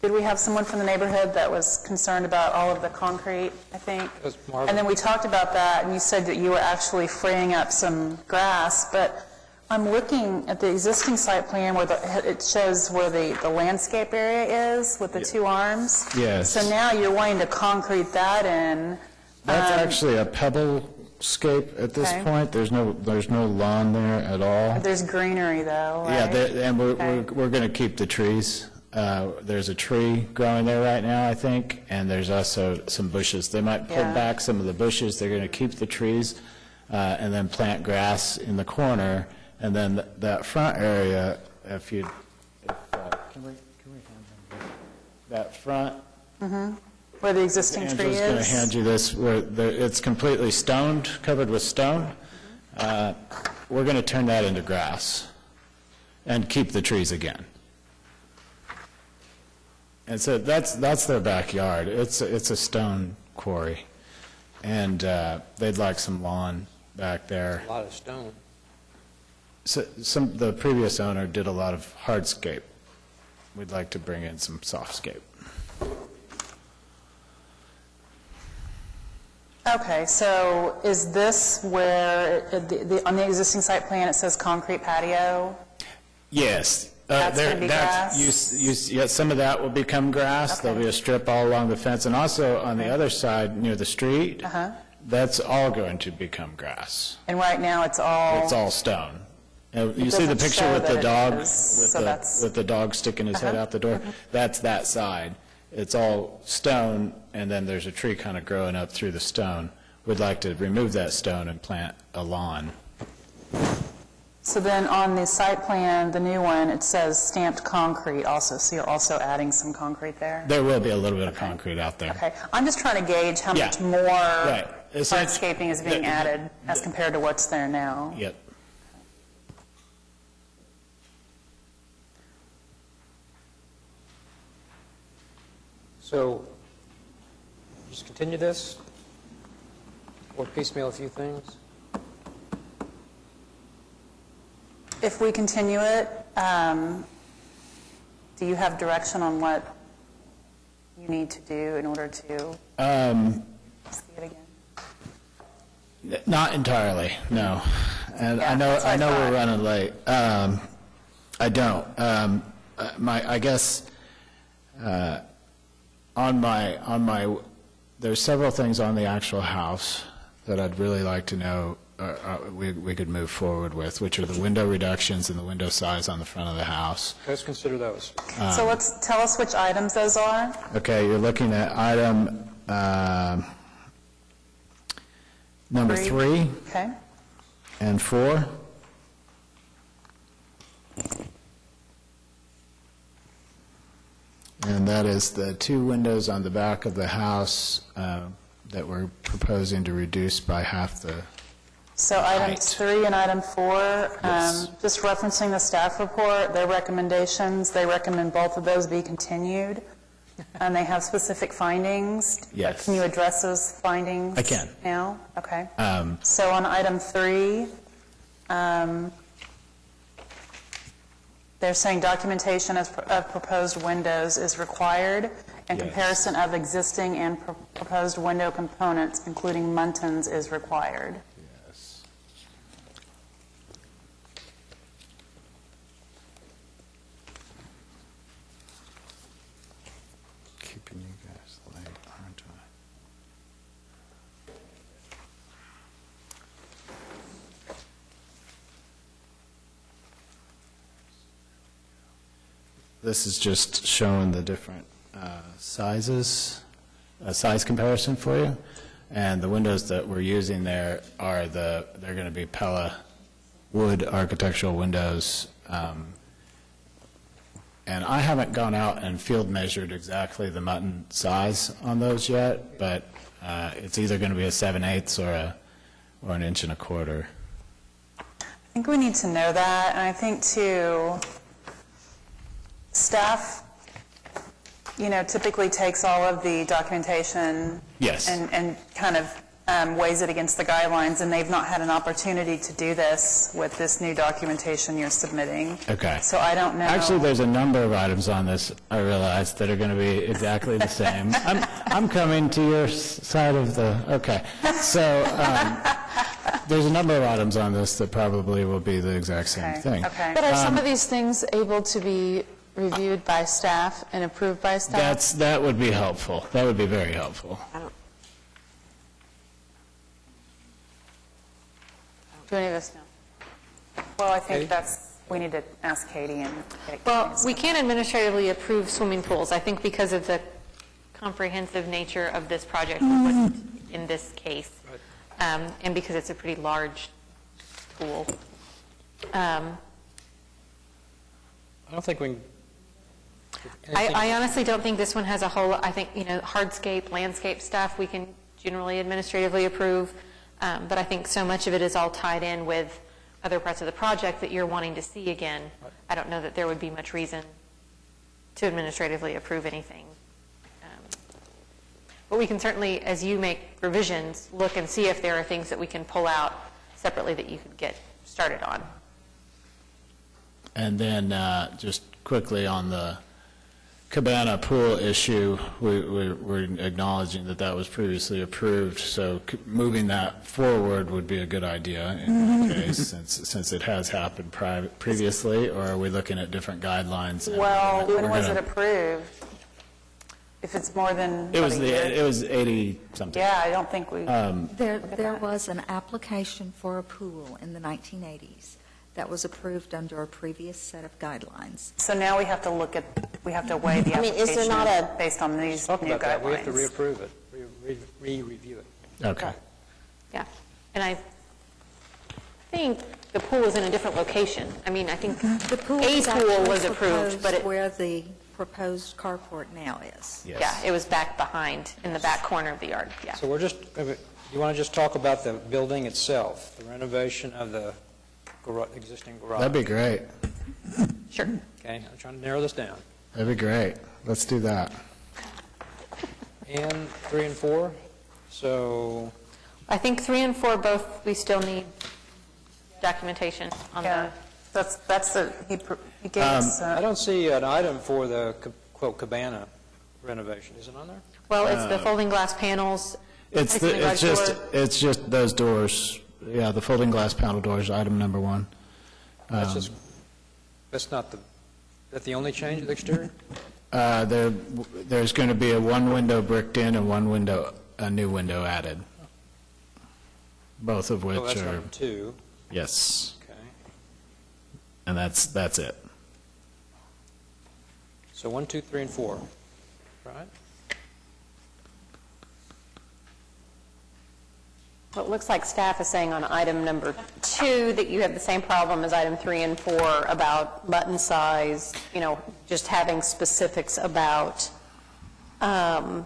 did we have someone from the neighborhood that was concerned about all of the concrete, I think? And then we talked about that, and you said that you were actually freeing up some grass, but I'm looking at the existing site plan where it shows where the landscape area is with the two arms. Yes. So now you're wanting to concrete that in. That's actually a pebble soft-scape at this Okay. point. There's no lawn there at all. There's greenery, though, Yeah, right? and Okay. we're going to keep the trees. There's a tree growing there right now, I think, and there's also some bushes. They might pull Yeah. back some of the bushes. They're going to keep the trees and then plant grass in the corner. And then that front area, can we hand them that front? Where the existing tree Angela's going to is? hand you this, where it's completely stoned, covered with stone. We're going to turn that into grass and keep the trees again. And so that's their backyard. It's a stone quarry. And they'd like some lawn back there. A lot of stone. So the previous owner did a lot of hardscape. We'd like to bring in some softscape. Okay, so is this where, on the existing site plan, it says concrete patio? Yes. That's gonna be grass? Yeah, some of that will become grass. There'll be a strip all along the fence. And also on the other side, near the street, that's all going to become grass. And right now, it's all... It's all stone. And you It see the doesn't picture show with the that it dog, is, so that's- with the dog sticking his head out the door? That's that side. It's all stone, and then there's a tree kind of growing up through the stone. We'd like to remove that stone and plant a lawn. So then on the site plan, the new one, it says stamped concrete also, so you're also adding some concrete there? There will be a little bit of concrete out there. Okay, I'm just trying to gauge how Yeah. much more Right. hardscaping is being added as compared to what's there now. Yep. So, just continue this, or piecemeal a few things? If we continue it, do you have direction on what you need to do in order to see it again? Not entirely, no. And Yeah, I that's what I know we're thought. running late. I don't. I guess there's several things on the actual house that I'd really like to know we could move forward with, which are the window reductions and the window size on the front of the house. Let's consider those. So tell us which items those are. Okay, you're looking at item number 3 Okay. and 4. And that is the 2 windows on the back of the house that we're proposing to reduce by half the... So items 3 and item 4, Yes. just referencing the staff report, their recommendations, they recommend both of those be continued, and they have specific findings. Yes. Can you address those findings? I can. Now? Okay. So on item 3, they're saying documentation of proposed windows is required, and Yes. comparison of existing and proposed window components, including muntins, is required. Yes. Keeping you guys late, aren't I? This is just showing the different sizes, a size comparison for you. And the windows that we're using there are they're going to be Pella wood architectural windows. And I haven't gone out and field measured exactly the mutton size on those yet, but it's either going to be a 7/8 or an 1 1/4 inch. I think we need to know that, and I think too, staff, typically takes all of the documentation. Yes. And kind of weighs it against the guidelines, and they've not had an opportunity to do this with this new documentation you're submitting. Okay. So I don't know. Actually, there's a number of items on this, I realize, that are going to be exactly the same. I'm coming to your side of the, okay. So there's a number of items on this that probably will be the exact same thing. Okay. But are some of these things able to be reviewed by staff and approved by staff? That would be helpful. That would be very helpful. Do any of us know? Well, I think Katie? we need to ask Katie and get it. Well, we can administratively approve swimming pools. I think because of the comprehensive nature of this project, we wouldn't in this case, and because it's a pretty large pool. I don't think we can... I honestly don't think this one has a whole, I think, hardscape, landscape stuff we can generally administratively approve, but I think so much of it is all tied in with other parts of the project that you're wanting to see again. I don't know that there would be much reason to administratively approve anything. But we can certainly, as you make revisions, look and see if there are things that we can pull out separately that you could get started on. And then just quickly on the Cabana pool issue, we're acknowledging that that was previously approved, so moving that forward would be a good idea in the case, since it has happened previously, or are we looking at different guidelines? Well, when was it approved? If it's more than It was what, a year? it was 80-something. Yeah, I don't think we... There was an application for a pool in the 1980s that was approved under a previous set of guidelines. So now we have to weigh the application is there not a... based on these Talk new about that. guidelines. We have to reapprove it, re-review it. Okay. Yeah, and I think the pool is in a different location. I mean, I think The pool a is pool actually was approved, but it, where the proposed carport now is. Yes. yeah, it was back behind in the back corner of the yard, yeah. So we're just, you want to just talk about the building itself, the renovation of the existing garage? That'd be great. Sure. Okay, I'm trying to narrow this down. That'd be great. Let's do that. And 3 and 4, so... I think 3 and 4 both, we still need documentation on Yeah, that's the, he gave us... I don't see an item for the, quote, Cabana renovation. Is it on there? Well, it's the folding glass panels. It's replacing the garage door. it's just those doors. Yeah, the folding glass panel doors, item number 1. That's not the, that the only change of the exterior? There's going to be a one window bricked in and a new window added. Both of which Oh, that's are... number 2. Yes. Okay. And that's it. So 1, 2, 3, and 4, right? Well, it looks like staff is saying on item number 2 that you have the same problem as item 3 and 4 about button size, just having specifics about the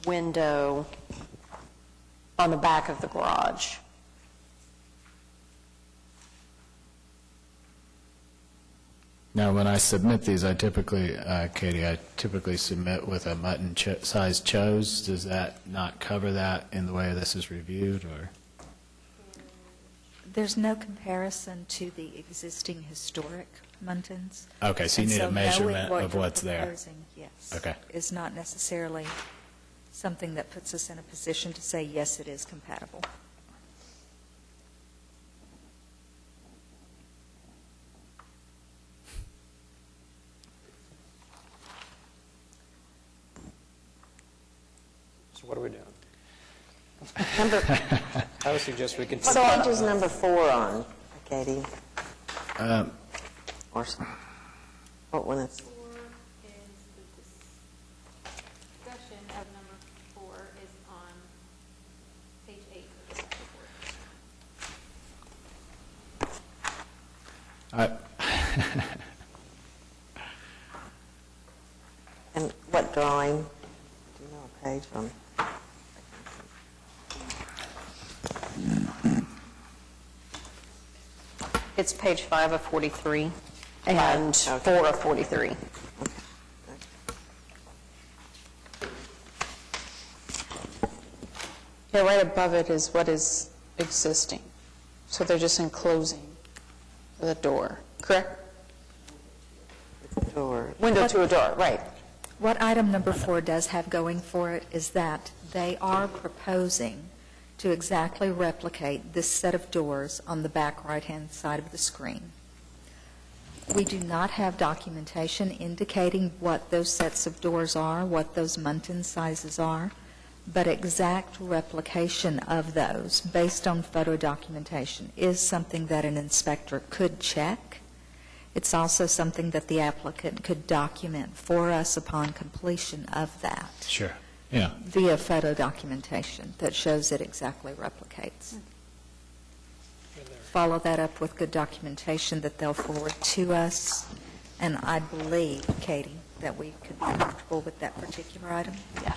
window on the back of the garage. Now, when I submit these, I typically, Katie, I typically submit with a mutton-sized chose. Does that not cover that in the way this is reviewed, or? There's no comparison to the existing historic Muntins. Okay, so you need a measurement of what's there. Proposing, yes. Okay. Is not necessarily something that puts us in a position to say, yes, it is compatible. So what are we doing? I would suggest we continue. What page is number 4 on, Katie? Or what one it's... Discussion of number 4 is on page 8 of the report. And what drawing? Do you know a page from? It's page 5 of 43 and 4 of 43. Yeah, right above it is what is existing. So they're just enclosing the door, correct? Door. Window to a door, right. What item number 4 does have going for it is that they are proposing to exactly replicate this set of doors on the back right-hand side of the screen. We do not have documentation indicating what those sets of doors are, what those Muntin sizes are, but exact replication of those based on photo documentation is something that an inspector could check. It's also something that the applicant could document for us upon completion of that Sure, yeah. via photo documentation that shows it exactly replicates. Follow that up with good documentation that they'll forward to us, and I believe, Katie, that we could be comfortable with that particular item. Yeah.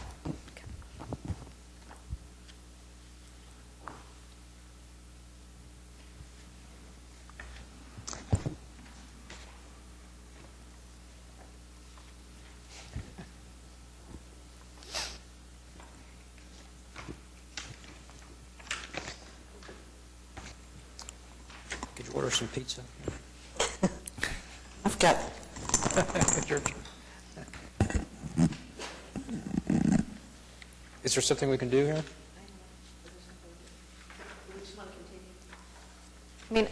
Could you order some pizza? I've got, Is there something we can do here? I mean,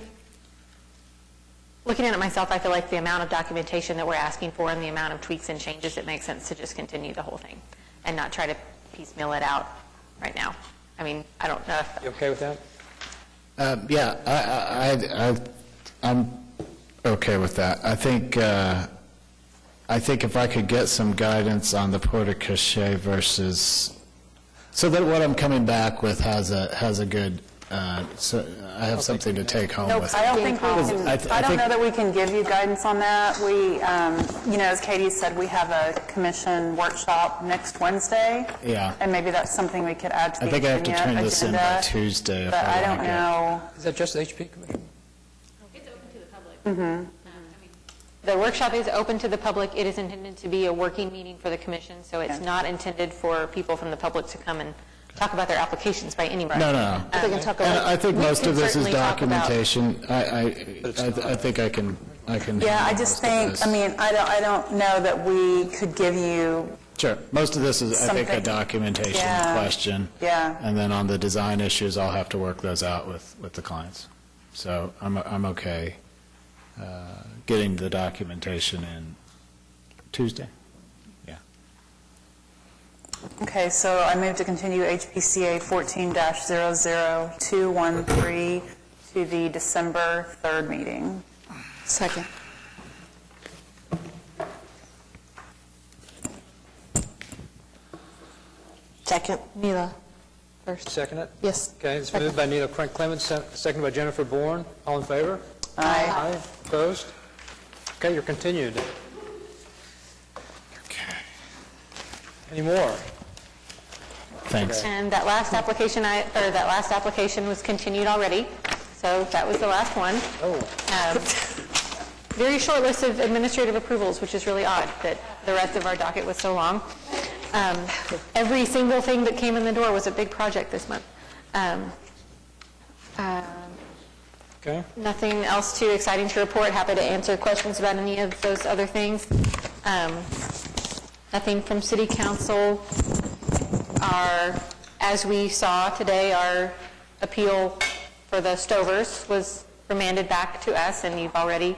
looking at it myself, I feel like the amount of documentation that we're asking for and the amount of tweaks and changes, it makes sense to just continue the whole thing and not try to piecemeal it out right now. I mean, I don't know if... You okay with that? Yeah, I'm okay with that. I think if I could get some guidance on the porte-cochere versus, so that what I'm coming back with has a good, so I have something to take home Nope, with. I don't think we can, I don't know that we can give you guidance on that. We, as Katie said, we have a commission workshop next Wednesday. Yeah. And maybe that's something we could add to the I think I have to turn this in by agenda, Tuesday if but I I don't want to know. Is that just the HP Commission? It's open to the public. Mm-hmm. The workshop is open to the public. It is intended to be a working meeting for the commission, so it's not intended for people from the public to come and talk about their applications by any means. No. And I think most of this is documentation. I think I can. Yeah, I just think, I mean, I don't know that we could give you. Sure. Most of this is, I think, a Something. documentation Yeah. question. Yeah. And then on the design issues, I'll have to work those out with the clients. So I'm okay getting the documentation in Tuesday. Yeah. Okay, so I move to continue HPCA 14-00213 to the December 3rd meeting. Second. Second. Neela, first. Second it? Yes. Okay, it's moved by Neela Clemens, seconded by Jennifer Bourne. All in favor? Aye. Opposed? Okay, you're continued. Okay. Any more? Thanks. And that last application was continued already, so that was the last one. Oh. Very short list of administrative approvals, which is really odd that the rest of our docket was so long. Every single thing that came in the door was a big project this month. Okay. Nothing else too exciting to report. Happy to answer questions about any of those other things. Nothing from City Council. As we saw today, our appeal for the Stovers was remanded back to us, and you've already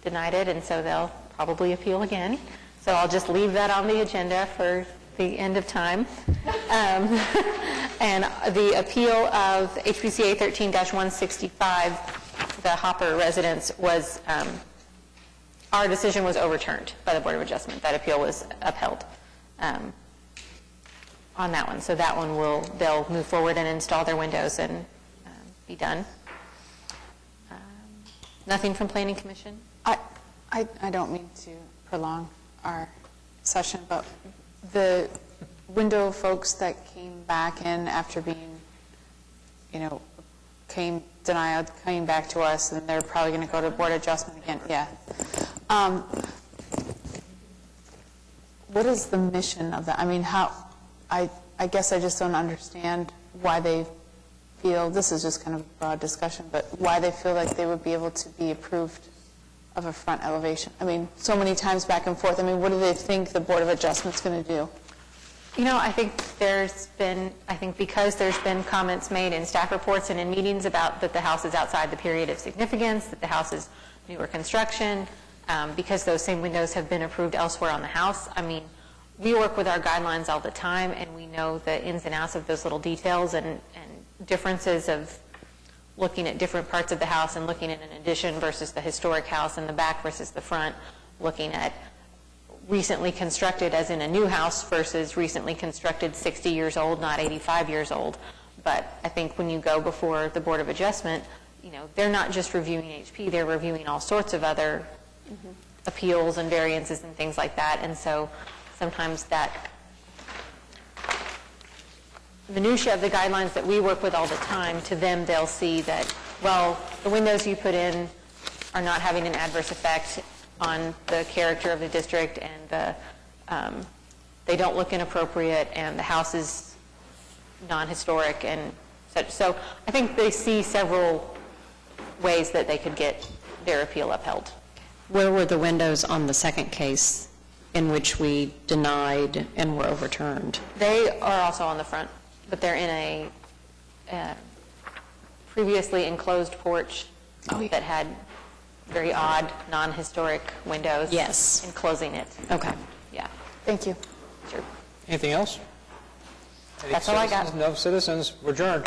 denied it, and so they'll probably appeal again. So I'll just leave that on the agenda for the end of time. And the appeal of HPCA 13-165, the Hopper residence, was, our decision was overturned by the Board of Adjustment. That appeal was upheld on that one. So that one they'll move forward and install their windows and be done. Nothing from Planning Commission? I don't mean to prolong our session, but the window folks that came back in after being, came back to us, and they're probably going to go to Board of Adjustment again. Yeah. What is the mission of that? I mean, I guess I just don't understand why they feel, this is just kind of a broad discussion, but why they feel like they would be able to be approved of a front elevation. I mean, so many times back and forth. I mean, what do they think the Board of Adjustment's going to do? I think because there's been comments made in staff reports and in meetings about that the house is outside the period of significance, that the house is newer construction, because those same windows have been approved elsewhere on the house. I mean, we work with our guidelines all the time, and we know the ins and outs of those little details and differences of looking at different parts of the house and looking at an addition versus the historic house in the back versus the front, looking at recently constructed as in a new house versus recently constructed 60 years old, not 85 years old. But I think when you go before the Board of Adjustment, they're not just reviewing HP, they're reviewing all sorts of other appeals and variances and things like that. And so sometimes that minutia of the guidelines that we work with all the time, to them they'll see that, well, the windows you put in are not having an adverse effect on the character of the district, and they don't look inappropriate, and the house is non-historic and such. So I think they see several ways that they could get their appeal upheld. Where were the windows on the second case in which we denied and were overturned? They are also on the front, but they're in a previously enclosed porch that had very odd, non-historic windows. Yes. Enclosing it. Okay. Yeah. Thank you. Sure. Anything else? That's all I got. No citizens, we're adjourned.